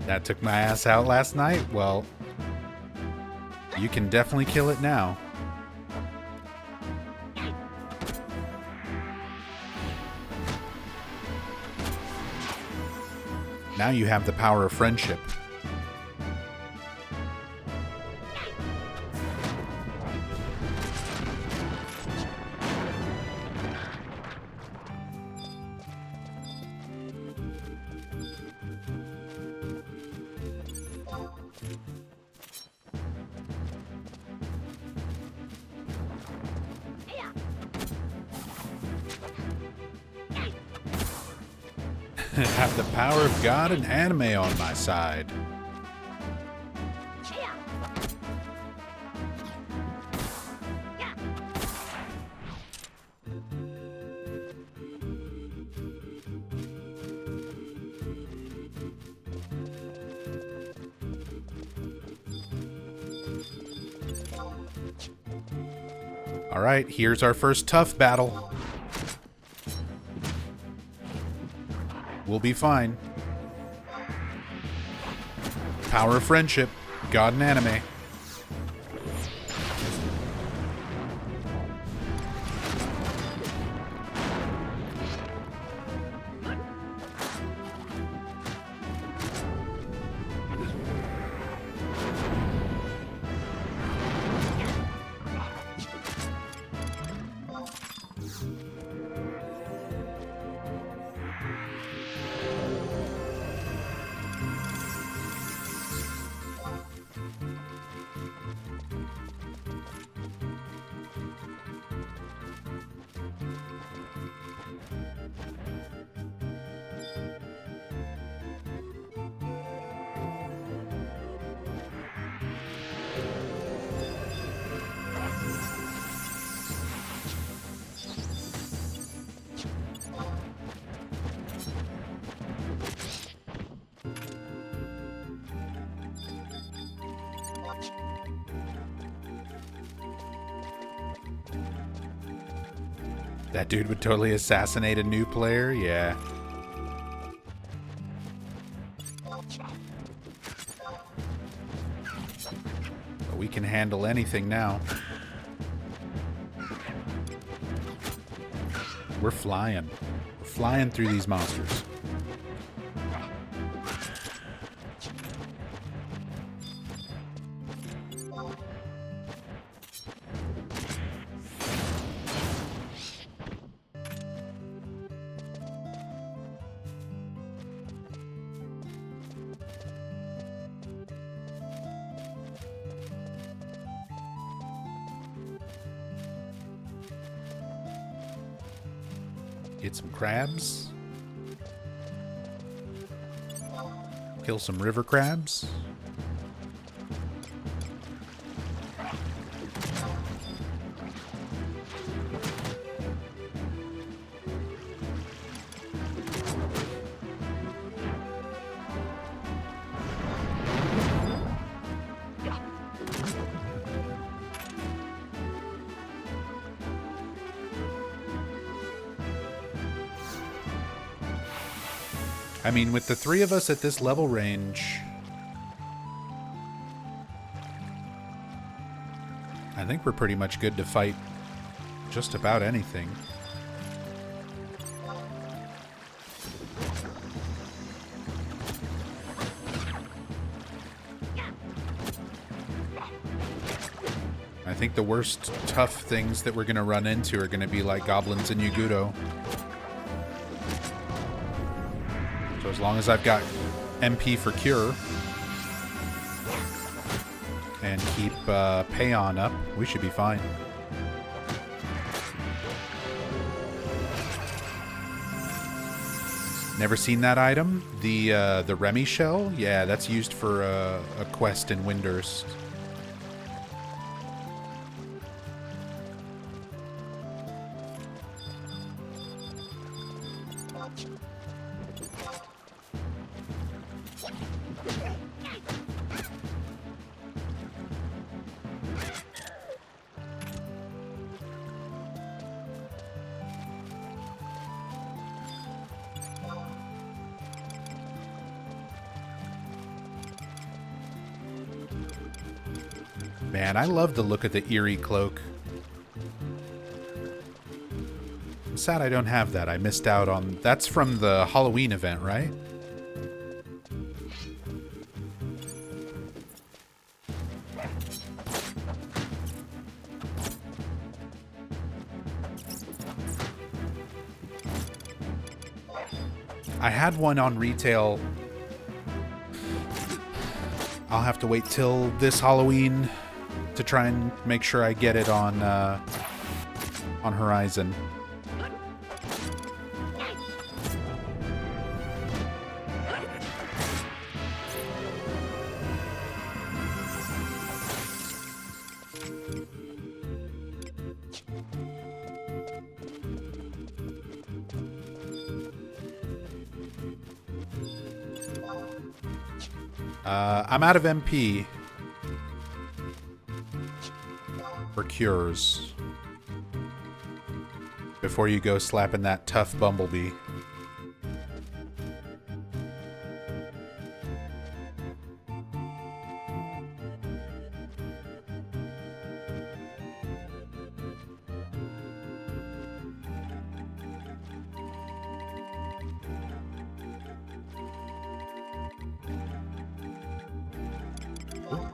That took my ass out last night. Well, you can definitely kill it now. Now you have the power of friendship. Have the power of God and anime on my side. All right, here's our first tough battle. We'll be fine. Power of friendship. God and anime. That dude would totally assassinate a new player, yeah. But we can handle anything now. We're flying. We're flying through these monsters. Get some crabs. Kill some river crabs. I mean, with the three of us at this level range, I think we're pretty much good to fight just about anything. I think the worst tough things that we're going to run into are going to be like goblins and Yugudo. So as long as I've got MP for cure and keep Payon up, we should be fine. Never seen that item? The Remy shell? Yeah, that's used for a quest in Windurst. Man, I love the look of the Eerie cloak. I'm sad I don't have that. I missed out on... That's from the Halloween event, right? I had one on retail. I'll have to wait till this Halloween to try and make sure I get it on Horizon. I'm out of MP for cures before you go slapping that tough Bumblebee.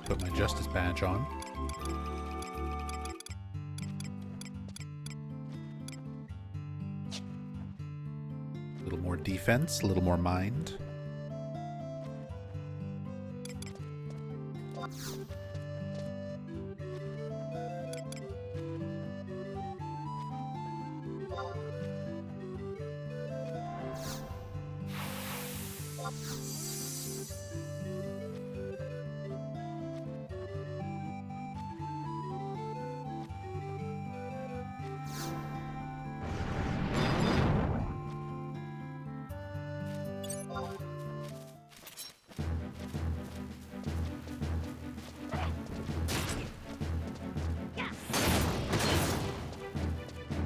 Put my Justice Badge on. A little more defense, a little more mind.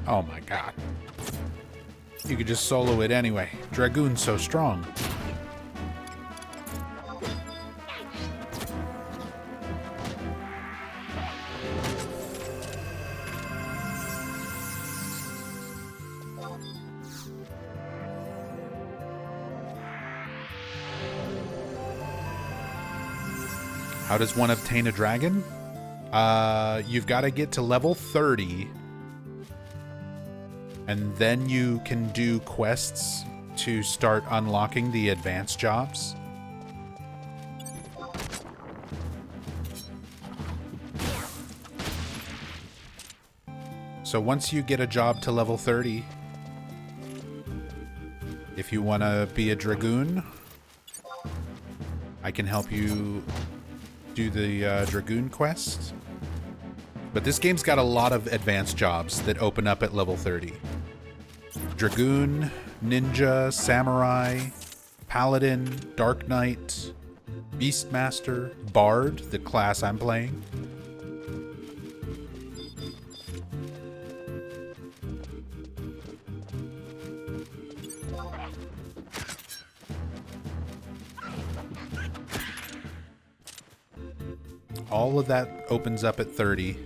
Oh my god. You could just solo it anyway. Dragoon's so strong. How does one obtain a dragon? You've got to get to level 30. And then you can do quests to start unlocking the advanced jobs. So once you get a job to level 30, if you want to be a Dragoon, I can help you do the Dragoon quest. But this game's got a lot of advanced jobs that open up at level 30. Dragoon, Ninja, Samurai, Paladin, Dark Knight, Beastmaster, Bard, the class I'm playing. all of that opens up at 30.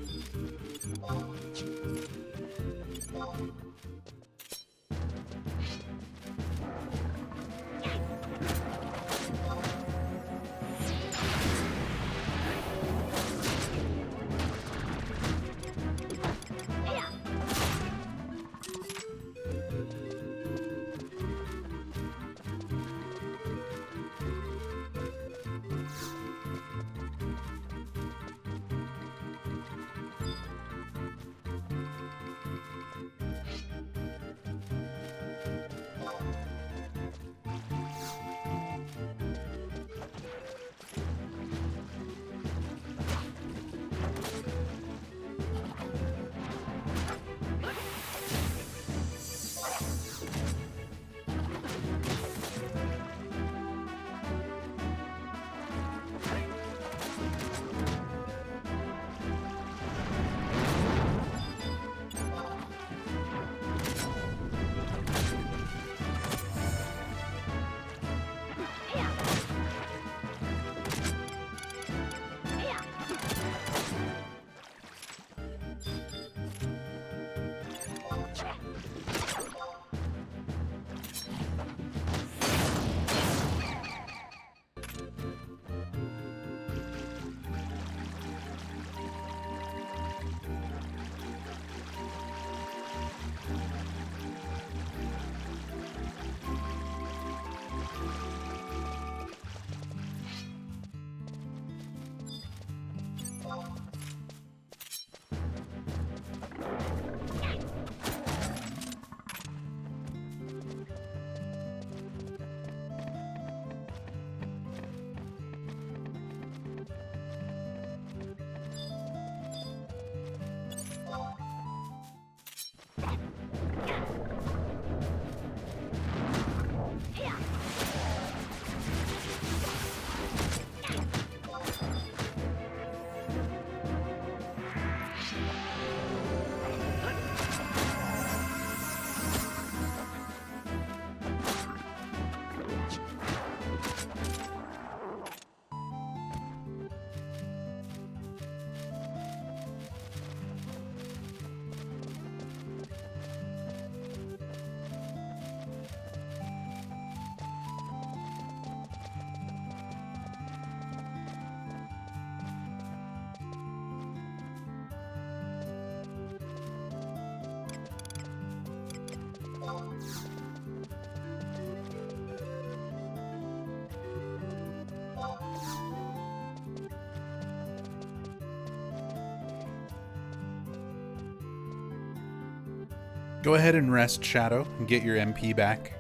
Go ahead and rest, Shadow, and get your MP back.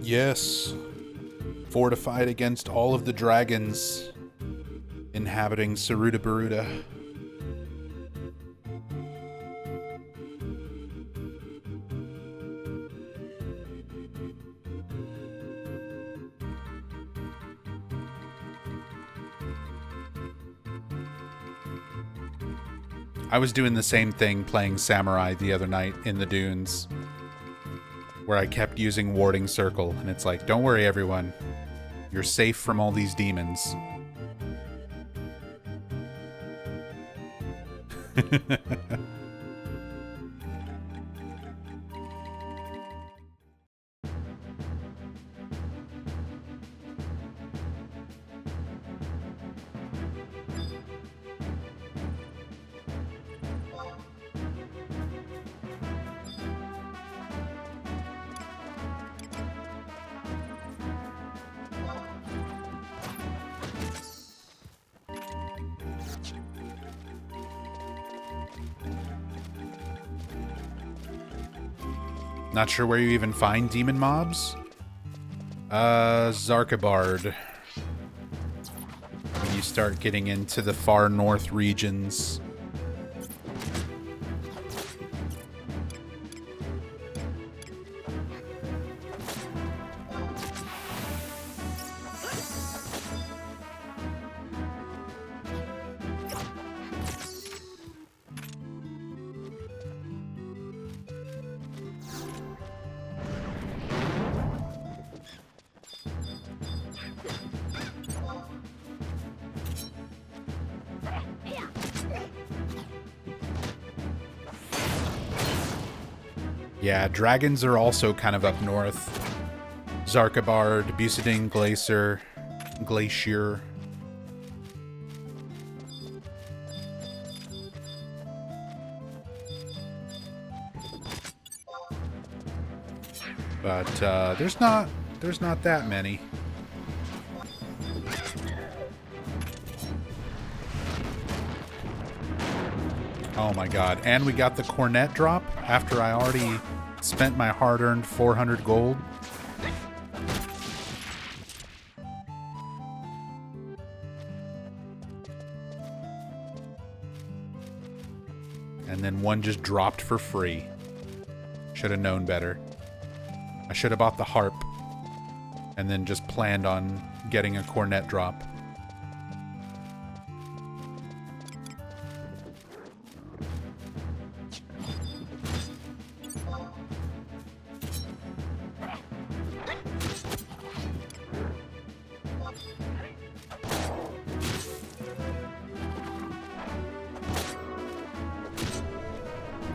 Yes. Fortified against all of the dragons inhabiting Saruda Baruda. I was doing the same thing playing Samurai the other night in the dunes, where I kept using Warding Circle, and it's like, don't worry everyone, you're safe from all these demons. Not sure where you even find demon mobs? Zarkabard. When you start getting into the far north regions. Yeah, dragons are also kind of up north. Zarkabard, Buciding Glacier. But there's not that many. Oh my god. And we got the cornet drop after I already spent my hard-earned 400 gold. And then one just dropped for free. Should have known better. I should have bought the harp and then just planned on getting a cornet drop.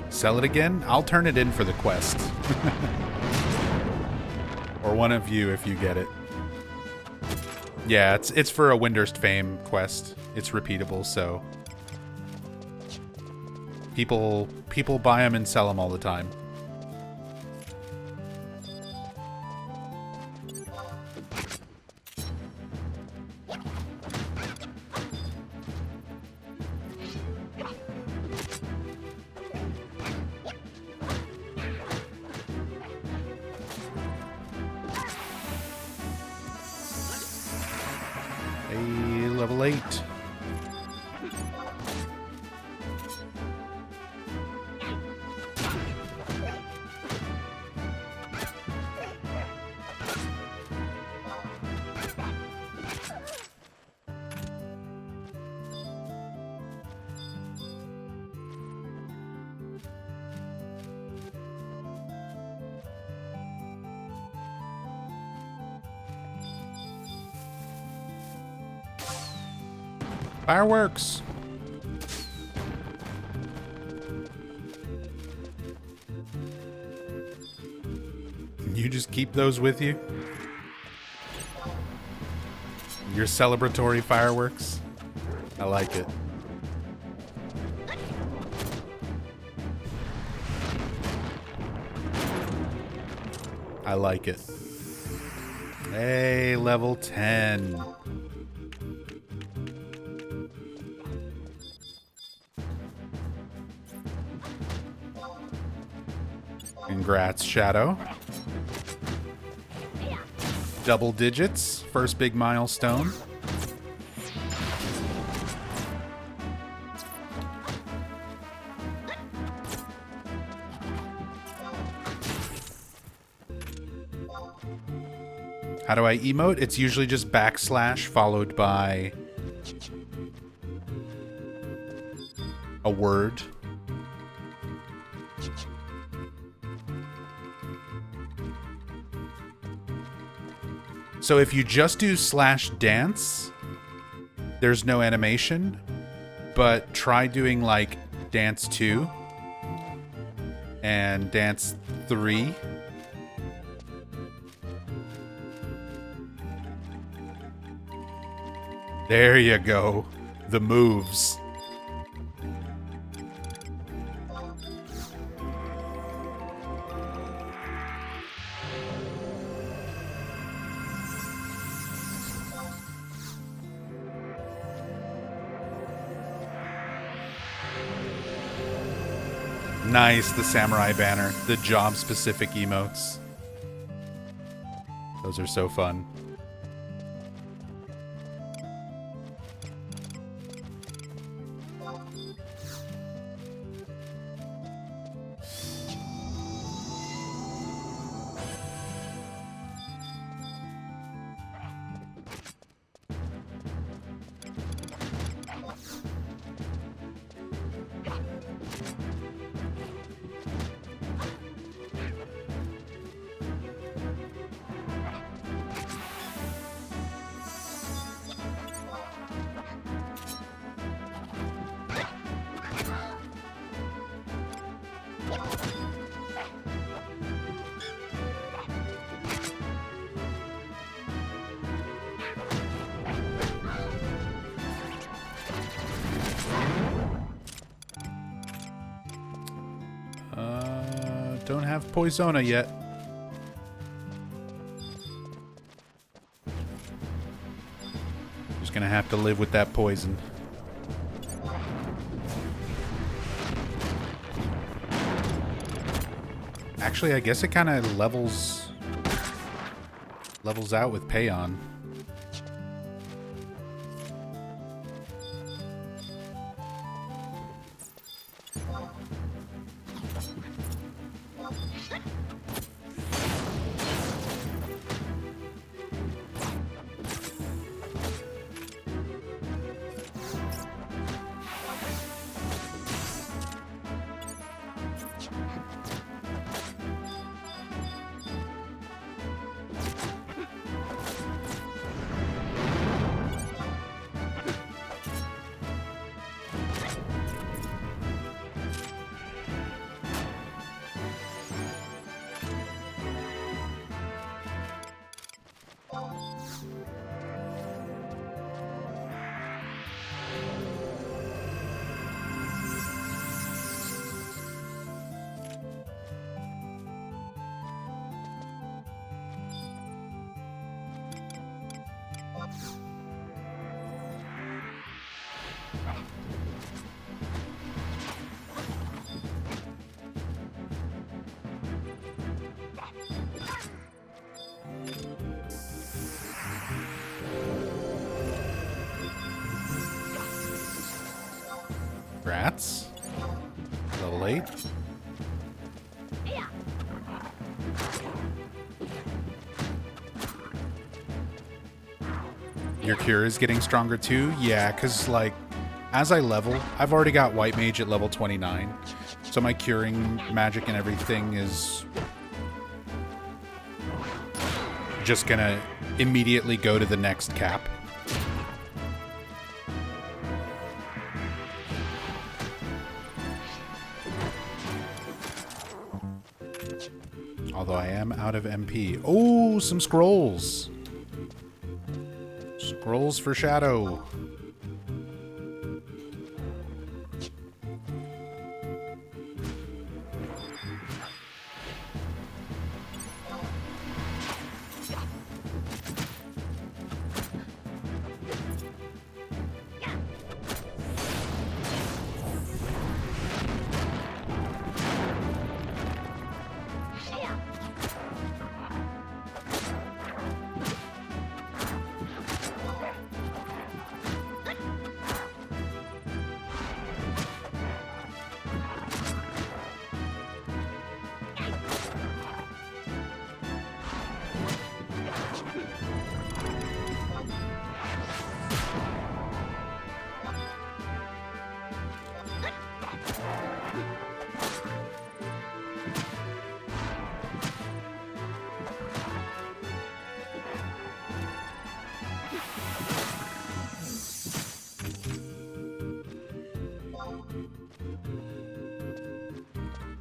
Sell it again? I'll turn it in for the quest. Or one of you if you get it. Yeah, it's for a Windurst Fame quest. It's repeatable, so people buy them and sell them all the time. Level 8. Fireworks! You just keep those with you? Your celebratory fireworks? I like it. I like it. Hey, level 10. Congrats, Shadow. Double digits, first big milestone. How do I emote? It's usually just backslash followed by a word. So if you just do /dance, there's no animation, but try doing like dance 2 and dance 3. There you go. The moves. Nice, the samurai banner, the job-specific emotes. Those are so fun. Don't have Poisona yet. Just gonna have to live with that poison. Actually, I guess it kind of levels out with Payon. Rats. Level 8. Your cure is getting stronger too? Yeah, because, like, as I level, I've already got White Mage at level 29. So my curing magic and everything is just gonna immediately go to the next cap. Although I am out of MP. Oh, some scrolls. Scrolls for Shadow.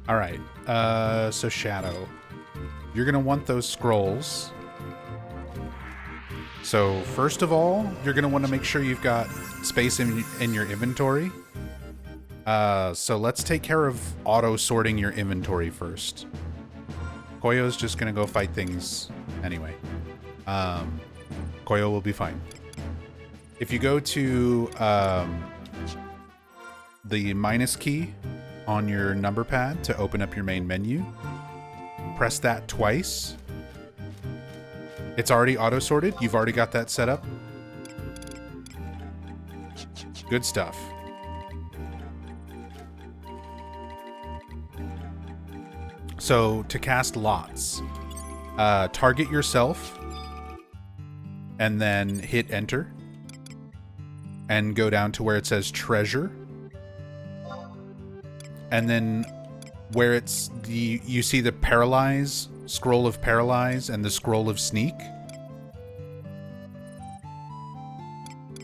All right, so Shadow, you're gonna want those scrolls. So first of all, you're gonna want to make sure you've got space in your inventory. So let's take care of auto sorting your inventory first. Koyo's just gonna go fight things anyway. Koyo will be fine. If you go to the minus key on your number pad to open up your main menu, press that twice. It's already auto-sorted. You've already got that set up. Good stuff. So to cast lots, target yourself and then hit enter and go down to where it says treasure. And then where it's you see the paralyze, scroll of paralyze, and the scroll of sneak.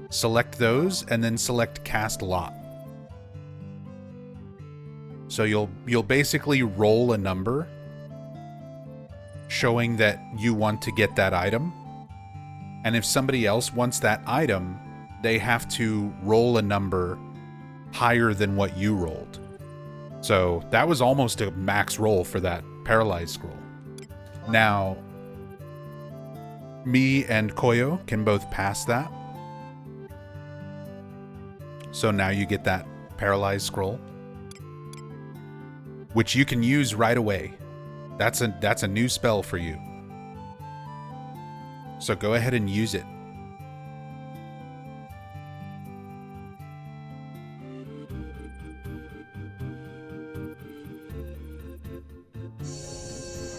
Select those and then select cast lot. So you'll basically roll a number showing that you want to get that item. And if somebody else wants that item, they have to roll a number higher than what you rolled. So that was almost a max roll for that paralyzed scroll. Now, me and Koyo can both pass that. So now you get that paralyzed scroll, which you can use right away. That's a new spell for you. So go ahead and use it.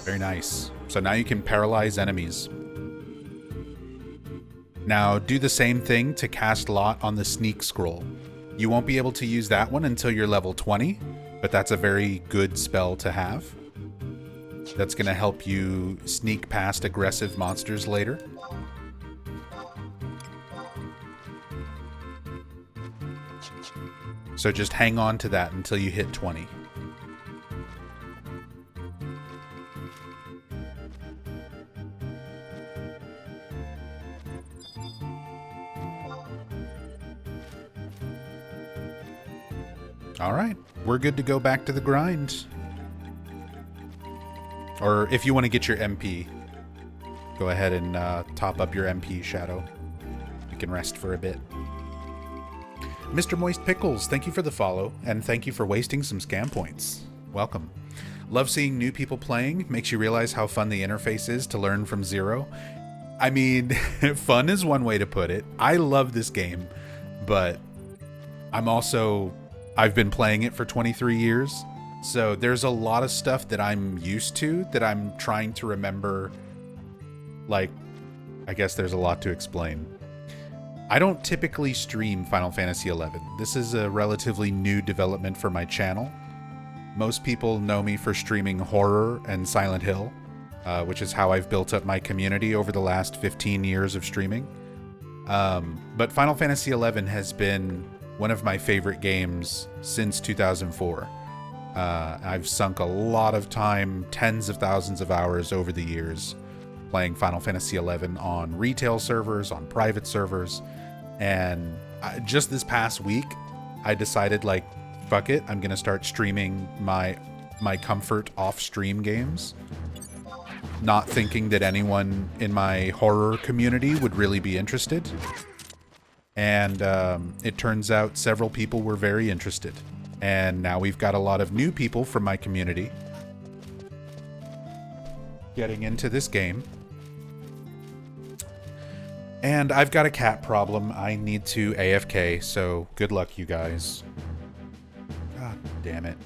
Very nice. So now you can paralyze enemies. Now do the same thing to cast Lot on the sneak scroll. You won't be able to use that one until you're level 20, but that's a very good spell to have. That's going to help you sneak past aggressive monsters later. So just hang on to that until you hit 20. All right, we're good to go back to the grind. Or if you want to get your MP, go ahead and top up your MP, Shadow. You can rest for a bit. Mr. Moist Pickles, thank you for the follow, and thank you for wasting some scam points. Welcome. Love seeing new people playing. Makes you realize how fun the interface is to learn from zero. I mean, fun is one way to put it. I love this game, but I've been playing it for 23 years, so there's a lot of stuff that I'm used to that I'm trying to remember. Like, I guess there's a lot to explain. I don't typically stream Final Fantasy XI. This is a relatively new development for my channel. Most people know me for streaming horror and Silent Hill, which is how I've built up my community over the last 15 years of streaming. But Final Fantasy XI has been one of my favorite games since 2004. I've sunk a lot of time, tens of thousands of hours over the years, playing Final Fantasy XI on retail servers, on private servers, and just this past week, I decided, like, fuck it, I'm gonna start streaming my comfort off-stream games, not thinking that anyone in my horror community would really be interested. And it turns out several people were very interested. And now we've got a lot of new people from my community getting into this game. And I've got a cat problem. I need to AFK, so good luck, you guys. God damn it.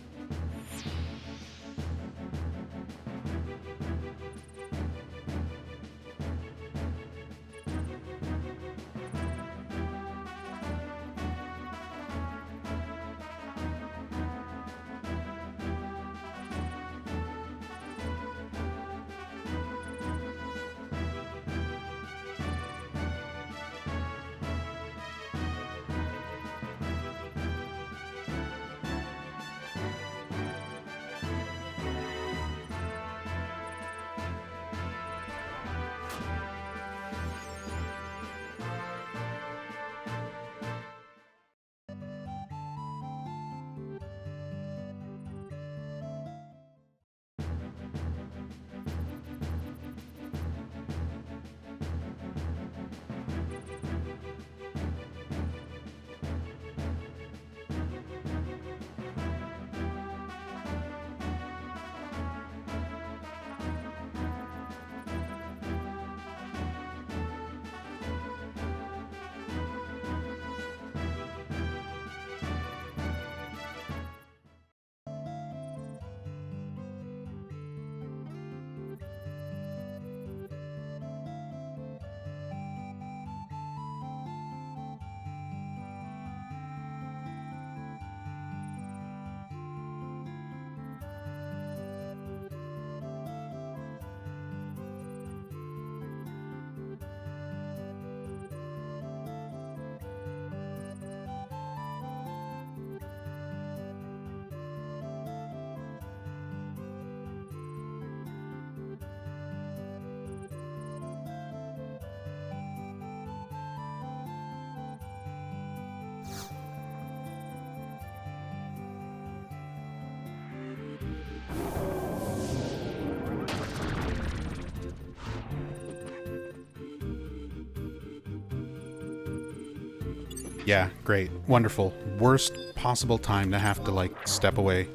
Yeah, great. Wonderful. Worst possible time to have to, like, step away.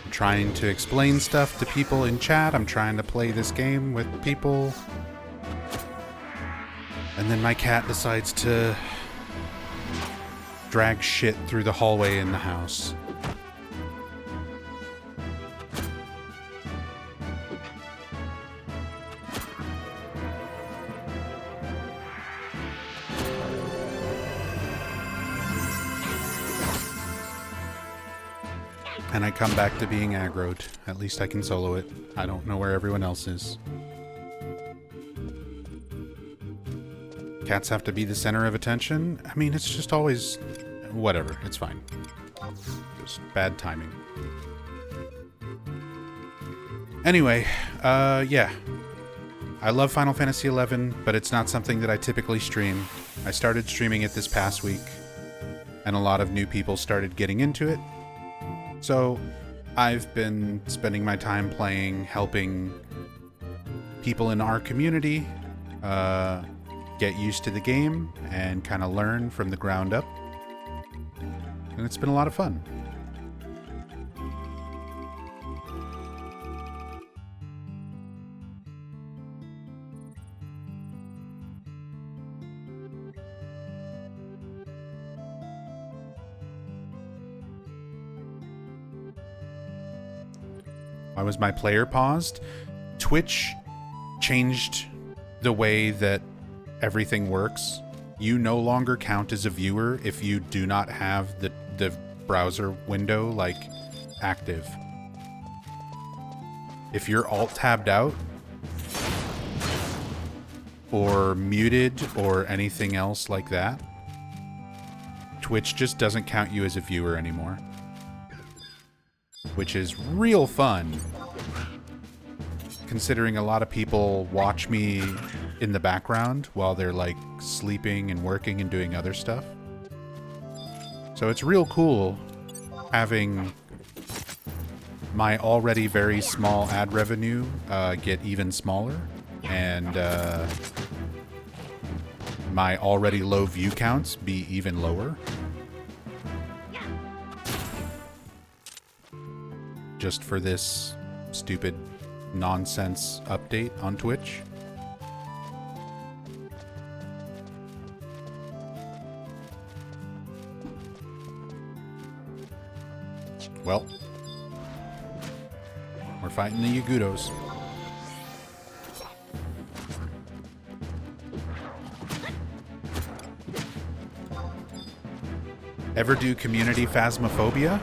I'm trying to explain stuff to people in chat. I'm trying to play this game with people. And then my cat decides to drag shit through the hallway in the house. And I come back to being aggroed. At least I can solo it. I don't know where everyone else is. Cats have to be the center of attention? I mean, it's just always... Whatever, it's fine. Just bad timing. Anyway, yeah. I love Final Fantasy XI, but it's not something that I typically stream. I started streaming it this past week, and a lot of new people started getting into it. So, I've been spending my time playing, helping people in our community get used to the game and kind of learn from the ground up. And it's been a lot of fun. Why was my player paused? Twitch changed the way that everything works. You no longer count as a viewer if you do not have the browser window, like, active. If you're alt-tabbed out, or muted, or anything else like that, Twitch just doesn't count you as a viewer anymore. Which is real fun, considering a lot of people watch me in the background while they're, like, sleeping and working and doing other stuff. So it's real cool having my already very small ad revenue get even smaller, and my already low view counts be even lower. Just for this stupid nonsense update on Twitch. Well, we're fighting the Yagudos. Ever do community Phasmophobia?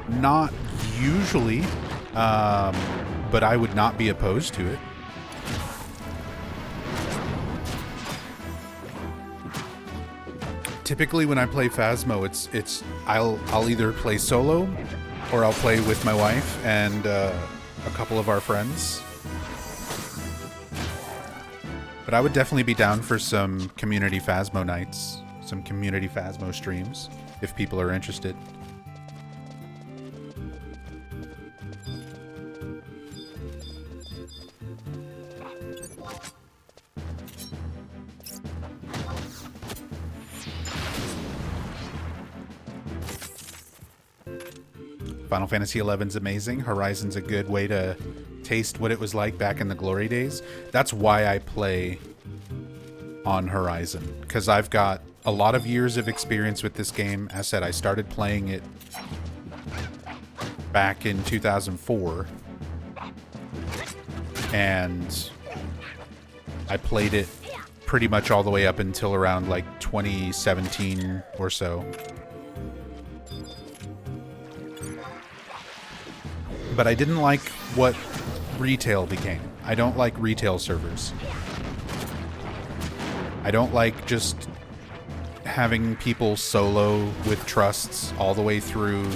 Not usually, but I would not be opposed to it. Typically, when I play Phasmo, I'll either play solo, or I'll play with my wife and a couple of our friends. But I would definitely be down for some community Phasmo nights, some community Phasmo streams, if people are interested. Final Fantasy XI's amazing. Horizon's a good way to taste what it was like back in the glory days. That's why I play on Horizon, because I've got a lot of years of experience with this game. As I said, I started playing it back in 2004, and I played it pretty much all the way up until around like 2017 or so. But I didn't like what retail became. I don't like retail servers. I don't like just having people solo with trusts all the way through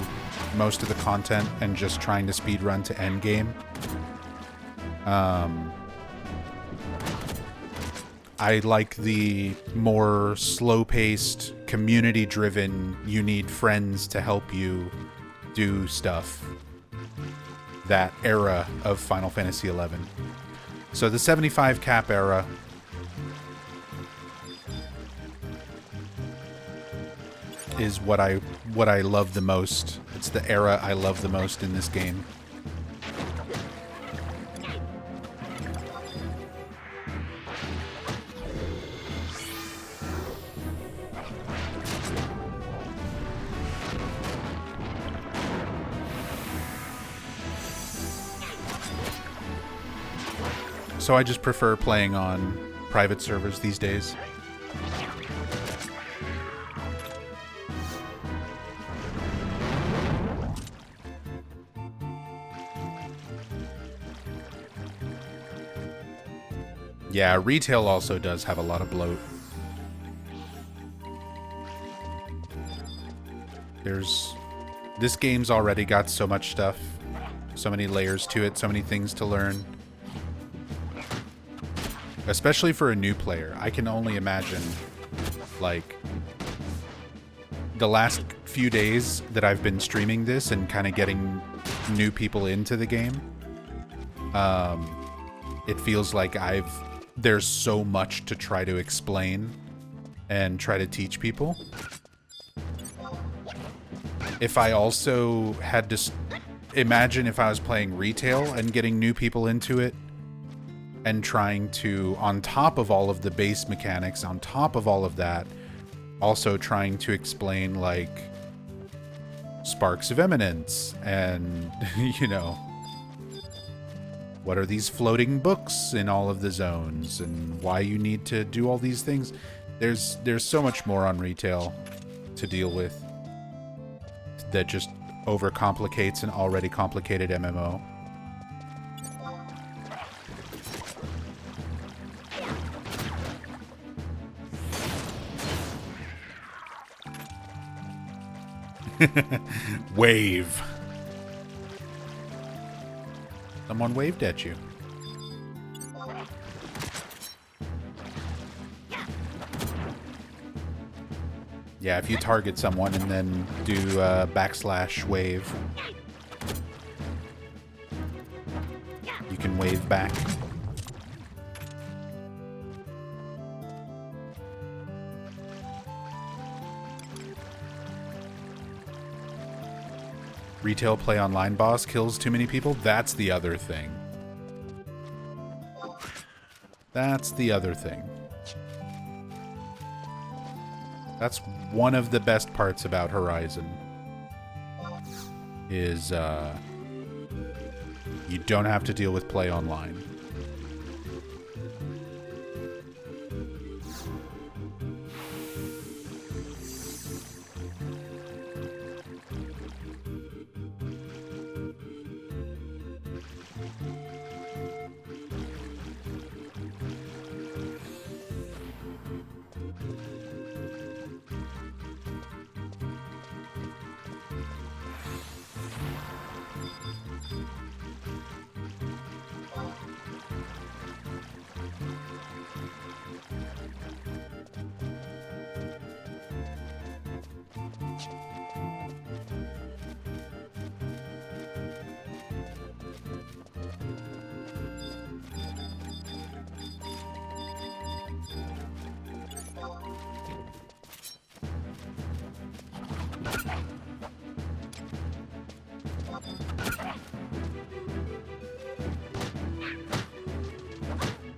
most of the content and just trying to speedrun to endgame. I like the more slow-paced, community-driven, you need friends to help you do stuff that era of Final Fantasy XI. So the 75 cap era is what I love the most. It's the era I love the most in this game. So I just prefer playing on private servers these days. Yeah, retail also does have a lot of bloat. This game's already got so much stuff, so many layers to it, so many things to learn. Especially for a new player. I can only imagine, like, the last few days that I've been streaming this and kind of getting new people into the game. It feels like there's so much to try to explain and try to teach people. If I also had to imagine if I was playing retail and getting new people into it and trying to, on top of all of the base mechanics, on top of all of that, also trying to explain, like, Sparks of Eminence and, you know, what are these floating books in all of the zones and why you need to do all these things. There's so much more on retail to deal with that just overcomplicates an already complicated MMO. Wave. Someone waved at you. Yeah, if you target someone and then do / wave, you can wave back. Retail play online boss kills too many people? That's the other thing. That's the other thing. That's one of the best parts about Horizon. Is you don't have to deal with play online.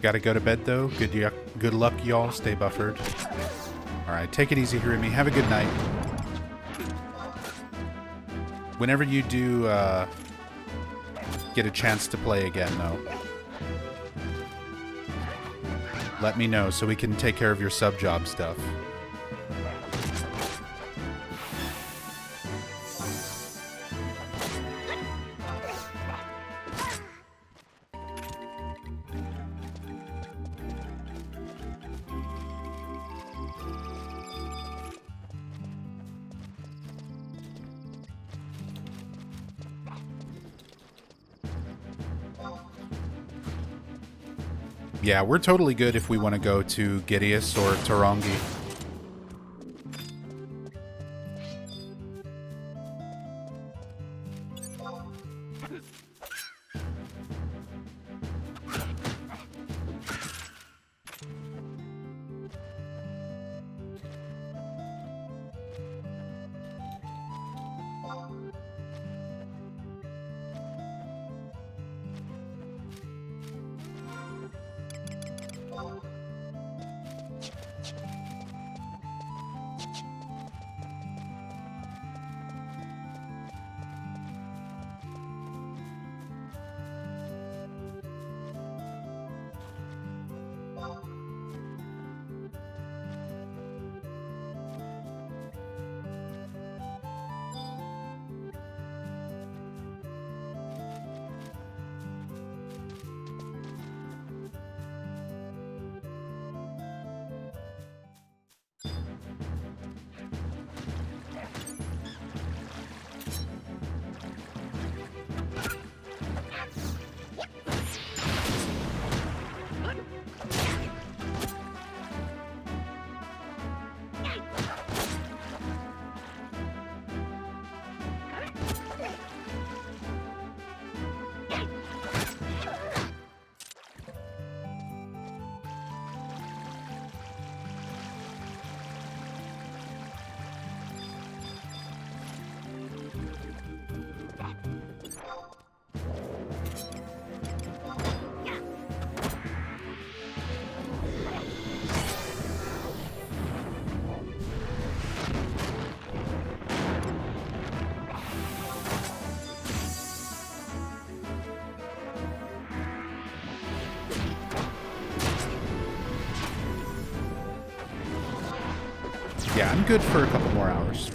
Gotta go to bed, though. Good luck, y'all. Stay buffered. Alright, take it easy, Hirumi. Have a good night. Whenever you do get a chance to play again, though, let me know so we can take care of your sub-job stuff. Yeah, we're totally good if we want to go to Gideus or Tarongi. Yeah, I'm good for a couple more hours.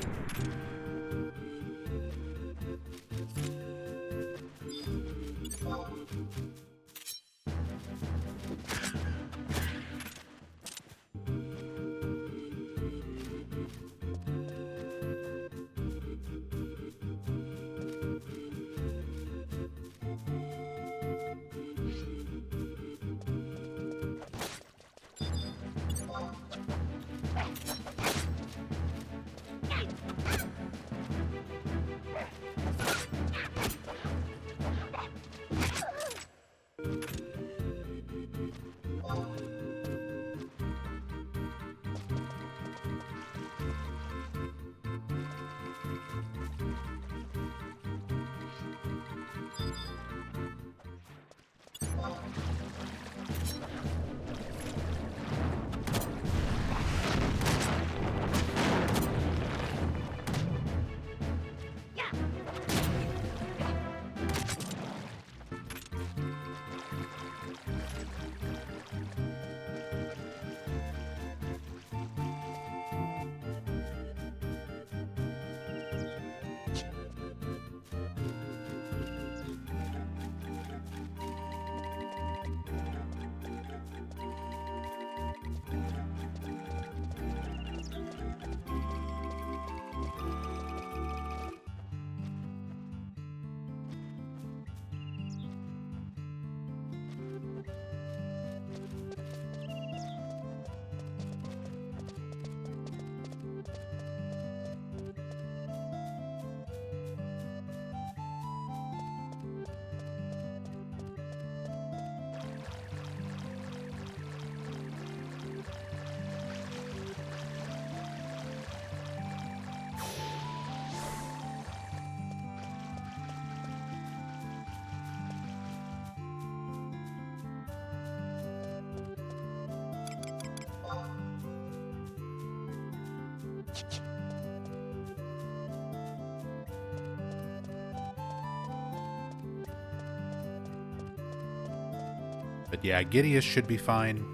But yeah, Gideus should be fine.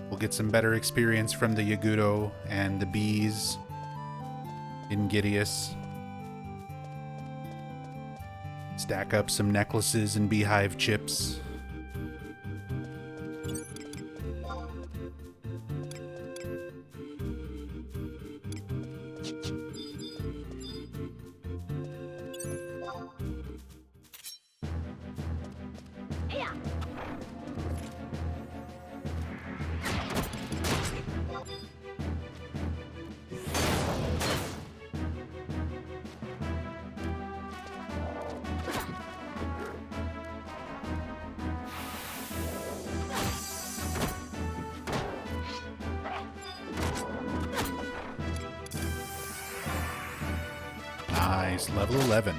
We'll get some better experience from the Yagudo and the bees in Gideus. Stack up some necklaces and beehive chips. Nice, level 11.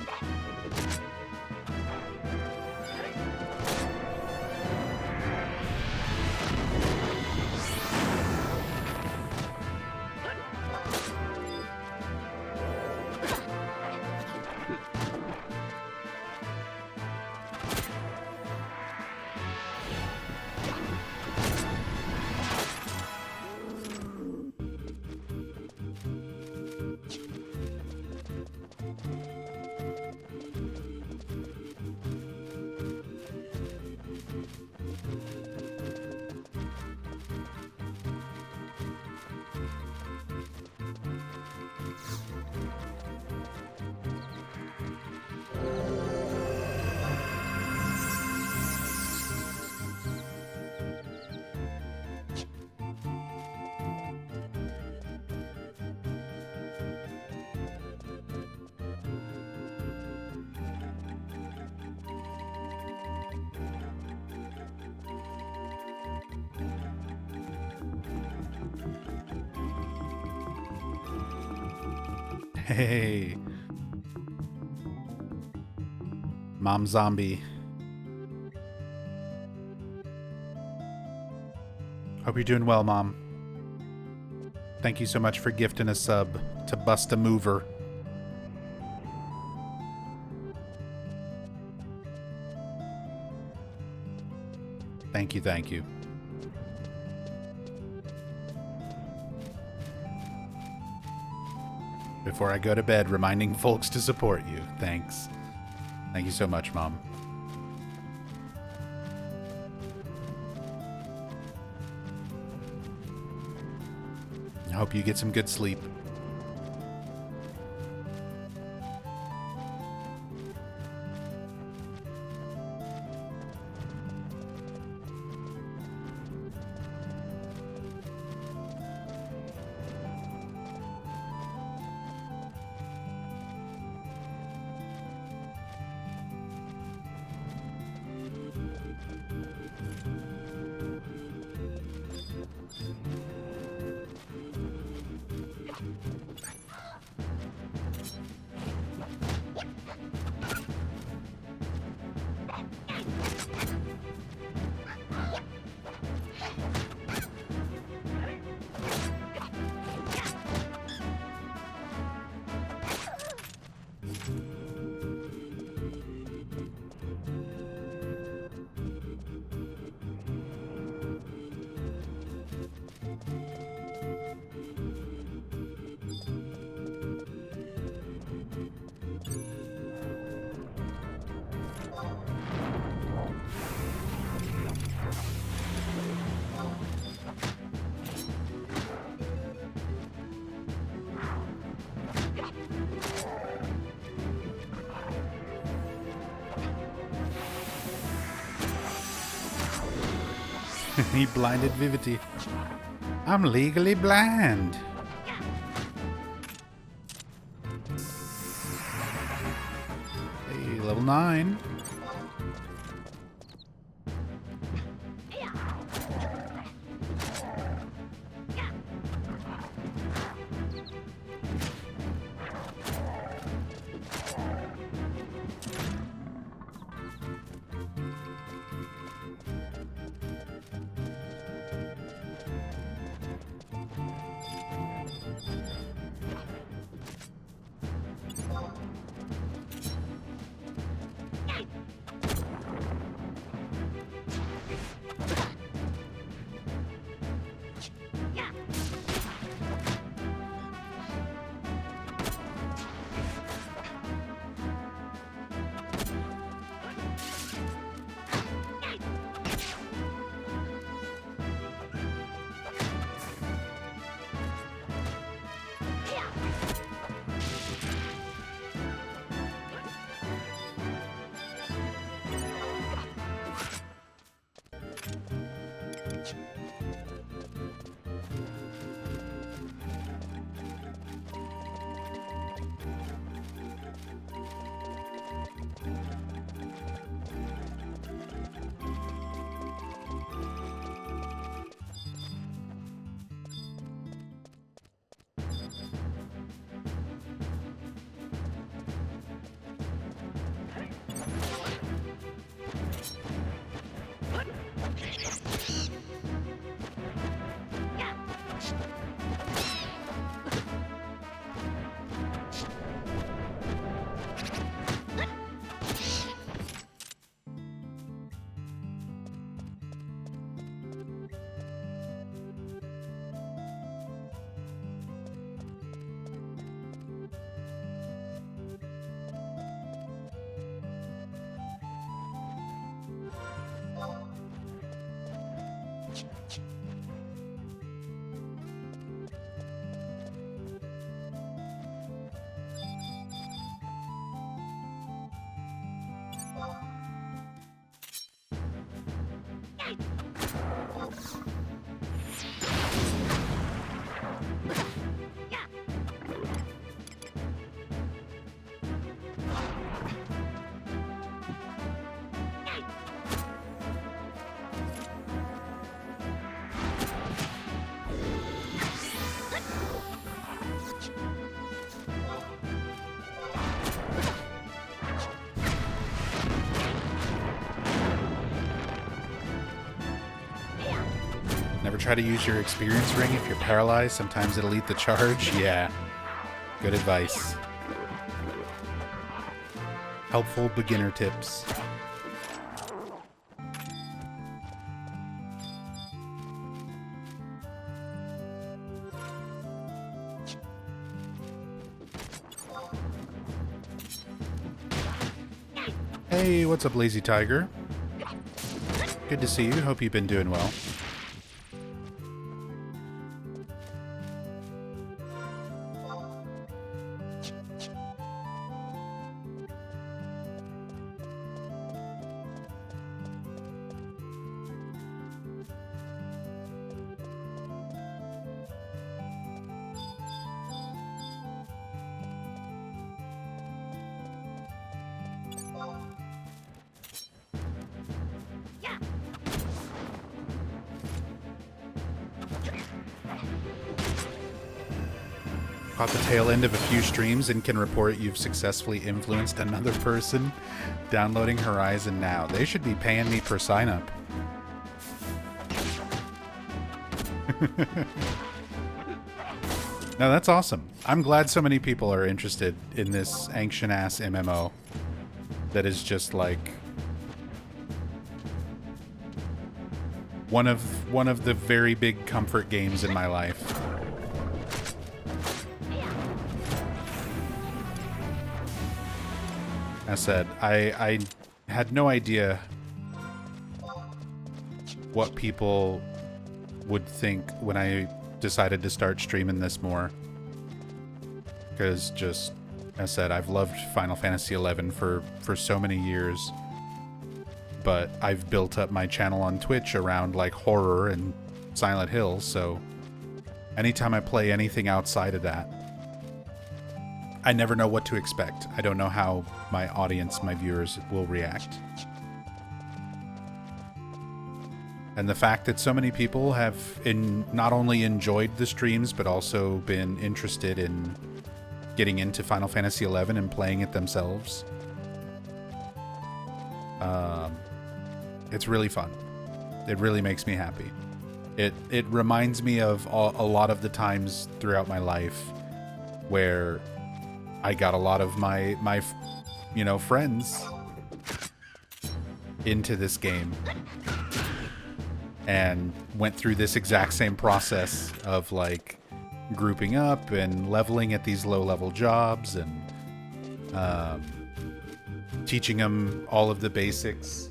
Hey. Mom Zombie. Hope you're doing well, Mom. Thank you so much for gifting a sub to Bust a Mover. Thank you, thank you. before I go to bed, reminding folks to support you. Thanks. Thank you so much, Mom. I hope you get some good sleep. He blinded Vivity. I'm legally blind. Hey, level 9. Never try to use your experience ring if you're paralyzed. Sometimes it'll eat the charge. Yeah. Good advice. Helpful beginner tips. Hey, what's up, Lazy Tiger? Good to see you. Hope you've been doing well. Caught the tail end of a few streams and can report you've successfully influenced another person downloading Horizon now. They should be paying me per sign up. No, that's awesome. I'm glad so many people are interested in this ancient-ass MMO that is just like one of the very big comfort games in my life. I said, I had no idea what people would think when I decided to start streaming this more. Because just, as I said, I've loved Final Fantasy XI for so many years. But I've built up my channel on Twitch around like horror and Silent Hill, so anytime I play anything outside of that, I never know what to expect. I don't know how my audience, my viewers, will react. And the fact that so many people have not only enjoyed the streams, but also been interested in getting into Final Fantasy XI and playing it themselves. It's really fun. It really makes me happy. It reminds me of a lot of the times throughout my life where I got a lot of my friends into this game and went through this exact same process of like grouping up and leveling at these low-level jobs and teaching them all of the basics.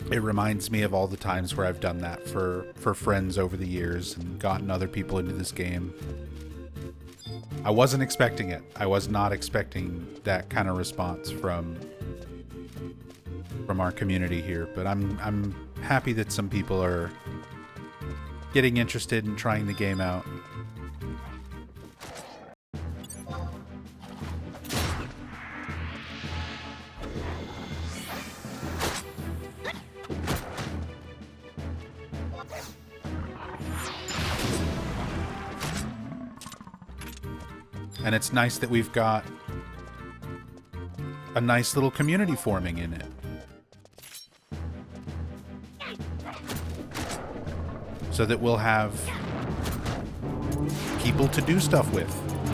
It reminds me of all the times where I've done that for friends over the years and gotten other people into this game. I wasn't expecting it. I was not expecting that kind of response from our community here, but I'm happy that some people are getting interested in trying the game out. And it's nice that we've got a nice little community forming in it. So that we'll have people to do stuff with,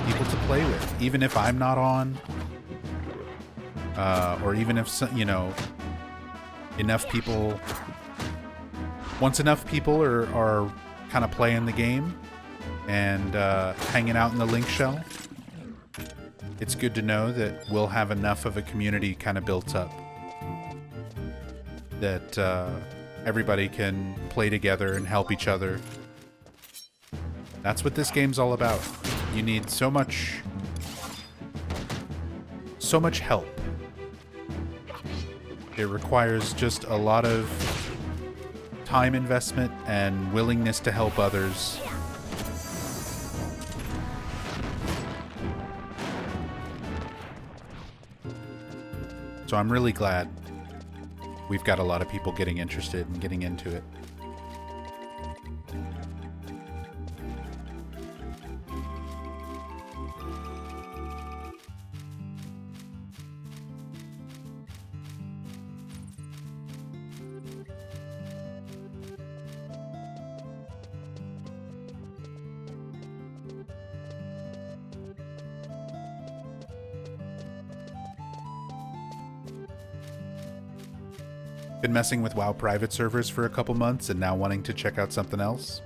people to play with, even if I'm not on, or even if, enough people, once enough people are kind of playing the game and hanging out in the link shell, it's good to know that we'll have enough of a community kind of built up that everybody can play together and help each other. That's what this game's all about. You need so much help. It requires just a lot of time investment and willingness to help others. So I'm really glad we've got a lot of people getting interested and getting into it. Been messing with WoW private servers for a couple months and now wanting to check out something else.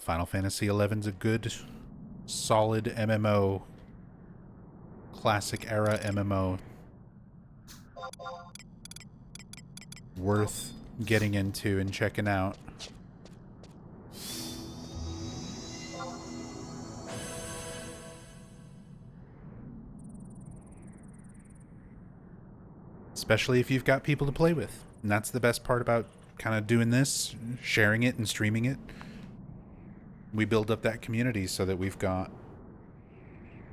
Final Fantasy XI's a good, solid MMO. Classic era MMO. Worth getting into and checking out. Especially if you've got people to play with. And that's the best part about kind of doing this, sharing it and streaming it. We build up that community so that we've got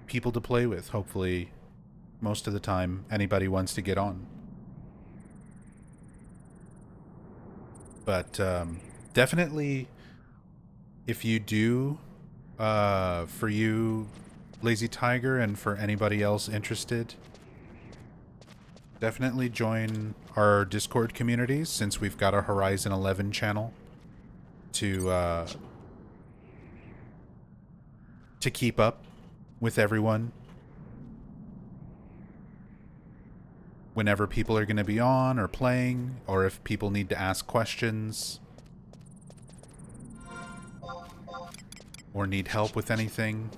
people to play with. Hopefully, most of the time, anybody wants to get on. But definitely, if you do, for you, Lazy Tiger, and for anybody else interested, definitely join our Discord communities, since we've got a Horizon 11 channel to keep up with everyone. Whenever people are going to be on or playing, or if people need to ask questions or need help with anything,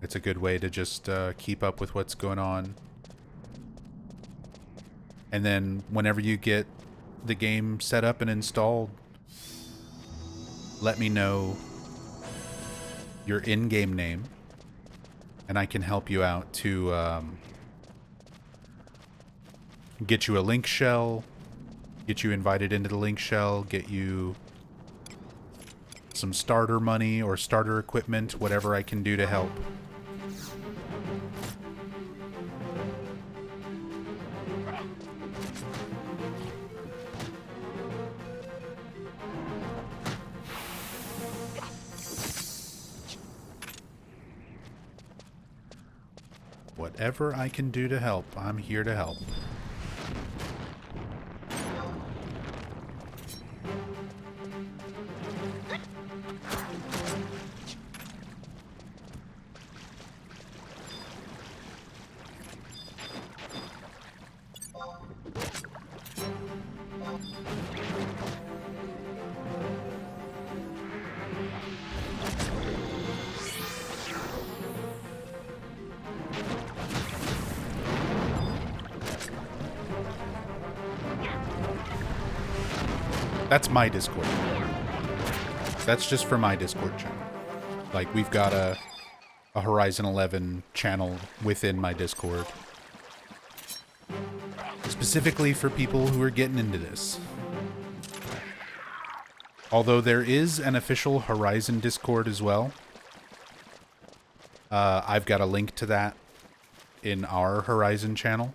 it's a good way to just keep up with what's going on. And then whenever you get the game set up and installed, let me know your in-game name, and I can help you out to get you a link shell, get you invited into the link shell, get you some starter money or starter equipment, whatever I can do to help. Whatever I can do to help, I'm here to help. That's my Discord. That's just for my Discord channel. Like, we've got a Horizon 11 channel within my Discord. Specifically for people who are getting into this. Although there is an official Horizon Discord as well. I've got a link to that in our Horizon channel.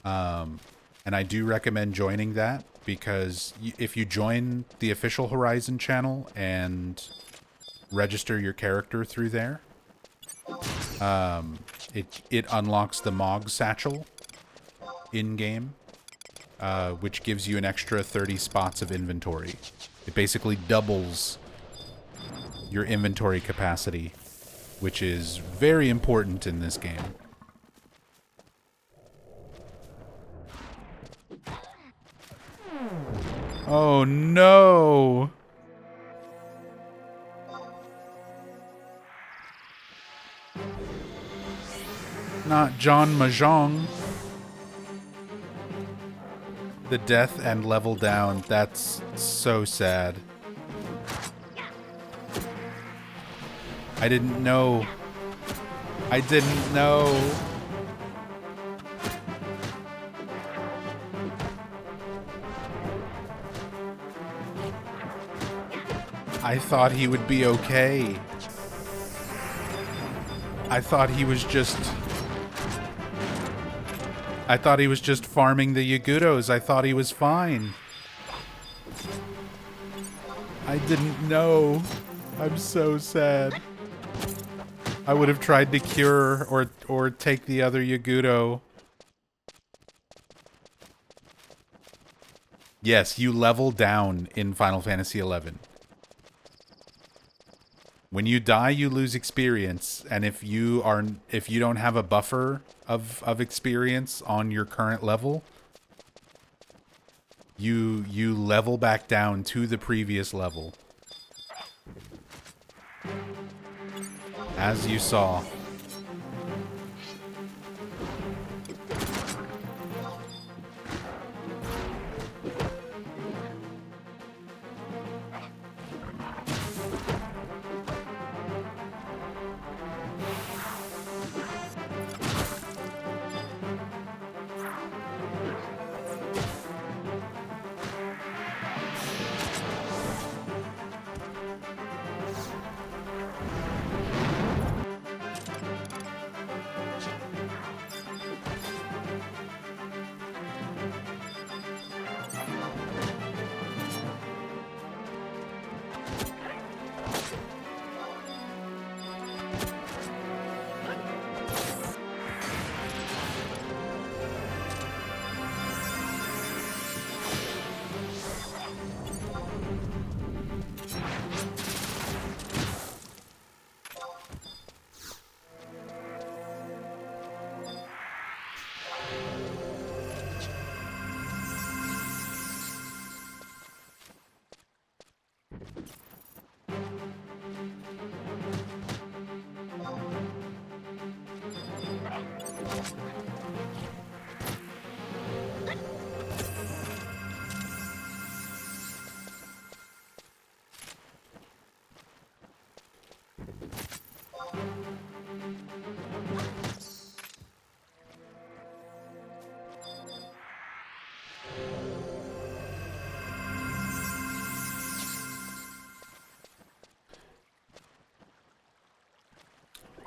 And I do recommend joining that, because if you join the official Horizon channel and register your character through there, it unlocks the Mog Satchel in-game, which gives you an extra 30 spots of inventory. It basically doubles your inventory capacity, which is very important in this game. Oh no! Not John Mahjong. The death and level down, that's so sad. I didn't know. I didn't know. I thought he would be okay. I thought he was just farming the Yagudos. I thought he was fine. I didn't know. I'm so sad. I would have tried to cure or take the other Yagudo. Yes, you level down in Final Fantasy XI. When you die, you lose experience, and if you don't have a buffer of experience on your current level, you level back down to the previous level. As you saw.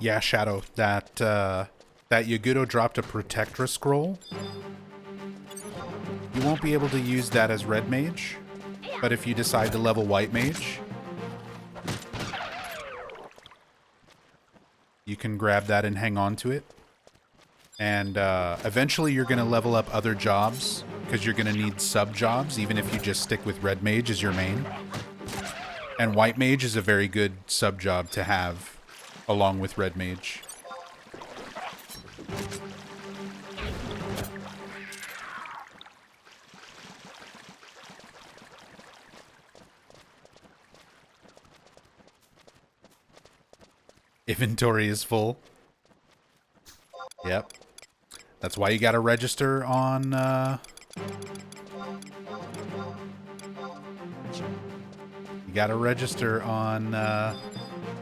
Yeah, Shadow, that Yagudo dropped a Protectra scroll. You won't be able to use that as Red Mage, but if you decide to level White Mage, you can grab that and hang on to it. And eventually you're going to level up other jobs, because you're going to need sub-jobs, even if you just stick with Red Mage as your main. And White Mage is a very good sub-job to have along with Red Mage. Inventory is full. Yep. That's why you gotta register on, you gotta register on,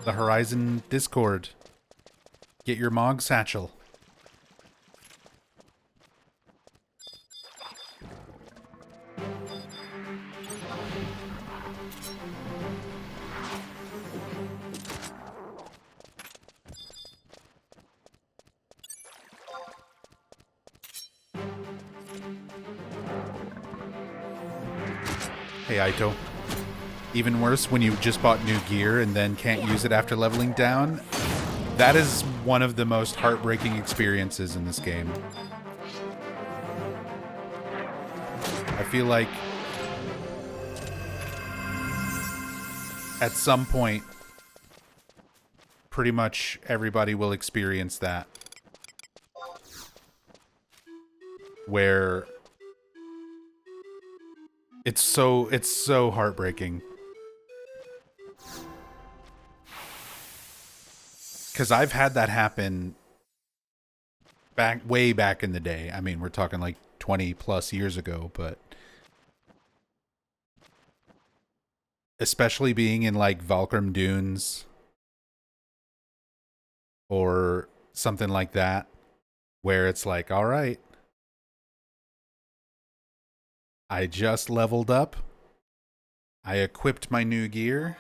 the Horizon Discord. Get your Mog Satchel. Hey, Aito. Even worse, when you just bought new gear and then can't use it after leveling down, that is one of the most heartbreaking experiences in this game. I feel like at some point, pretty much everybody will experience that. Where it's so heartbreaking. Because I've had that happen way back in the day. I mean, we're talking like 20 plus years ago, but especially being in like Valkyrm Dunes or something like that, where it's like, all right, I just leveled up. I equipped my new gear.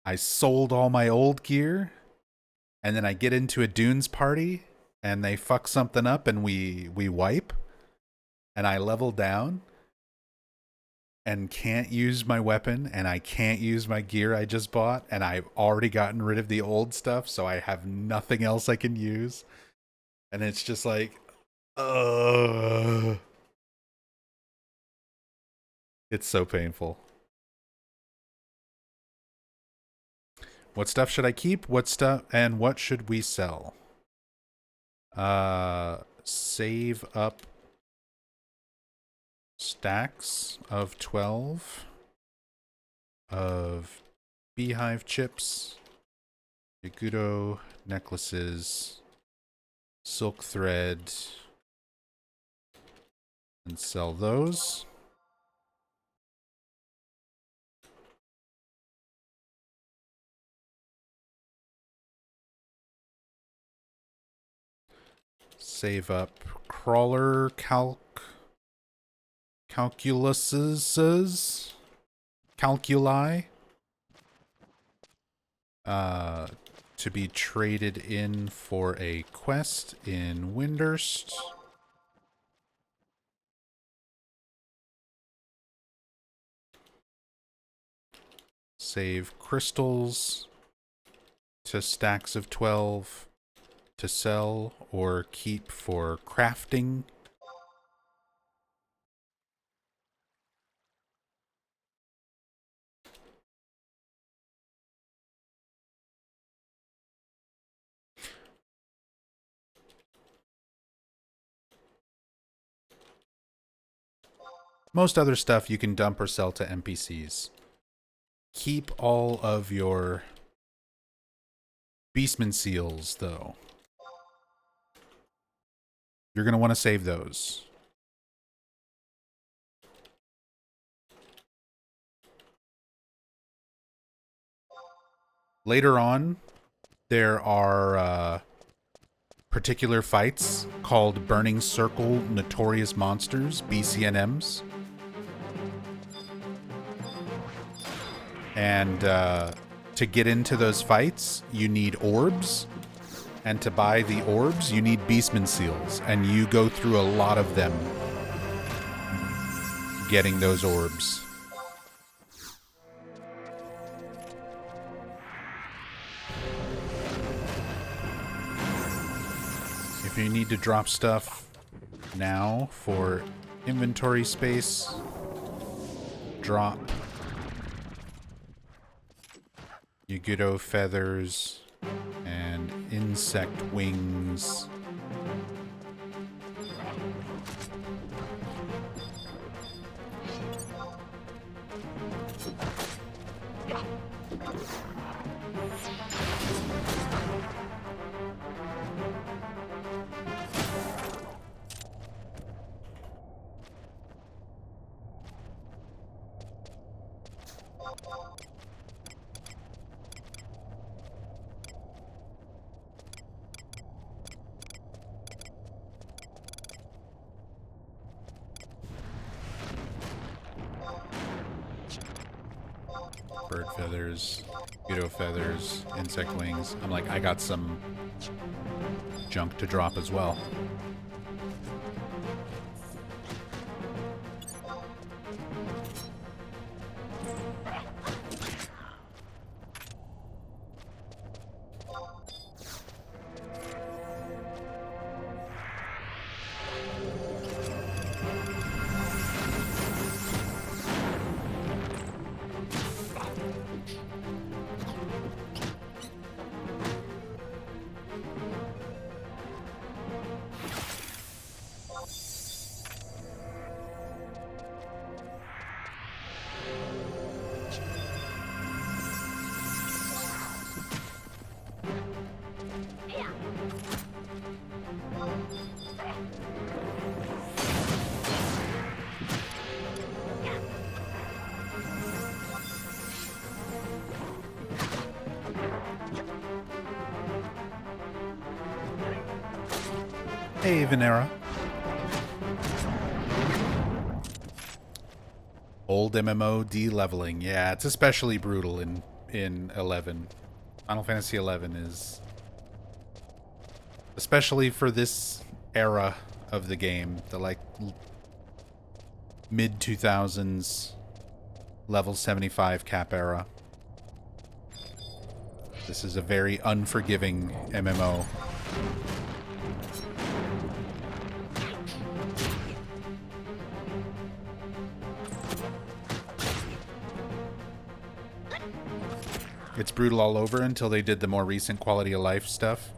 I sold all my old gear, and then I get into a Dunes party, and they fuck something up, and we wipe, and I level down, and can't use my weapon, and I can't use my gear I just bought, and I've already gotten rid of the old stuff, so I have nothing else I can use, and it's just like, it's so painful. What stuff should I keep? What stuff and what should we sell? Save up stacks of 12 of beehive chips Yagudo necklaces, silk thread, and sell those. Save up crawler calculi to be traded in for a quest in Windurst. Save crystals to stacks of 12 to sell or keep for crafting. Most other stuff you can dump or sell to NPCs. Keep all of your Beastman seals, though. You're going to want to save those. Later on, there are particular fights called Burning Circle Notorious Monsters, BCNMs. And to get into those fights, you need orbs. And to buy the orbs, you need Beastman seals. And you go through a lot of them getting those orbs. If you need to drop stuff now for inventory space, drop Yagudo feathers and insect wings. Bird feathers, Yagudo feathers, insect wings. I'm like, I got some junk to drop as well. Hey, Venera. Old MMO de-leveling. Yeah, it's especially brutal in 11. Final Fantasy 11 is... especially for this era of the game. The, like, mid-2000s level 75 cap era. This is a very unforgiving MMO. It's brutal all over until they did the more recent quality of life stuff.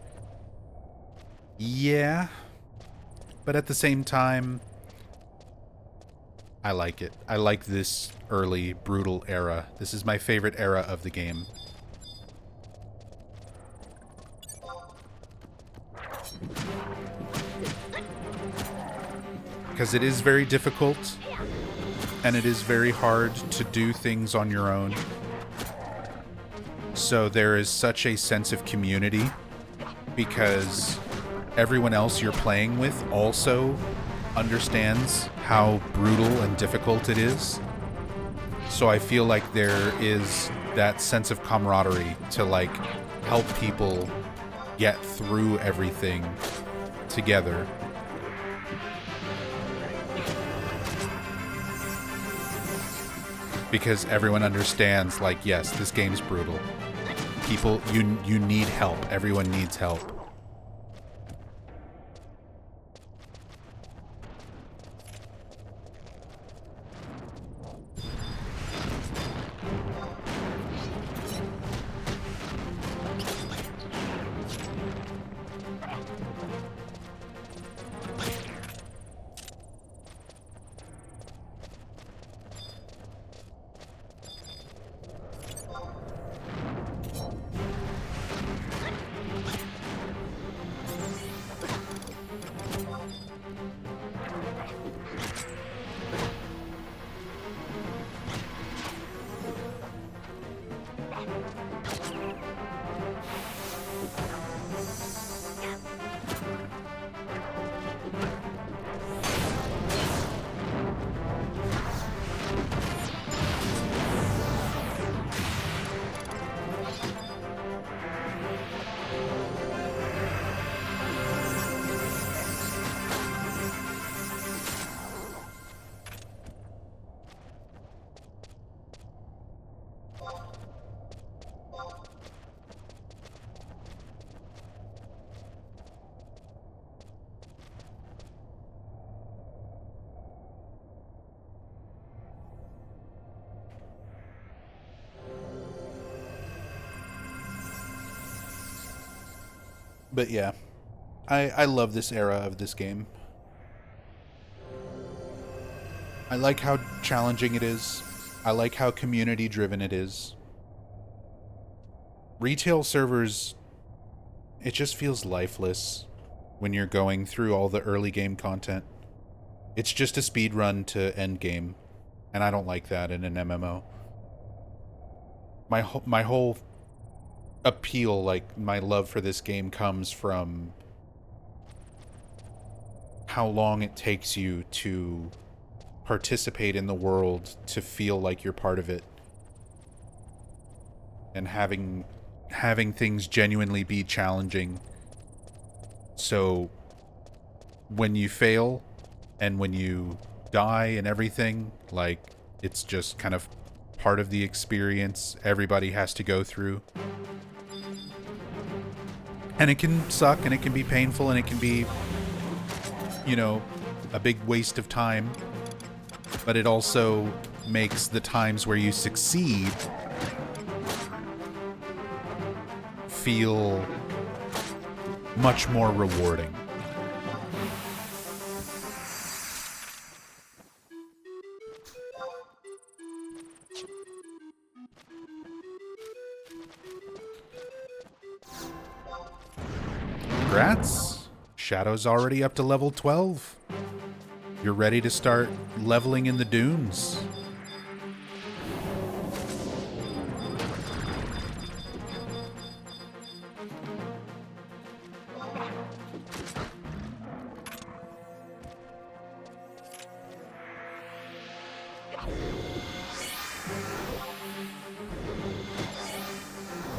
Yeah. But at the same time, I like it. I like this early, brutal era. This is my favorite era of the game. because it is very difficult and it is very hard to do things on your own. So there is such a sense of community because everyone else you're playing with also understands how brutal and difficult it is. So I feel like there is that sense of camaraderie to like help people get through everything together. Because everyone understands, like, yes, this game's brutal. People, you need help. Everyone needs help. But yeah, I love this era of this game. I like how challenging it is. I like how community driven it is. Retail servers, it just feels lifeless when you're going through all the early game content. It's just a speed run to end game, and I don't like that in an MMO. My whole appeal, like my love for this game, comes from how long it takes you to participate in the world, to feel like you're part of it, and having things genuinely be challenging. So when you fail and when you die and everything, like, it's just kind of part of the experience everybody has to go through. And it can suck, and it can be painful, and it can be, you know, a big waste of time. But it also makes the times where you succeed feel much more rewarding. Congrats! Shadow's already up to level 12. You're ready to start leveling in the dunes.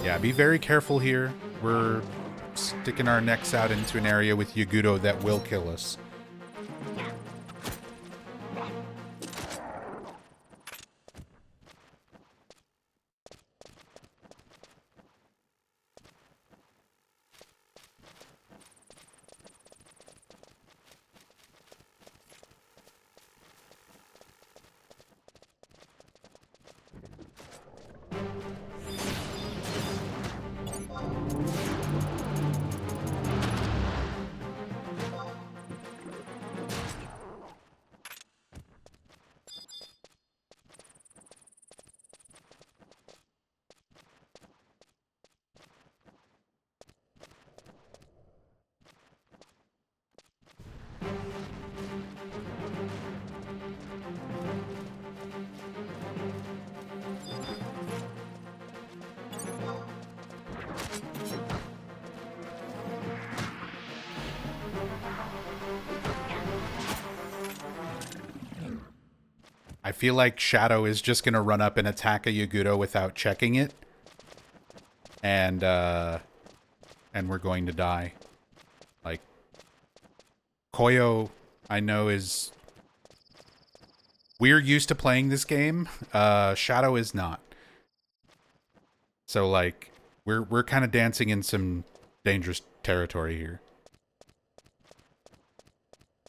Yeah, be very careful here. We're sticking our necks out into an area with Yagudo that will kill us. I feel like Shadow is just going to run up and attack a Yagudo without checking it. And we're going to die. Like, Koyo, I know, is... We're used to playing this game. Shadow is not. So, like, we're kind of dancing in some dangerous territory here.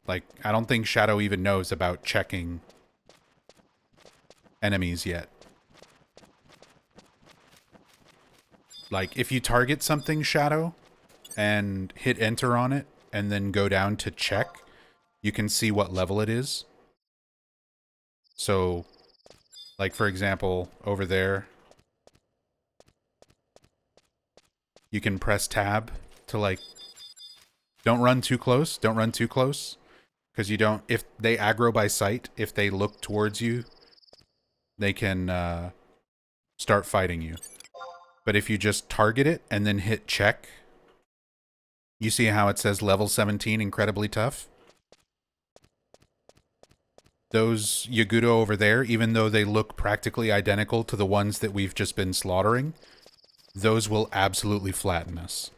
Like, I don't think Shadow even knows about checking enemies yet. Like, if you target something, Shadow, and hit enter on it, and then go down to check, you can see what level it is. So, like, for example, over there, you can press tab to, like, don't run too close. Don't run too close. Because you don't, if they aggro by sight, if they look towards you, they can start fighting you. But if you just target it and then hit check, you see how it says level 17, incredibly tough? Those Yagudo over there, even though they look practically identical to the ones that we've just been slaughtering, those will absolutely flatten us.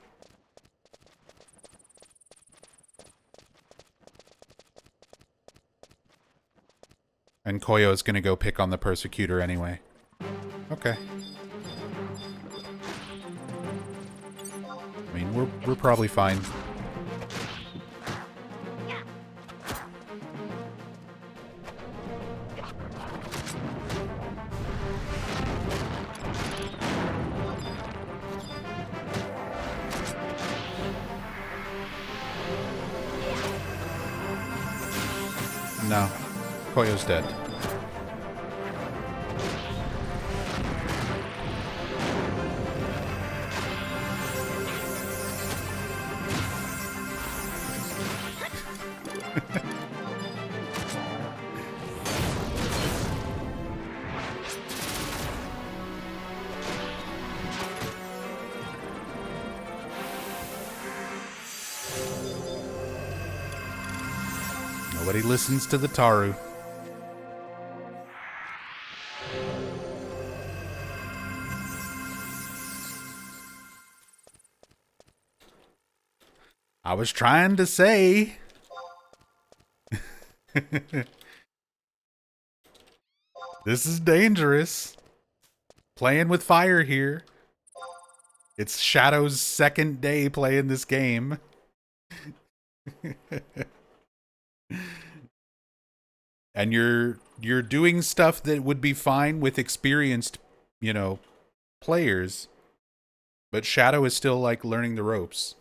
And Koyo is going to go pick on the Persecutor anyway. Okay. I mean, we're probably fine. No. Koyo's dead. Nobody listens to the Taru. I was trying to say. This is dangerous. Playing with fire here. It's Shadow's second day playing this game. And you're doing stuff that would be fine with experienced, you know, players. But Shadow is still like learning the ropes.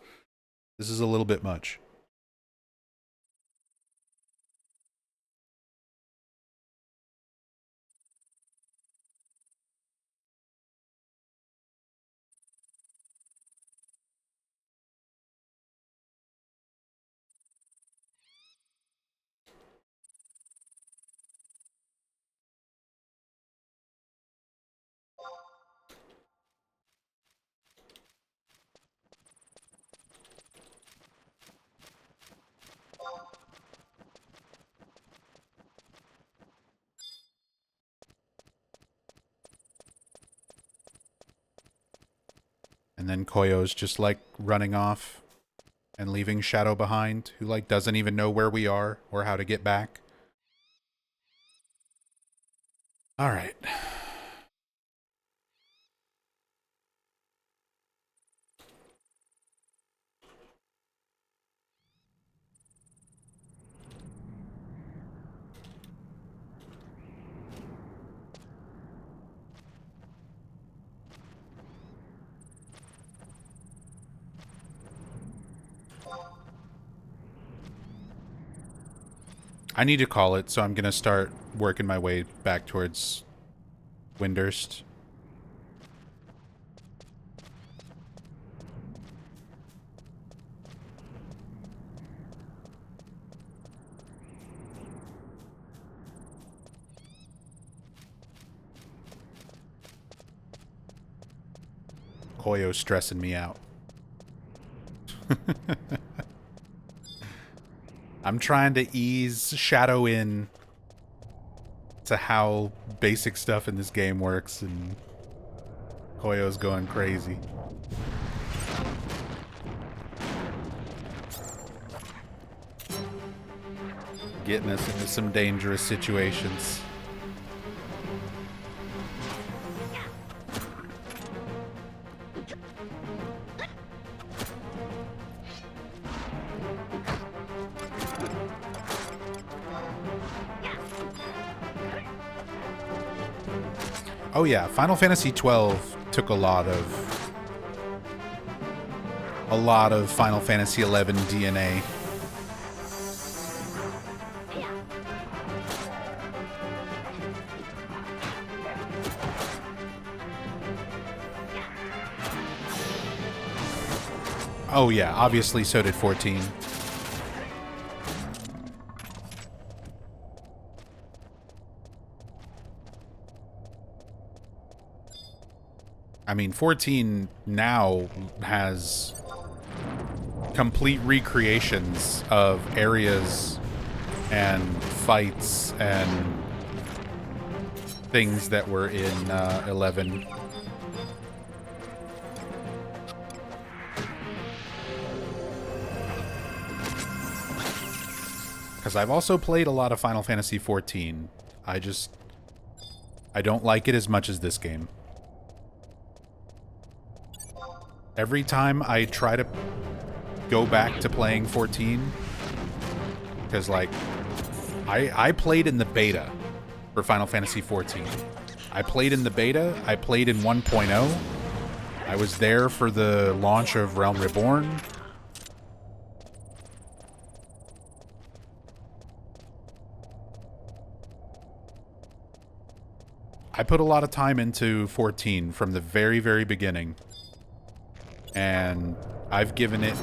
This is a little bit much. And then Koyo's just like running off and leaving Shadow behind, who like doesn't even know where we are or how to get back. All right. I need to call it, so I'm going to start working my way back towards Windurst. Koyo's stressing me out. I'm trying to ease Shadow in to how basic stuff in this game works, and Koyo's going crazy. Getting us into some dangerous situations. Oh yeah, Final Fantasy XII took a lot of Final Fantasy XI DNA. Oh yeah, obviously so did 14. I mean, 14 now has complete recreations of areas and fights and things that were in 11. Because I've also played a lot of Final Fantasy 14. I don't like it as much as this game. Every time I try to go back to playing 14, because like, I played in the beta for Final Fantasy 14. I played in the beta, I played in 1.0, I was there for the launch of Realm Reborn. I put a lot of time into 14 from the very, very beginning. And I've given it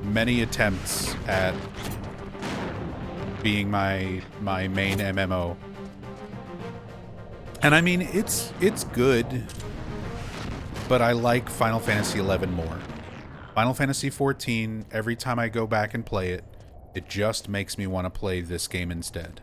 many attempts at being my main MMO. And I mean, it's good, but I like Final Fantasy XI more. Final Fantasy 14, every time I go back and play it, it just makes me want to play this game instead.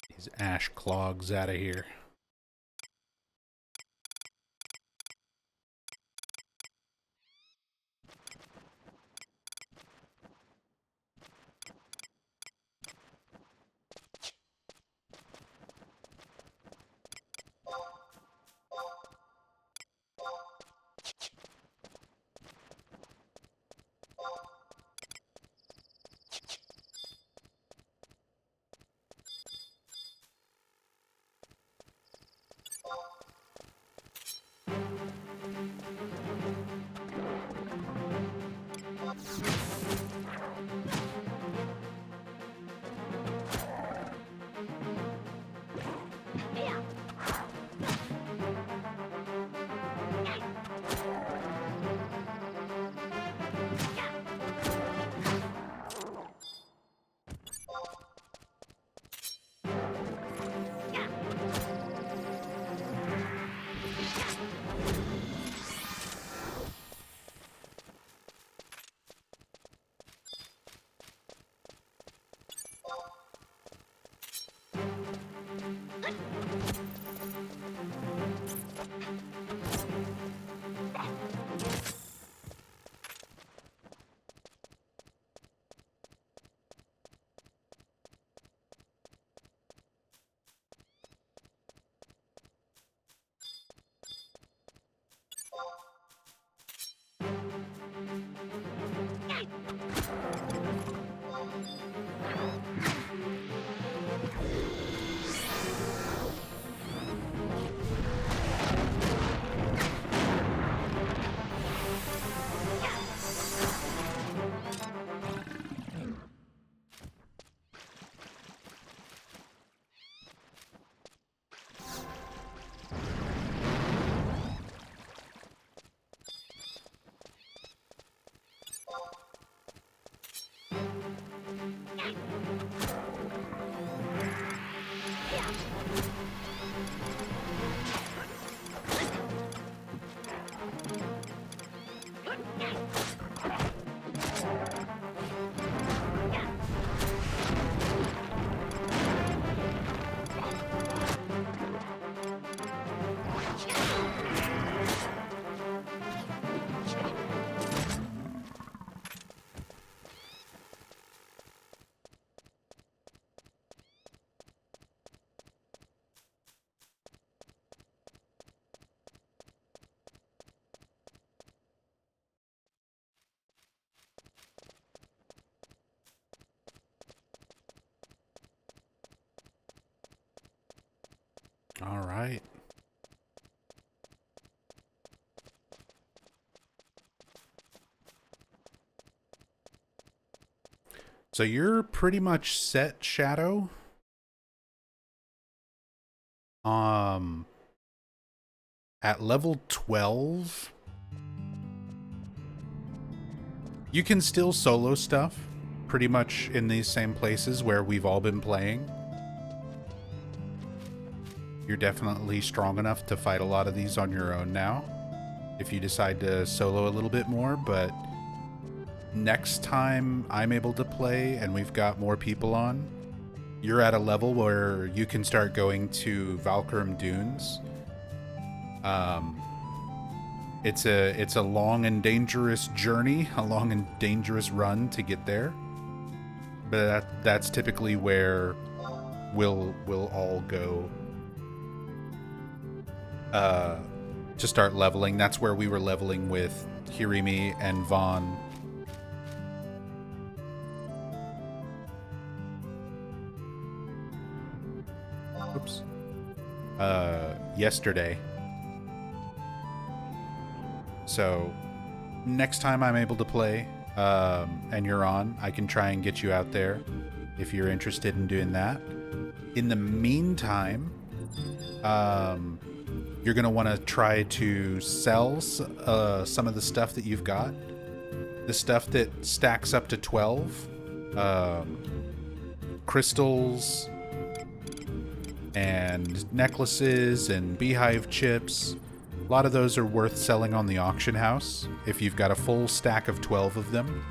These ash clogs out of here. All right. So you're pretty much set, Shadow. At level 12, you can still solo stuff pretty much in these same places where we've all been playing. You're definitely strong enough to fight a lot of these on your own now, if you decide to solo a little bit more, but next time I'm able to play and we've got more people on, you're at a level where you can start going to Valkyrim Dunes. It's a long and dangerous journey, a long and dangerous run to get there, but that's typically where we'll all go to start leveling. That's where we were leveling with Hirimi and Vaughn. Oops. Yesterday. So next time I'm able to play, and you're on, I can try and get you out there if you're interested in doing that. In the meantime, you're going to want to try to sell some of the stuff that you've got. The stuff that stacks up to 12. Crystals and necklaces and beehive chips. A lot of those are worth selling on the auction house if you've got a full stack of 12 of them.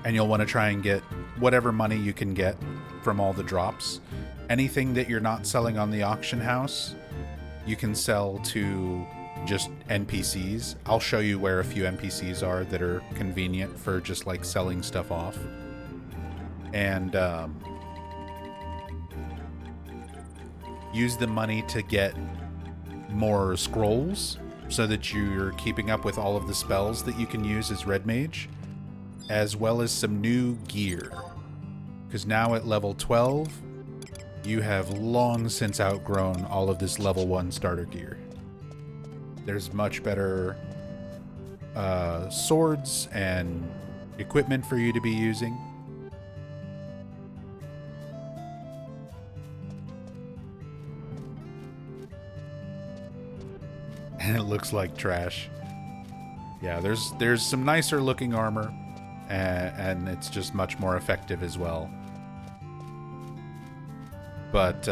And you'll want to try and get whatever money you can get from all the drops. Anything that you're not selling on the auction house, you can sell to just NPCs. I'll show you where a few NPCs are that are convenient for just like selling stuff off. And use the money to get more scrolls so that you're keeping up with all of the spells that you can use as Red Mage, as well as some new gear. Because now at level 12, you have long since outgrown all of this level 1 starter gear. There's much better swords and equipment for you to be using. And it looks like trash. Yeah, there's some nicer looking armor, and it's just much more effective as well. But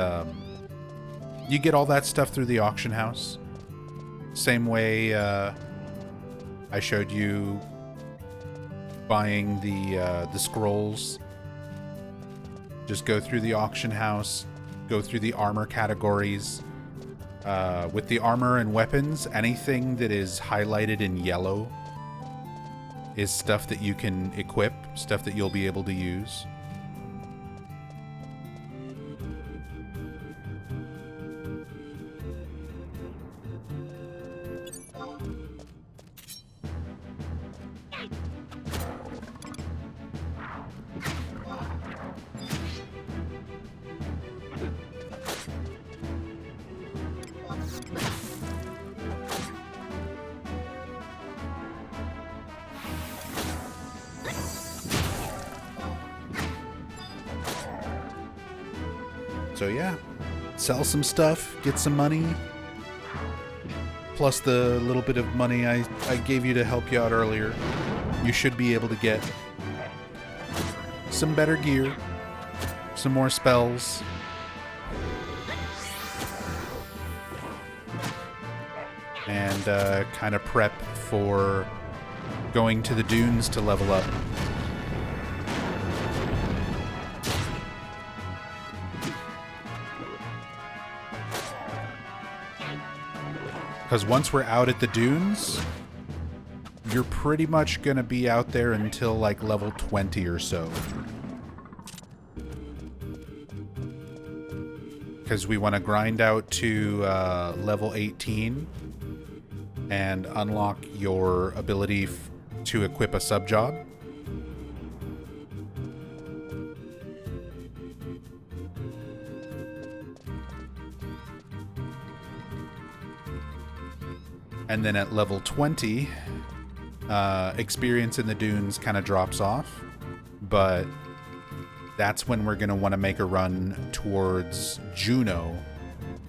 you get all that stuff through the auction house. Same way I showed you buying the scrolls. Just go through the auction house, go through the armor categories. With the armor and weapons, anything that is highlighted in yellow is stuff that you can equip, stuff that you'll be able to use. So yeah, sell some stuff, get some money, plus the little bit of money I gave you to help you out earlier. You should be able to get some better gear, some more spells, and kind of prep for going to the dunes to level up. Because once we're out at the dunes, you're pretty much going to be out there until like level 20 or so. Because we want to grind out to level 18 and unlock your ability to equip a sub-job. And then at level 20, experience in the dunes kind of drops off, but that's when we're going to want to make a run towards Juno,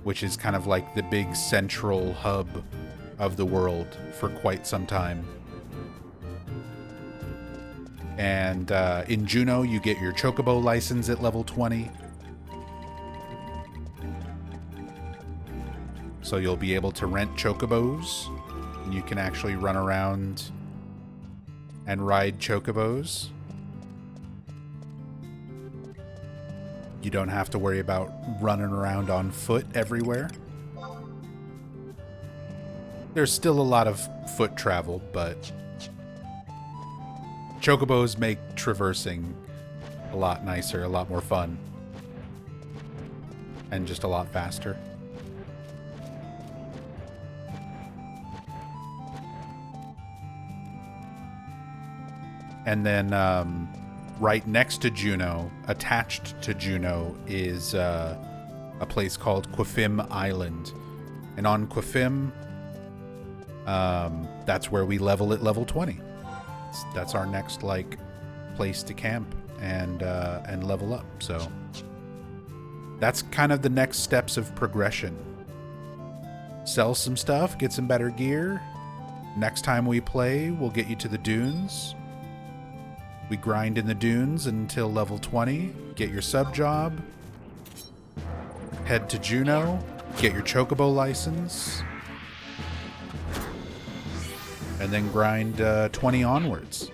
which is kind of like the big central hub of the world for quite some time. And in Juno, you get your Chocobo license at level 20. So you'll be able to rent chocobos, and you can actually run around and ride chocobos. You don't have to worry about running around on foot everywhere. There's still a lot of foot travel, but chocobos make traversing a lot nicer, a lot more fun, and just a lot faster. And then right next to Juneau, attached to Juneau, is a place called Qufim Island. And on Qufim, that's where we level at level 20. That's our next like place to camp and level up. So that's kind of the next steps of progression. Sell some stuff, get some better gear. Next time we play, we'll get you to the dunes. We grind in the dunes until level 20. Get your sub job. Head to Juneau. Get your Chocobo license. And then grind 20 onwards.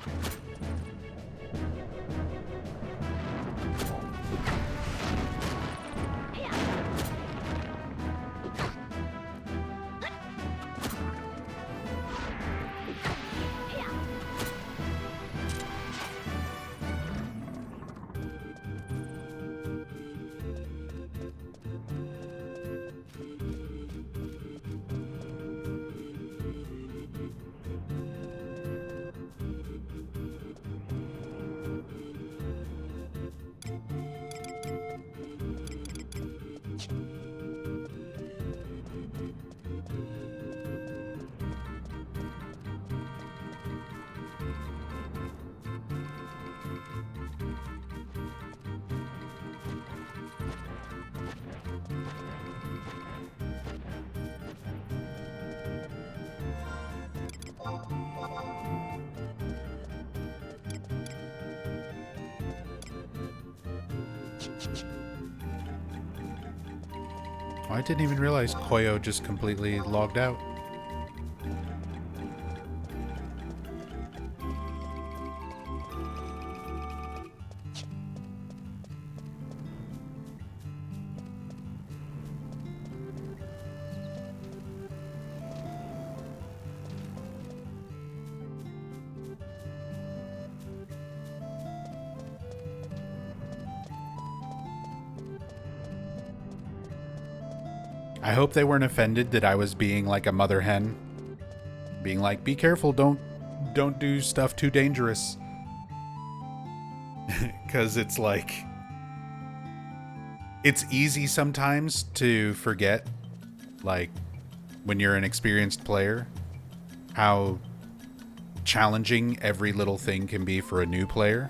I didn't even realize Koyo just completely logged out. I hope they weren't offended that I was being like a mother hen. Being like, be careful, don't do stuff too dangerous. Because it's like... It's easy sometimes to forget, like, when you're an experienced player, how challenging every little thing can be for a new player.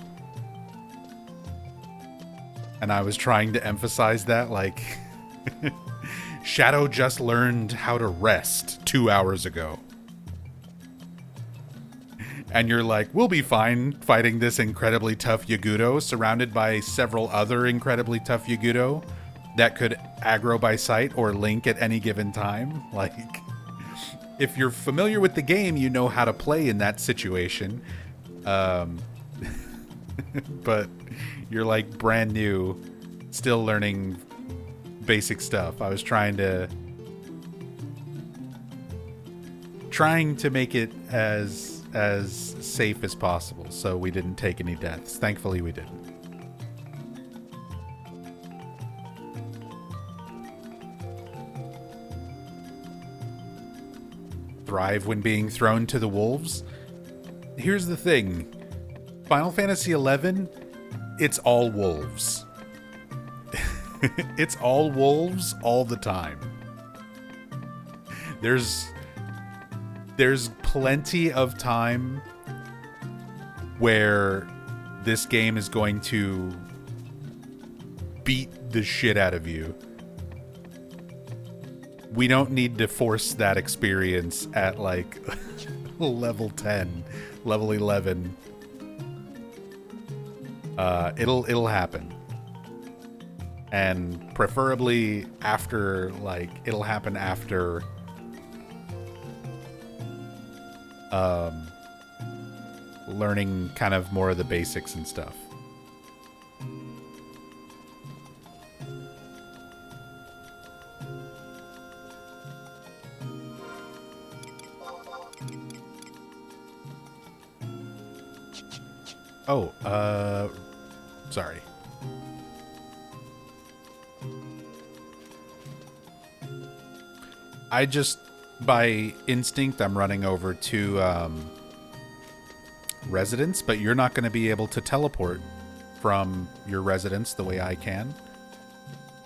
And I was trying to emphasize that, like... Shadow just learned how to rest 2 hours ago. And you're like, we'll be fine fighting this incredibly tough Yagudo surrounded by several other incredibly tough Yagudo that could aggro by sight or link at any given time. Like, if you're familiar with the game, you know how to play in that situation. But you're like brand new, still learning basic stuff. I was trying to make it as safe as possible so we didn't take any deaths. Thankfully we didn't. Thrive when being thrown to the wolves. Here's the thing. Final Fantasy XI, it's all wolves. It's all wolves all the time. There's plenty of time where this game is going to beat the shit out of you. We don't need to force that experience at like level 10, level 11. It'll happen. And preferably after, like, it'll happen after learning kind of more of the basics and stuff. Oh, sorry. I just, by instinct, I'm running over to residence, but you're not going to be able to teleport from your residence the way I can,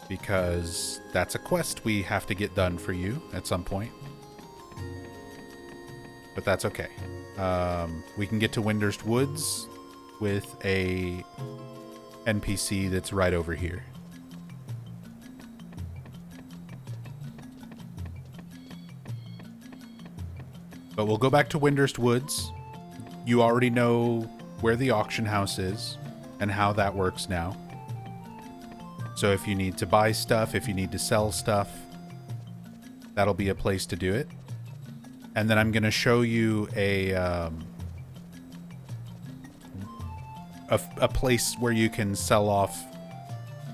because that's a quest we have to get done for you at some point. But that's okay. We can get to Windurst Woods with a NPC that's right over here. But we'll go back to Windurst Woods. You already know where the auction house is and how that works now. So if you need to buy stuff, if you need to sell stuff, that'll be a place to do it. And then I'm going to show you a place where you can sell off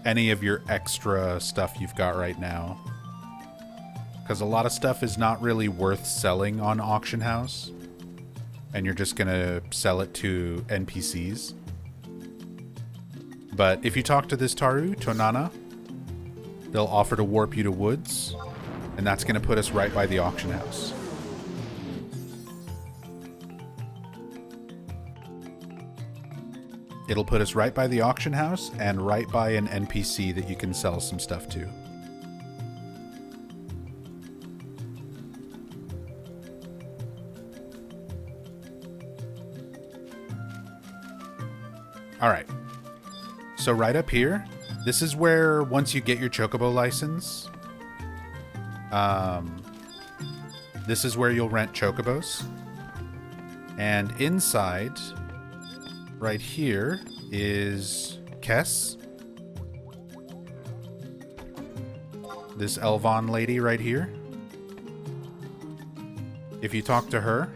any of your extra stuff you've got right now. Because a lot of stuff is not really worth selling on Auction House. And you're just going to sell it to NPCs. But if you talk to this Taru, Tonana, they'll offer to warp you to Woods. And that's going to put us right by the Auction House. It'll put us right by the Auction House and right by an NPC that you can sell some stuff to. Alright, so right up here, this is where once you get your Chocobo license, this is where you'll rent Chocobos. And inside, right here, is Kess. This Elvon lady right here. If you talk to her,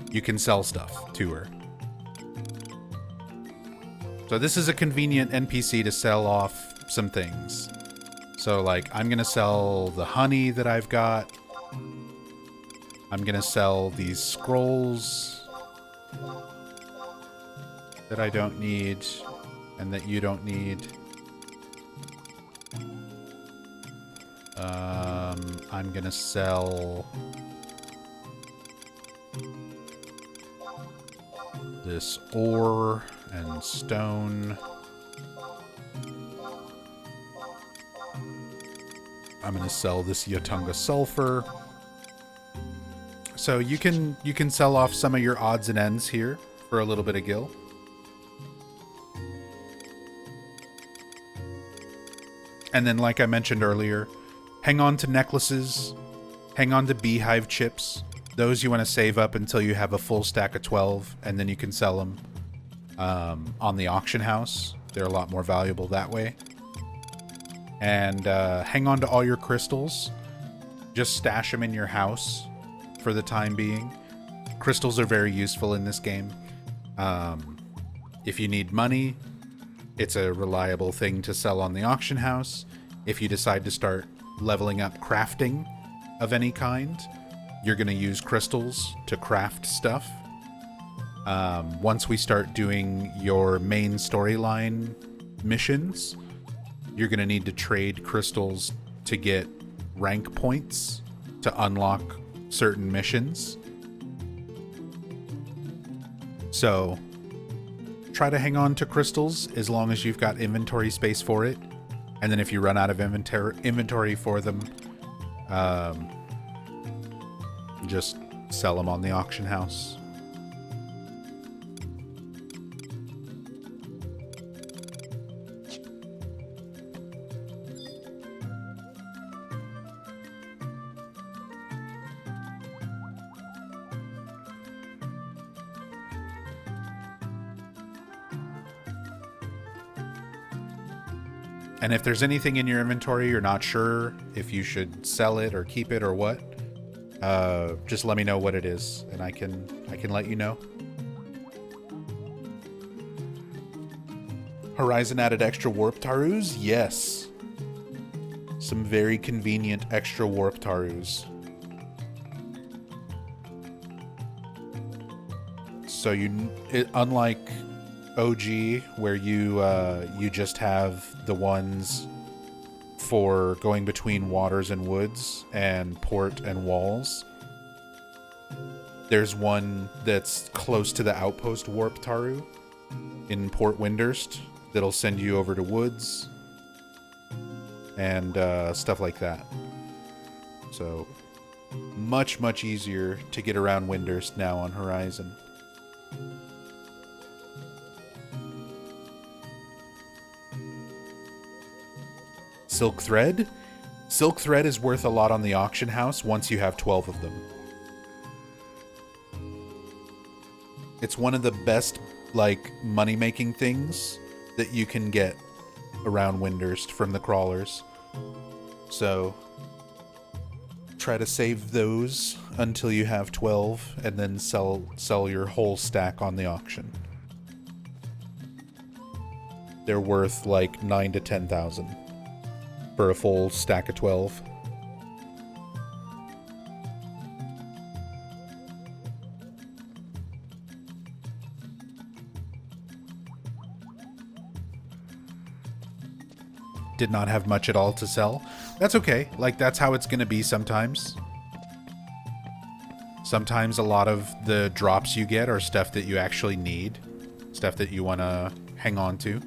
you can sell stuff to her. So this is a convenient NPC to sell off some things. So like, I'm gonna sell the honey that I've got. I'm gonna sell these scrolls that I don't need and that you don't need. I'm gonna sell this ore and stone. I'm gonna sell this Yatunga sulfur. So you can sell off some of your odds and ends here for a little bit of gil. And then, like I mentioned earlier, hang on to necklaces, hang on to beehive chips. Those you want to save up until you have a full stack of 12, and then you can sell them on the auction house. They're a lot more valuable that way. And hang on to all your crystals. Just stash them in your house for the time being. Crystals are very useful in this game. If you need money, it's a reliable thing to sell on the auction house. If you decide to start leveling up crafting of any kind, you're going to use crystals to craft stuff. Once we start doing your main storyline missions, you're going to need to trade crystals to get rank points to unlock certain missions. So try to hang on to crystals as long as you've got inventory space for it. And then if you run out of inventory for them, just sell them on the auction house. And if there's anything in your inventory you're not sure if you should sell it or keep it or what, just let me know what it is, and I can let you know. Horizon added extra warp Tarus? Yes. Some very convenient extra warp Tarus. So unlike OG, where you just have the ones for going between waters and woods and port and walls. There's one that's close to the outpost warp, Taru, in Port Windurst, that'll send you over to woods and stuff like that. So much, much easier to get around Windurst now on Horizon. Silk Thread? Silk Thread is worth a lot on the auction house once you have 12 of them. It's one of the best, like, money-making things that you can get around Windurst from the crawlers. So, try to save those until you have 12, and then sell your whole stack on the auction. They're worth, like, 9 to 10,000 for a full stack of 12. Did not have much at all to sell. That's okay. Like, that's how it's going to be sometimes. Sometimes a lot of the drops you get are stuff that you actually need. Stuff that you want to hang on to.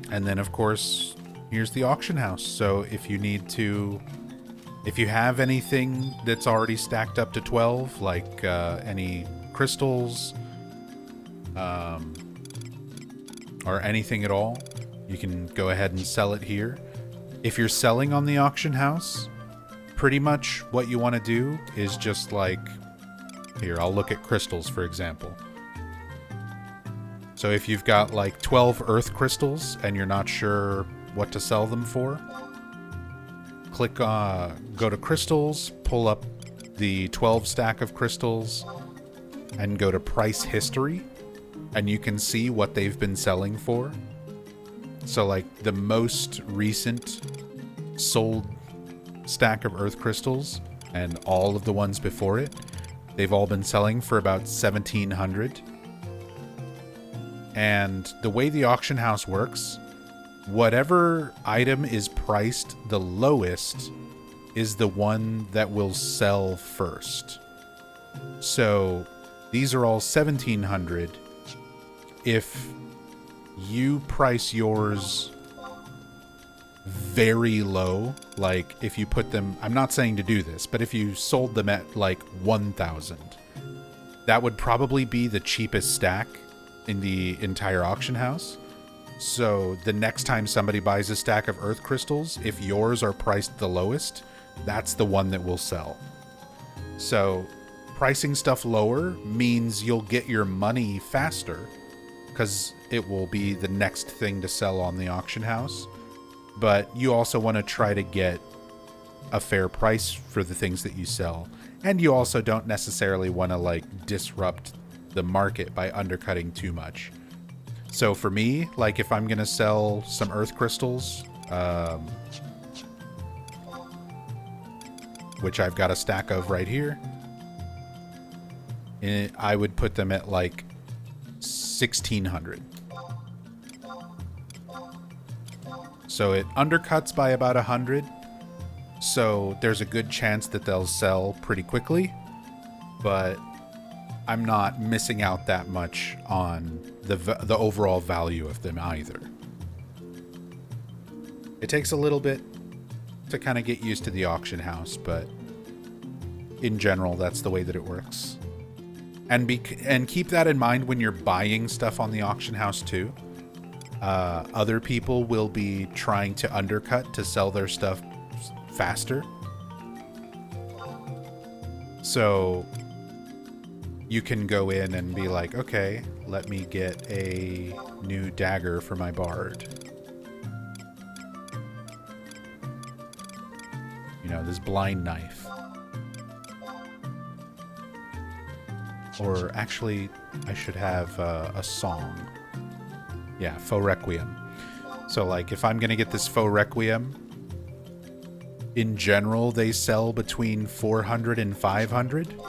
And then, of course, here's the auction house. So if you have anything that's already stacked up to 12, like any crystals, or anything at all, you can go ahead and sell it here. If you're selling on the auction house, pretty much what you want to do is just like, here, I'll look at crystals, for example. So if you've got like 12 earth crystals and you're not sure what to sell them for, click go to crystals, pull up the 12 stack of crystals, and go to price history, and you can see what they've been selling for. So like the most recent sold stack of earth crystals and all of the ones before it, they've all been selling for about 1,700. And the way the auction house works, whatever item is priced the lowest is the one that will sell first. So these are all 1,700. If you price yours very low, like if you put them, I'm not saying to do this, but if you sold them at like 1,000, that would probably be the cheapest stack in the entire auction house. So the next time somebody buys a stack of earth crystals, if yours are priced the lowest, that's the one that will sell. So pricing stuff lower means you'll get your money faster because it will be the next thing to sell on the auction house. But you also want to try to get a fair price for the things that you sell. And you also don't necessarily want to like disrupt the market by undercutting too much. So for me, like if I'm gonna sell some earth crystals, which I've got a stack of right here, I would put them at like 1,600. So it undercuts by about 100. So there's a good chance that they'll sell pretty quickly, but I'm not missing out that much on the overall value of them either. It takes a little bit to kind of get used to the auction house, but in general, that's the way that it works. And keep that in mind when you're buying stuff on the auction house too. Other people will be trying to undercut to sell their stuff faster. So you can go in and be like, okay, let me get a new dagger for my bard. You know, this blind knife. Or actually, I should have a song. Yeah, Faux Requiem. So like, if I'm going to get this Faux Requiem, In general, they sell between 400 and 500.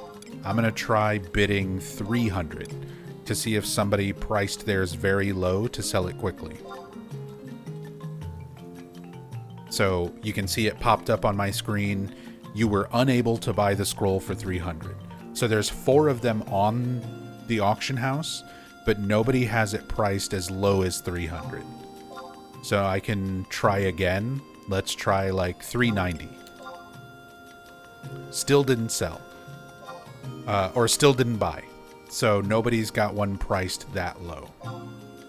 I'm going to try bidding 300 to see if somebody priced theirs very low to sell it quickly. So you can see it popped up on my screen. You were unable to buy the scroll for 300. So there's 4 of them on the auction house, but nobody has it priced as low as 300. So I can try again. Let's try like 390. Still didn't sell. Or still didn't buy. So nobody's got one priced that low.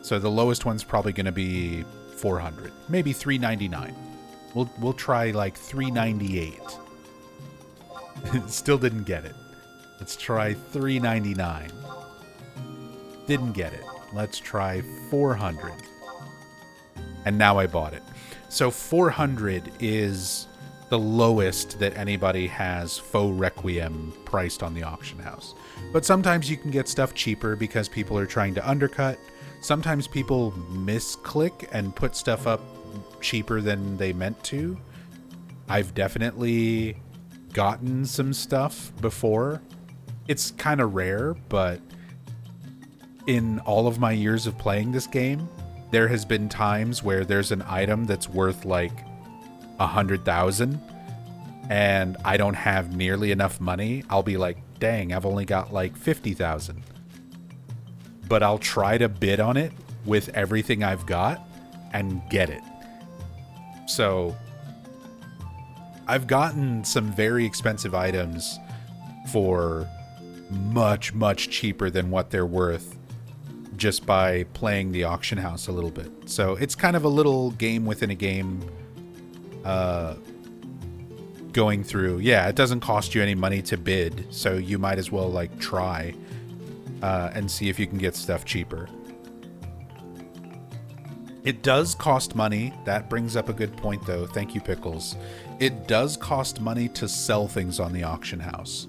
So the lowest one's probably going to be 400. Maybe 399. We'll try like 398. Still didn't get it. Let's try 399. Didn't get it. Let's try 400. And now I bought it. So 400 is the lowest that anybody has Faux Requiem priced on the auction house. But sometimes you can get stuff cheaper because people are trying to undercut. Sometimes people misclick and put stuff up cheaper than they meant to. I've definitely gotten some stuff before. It's kind of rare, but in all of my years of playing this game, there has been times where there's an item that's worth like 100,000 and I don't have nearly enough money. I'll be like, dang, I've only got like 50,000. But I'll try to bid on it with everything I've got and get it. So I've gotten some very expensive items for much, much cheaper than what they're worth just by playing the auction house a little bit. So it's kind of a little game within a game going through. Yeah, it doesn't cost you any money to bid, so you might as well like try and see if you can get stuff cheaper. It does cost money. That brings up a good point, though. Thank you, Pickles. It does cost money to sell things on the auction house.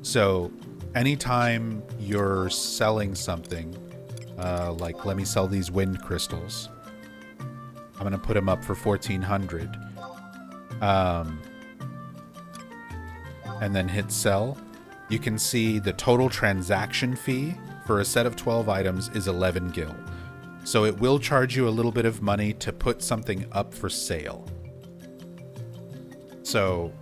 So anytime you're selling something, like let me sell these wind crystals. I'm going to put them up for 1,400. And then hit sell. You can see the total transaction fee for a set of 12 items is 11 gil. So it will charge you a little bit of money to put something up for sale. So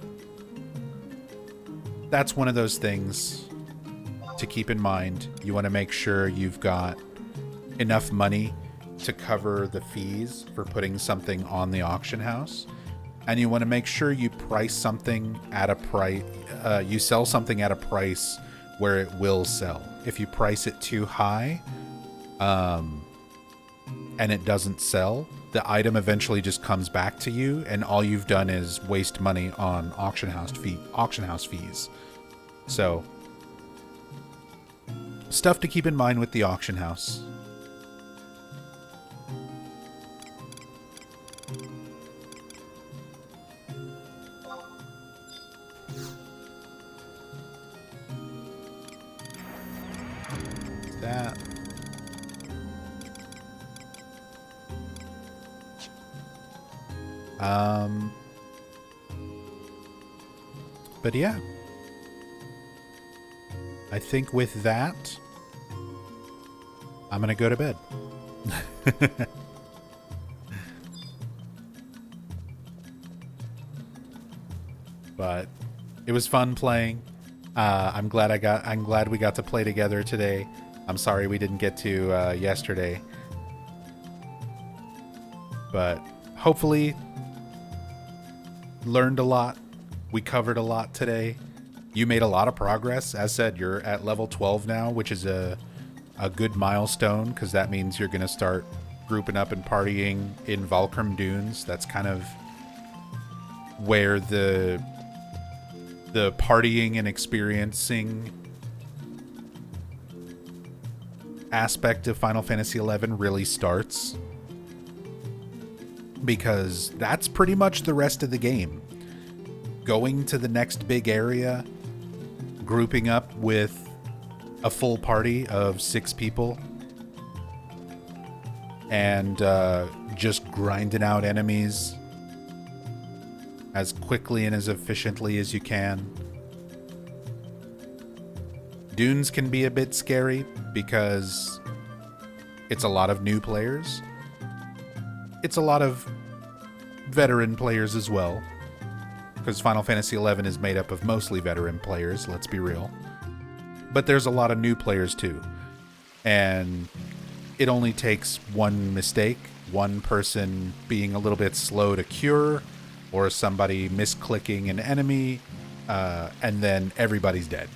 that's one of those things to keep in mind. You want to make sure you've got enough money to cover the fees for putting something on the auction house. And you want to make sure you price something at a price, you sell something at a price where it will sell. If you price it too high, and it doesn't sell, the item eventually just comes back to you, and all you've done is waste money on auction house fees. So, stuff to keep in mind with the auction house. That. But yeah, I think with that, I'm gonna go to bed. But it was fun playing. I'm glad we got to play together today. I'm sorry we didn't get to yesterday, but hopefully learned a lot. We covered a lot today. You made a lot of progress. As said, you're at level 12 now, which is a good milestone, because that means you're going to start grouping up and partying in Valkyrm Dunes. That's kind of where the partying and experiencing aspect of Final Fantasy XI really starts, because that's pretty much the rest of the game. Going to the next big area, grouping up with a full party of 6 people, and just grinding out enemies as quickly and as efficiently as you can. Dunes can be a bit scary because it's a lot of new players. It's a lot of veteran players as well, because Final Fantasy XI is made up of mostly veteran players, let's be real. But there's a lot of new players too. And it only takes one mistake, one person being a little bit slow to cure, or somebody misclicking an enemy, and then everybody's dead.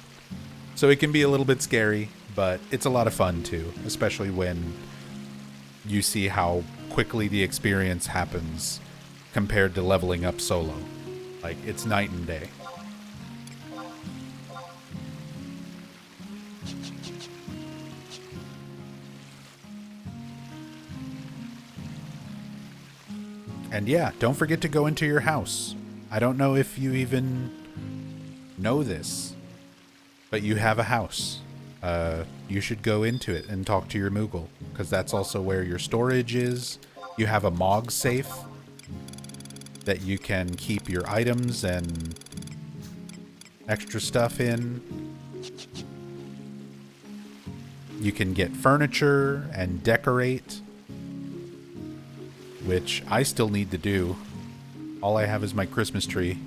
So it can be a little bit scary, but it's a lot of fun too, especially when you see how quickly the experience happens compared to leveling up solo. Like, it's night and day. And yeah, don't forget to go into your house. I don't know if you even know this, but you have a house. You should go into it and talk to your Moogle, because that's also where your storage is. You have a Mog safe that you can keep your items and extra stuff in. You can get furniture and decorate, which I still need to do. All I have is my Christmas tree.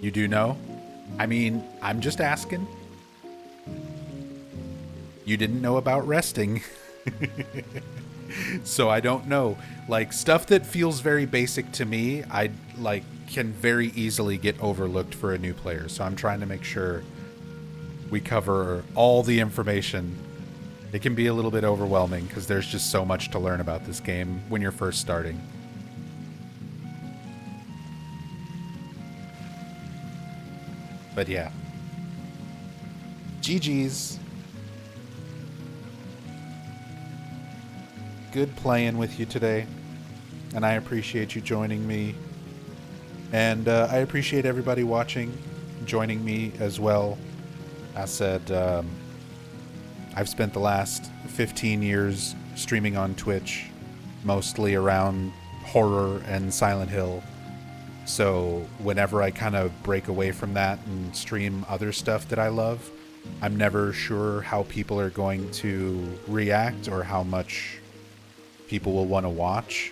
You do know? I mean, I'm just asking. You didn't know about resting. So I don't know. Like, stuff that feels very basic to me, I can very easily get overlooked for a new player. So I'm trying to make sure we cover all the information. It can be a little bit overwhelming because there's just so much to learn about this game when you're first starting. But yeah. GG's. Good playing with you today. And I appreciate you joining me. And I appreciate everybody watching, joining me as well. I said, I've spent the last 15 years streaming on Twitch, mostly around horror and Silent Hill. So whenever I kind of break away from that and stream other stuff that I love, I'm never sure how people are going to react or how much people will want to watch.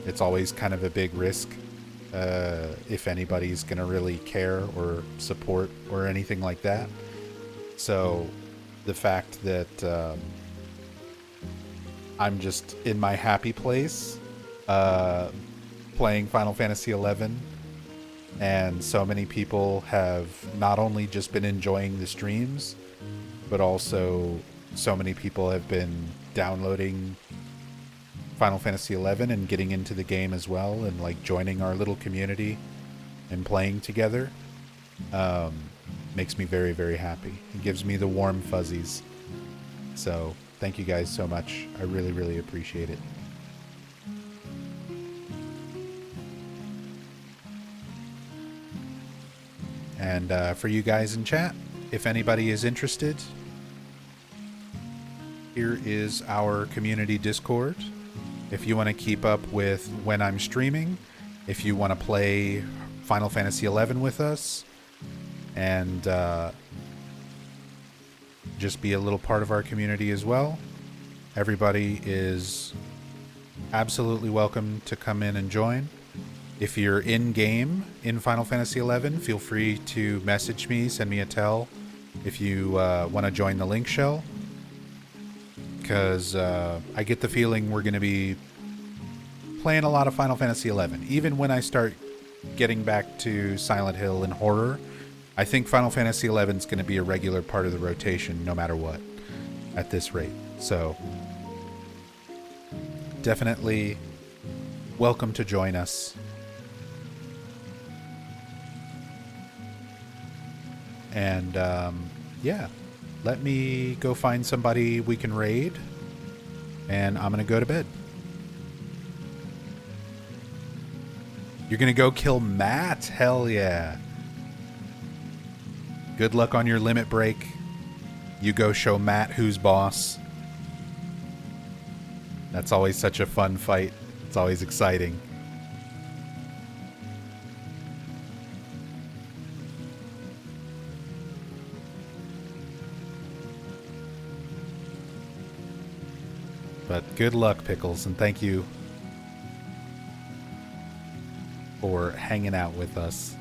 It's always kind of a big risk. If anybody's gonna really care or support or anything like that. So the fact that I'm just in my happy place playing Final Fantasy XI, and so many people have not only just been enjoying the streams, but also so many people have been downloading Final Fantasy XI and getting into the game as well, and like joining our little community and playing together. Makes me very, very happy. It gives me the warm fuzzies. So thank you guys so much. I really, really appreciate it. And for you guys in chat, if anybody is interested, here is our community Discord. If you want to keep up with when I'm streaming, if you want to play Final Fantasy XI with us, and just be a little part of our community as well, everybody is absolutely welcome to come in and join. If you're in-game in Final Fantasy XI, feel free to message me, send me a tell if you want to join the link shell. Because I get the feeling we're going to be playing a lot of Final Fantasy XI. Even when I start getting back to Silent Hill and horror, I think Final Fantasy XI is going to be a regular part of the rotation no matter what at this rate. So definitely welcome to join us. And yeah. Let me go find somebody we can raid, and I'm going to go to bed. You're going to go kill Matt? Hell yeah. Good luck on your limit break. You go show Matt who's boss. That's always such a fun fight. It's always exciting. But good luck, Pickles, and thank you for hanging out with us.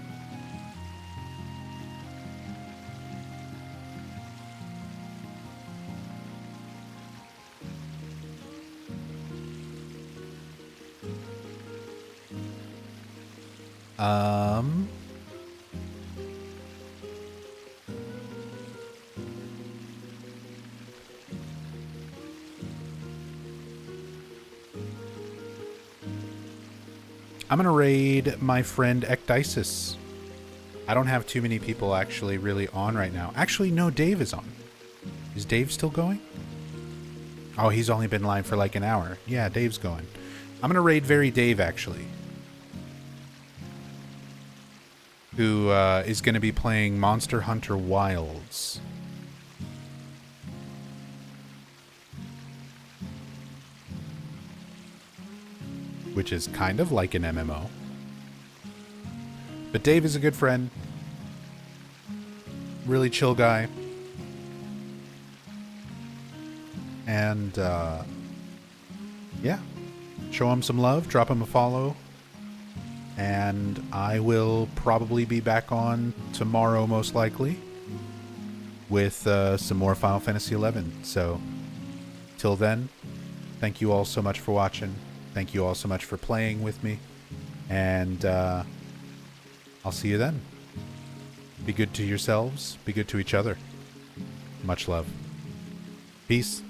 I'm gonna raid my friend Ecdysis. I don't have too many people actually really on right now. Actually, no, Dave is on. Is Dave still going? Oh, he's only been live for like an hour. Yeah, Dave's going. I'm gonna raid Very Dave actually, who is gonna be playing Monster Hunter Wilds. Which is kind of like an MMO. But Dave is a good friend. Really chill guy. And, yeah. Show him some love. Drop him a follow. And I will probably be back on tomorrow, most likely. With some more Final Fantasy XI. So, till then, thank you all so much for watching. Thank you all so much for playing with me. And I'll see you then. Be good to yourselves. Be good to each other. Much love. Peace.